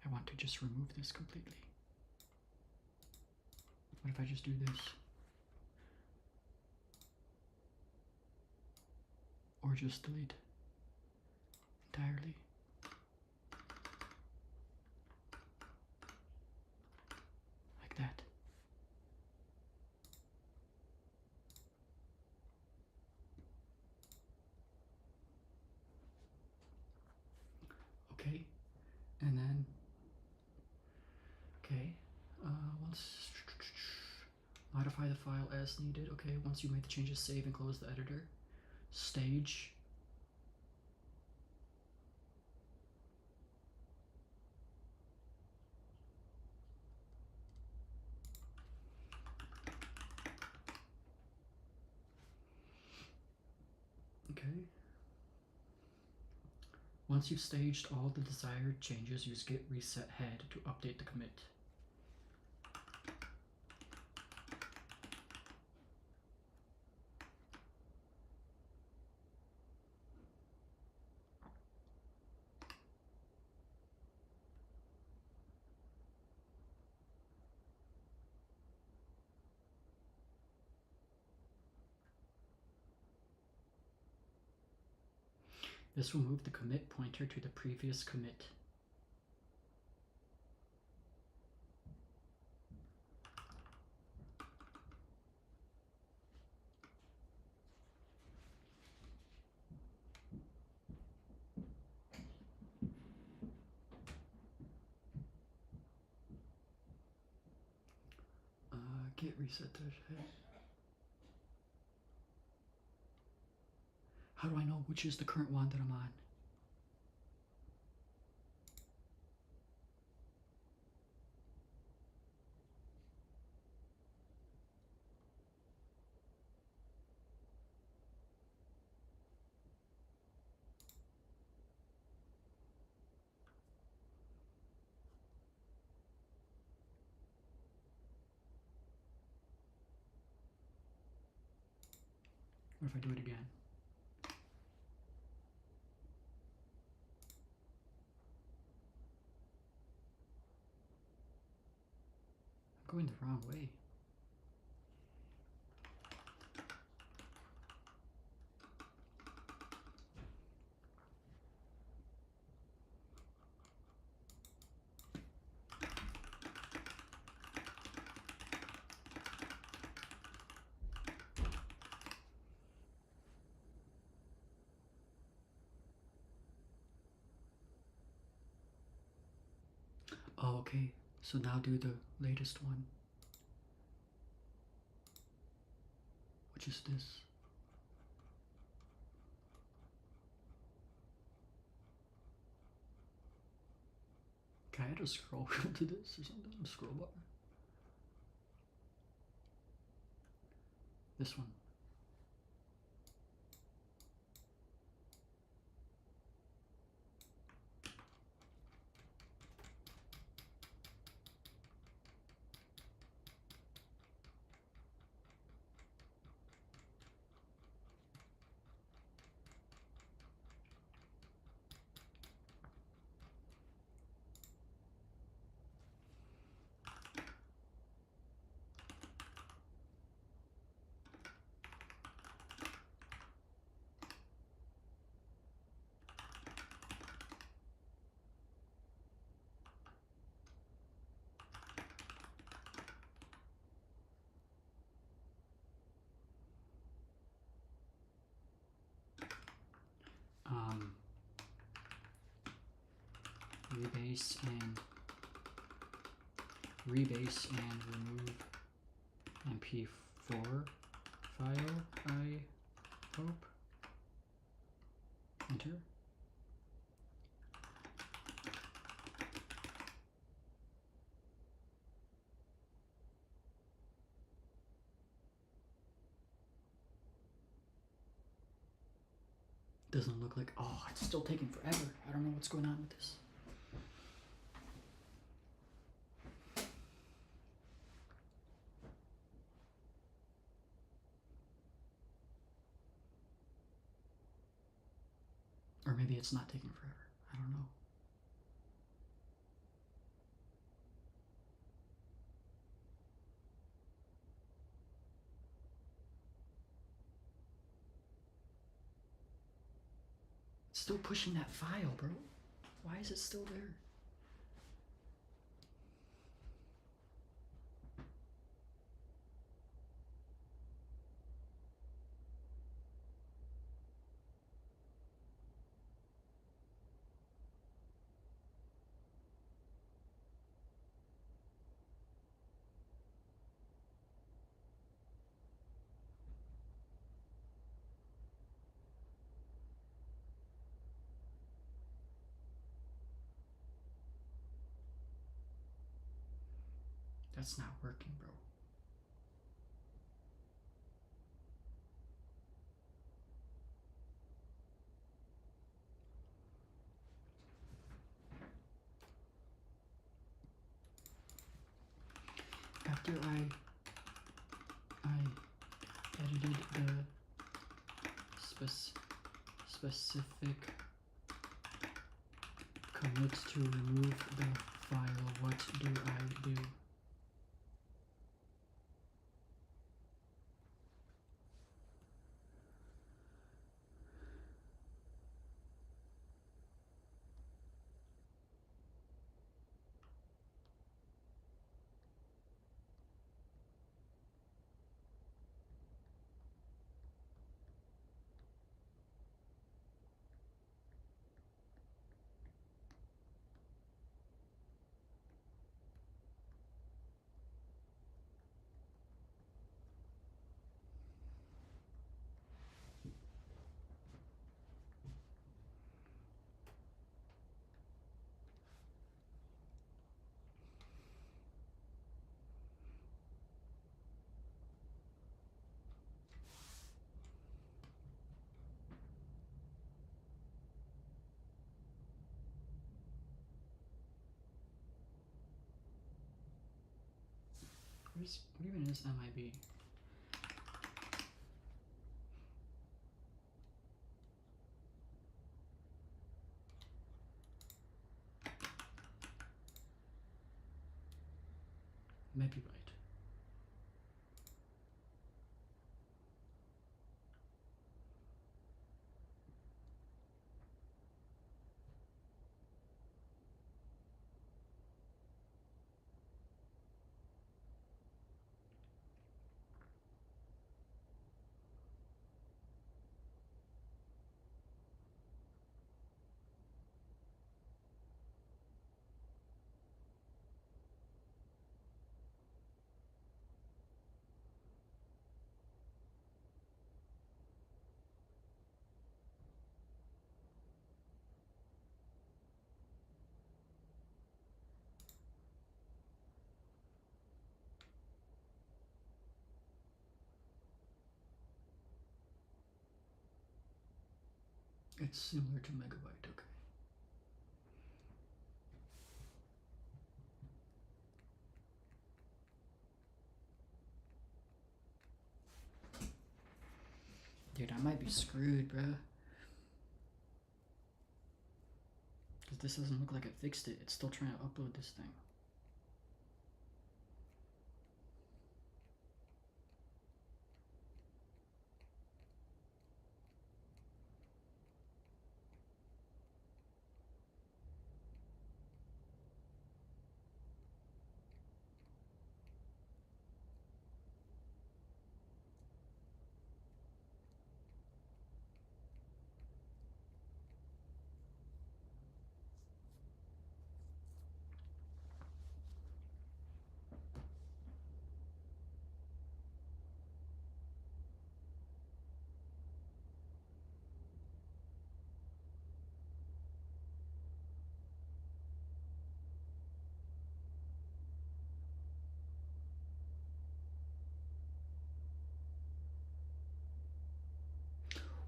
I want to just remove this completely. What if I just do this? Or just delete entirely? Like that. Okay, and then, okay, once, modify the file as needed. Okay, once you made the changes, save and close the editor. Stage. Okay. Once you've staged all the desired changes, use git reset head to update the commit. This will move the commit pointer to the previous commit. Git reset head. How do I know which is the current one that I'm on? What if I do it again? I'm going the wrong way. Oh, okay. So now do the latest one, which is this. Can I add a scroll wheel to this or something? A scroll bar? This one. Rebase and remove MP4 file, I hope. Enter. Doesn't look like, oh, it's still taking forever. I don't know what's going on with this. Or maybe it's not taking forever. I don't know. It's still pushing that file, bro. Why is it still there? That's not working, bro. After I edited the specific commits to remove the file, what do I do? What even is MIB? Maybe right. It's similar to megabyte, okay. Dude, I might be screwed, bruh. Because this doesn't look like it fixed it. It's still trying to upload this thing.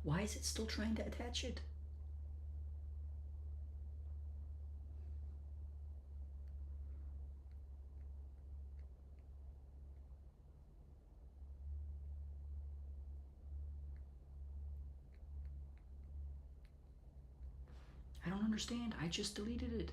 Why is it still trying to attach it? I don't understand. I just deleted it.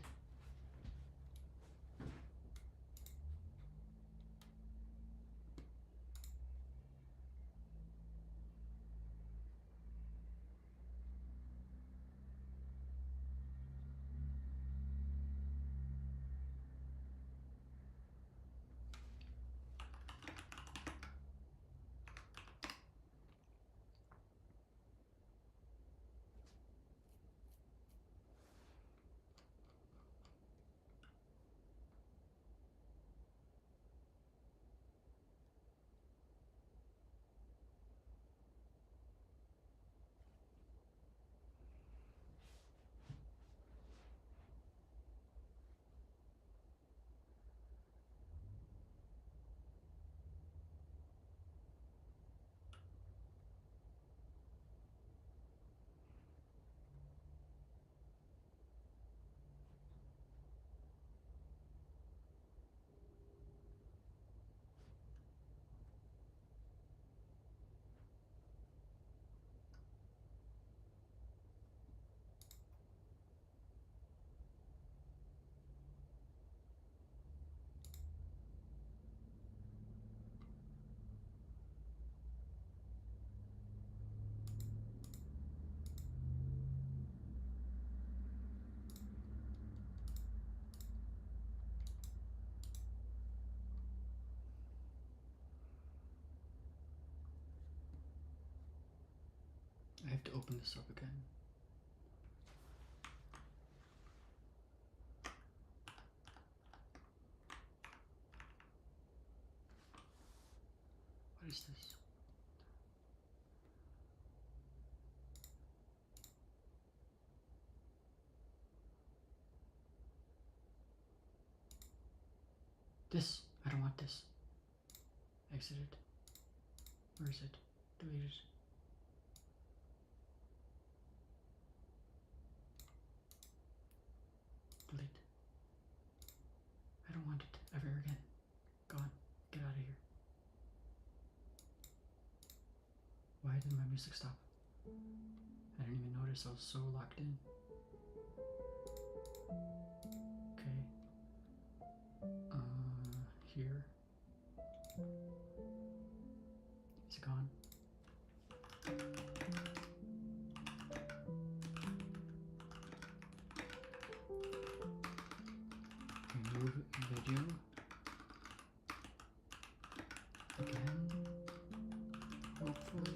I have to open this up again. What is this? This. I don't want this. Exit it. Where is it? Delete it. Delete. I don't want it ever again. Gone. Get out of here. Why did my music stop? I didn't even notice. I was so locked in. Okay. Here. Is it gone? Remove video. Again. Hopefully.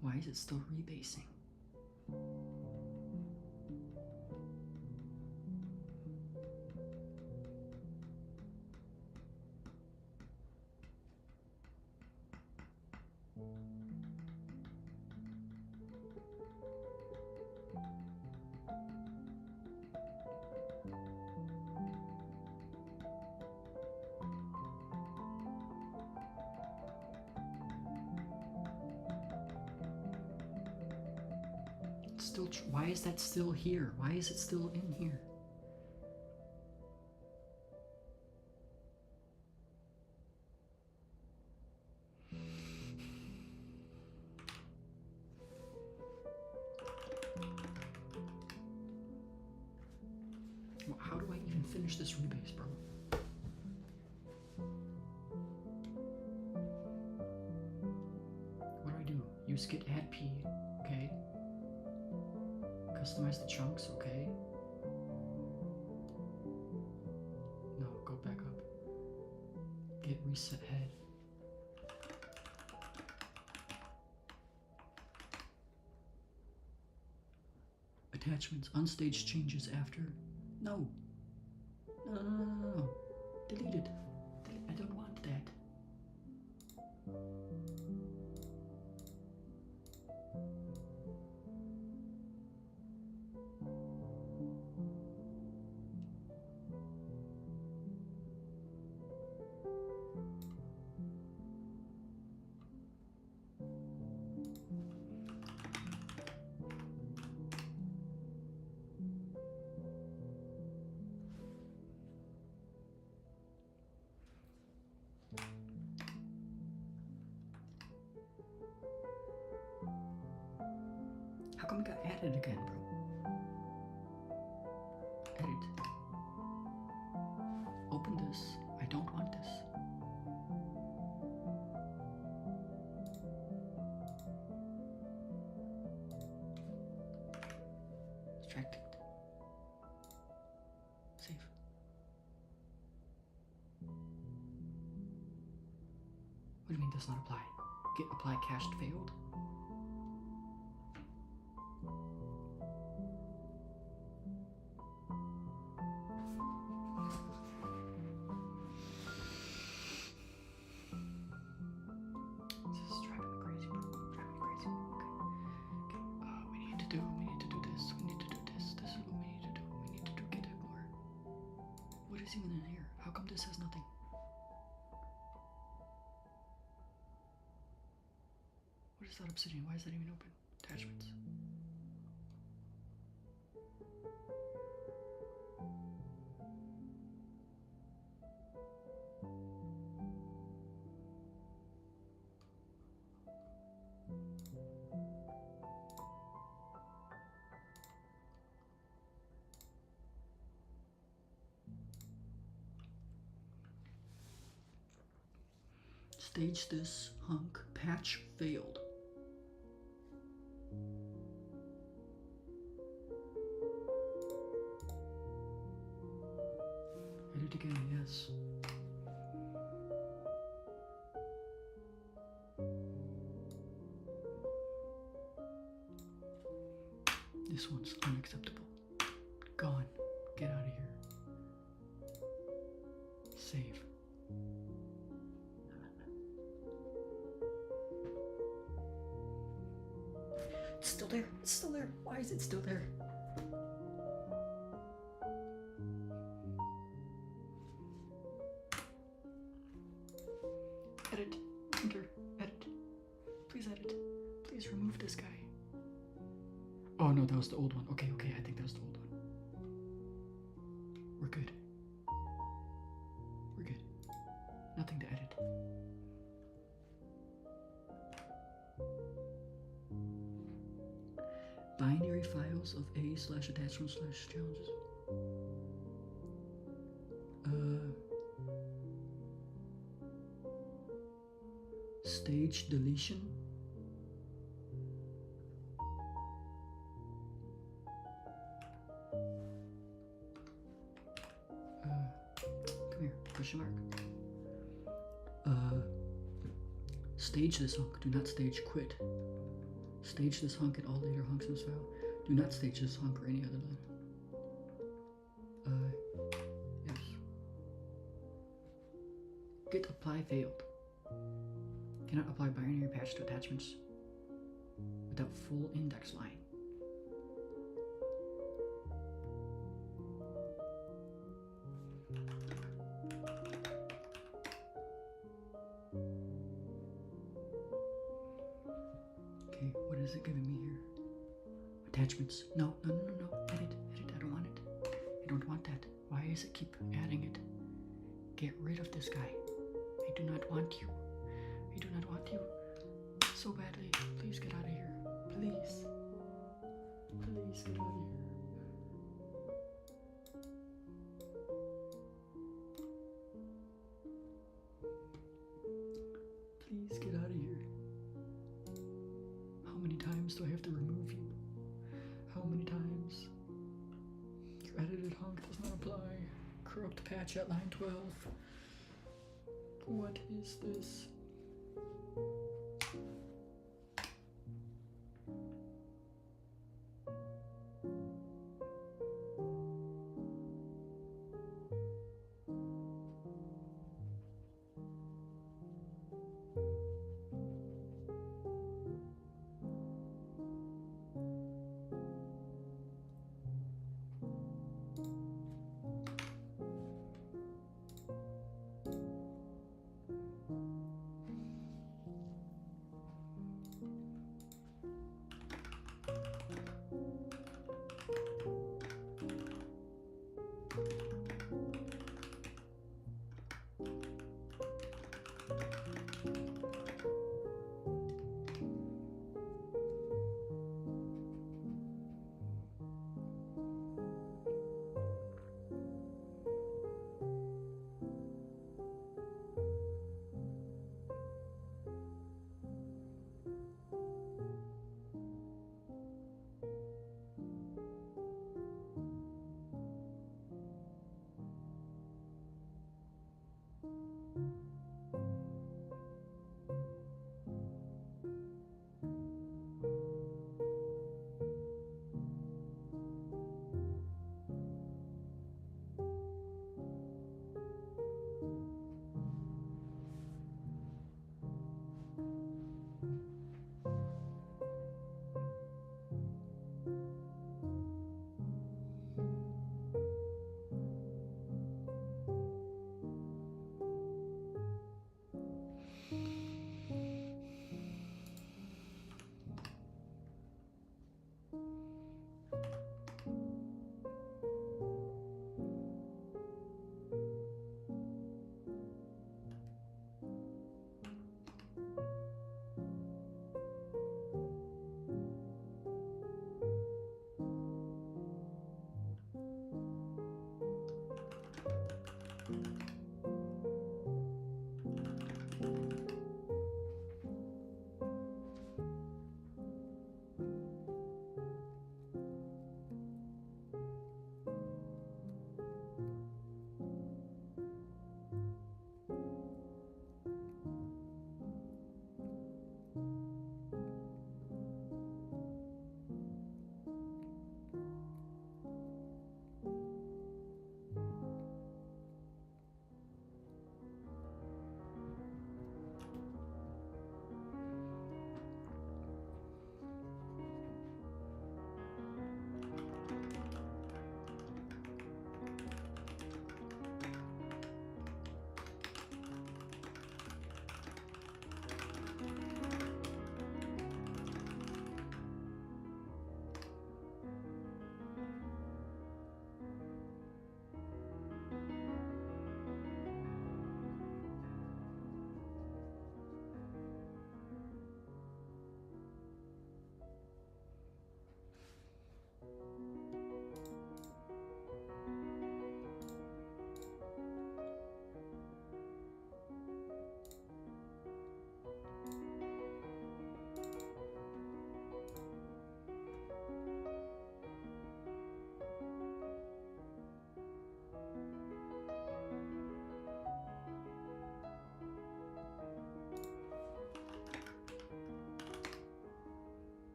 Why is it still rebasing? Still, why is that still here? Why is it still in here? Well, how do I even finish this rebase, bro? What do I do? Use git add p, okay? Customize the chunks, okay? No, go back up. Git reset head. attachments. Unstaged changes after. No. No. Delete it. I don't want that. How come it got added again, bro? Edit. Open this. I don't want this. Distracted. Save. What do you mean does not apply? Get apply cached failed? Even in here. How come this has nothing? What is that Obsidian? Why is that even open? Attachments. Stage this hunk. Patch failed. Edit again, yes. This one's unacceptable. Gone. Get out of here. Save. It's still there. It's still there. Why is it still there? Edit. Enter. Edit. Please edit. Please remove this guy. Oh no, that was the old one. Okay, I think that was the old one. We're good. We're good. Nothing to edit. Binary files of A/attachment/challenges. Stage deletion. Come here, question mark. Stage this hunk. Do not stage quit. Stage this hunk and all later hunks in this file. Do not stage this hunk or any other line. Yes. Git apply failed. Cannot apply binary patch to attachments without full index line. Okay, what is it giving me here? Attachments. No. Edit. I don't want it. I don't want that. Why does it keep adding it? Get rid of this guy. I do not want you. I do not want you so badly. Please get out of here. Please. Please get out of here. Please get out of here. How many times do I have to remove you? How many times? Your edited hunk does not apply. Corrupt patch at line 12. What is this?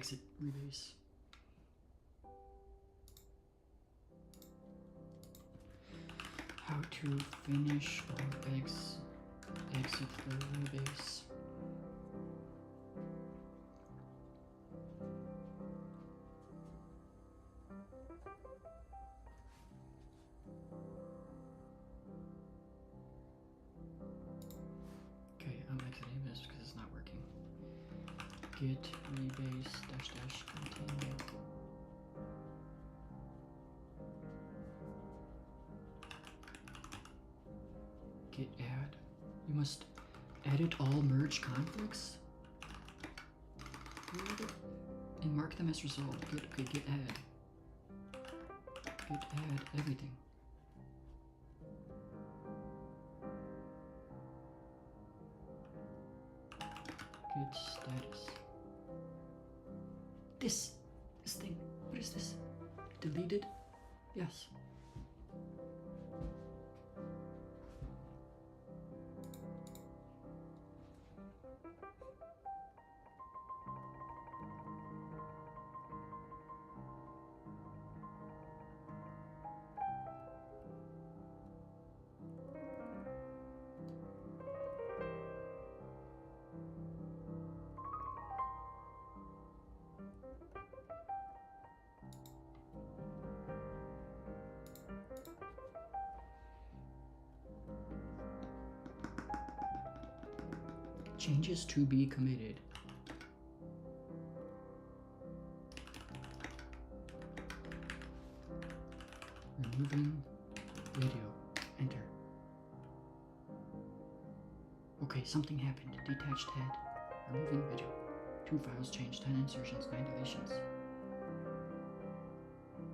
exit rebase. How to finish or exit the rebase. Okay, I'm exiting this because it's not working. Git rebase dash dash continue. Git add. You must edit all merge conflicts. And mark them as resolved. Good. Okay, git add. Git add everything. Git status. This thing. What is this? Deleted? Yes. Changes to be committed. Removing video. Enter. Okay, something happened. Detached head. Removing video. 2 files changed. 10 insertions. 9 deletions.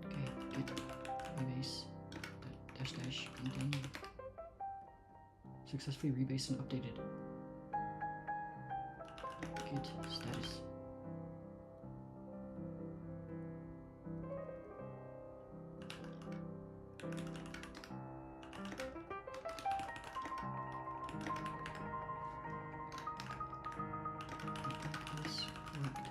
Okay, git rebase dash dash continue. Successfully rebased and updated. Git status. Is correct.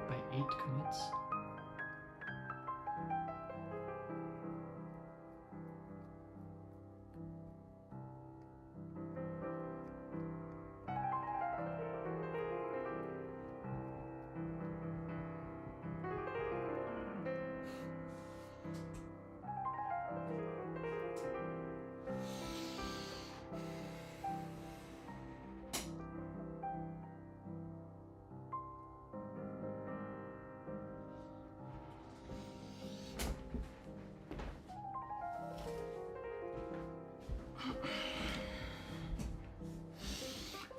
By 8 commits.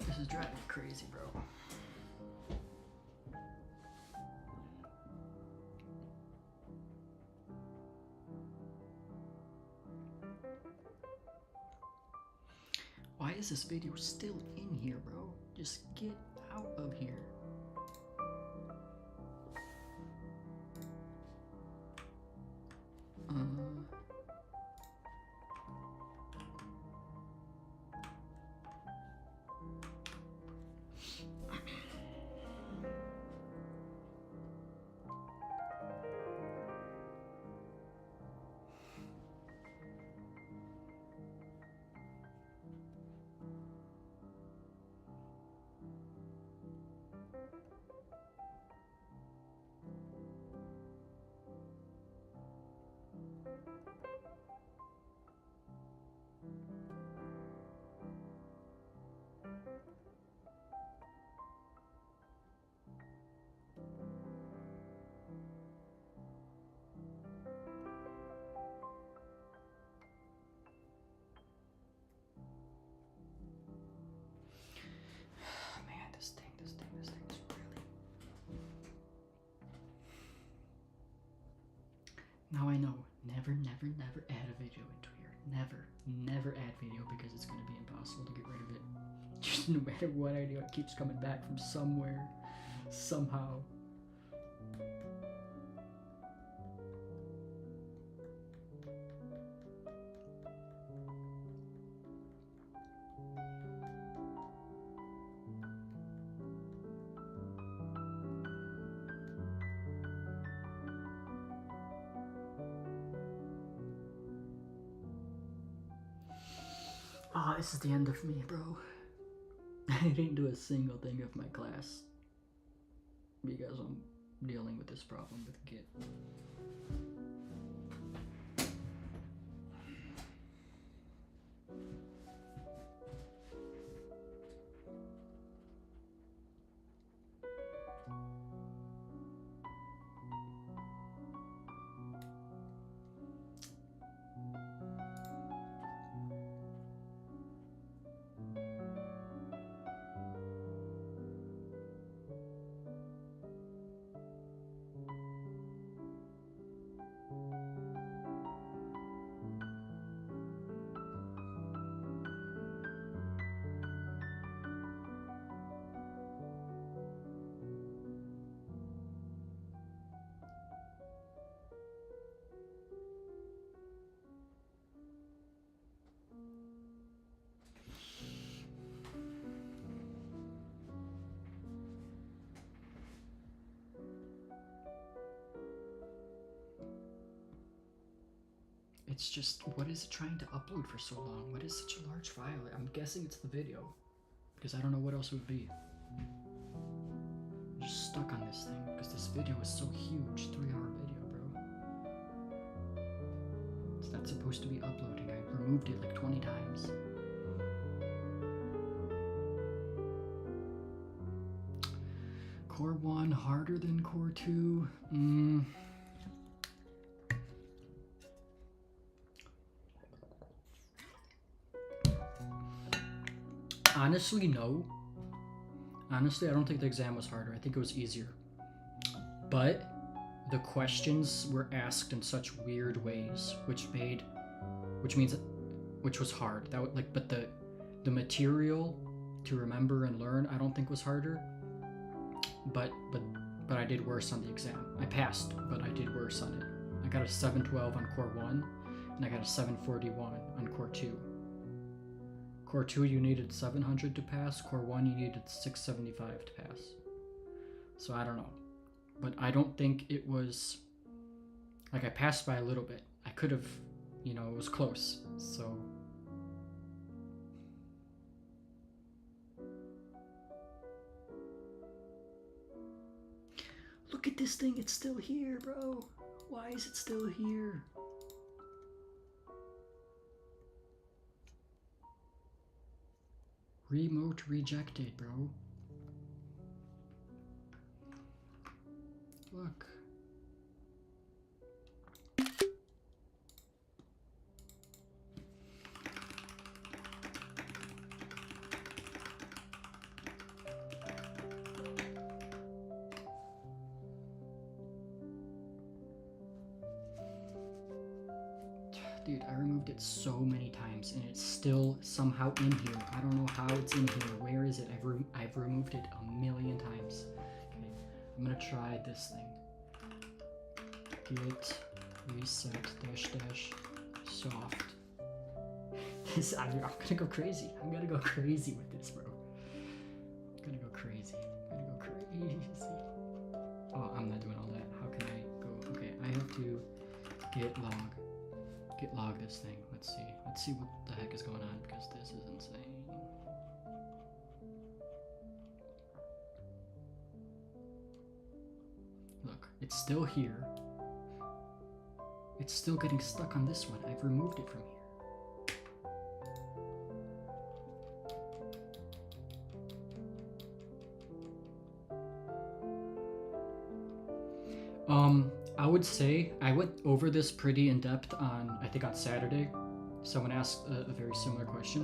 This is driving me crazy, bro. Why is this video still in here, bro? Just get out of here. Man, this thing is really... Now I know. Never, never, never add a video into here. Never, never add video because it's going to be impossible to get rid of it. Just no matter what I do, it keeps coming back from somewhere, somehow. Oh, this is the end of me, bro. I didn't do a single thing of my class because I'm dealing with this problem with Git. It's just, what is it trying to upload for so long? What is such a large file? I'm guessing it's the video, because I don't know what else it would be. I'm just stuck on this thing, because this video is so huge. 3-hour video, bro. It's not supposed to be uploading. I removed it like 20 times. Core 1 harder than Core 2? Honestly, no. Honestly, I don't think the exam was harder. I think it was easier. But the questions were asked in such weird ways, which was hard. But the material to remember and learn, I don't think was harder. But I did worse on the exam. I passed, but I did worse on it. I got a 712 on Core 1, and I got a 741 on Core 2. Core 2 you needed 700 to pass, Core 1 you needed 675 to pass. So I don't know. But I don't think it was, like I passed by a little bit. I could have, it was close, so. Look at this thing, it's still here, bro. Why is it still here? Remote rejected, bro. Look. Dude, I removed it so many times and it's still somehow in here. I don't know how it's in here. Where is it? I've removed it a million times. Okay, I'm gonna try this thing. Git reset -- soft. I'm gonna go crazy. I'm gonna go crazy with this, bro. I'm gonna go crazy. Oh, I'm not doing all that. How can I go? Okay, I have to git log this thing. Let's see what the heck is going on, because this is insane. Look, it's still here. It's still getting stuck on this one. I've removed it from here. I would say I went over this pretty in depth on, I think on Saturday. Someone asked a very similar question.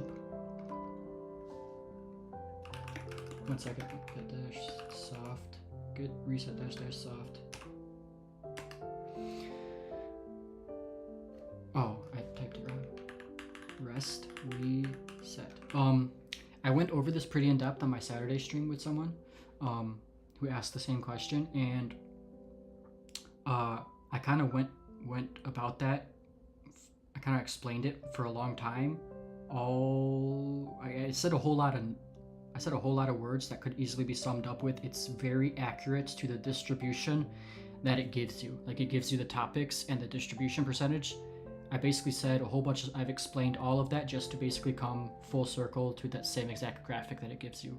1 second. Git - soft. Git reset -- soft. test reset. I went over this pretty in depth on my Saturday stream with someone who asked the same question, and I kind of went about that. I kind of explained it for a long time. I said a whole lot of words that could easily be summed up with, it's very accurate to the distribution that it gives you. Like, it gives you the topics and the distribution percentage. I basically said a whole bunch of, I've explained all of that just to basically come full circle to that same exact graphic that it gives you.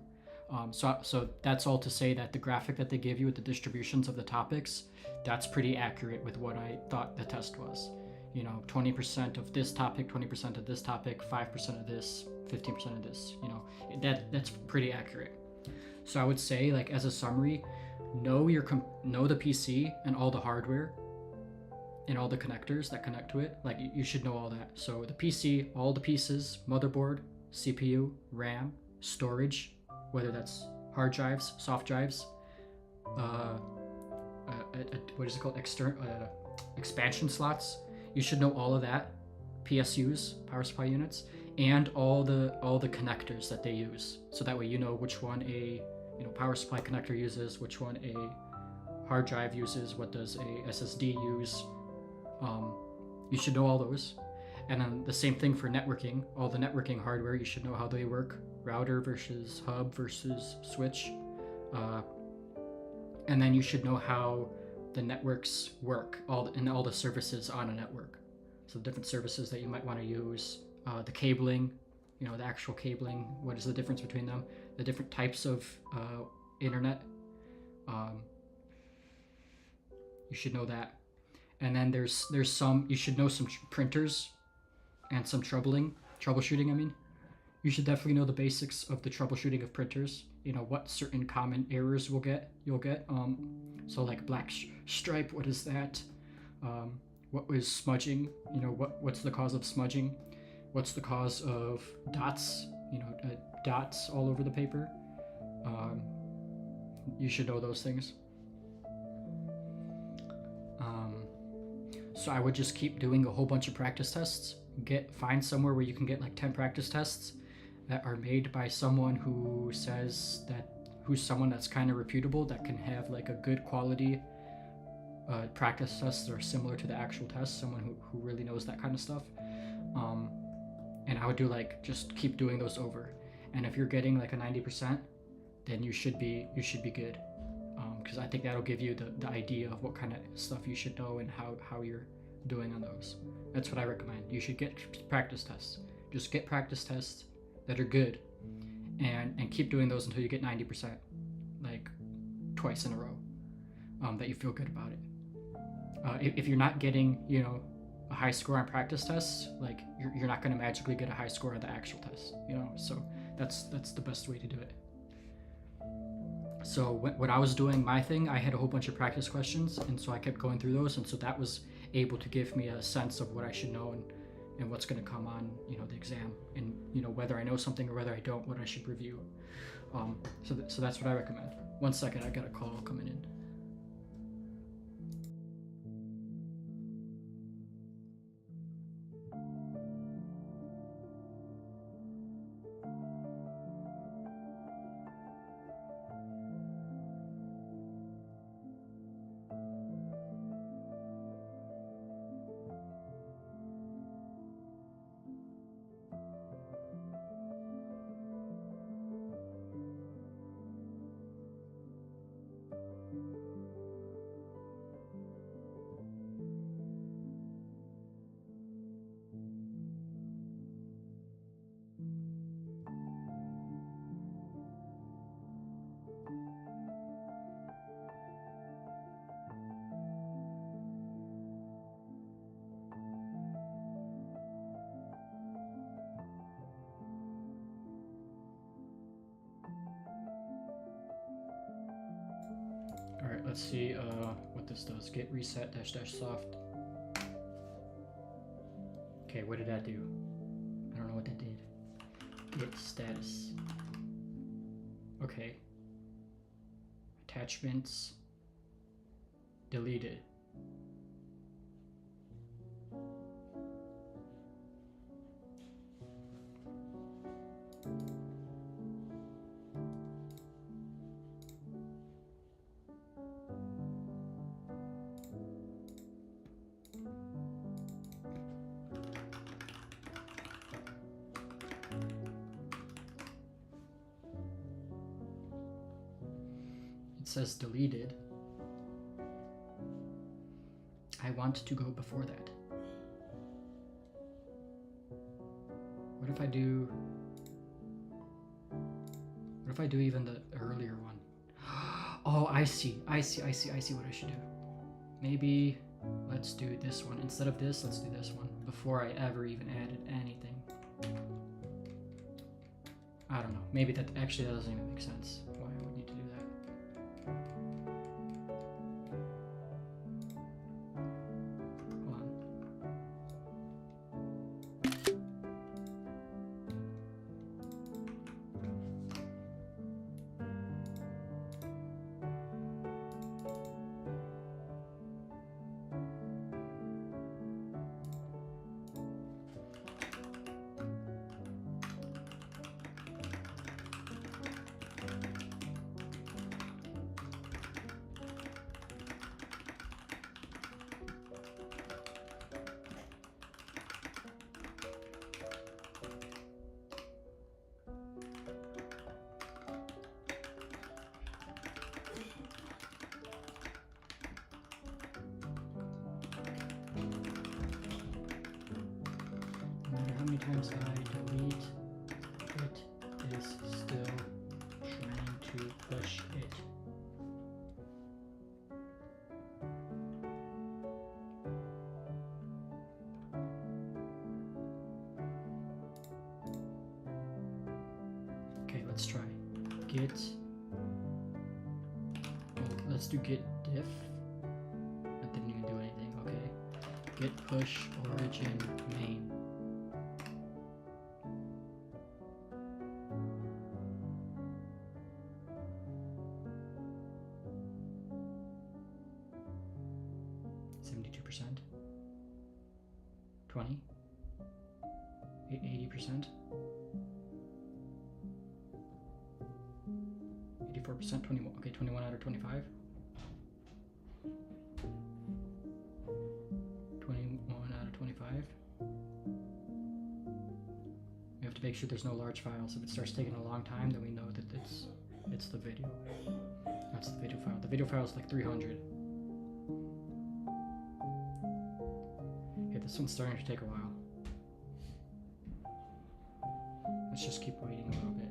So that's all to say that the graphic that they give you with the distributions of the topics, that's pretty accurate with what I thought the test was. 20% of this topic, 20% of this topic, 5% of this, 15% of this, that's pretty accurate. So I would say, like, as a summary, know the PC and all the hardware and all the connectors that connect to it. Like, you should know all that. So the PC, all the pieces, motherboard, CPU, RAM, storage, whether that's hard drives, soft drives, what is it called, expansion slots. You should know all of that, PSUs, power supply units, and all the connectors that they use. So that way you know which one a power supply connector uses, which one a hard drive uses, what does a SSD use. You should know all those. And then the same thing for networking. All the networking hardware, you should know how they work. Router versus hub versus switch. And then you should know how the networks work, all the services on a network. So the different services that you might want to use, the cabling, the actual cabling, what is the difference between them, the different types of internet. You should know that. And then there's some, you should know some printers and some troubleshooting, I mean. You should definitely know the basics of the troubleshooting of printers, what certain common errors you'll get. So like black stripe, what is that? What was smudging? What's the cause of smudging? What's the cause of dots? Dots all over the paper. You should know those things. So I would just keep doing a whole bunch of practice tests. Find somewhere where you can get like 10 practice tests that are made by someone who's someone that's kind of reputable, that can have like a good quality practice tests that are similar to the actual tests, someone who really knows that kind of stuff. And I would do just keep doing those over. And if you're getting like a 90%, then you should be good. Because I think that'll give you the idea of what kind of stuff you should know and how you're doing on those. That's what I recommend. You should get practice tests. Just get practice tests that are good, and keep doing those until you get 90%, like twice in a row, that you feel good about it. If you're not getting, a high score on practice tests, like you're not going to magically get a high score on the actual test, So that's the best way to do it. So when I was doing my thing, I had a whole bunch of practice questions, and so I kept going through those, and so that was able to give me a sense of what I should know and what's going to come on, the exam, and whether I know something or whether I don't, what I should review. So that's what I recommend. 1 second, I got a call coming in. Alright, let's see what this does. Git reset -- soft. Okay, what did that do? I don't know what that did. Git status. Okay. Attachments deleted. says deleted. I want to go before that. What if I do even the earlier one? Oh, I see what I should do. Maybe let's do this one. Instead of this, let's do this one before I ever even added anything. I don't know. Maybe that doesn't even make sense. Why I would need to do that. Hold on. No matter how many times I delete, it is still trying to push it. Okay, let's try. Git. Oh, let's do git diff. That didn't even do anything. Okay. Git push origin main. %, 20, 80%, 84%, 21, okay, 21 out of 25, 21 out of 25. We have to make sure there's no large files. If it starts taking a long time, then we know that it's the video. That's the video file. The video file is like 300. This one's starting to take a while. Let's just keep waiting a little bit.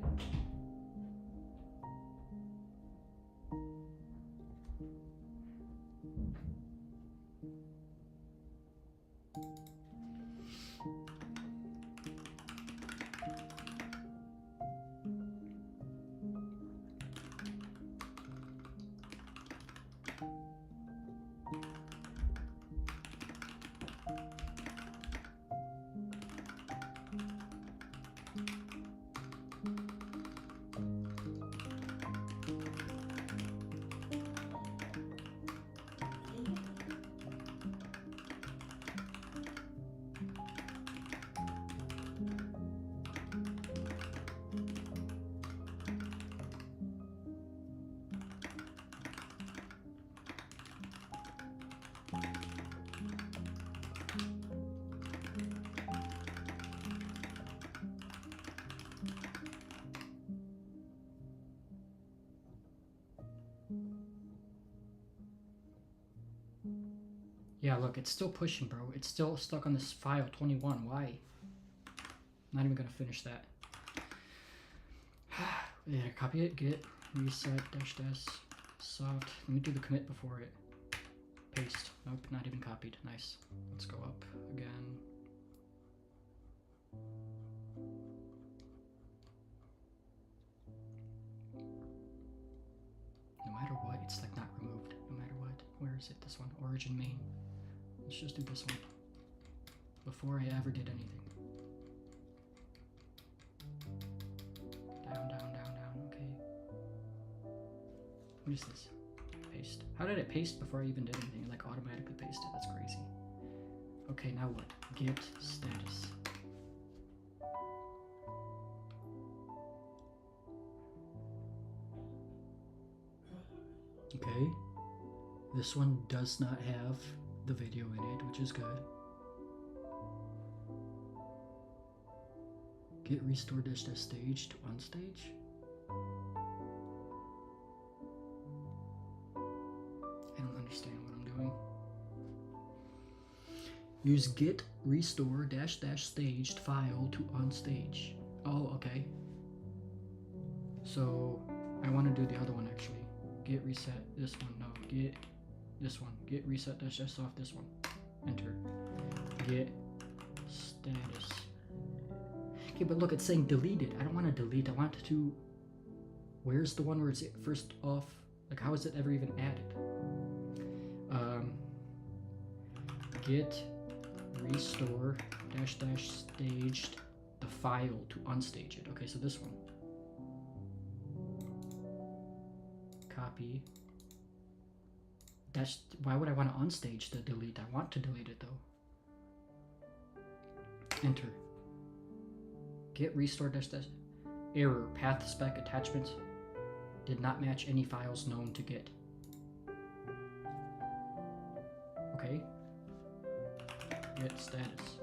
Yeah, look, it's still pushing, bro. It's still stuck on this file 21. Why? Not even gonna finish that. Yeah, copy it, git, reset, -s, soft. Let me do the commit before it. Paste. Nope, not even copied. Nice. Let's go up again. No matter what, it's like not removed. No matter what. Where is it? This one. Origin main. Let's just do this one. Before I ever did anything. Down, down, down, down. Okay. What is this? Paste. How did it paste before I even did anything? It like automatically pasted. That's crazy. Okay, now what? Git status. Okay. This one does not have the video in it, which is good. Git restore -s stage to unstage. understand what I'm doing. Use git restore dash dash staged file to unstage. Oh, okay. So I want to do the other one actually. Git reset this one. No, git this one. Git reset dash dash off this one. Enter. Git status. Okay, but look, it's saying deleted. I don't want to delete. I want to. Where's the one where it's first off? Like, how is it ever even added? Git restore dash dash staged the file to unstage it. Okay, so this one. Copy. That's why would I want to unstage the delete? I want to delete it though. Enter. Git restore dash dash error path spec attachments did not match any files known to Git. Okay. Git status.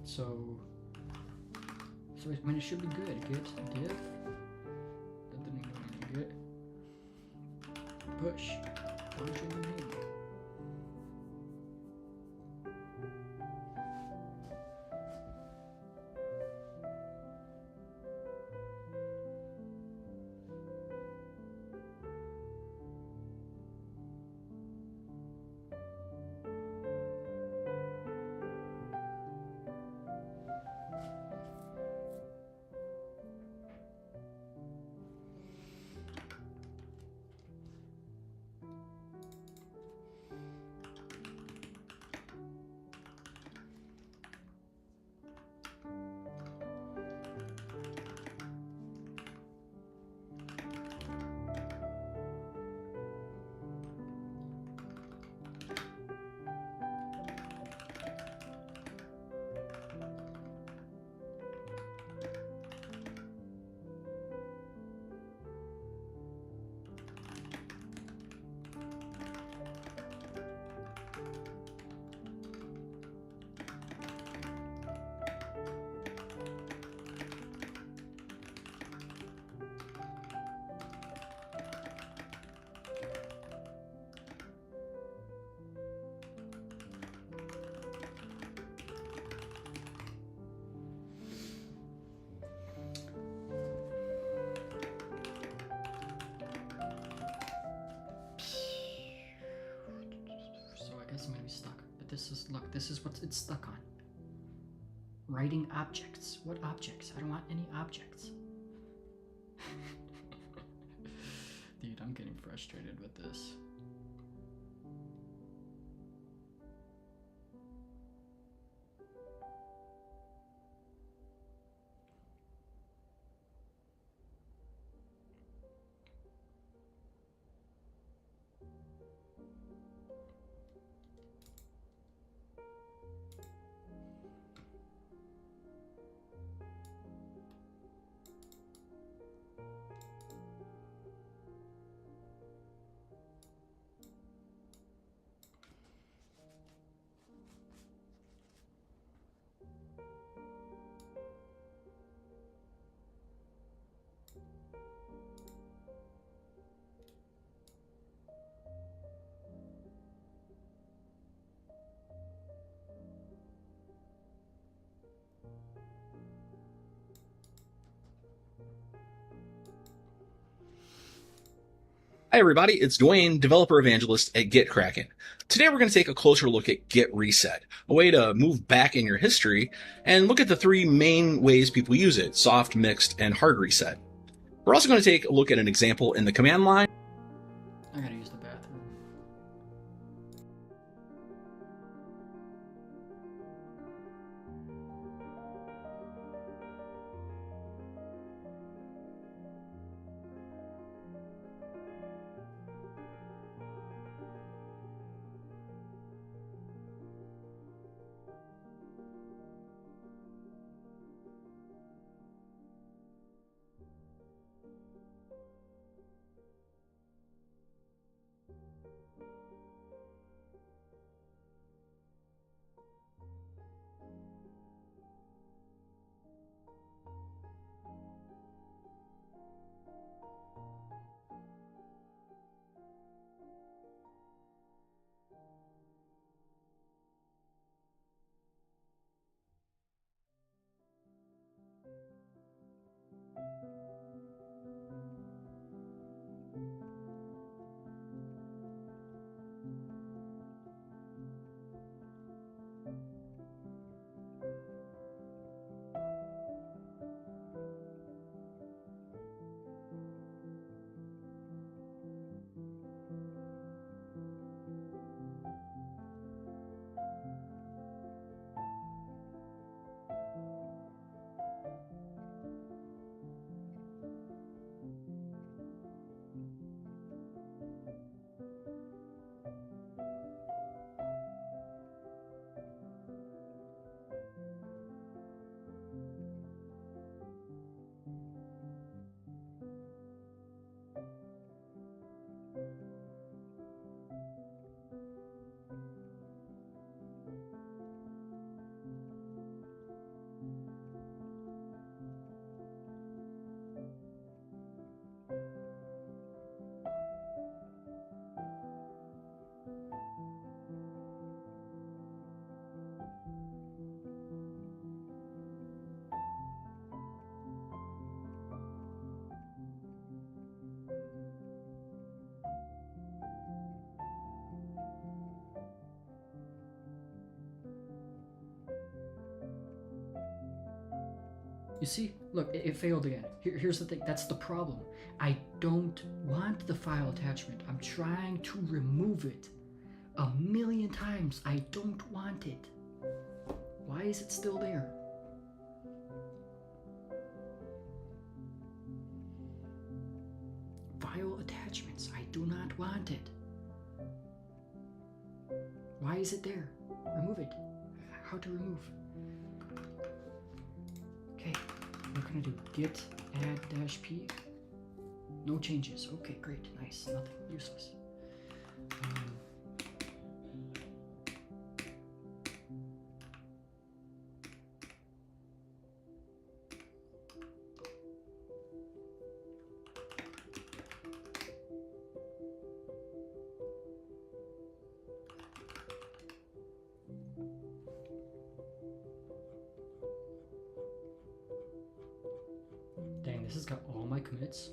So I mean, it should be good. Git diff. That didn't do anything. Git push version name. I'm gonna be stuck. But this is, look, this is what it's stuck on. Writing objects. What objects? I don't want any objects. Dude, I'm getting frustrated with this. Hi everybody, it's Dwayne, developer evangelist at GitKraken. Today we're going to take a closer look at Git Reset, a way to move back in your history and look at the three main ways people use it: soft, mixed, and hard reset. We're also going to take a look at an example in the command line. I gotta use the bathroom. You see? Look, it failed again. Here's the thing. That's the problem. I don't want the file attachment. I'm trying to remove it 1,000,000 times. I don't want it. Why is it still there? File attachments. I do not want it. Why is it there? Remove it. How to remove? Okay, what can I do? Git add -p. No changes. Okay, great, nice. Nothing useless. Dang, this has got all my commits.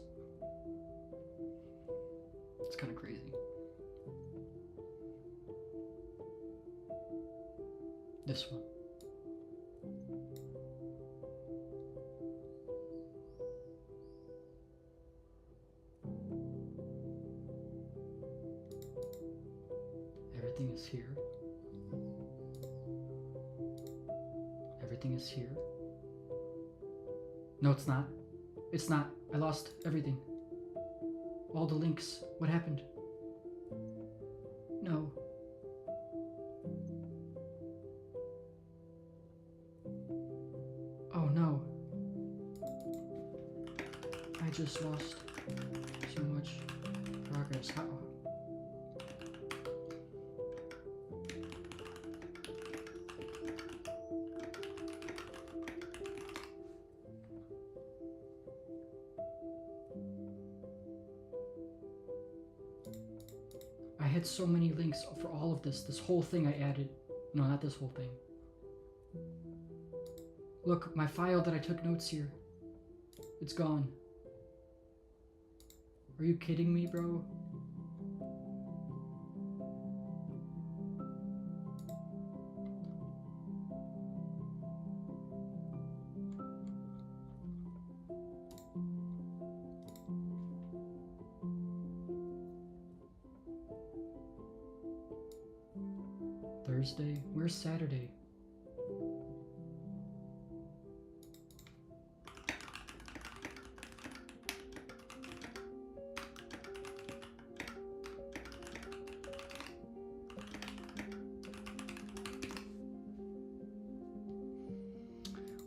It's kind of crazy. This one. Everything is here. Everything is here. No, it's not. It's not. I lost everything. All the links. What happened? No. Oh no. I just lost so much progress. How? I had so many links for all of this. This whole thing I added. No, not this whole thing. Look, my file that I took notes here. It's gone. Are you kidding me, bro? Thursday? Where's Saturday?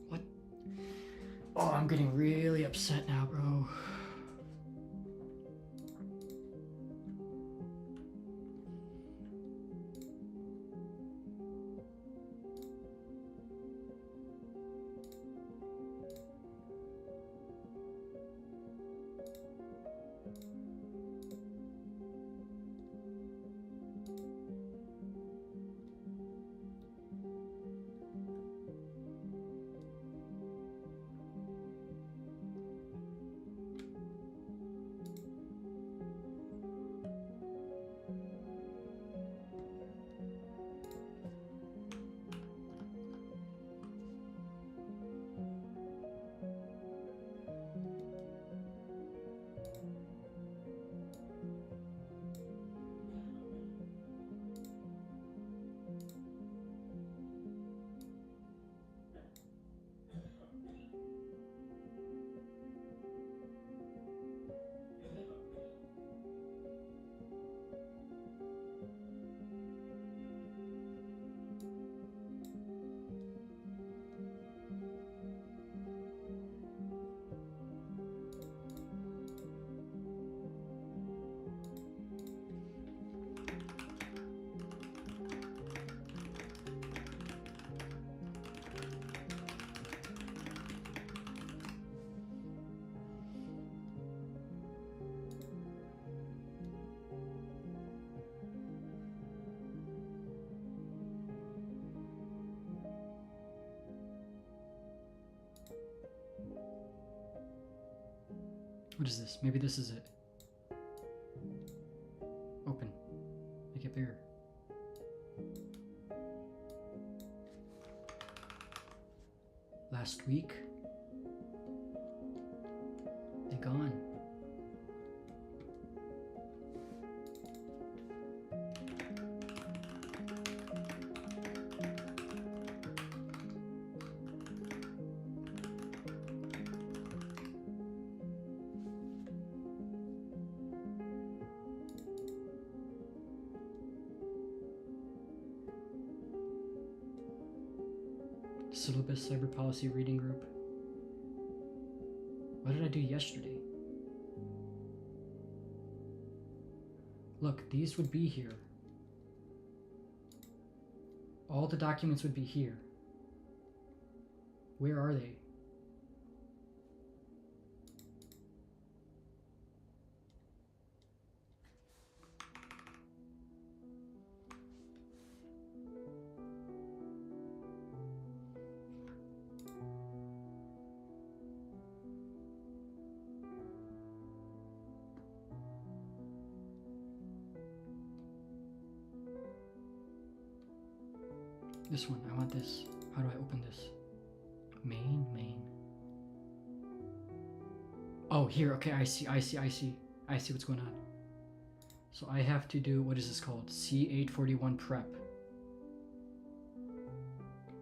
What? Oh, I'm getting really upset now, bro. What is this? Maybe this is it. Open. Make it bigger. Last week? gone? Syllabus Cyber Policy Reading Group. What did I do yesterday? Look, these would be here. All the documents would be here. Where are they? This one, I want this. How do I open this? Main. Oh, here, okay, I see what's going on. So I have to do, what is this called? C841 prep.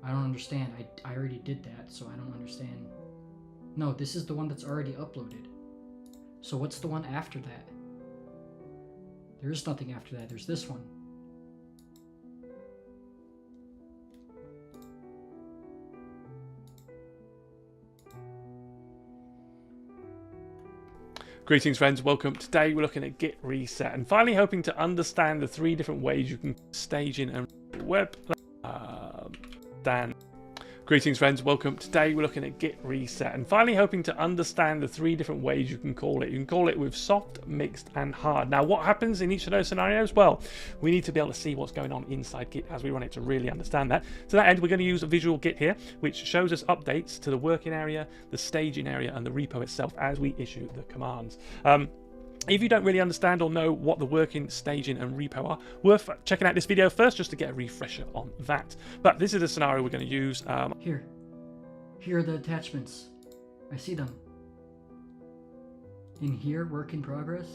I don't understand. I already did that, so I don't understand. No, this is the one that's already uploaded. So what's the one after that? There is nothing after that. There's this one. Greetings friends, welcome. Today we're looking at Git Reset and finally hoping to understand the 3 different ways you can stage in and web. Greetings friends, welcome. Today we're looking at Git Reset and finally hoping to understand the 3 different ways you can call it. You can call it with soft, mixed and hard. Now what happens in each of those scenarios? Well, we need to be able to see what's going on inside Git as we run it to really understand that. To that end, we're going to use a visual Git here, which shows us updates to the working area, the staging area and the repo itself as we issue the commands. If you don't really understand or know what the working, staging and repo are, worth checking out this video first just to get a refresher on that. But this is the scenario we're going to use. Here are the attachments. I see them. In here, work in progress.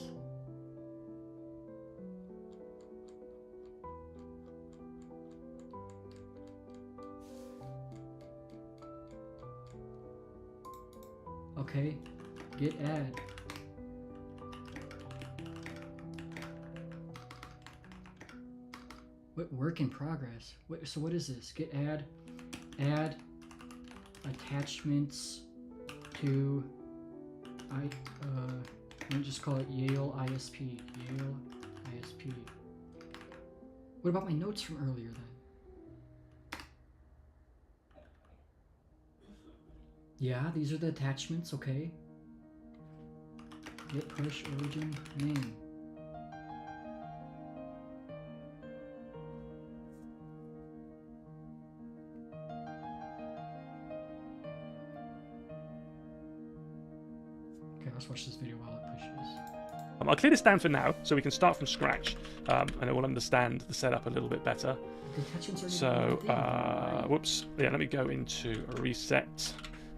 Okay, git add. What work in progress? So what is this? Git add attachments to let me just call it Yale ISP. Yale ISP. What about my notes from earlier then? Yeah, these are the attachments, okay. Git push origin name. Okay, let's watch this video while it pushes. I'll clear this down for now so we can start from scratch and then we'll understand the setup a little bit better. So, whoops, yeah, let me go into reset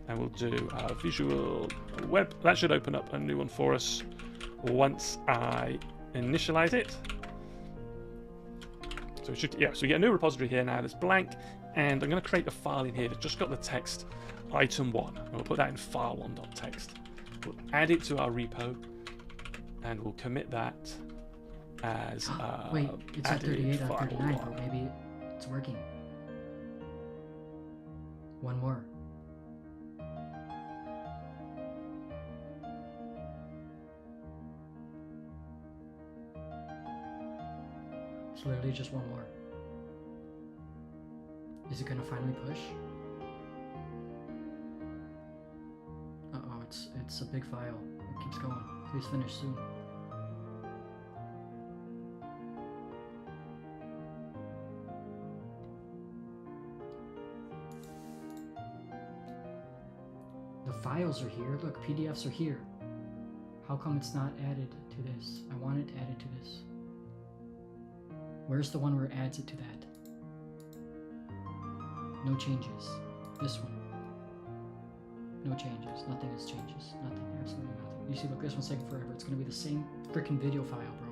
and we'll do visual web. That should open up a new one for us once I initialize it. So we should, yeah, so we get a new repository here now that's blank, and I'm going to create a file in here that's just got the text item1, and we'll put that in file1.txt. We'll add it to our repo, and we'll commit that as wait, it's at 38 on 39, but maybe it's working. One more. It's literally just one more. Is it gonna finally push? Uh-oh, it's a big file. It keeps going. Please finish soon. The files are here. Look, PDFs are here. How come it's not added to this? I want it added to this. Where's the one where it adds it to that? No changes. This one. No changes. Nothing is changes. Nothing. Absolutely nothing. You see, look, this one's taking forever. It's gonna be the same freaking video file, bro.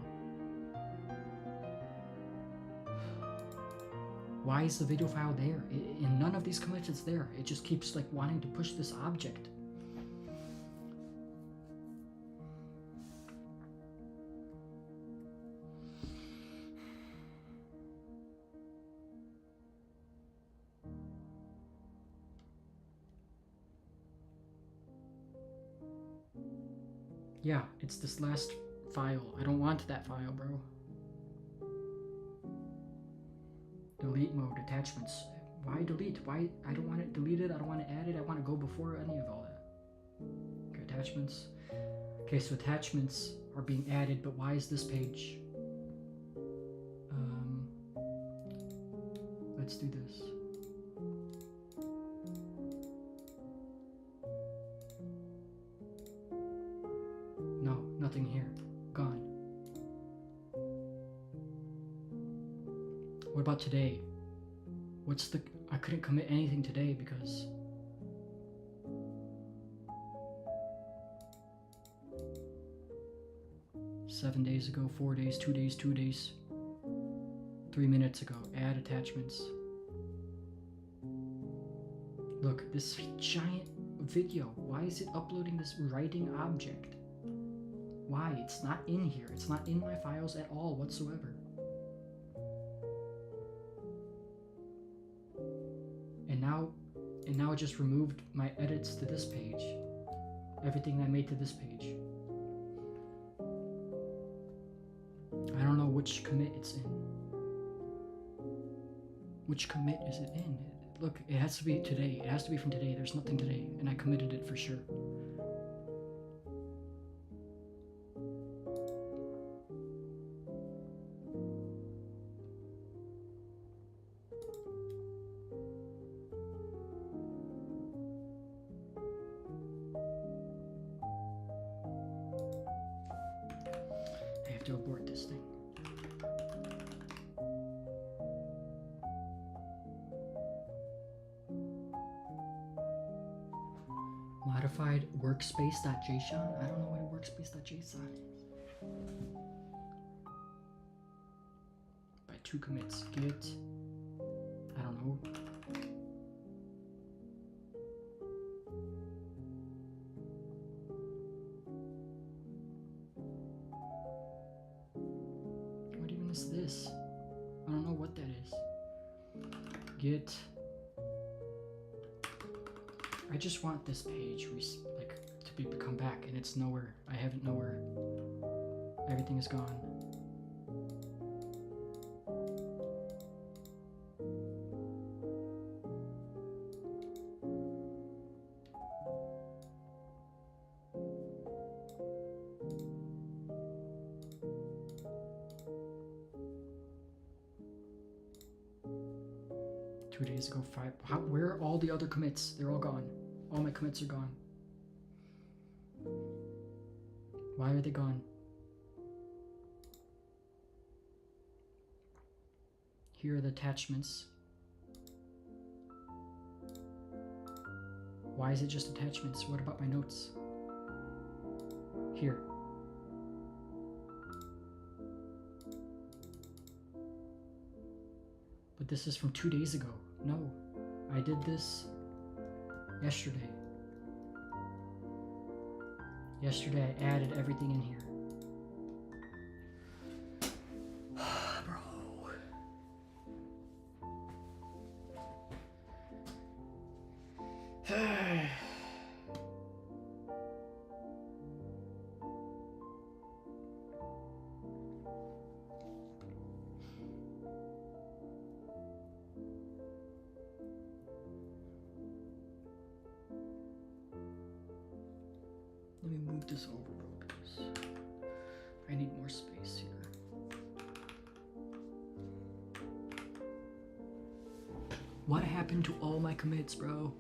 Why is the video file there? In none of these commits it's there. It just keeps like wanting to push this object. Yeah, it's this last file. I don't want that file, bro. Delete mode, attachments. Why delete? Why? I don't want it deleted. I don't want it added. I want to go before any of all that. Okay, attachments. Okay, so attachments are being added, but why is this page? Let's do this. No, nothing here. Gone. What about today? What's the... I couldn't commit anything today because... ...7 days ago, 4 days, 2 days, 2 days... 3 minutes ago. Add attachments. Look, this giant video. Why is it uploading this writing object? Why? It's not in here. It's not in my files at all whatsoever. And now it just removed my edits to this page. Everything I made to this page. I don't know which commit it's in. Which commit is it in? Look, it has to be today. It has to be from today. There's nothing today. And I committed it for sure. I have to abort this thing. Modified workspace.json? I don't know what workspace.json is. By 2 commits. Git. I don't know. What even is this? I don't know what that is. Git. I just want this page to come back, and it's nowhere. I have it nowhere. Everything is gone. Two days ago, 5. Where are all the other commits? They're all gone. All my commits are gone. Why are they gone? Here are the attachments. Why is it just attachments? What about my notes? Here. But this is from 2 days ago. No, I did this yesterday. Yesterday I added everything in here. Let me move this over, bro, because I need more space here. What happened to all my commits, bro?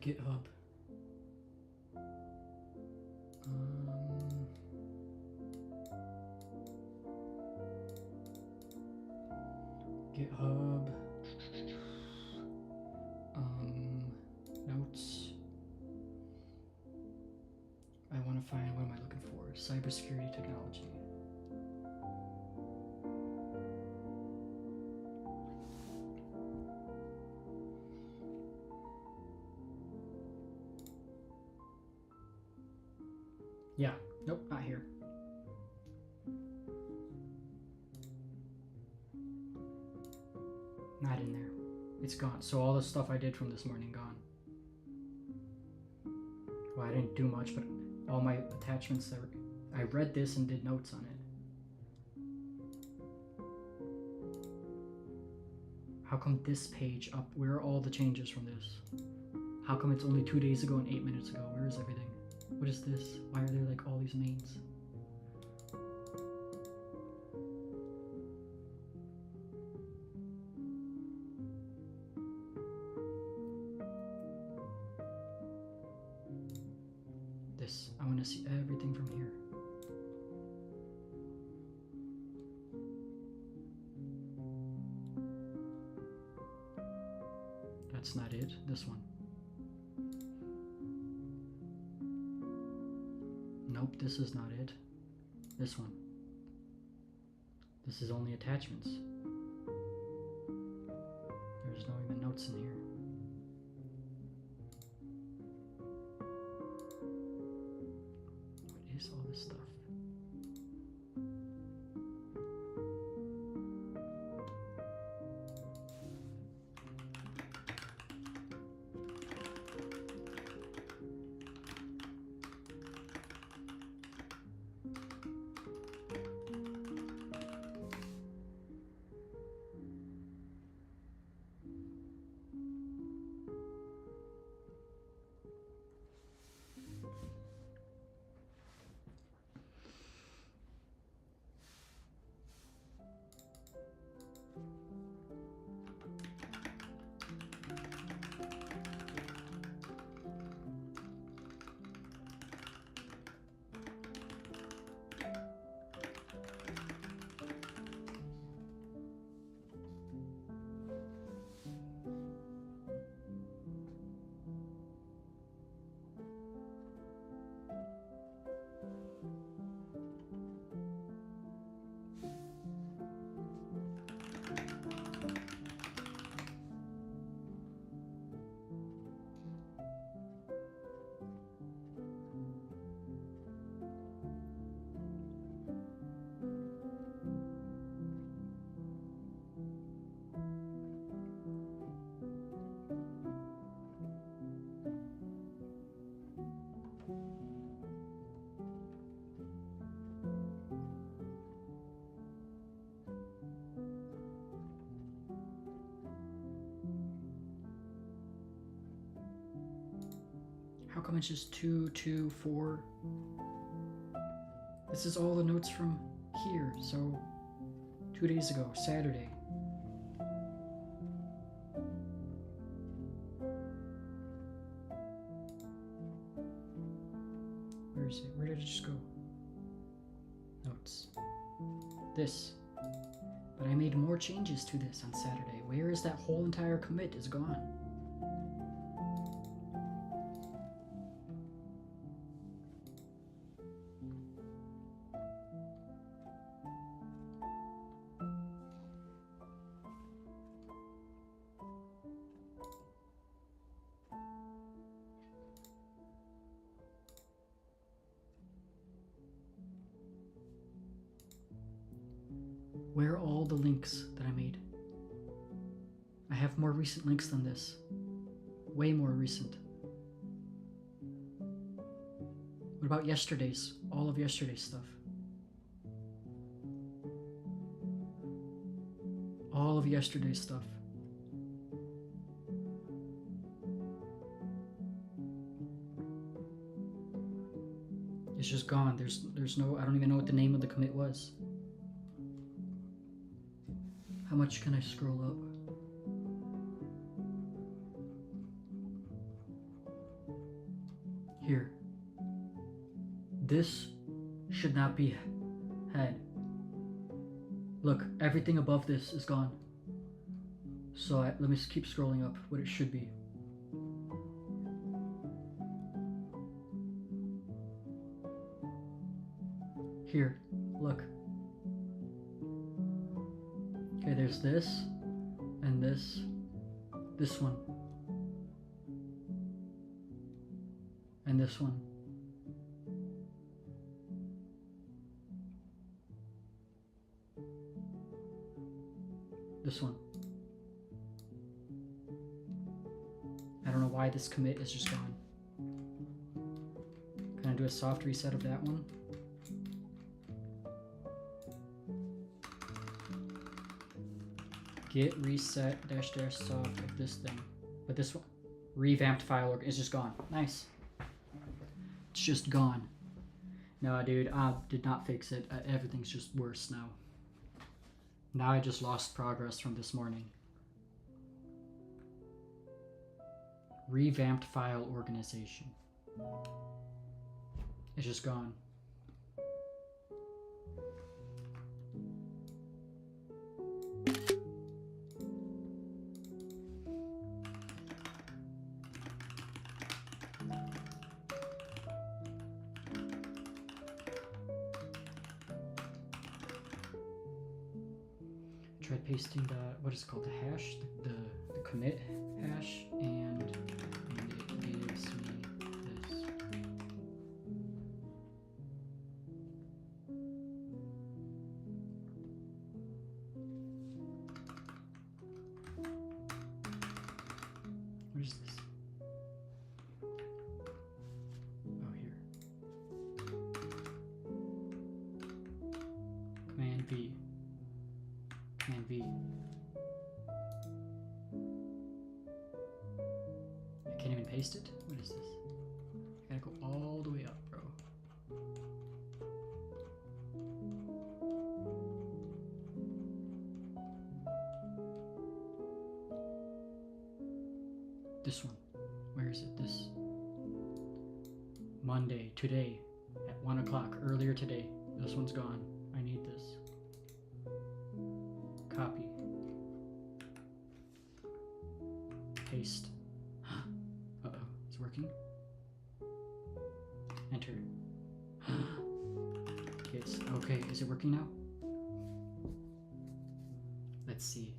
GitHub. GitHub. Notes. I want to find, what am I looking for? Cybersecurity technology. Yeah, nope, not here. Not in there. It's gone. So all the stuff I did from this morning gone. Well, I didn't do much, but all my attachments that I read this and did notes on it. How come this page up? Where are all the changes from this? How come it's only 2 days ago and 8 minutes ago? Where is everything? What is this? Why are there like all these names? This. I want to see everything from here. That's not it. This one. Nope, this is not it. This one. This is only attachments. There's no even notes in here. What is all this stuff? How come it's just 2, 2, 4? This is all the notes from here, so 2 days ago, Saturday. Where is it? Where did it just go? Notes. This. But I made more changes to this on Saturday. Where is that whole entire commit? Is gone. Where are all the links that I made? I have more recent links than this. Way more recent. What about yesterday's? All of yesterday's stuff. All of yesterday's stuff. It's just gone. There's no, I don't even know what the name of the commit was. How much can I scroll up? Here. This should not be head. Look, everything above this is gone. So let me just keep scrolling up what it should be. Here, look. Okay, there's this, and this one, and this one. This one. I don't know why this commit is just gone. Can I do a soft reset of that one? Git reset dash dash soft of this thing. But this one, revamped file is just gone. Nice. It's just gone. No, dude, I did not fix it. Everything's just worse now. Now I just lost progress from this morning. Revamped file organization. It's just gone. Try pasting the, what is it called, the hash, the commit hash, and it gives me this. What is this? Oh, here. Command V. Command V. I can't even paste it? What is this? I gotta go all the way up, bro. This one. Where is it? This. Monday, today, at 1 o'clock, earlier today. This one's gone. I need this. Copy. Paste. Uh-oh, it's working. Enter. It's okay, is it working now? Let's see.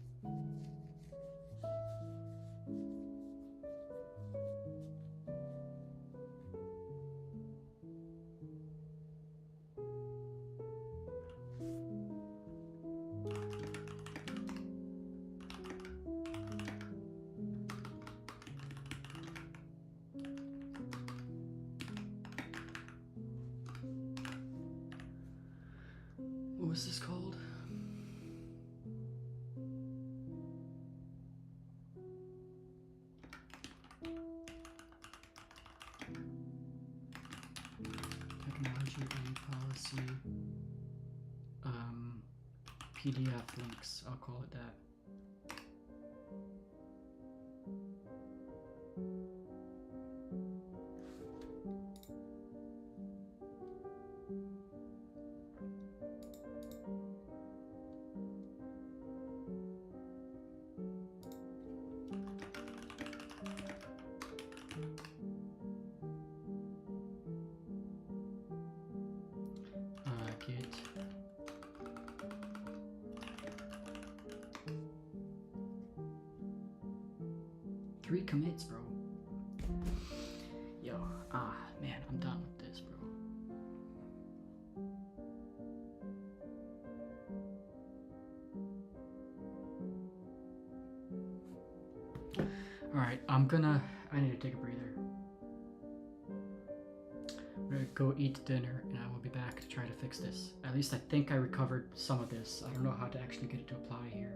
What was this called? Technology and policy. PDF links, I'll call it that. Git. Three commits, bro. Yo, man, I'm done with this, bro. Alright, I need to take a breather. I'm gonna go eat dinner and I will be back to try to fix this. At least I think I recovered some of this. I don't know how to actually get it to apply here.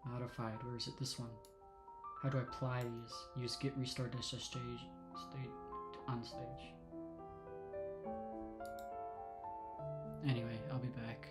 Modified, where is it? This one. How do I apply these? Use git restore dash state on stage. Anyway, I'll be back.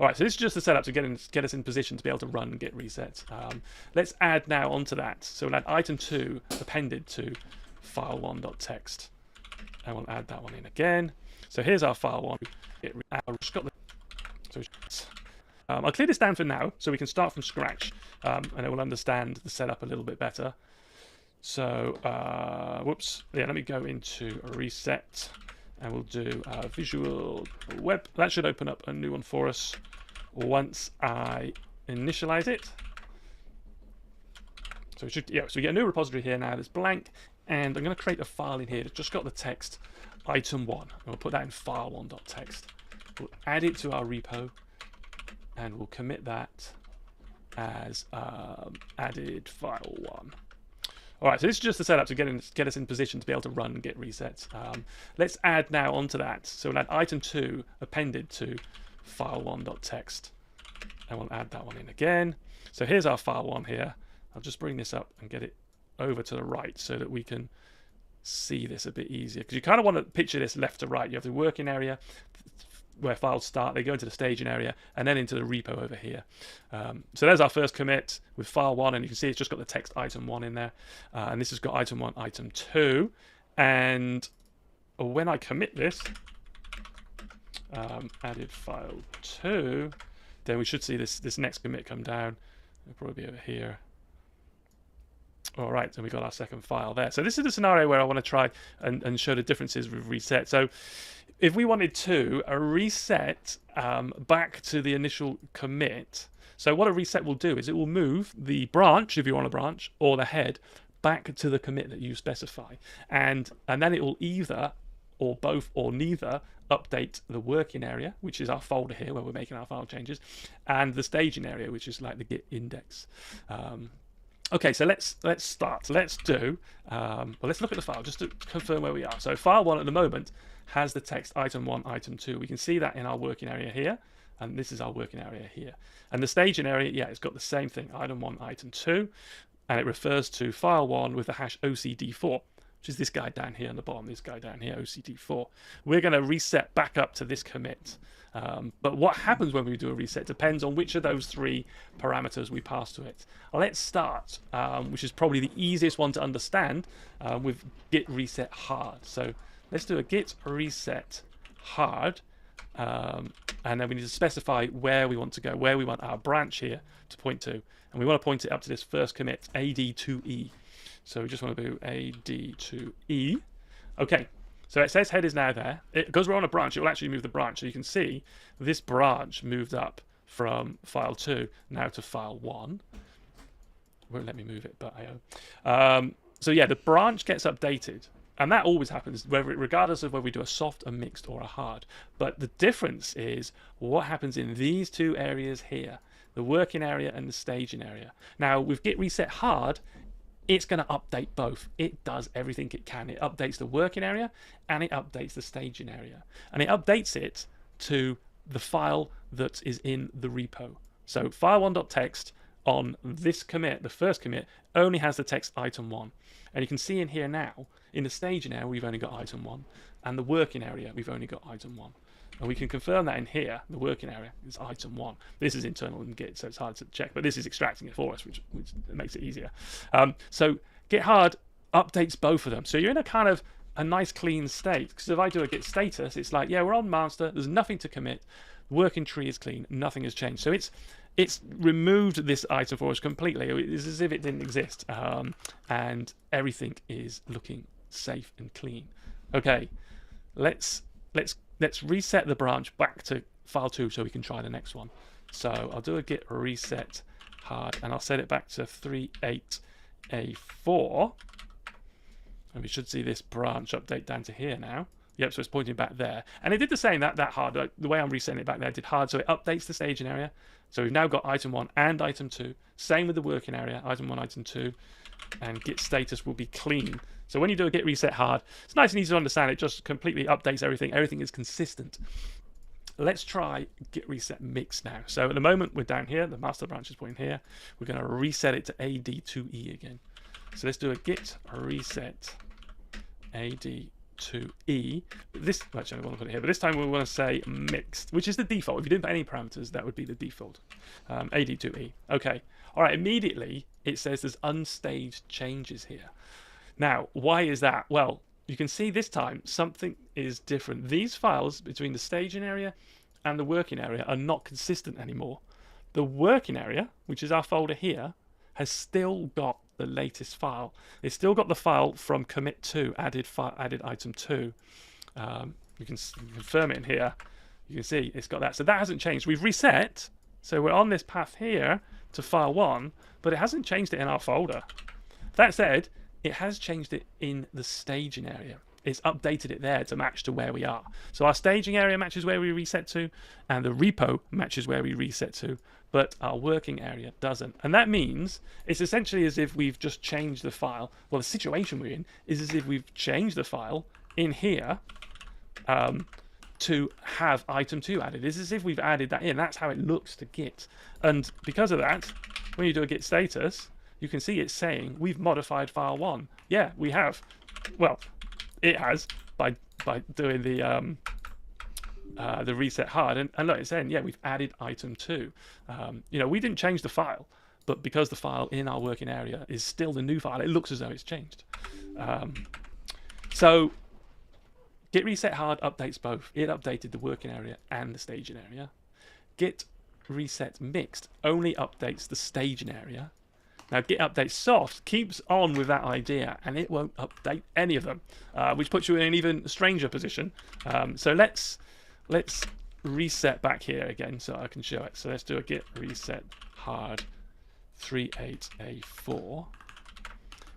All right, so this is just the setup to get us in position to be able to run git reset. Let's add now onto that. So we'll add item 2 appended to file1.txt. And we'll add that one in again. So here's our file1. I'll clear this down for now so we can start from scratch and it will understand the setup a little bit better. So, whoops. Yeah, let me go into reset and we'll do visual web. That should open up a new one for us once I initialize it. So we should, so we get a new repository here now that's blank, and I'm going to create a file in here that's just got the text item 1, and we'll put that in file1.txt. We'll add it to our repo, and we'll commit that as added file 1. All right, so this is just the setup to get us in position to be able to run git resets. Let's add now onto that. So we'll add item 2 appended to file1.txt, and we'll add that one in again. So here's our file 1 here. I'll just bring this up and get it over to the right so that we can see this a bit easier, because you kind of want to picture this left to right. You have the working area where files start, they go into the staging area, and then into the repo over here. So there's our first commit with file 1, and you can see it's just got the text item 1 in there, and this has got item 1, item 2, and when I commit this, added file 2, then we should see this next commit come down. It'll probably be over here. All right, and we got our second file there. So this is the scenario where I want to try and show the differences with reset. So if we wanted to reset back to the initial commit, so what a reset will do is it will move the branch, if you're on a branch, or the head back to the commit that you specify, and then it will either, or both, or neither update the working area, which is our folder here where we're making our file changes, and the staging area, which is like the git index. Okay, so let's start. Let's do, well, let's look at the file just to confirm where we are. So file 1 at the moment has the text item 1, item 2. We can see that in our working area here, and this is our working area here. And the staging area, yeah, it's got the same thing, item 1, item 2, and it refers to file 1 with the hash OCD4, which is this guy down here on the bottom, this guy down here, OCD4. We're going to reset back up to this commit. But what happens when we do a reset depends on which of those 3 parameters we pass to it. Let's start, which is probably the easiest one to understand, with git reset hard. So let's do a git reset hard, and then we need to specify where we want to go, where we want our branch here to point to. And we want to point it up to this first commit, AD2E. So we just want to do AD2E. Okay. So it says head is now there. Because we're on a branch, it will actually move the branch. So you can see this branch moved up from file 2 now to file 1. Won't let me move it, but I so yeah, the branch gets updated. And that always happens, regardless of whether we do a soft, a mixed, or a hard. But the difference is what happens in these 2 areas here, the working area and the staging area. Now, with git reset hard, it's going to update both. It does everything it can. It updates the working area and it updates the staging area. And it updates it to the file that is in the repo. So file1.txt on this commit, the first commit, only has the text item 1. And you can see in here now, in the staging area, we've only got item 1. And the working area, we've only got item 1. And we can confirm that in here, the working area is item 1. This is internal in Git, so it's hard to check, but this is extracting it for us, which makes it easier. So git hard updates both of them. So you're in a kind of a nice clean state, because if I do a git status, it's like, yeah, we're on master, there's nothing to commit, the working tree is clean, nothing has changed. So it's removed this item for us completely. It's as if it didn't exist, and everything is looking safe and clean. Okay, let's reset the branch back to file 2 so we can try the next one. So I'll do a git reset hard, and I'll set it back to 38A4, and we should see this branch update down to here now. Yep, so it's pointing back there, and it did the same that hard. Like, the way I'm resetting it back there did hard, so it updates the staging area. So we've now got item 1 and item 2. Same with the working area, item 1, item 2, and git status will be clean. So when you do a git reset hard, it's nice and easy to understand. It just completely updates everything. Everything is consistent. Let's try git reset mix now. So at the moment, we're down here. The master branch is pointing here. We're going to reset it to AD2E again. So let's do a git reset AD2E. AD2E. This, actually, I want to put it here, but this time we want to say mixed, which is the default. If you didn't put any parameters, that would be the default. AD2E. Okay. All right. Immediately, it says there's unstaged changes here. Now, why is that? Well, you can see this time something is different. These files between the staging area and the working area are not consistent anymore. The working area, which is our folder here, has still got the latest file. It's still got the file from commit 2, added item 2. You can confirm it in here. You can see it's got that. So that hasn't changed. We've reset. So we're on this path here to file 1, but it hasn't changed it in our folder. That said, it has changed it in the staging area. It's updated it there to match to where we are. So our staging area matches where we reset to, and the repo matches where we reset to, but our working area doesn't. And that means it's essentially as if we've just changed the file. Well, the situation we're in is as if we've changed the file in here to have item 2 added. It's as if we've added that in. That's how it looks to Git. And because of that, when you do a Git status, you can see it's saying we've modified file 1. Yeah, we have. Well, it has by doing the reset hard. And look, it's saying, yeah, we've added item 2. We didn't change the file, but because the file in our working area is still the new file, it looks as though it's changed. So git reset hard updates both. It updated the working area and the staging area. Git reset mixed only updates the staging area. Now, git update soft keeps on with that idea, and it won't update any of them, which puts you in an even stranger position. So let's reset back here again so I can show it. So let's do a git reset hard 38A4.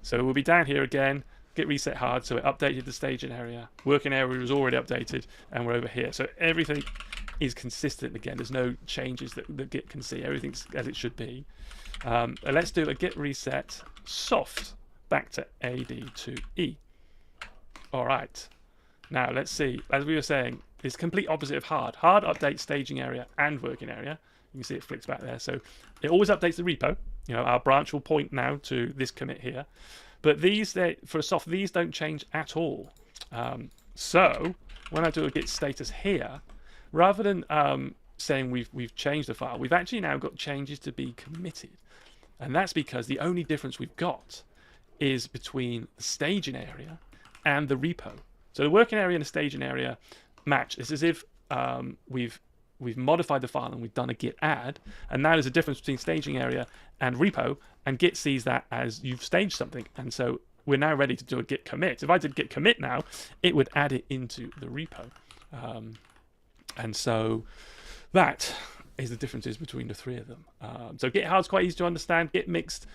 So we'll be down here again, git reset hard, so it updated the staging area. Working area was already updated, and we're over here. So everything is consistent again. There's no changes that Git can see. Everything's as it should be. Let's do a git reset soft back to AD2E. All right. Now let's see. As we were saying, it's complete opposite of hard. Hard updates staging area and working area. You can see it flicks back there. So it always updates the repo. Our branch will point now to this commit here. But these, for soft, these don't change at all. So when I do a git status here, rather than saying we've changed the file, we've actually now got changes to be committed. And that's because the only difference we've got is between the staging area and the repo. So the working area and the staging area match. It's as if we've modified the file and we've done a git add, and now there's a difference between staging area and repo, and Git sees that as you've staged something, and so we're now ready to do a git commit. If I did git commit now, it would add it into the repo. And so that is the differences between the three of them. So git hard's quite easy to understand. Git mixed,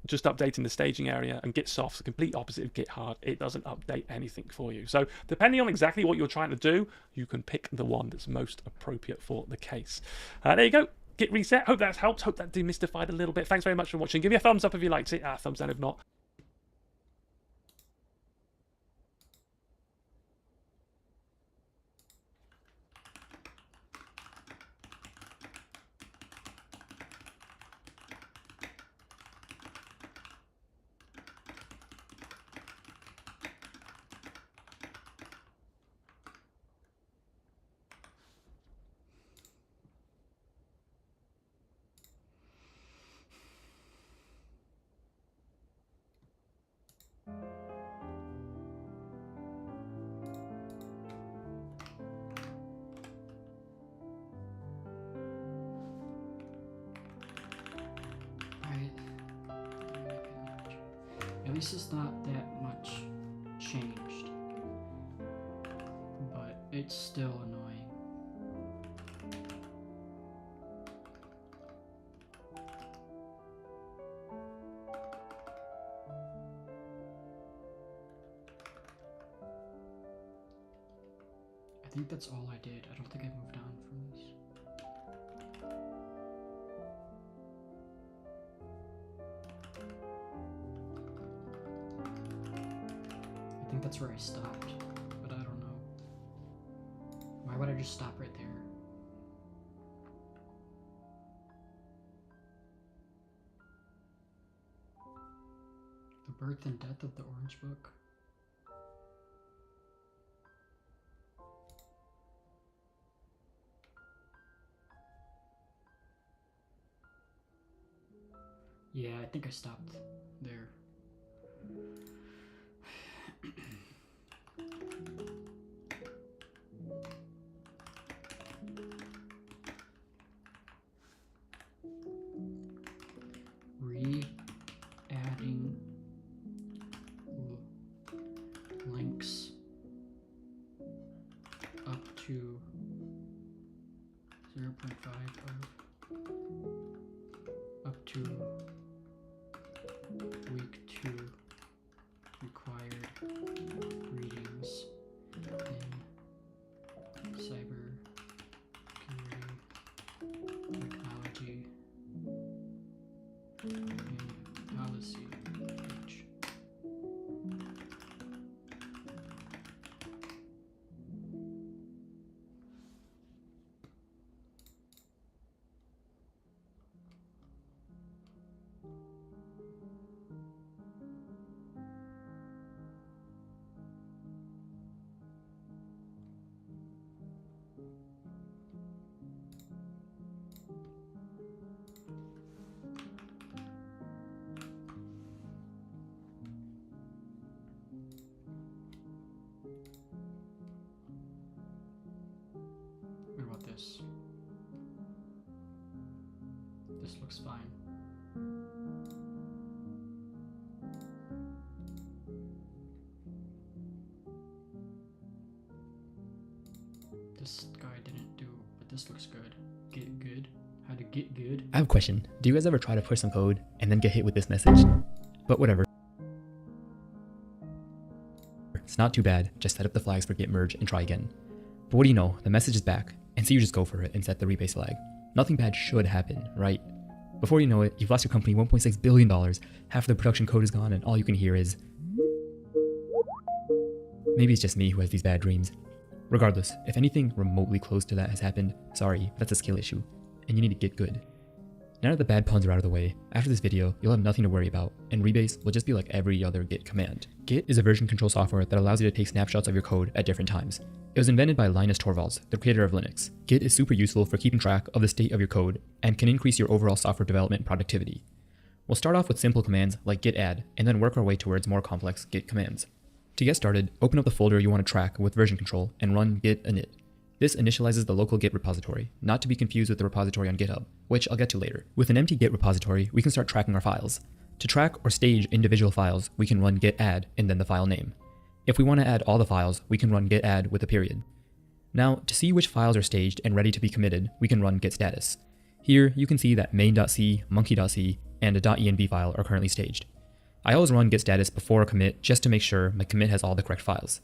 just updating the staging area, and git soft's the complete opposite of git hard. It doesn't update anything for you. So depending on exactly what you're trying to do, you can pick the one that's most appropriate for the case. There you go. Git reset. Hope that's helped. Hope that demystified a little bit. Thanks very much for watching. Give me a thumbs up if you liked it. Thumbs down if not. At least it's not that much changed, but it's still annoying. I think that's all I did. I don't think I moved on from this. I think that's where I stopped, but I don't know. Why would I just stop right there? The birth and death of the Orange Book. Yeah, I think I stopped there. Re-adding links up to 0.5 of up to week 2 required readings in cybersecurity technology and policy page. What about this? This looks fine. This guy didn't do, but this looks good. Get good? How to get good? I have a question. Do you guys ever try to push some code and then get hit with this message? But whatever. It's not too bad. Just set up the flags for git merge and try again. But what do you know? The message is back. And so you just go for it and set the rebase flag. Nothing bad should happen, right? Before you know it, you've lost your company $1.6 billion, half of the production code is gone, and all you can hear is... Maybe it's just me who has these bad dreams. Regardless, if anything remotely close to that has happened, sorry, but that's a skill issue, and you need to get good. Now that the bad puns are out of the way, after this video, you'll have nothing to worry about, and rebase will just be like every other git command. Git is a version control software that allows you to take snapshots of your code at different times. It was invented by Linus Torvalds, the creator of Linux. Git is super useful for keeping track of the state of your code, and can increase your overall software development productivity. We'll start off with simple commands like git add, and then work our way towards more complex git commands. To get started, open up the folder you want to track with version control and run git init. This initializes the local Git repository, not to be confused with the repository on GitHub, which I'll get to later. With an empty Git repository, we can start tracking our files. To track or stage individual files, we can run git add and then the file name. If we want to add all the files, we can run git add with a period. Now, to see which files are staged and ready to be committed, we can run git status. Here, you can see that main.c, monkey.c, and a .env file are currently staged. I always run git status before a commit just to make sure my commit has all the correct files.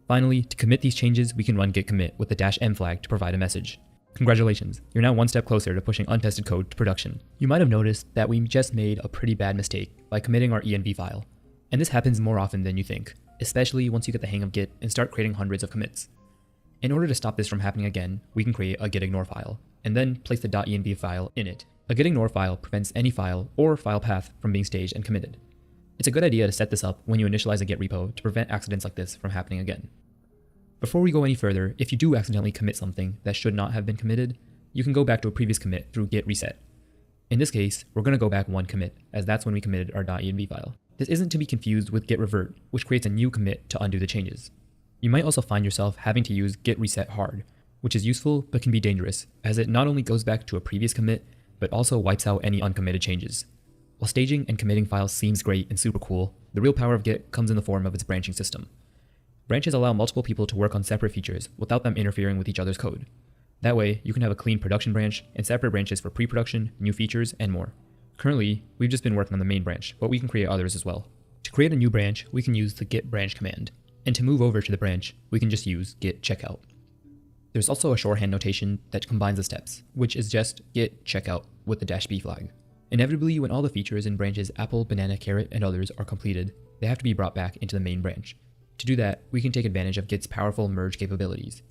Finally, to commit these changes, we can run git commit with the -m flag to provide a message. Congratulations, you're now one step closer to pushing untested code to production. You might have noticed that we just made a pretty bad mistake by committing our env file. And this happens more often than you think, especially once you get the hang of Git and start creating hundreds of commits. In order to stop this from happening again, we can create a git ignore file, and then place the .env file in it. A git ignore file prevents any file or file path from being staged and committed. It's a good idea to set this up when you initialize a Git repo to prevent accidents like this from happening again. Before we go any further, if you do accidentally commit something that should not have been committed, you can go back to a previous commit through git reset. In this case, we're going to go back one commit, as that's when we committed our .env file. This isn't to be confused with git revert, which creates a new commit to undo the changes. You might also find yourself having to use git reset hard, which is useful but can be dangerous, as it not only goes back to a previous commit, but also wipes out any uncommitted changes. While staging and committing files seems great and super cool, the real power of Git comes in the form of its branching system. Branches allow multiple people to work on separate features without them interfering with each other's code. That way, you can have a clean production branch and separate branches for pre-production, new features, and more. Currently, we've just been working on the main branch, but we can create others as well. To create a new branch, we can use the git branch command, and to move over to the branch, we can just use git checkout. There's also a shorthand notation that combines the steps, which is just git checkout with the -b flag. Inevitably, when all the features in branches apple, banana, carrot, and others are completed, they have to be brought back into the main branch. To do that, we can take advantage of Git's powerful merge capabilities.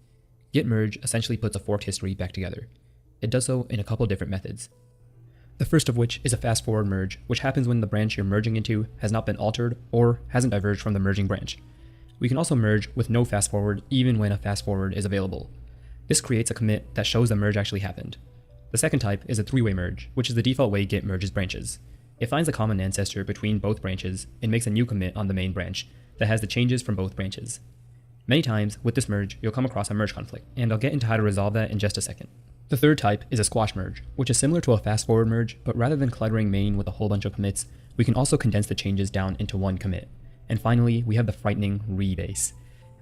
Git merge essentially puts a forked history back together. It does so in a couple different methods. The first of which is a fast forward merge, which happens when the branch you're merging into has not been altered or hasn't diverged from the merging branch. We can also merge with no fast forward even when a fast forward is available. This creates a commit that shows the merge actually happened. The second type is a three-way merge, which is the default way Git merges branches. It finds a common ancestor between both branches and makes a new commit on the main branch that has the changes from both branches. Many times, with this merge, you'll come across a merge conflict, and I'll get into how to resolve that in just a second. The third type is a squash merge, which is similar to a fast-forward merge, but rather than cluttering main with a whole bunch of commits, we can also condense the changes down into one commit. And finally, we have the frightening rebase.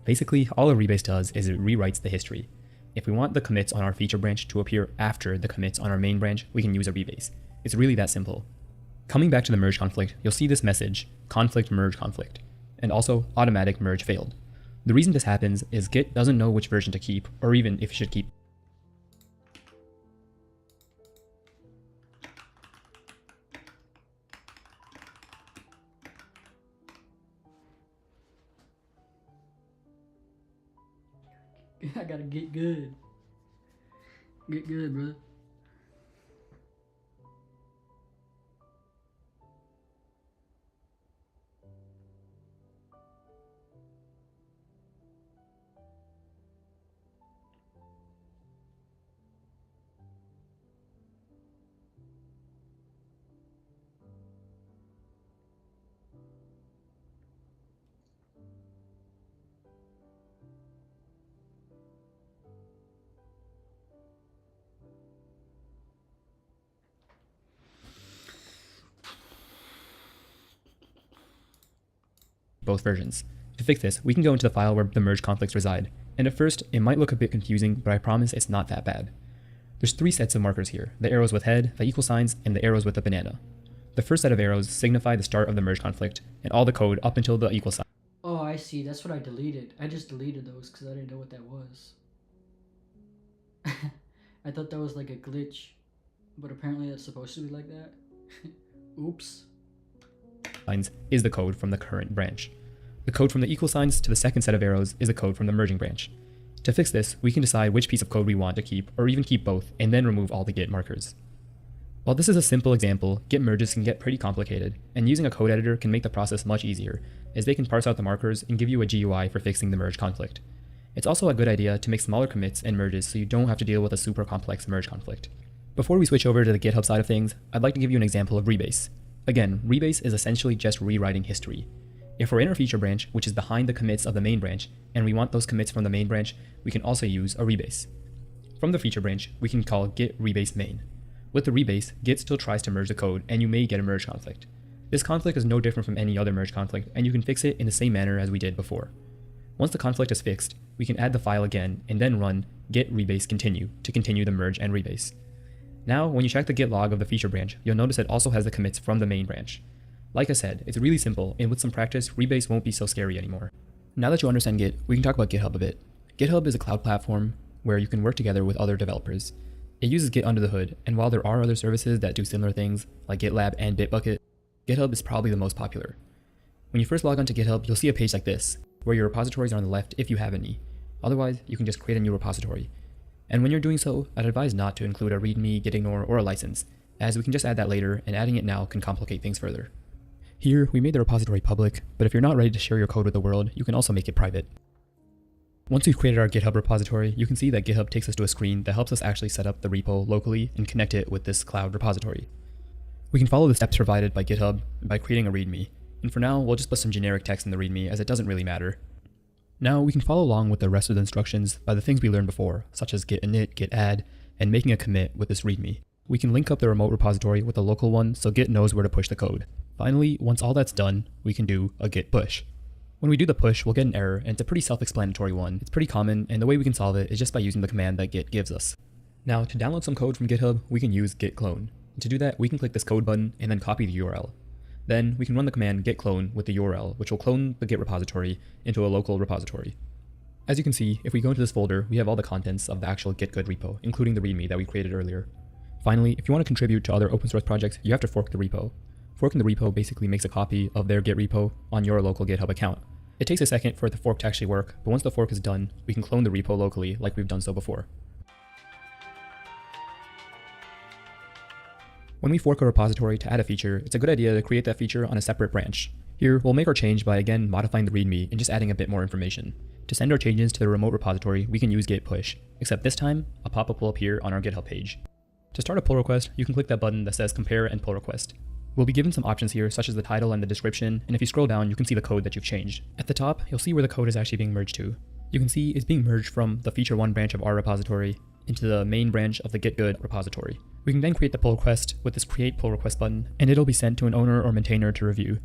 Basically, all a rebase does is it rewrites the history. If we want the commits on our feature branch to appear after the commits on our main branch, we can use a rebase. It's really that simple. Coming back to the merge conflict, you'll see this message, conflict merge conflict, and also automatic merge failed. The reason this happens is Git doesn't know which version to keep, or even if it should keep. I gotta get good. Get good, brother. Both versions. To fix this, we can go into the file where the merge conflicts reside, and at first, it might look a bit confusing, but I promise it's not that bad. There's 3 sets of markers here, the arrows with head, the equal signs, and the arrows with the banana. The first set of arrows signify the start of the merge conflict, and all the code up until the equal sign. Oh, I see. That's what I deleted. I just deleted those because I didn't know what that was. I thought that was like a glitch, but apparently that's supposed to be like that. Oops. Signs is the code from the current branch. The code from the equal signs to the second set of arrows is the code from the merging branch. To fix this, we can decide which piece of code we want to keep, or even keep both, and then remove all the Git markers. While this is a simple example, Git merges can get pretty complicated, and using a code editor can make the process much easier, as they can parse out the markers and give you a GUI for fixing the merge conflict. It's also a good idea to make smaller commits and merges so you don't have to deal with a super complex merge conflict. Before we switch over to the GitHub side of things, I'd like to give you an example of rebase. Again, rebase is essentially just rewriting history. If we're in our feature branch, which is behind the commits of the main branch, and we want those commits from the main branch, we can also use a rebase. From the feature branch, we can call git rebase main. With the rebase, Git still tries to merge the code, and you may get a merge conflict. This conflict is no different from any other merge conflict, and you can fix it in the same manner as we did before. Once the conflict is fixed, we can add the file again, and then run git rebase continue to continue the merge and rebase. Now, when you check the git log of the feature branch, you'll notice it also has the commits from the main branch. Like I said, it's really simple, and with some practice, rebase won't be so scary anymore. Now that you understand Git, we can talk about GitHub a bit. GitHub is a cloud platform where you can work together with other developers. It uses Git under the hood, and while there are other services that do similar things, like GitLab and Bitbucket, GitHub is probably the most popular. When you first log onto GitHub, you'll see a page like this, where your repositories are on the left if you have any. Otherwise, you can just create a new repository. And when you're doing so, I'd advise not to include a readme, gitignore, or a license, as we can just add that later, and adding it now can complicate things further. Here, we made the repository public, but if you're not ready to share your code with the world, you can also make it private. Once we've created our GitHub repository, you can see that GitHub takes us to a screen that helps us actually set up the repo locally and connect it with this cloud repository. We can follow the steps provided by GitHub by creating a readme, and for now, we'll just put some generic text in the readme as it doesn't really matter. Now, we can follow along with the rest of the instructions by the things we learned before, such as git init, git add, and making a commit with this readme. We can link up the remote repository with a local one so Git knows where to push the code. Finally, once all that's done, we can do a git push. When we do the push, we'll get an error, and it's a pretty self-explanatory one. It's pretty common, and the way we can solve it is just by using the command that Git gives us. Now, to download some code from GitHub, we can use git clone. To do that, we can click this code button and then copy the URL. Then, we can run the command git clone with the URL, which will clone the Git repository into a local repository. As you can see, if we go into this folder, we have all the contents of the actual Git good repo, including the readme that we created earlier. Finally, if you want to contribute to other open source projects, you have to fork the repo. Forking the repo basically makes a copy of their Git repo on your local GitHub account. It takes a second for the fork to actually work, but once the fork is done, we can clone the repo locally like we've done so before. When we fork a repository to add a feature, it's a good idea to create that feature on a separate branch. Here, we'll make our change by again modifying the readme and just adding a bit more information. To send our changes to the remote repository, we can use git push, except this time, a pop-up will appear on our GitHub page. To start a pull request, you can click that button that says compare and pull request. We'll be given some options here, such as the title and the description, and if you scroll down, you can see the code that you've changed. At the top, you'll see where the code is actually being merged to. You can see it's being merged from the feature 1 branch of our repository into the main branch of the getgood repository. We can then create the pull request with this create pull request button, and it'll be sent to an owner or maintainer to review.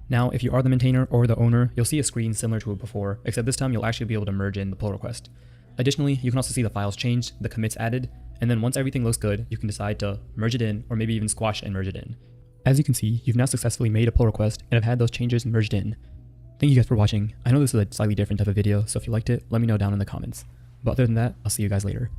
Now, if you are the maintainer or the owner, you'll see a screen similar to it before, except this time you'll actually be able to merge in the pull request. Additionally, you can also see the files changed, the commits added, and then once everything looks good, you can decide to merge it in, or maybe even squash and merge it in. As you can see, you've now successfully made a pull request and have had those changes merged in. Thank you guys for watching. I know this is a slightly different type of video, so if you liked it, let me know down in the comments. But other than that, I'll see you guys later.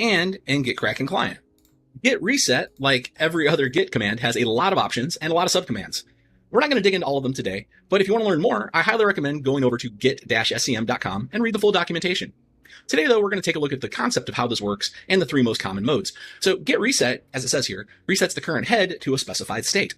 and in Git Kraken client. Git reset, like every other Git command, has a lot of options and a lot of subcommands. We're not going to dig into all of them today, but if you want to learn more, I highly recommend going over to git-scm.com and read the full documentation. Today, though, we're going to take a look at the concept of how this works and the 3 most common modes. So git reset, as it says here, resets the current head to a specified state.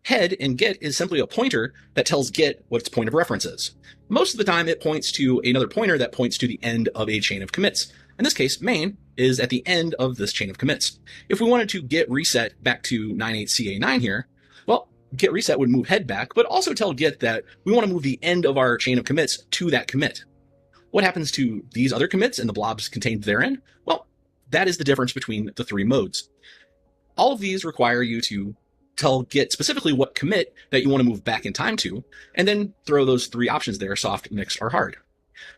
Head in Git is simply a pointer that tells Git what its point of reference is. Most of the time, it points to another pointer that points to the end of a chain of commits. In this case, main is at the end of this chain of commits. If we wanted to git reset back to 98CA9 here, well, git reset would move head back, but also tell Git that we want to move the end of our chain of commits to that commit. What happens to these other commits and the blobs contained therein? Well, that is the difference between the 3 modes. All of these require you to tell Git specifically what commit that you want to move back in time to, and then throw those 3 options there, soft, mixed, or hard.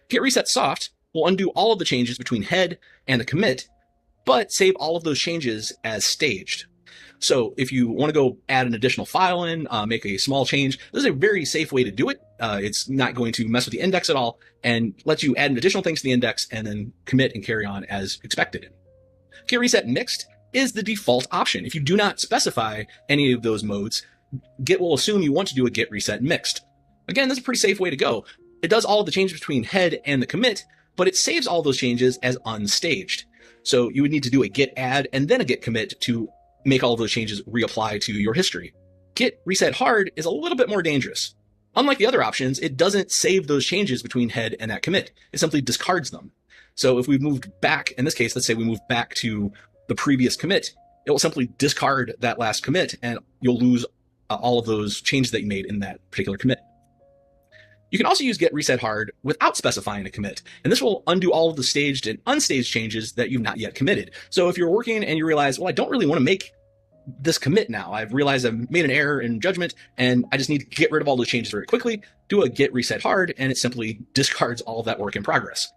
Git reset soft will undo all of the changes between head and the commit, but save all of those changes as staged. So if you want to go add an additional file in, make a small change, this is a very safe way to do it. It's not going to mess with the index at all and lets you add additional things to the index and then commit and carry on as expected. Git reset mixed is the default option. If you do not specify any of those modes, Git will assume you want to do a git reset mixed. Again, this is a pretty safe way to go. It does all of the changes between head and the commit, but it saves all those changes as unstaged. So you would need to do a git add and then a git commit to make all of those changes reapply to your history. Git reset hard is a little bit more dangerous. Unlike the other options, it doesn't save those changes between head and that commit. It simply discards them. So if we've moved back, in this case, let's say we move back to the previous commit, it will simply discard that last commit and you'll lose all of those changes that you made in that particular commit. You can also use git reset hard without specifying a commit, and this will undo all of the staged and unstaged changes that you've not yet committed. So if you're working and you realize, well, I don't really want to make this commit now. I've realized I've made an error in judgment and I just need to get rid of all those changes very quickly, do a git reset hard, and it simply discards all of that work in progress.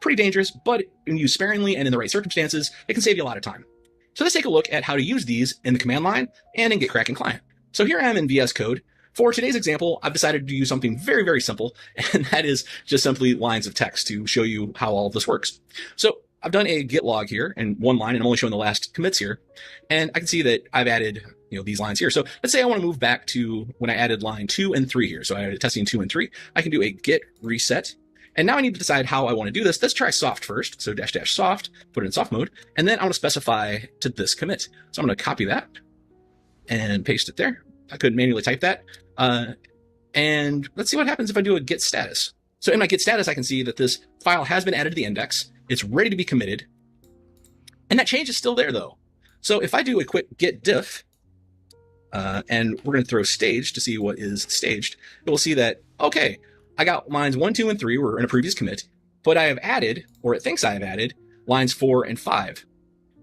Pretty dangerous, but when used sparingly and in the right circumstances, it can save you a lot of time. So let's take a look at how to use these in the command line and in Git Kraken client. So here I am in VS Code. For today's example, I've decided to use something very, very simple, and that is just simply lines of text to show you how all of this works. So I've done a git log here in one line, and I'm only showing the last commits here. And I can see that I've added these lines here. So let's say I want to move back to when I added line 2 and 3 here. So I added testing 2 and 3. I can do a git reset. And now I need to decide how I want to do this. Let's try soft first. So -- soft, put it in soft mode. And then I want to specify to this commit. So I'm going to copy that and paste it there. I could manually type that. And let's see what happens if I do a git status. So in my git status, I can see that this file has been added to the index. It's ready to be committed. And that change is still there though. So if I do a quick git diff, and we're going to throw stage to see what is staged, we'll see that, okay, I got lines 1, 2, and 3 were in a previous commit, but I have added, or it thinks I have added, lines 4 and 5.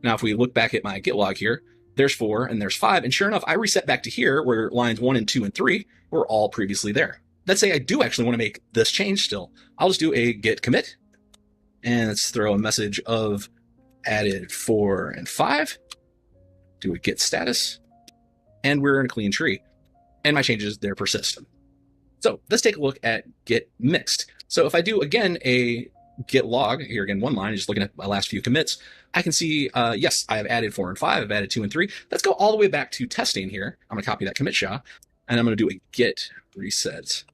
Now, if we look back at my git log here, there's 4 and there's 5, and sure enough, I reset back to here where lines 1 and 2 and 3 were all previously there. Let's say I do actually want to make this change still. I'll just do a git commit, and let's throw a message of added 4 and 5, do a git status, and we're in a clean tree, and my changes there persist. So let's take a look at git mixed. So if I do again a git log here, again one line, just looking at my last few commits, I can see yes, I have added 4 and 5, I've added 2 and 3. Let's go all the way back to testing here. I'm going to copy that commit SHA, and I'm going to do a git reset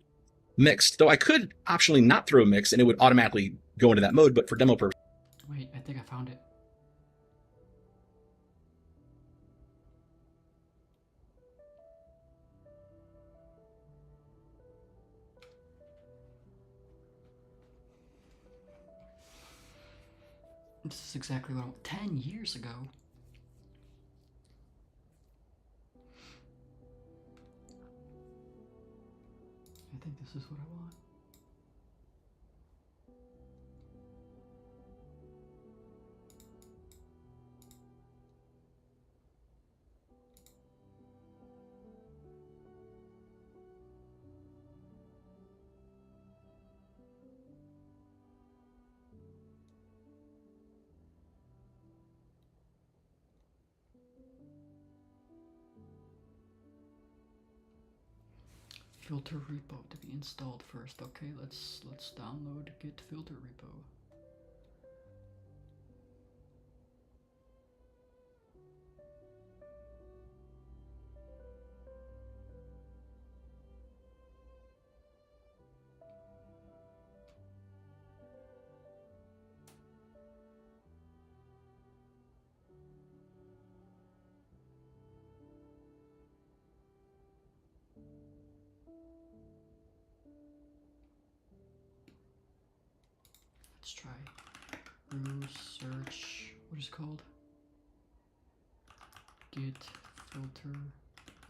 mixed. Though I could optionally not throw a mix, and it would automatically go into that mode. But for demo purposes, Wait, I think I found it. This is exactly what I want. 10 years ago. I think this is what I want. Filter repo to be installed first. Okay, let's download git filter repo. Let's try brew search. What is it called? Git filter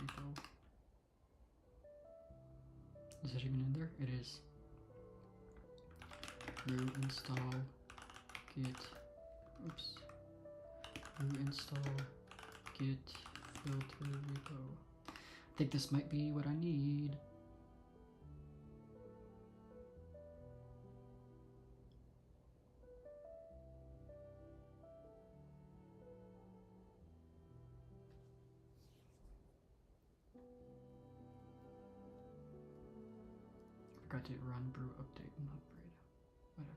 repo. Is it even in there? It is. Brew install git. Oops. Brew install git filter repo. I think this might be what I need. Forgot to run brew update and upgrade. Whatever.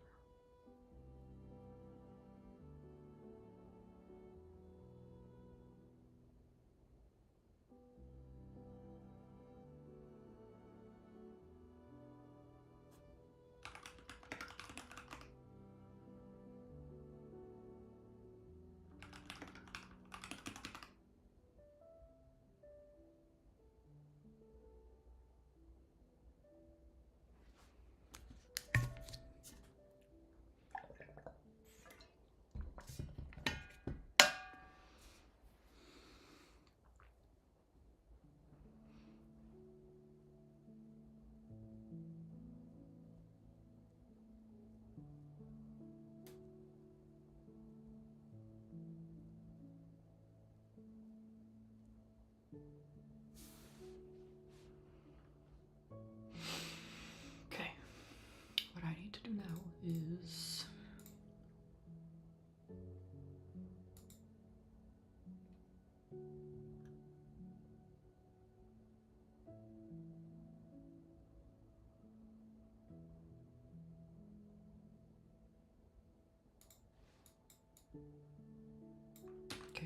Okay. What I need to do now is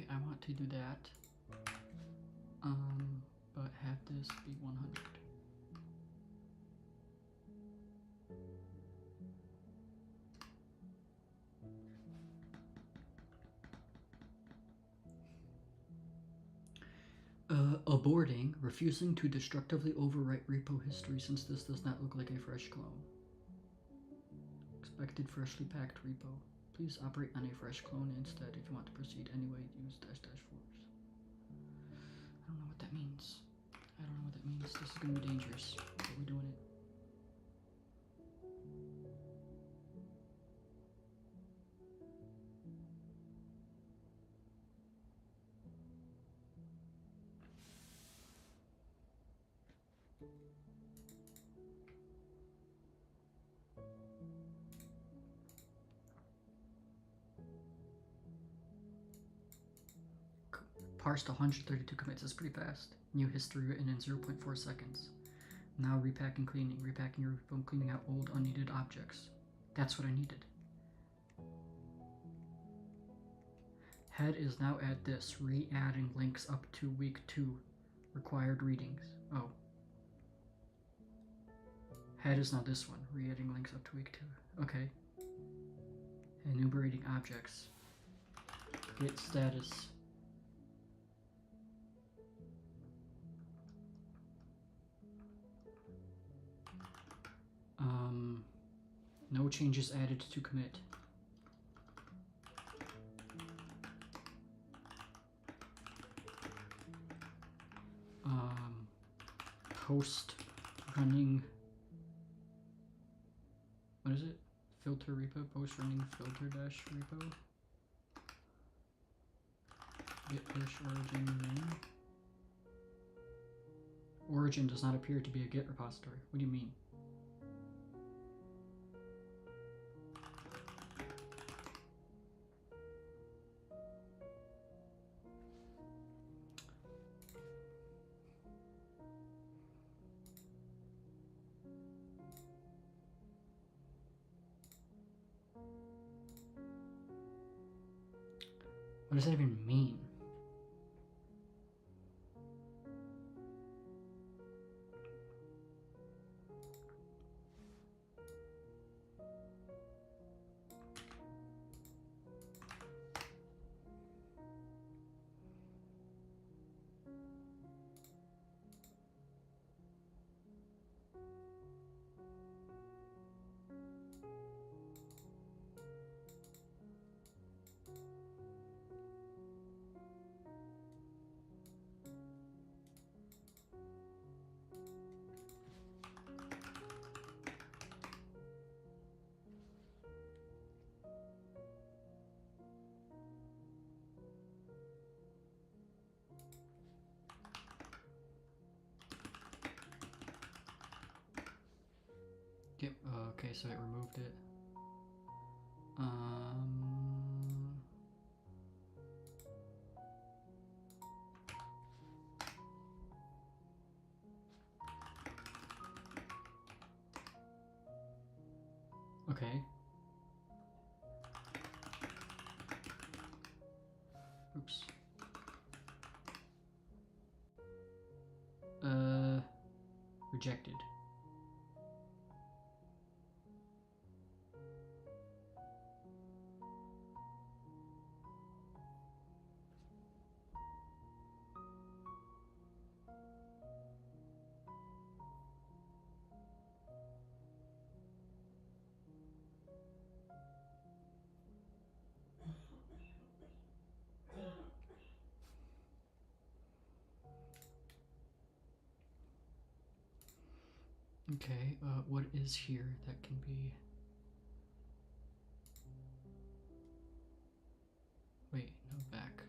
I want to do that. But have this be 100. Aborting, refusing to destructively overwrite repo history since this does not look like a fresh clone. Expected freshly packed repo. Please operate on a fresh clone instead. If you want to proceed anyway, use --force. I don't know what that means. This is gonna be dangerous, but we're doing it. Parsed 132 commits. That's pretty fast. New history written in 0.4 seconds. Now repacking, cleaning. Repacking your repo, cleaning out old unneeded objects. That's what I needed. Head is now at this. Re-adding links up to week 2. Required readings. Oh. Head is now this one. Re-adding links up to week 2. Okay. Enumerating objects. Get status. No changes added to commit. Post running. What is it? Filter repo. Post running filter dash repo. Git push origin main. Origin does not appear to be a Git repository. What do you mean? What does that even mean? Yep, okay, so it removed it. Okay. Oops. Rejected. Okay, what is here that can be... Wait, no, back.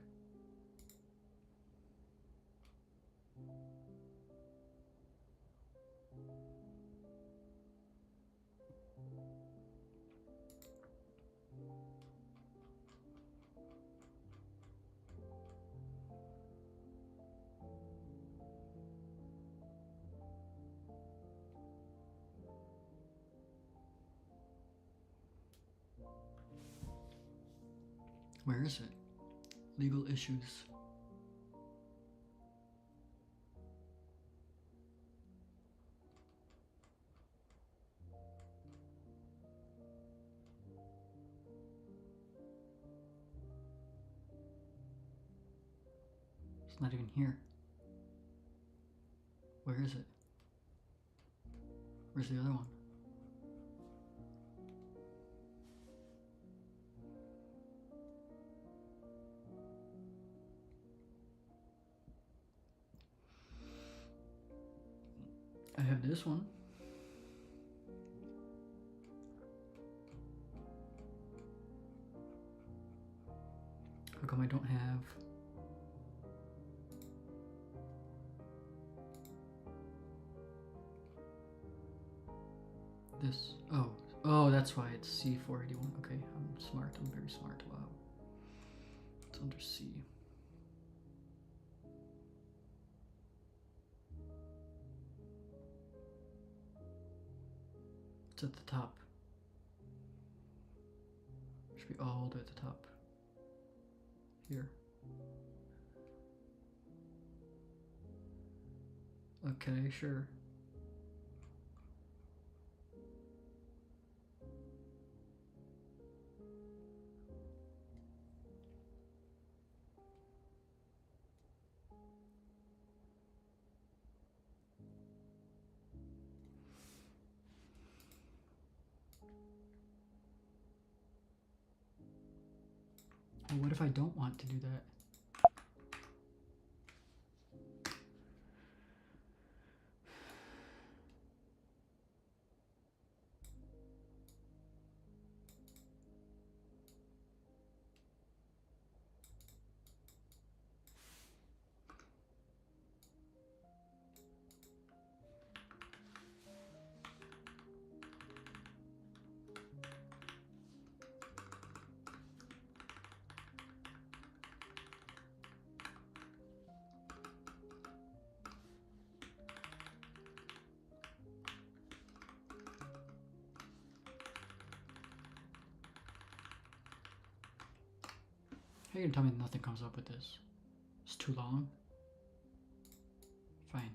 Where is it? Legal issues. It's not even here. Where is it? Where's the other one? I have this one. How come I don't have this? Oh, that's why it's C481. Okay, I'm smart. I'm very smart. Wow. It's under C. It's at the top. Should be all the way at the top. Here. Okay, sure. Well, what if I don't want to do that? How are you gonna tell me nothing comes up with this? It's too long? Fine.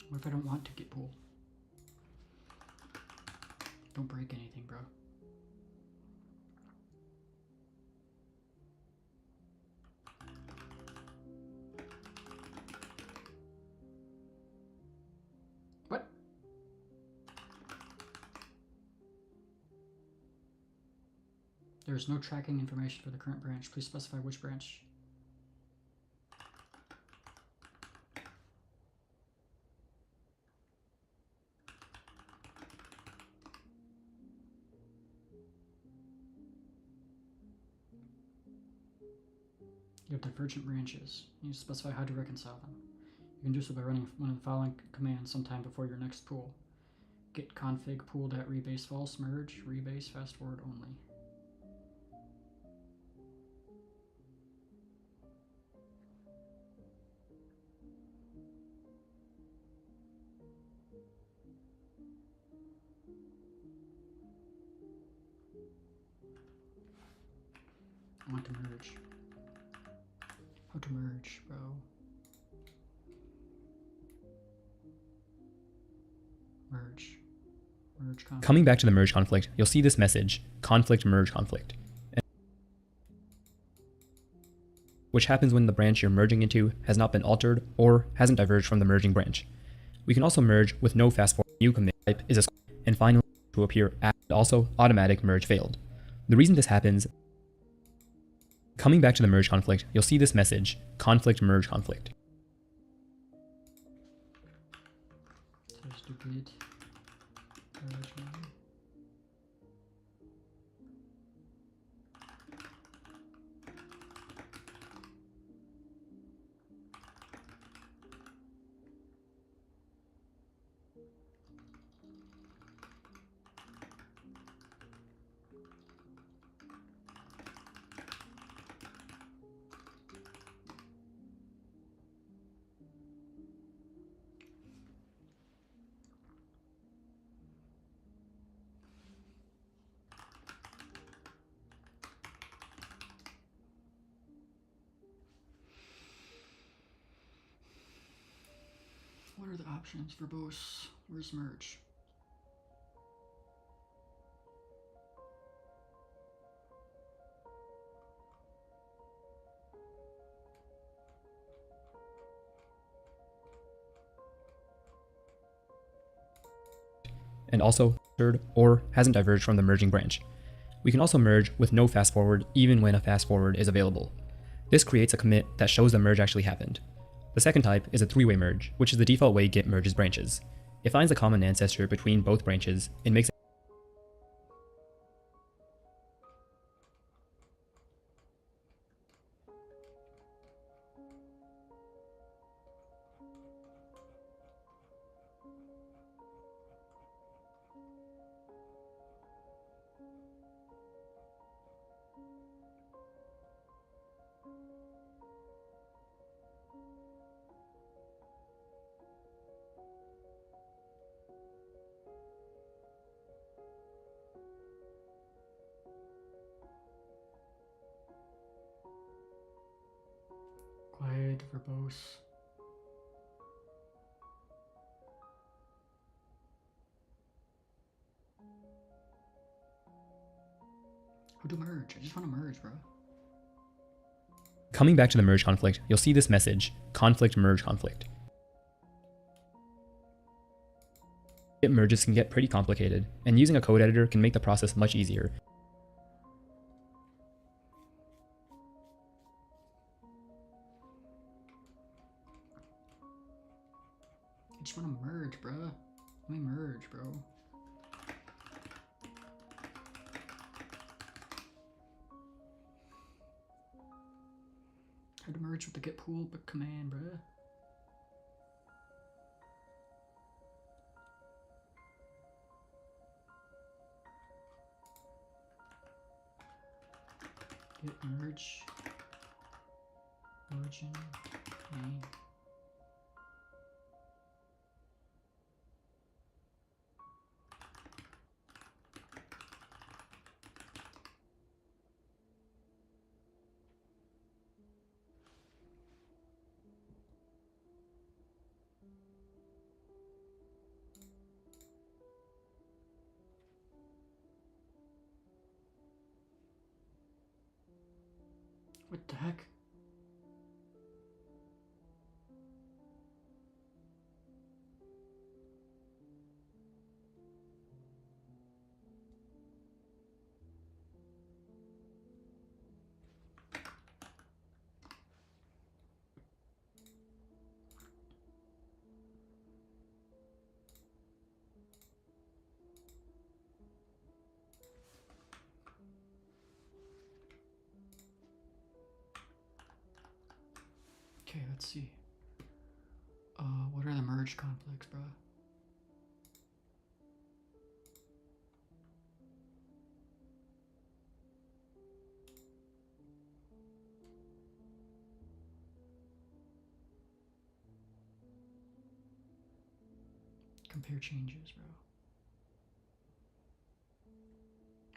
What if I don't want to get pulled? Don't break anything, bro. What? There is no tracking information for the current branch. Please specify which branch. You have divergent branches. You need to specify how to reconcile them. You can do so by running one of the following commands sometime before your next pool. Git config pool.rebase false merge rebase fast forward only. I want to merge. How to merge, bro? Merge. Merge conflict. Coming back to the merge conflict, you'll see this message, conflict merge conflict, which happens when the branch you're merging into has not been altered or hasn't diverged from the merging branch. We can also merge with no fast forward. New command type is a and finally to appear and also automatic merge failed. The reason this happens, coming back to the merge conflict, you'll see this message, conflict merge conflict. So stupid. Merge. What are the options for verbose? Where's merge? And also or hasn't diverged from the merging branch. We can also merge with no fast forward even when a fast forward is available. This creates a commit that shows the merge actually happened. The second type is a three-way merge, which is the default way Git merges branches. It finds a common ancestor between both branches and makes Quiet, verbose. Who to merge? I just want to merge, bro. Coming back to the merge conflict, you'll see this message, conflict merge conflict. Git merges can get pretty complicated, and using a code editor can make the process much easier. I just want to merge, bro. Let me merge, bro. How to merge with the git pool but command, bro. Git merge. Origin. Name. What the heck? Okay, let's see. What are the merge conflicts, bro? Compare changes, bro.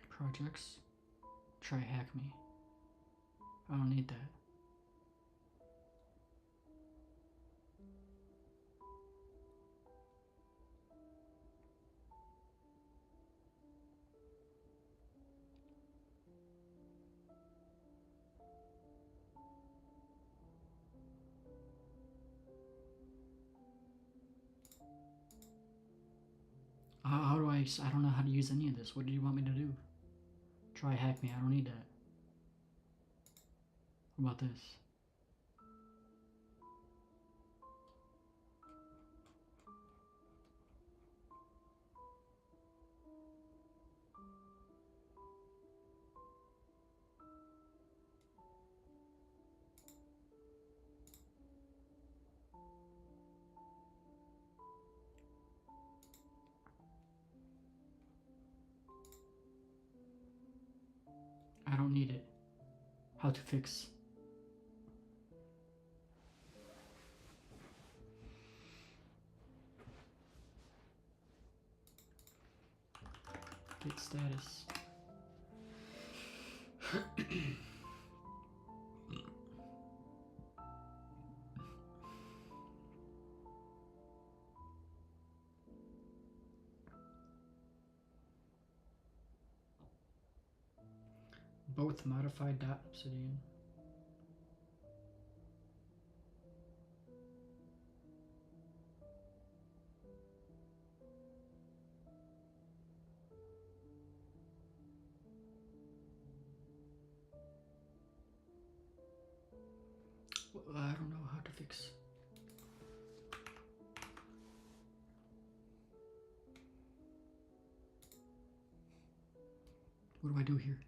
Projects. Try hack me. I don't need that. How do I don't know how to use any of this. What do you want me to do? Try hack me. I don't need that. What about this? I don't need it. How to fix? Git status. Both modified.obsidian. Well, I don't know how to fix. What do I do here?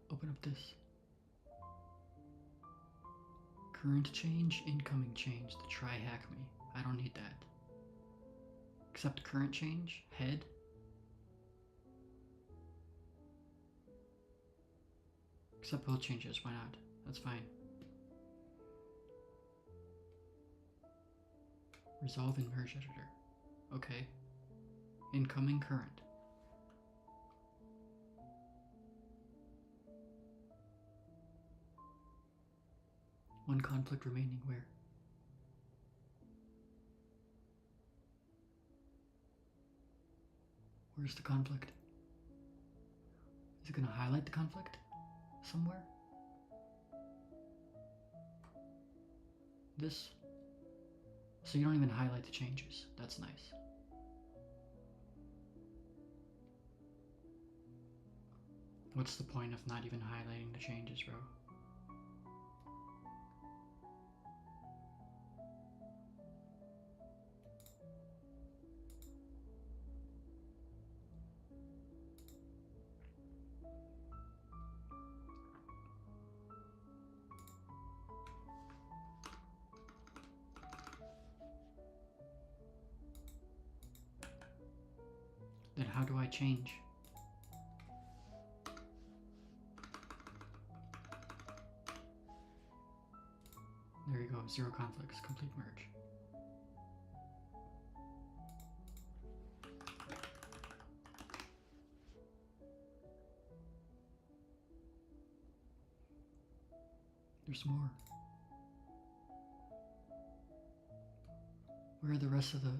Open up this. Current change, incoming change. The try hack me. I don't need that. Accept current change. Head. Accept both changes. Why not? That's fine. Resolve in merge editor. Okay. Incoming current. One conflict remaining. Where? Where's the conflict? Is it going to highlight the conflict somewhere? This? So you don't even highlight the changes. That's nice. What's the point of not even highlighting the changes, bro? Then how do I change? There you go, 0 conflicts, complete merge. There's more. Where are the rest of the...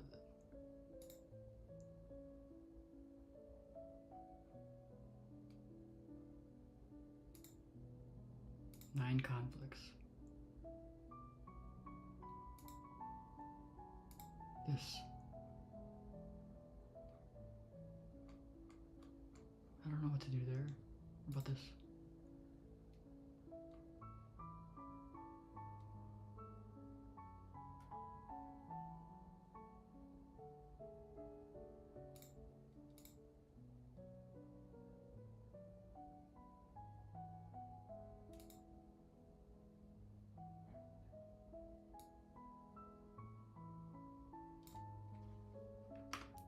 Nine conflicts. This. I don't know what to do there. What about this?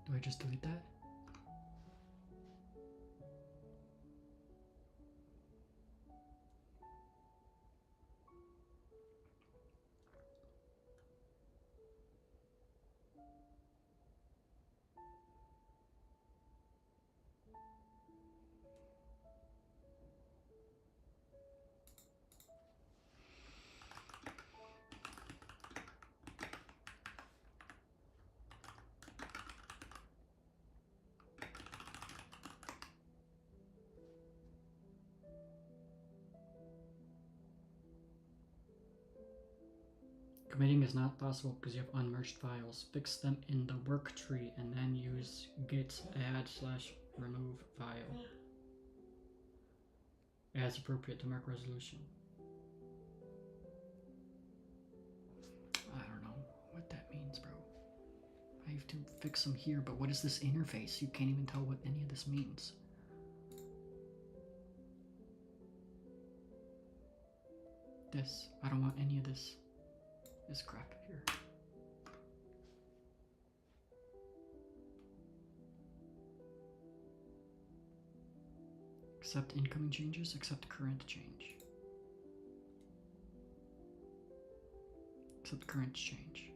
Do I just delete that? Committing is not possible because you have unmerged files. Fix them in the work tree and then use git add/remove file as appropriate to mark resolution. I don't know what that means, bro. I have to fix them here, but what is this interface? You can't even tell what any of this means. This. I don't want any of this. This crap here. Accept incoming changes, accept current change. Accept current change.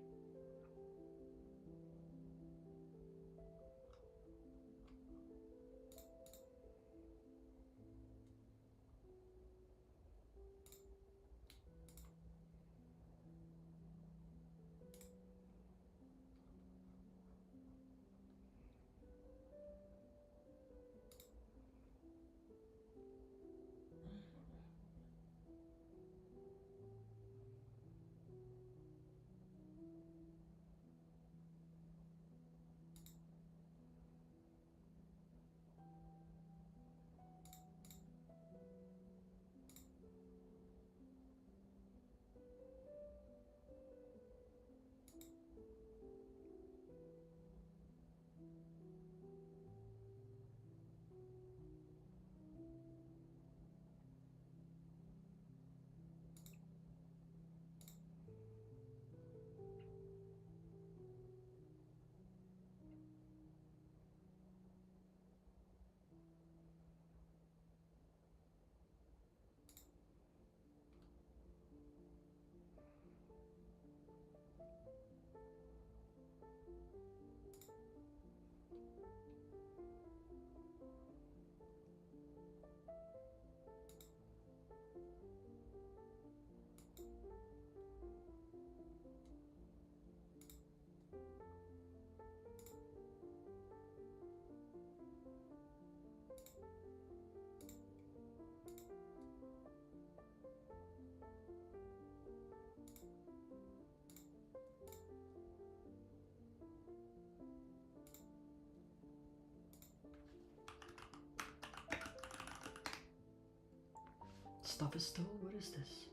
stuff is still. What is this?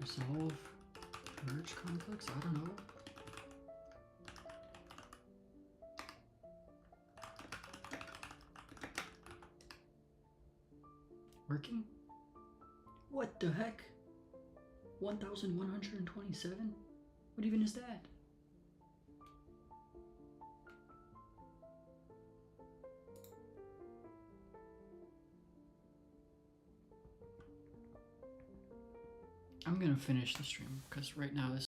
Resolve merge conflicts? I don't know. Working? What the heck? 1127? What even is that? I'm gonna finish the stream because right now this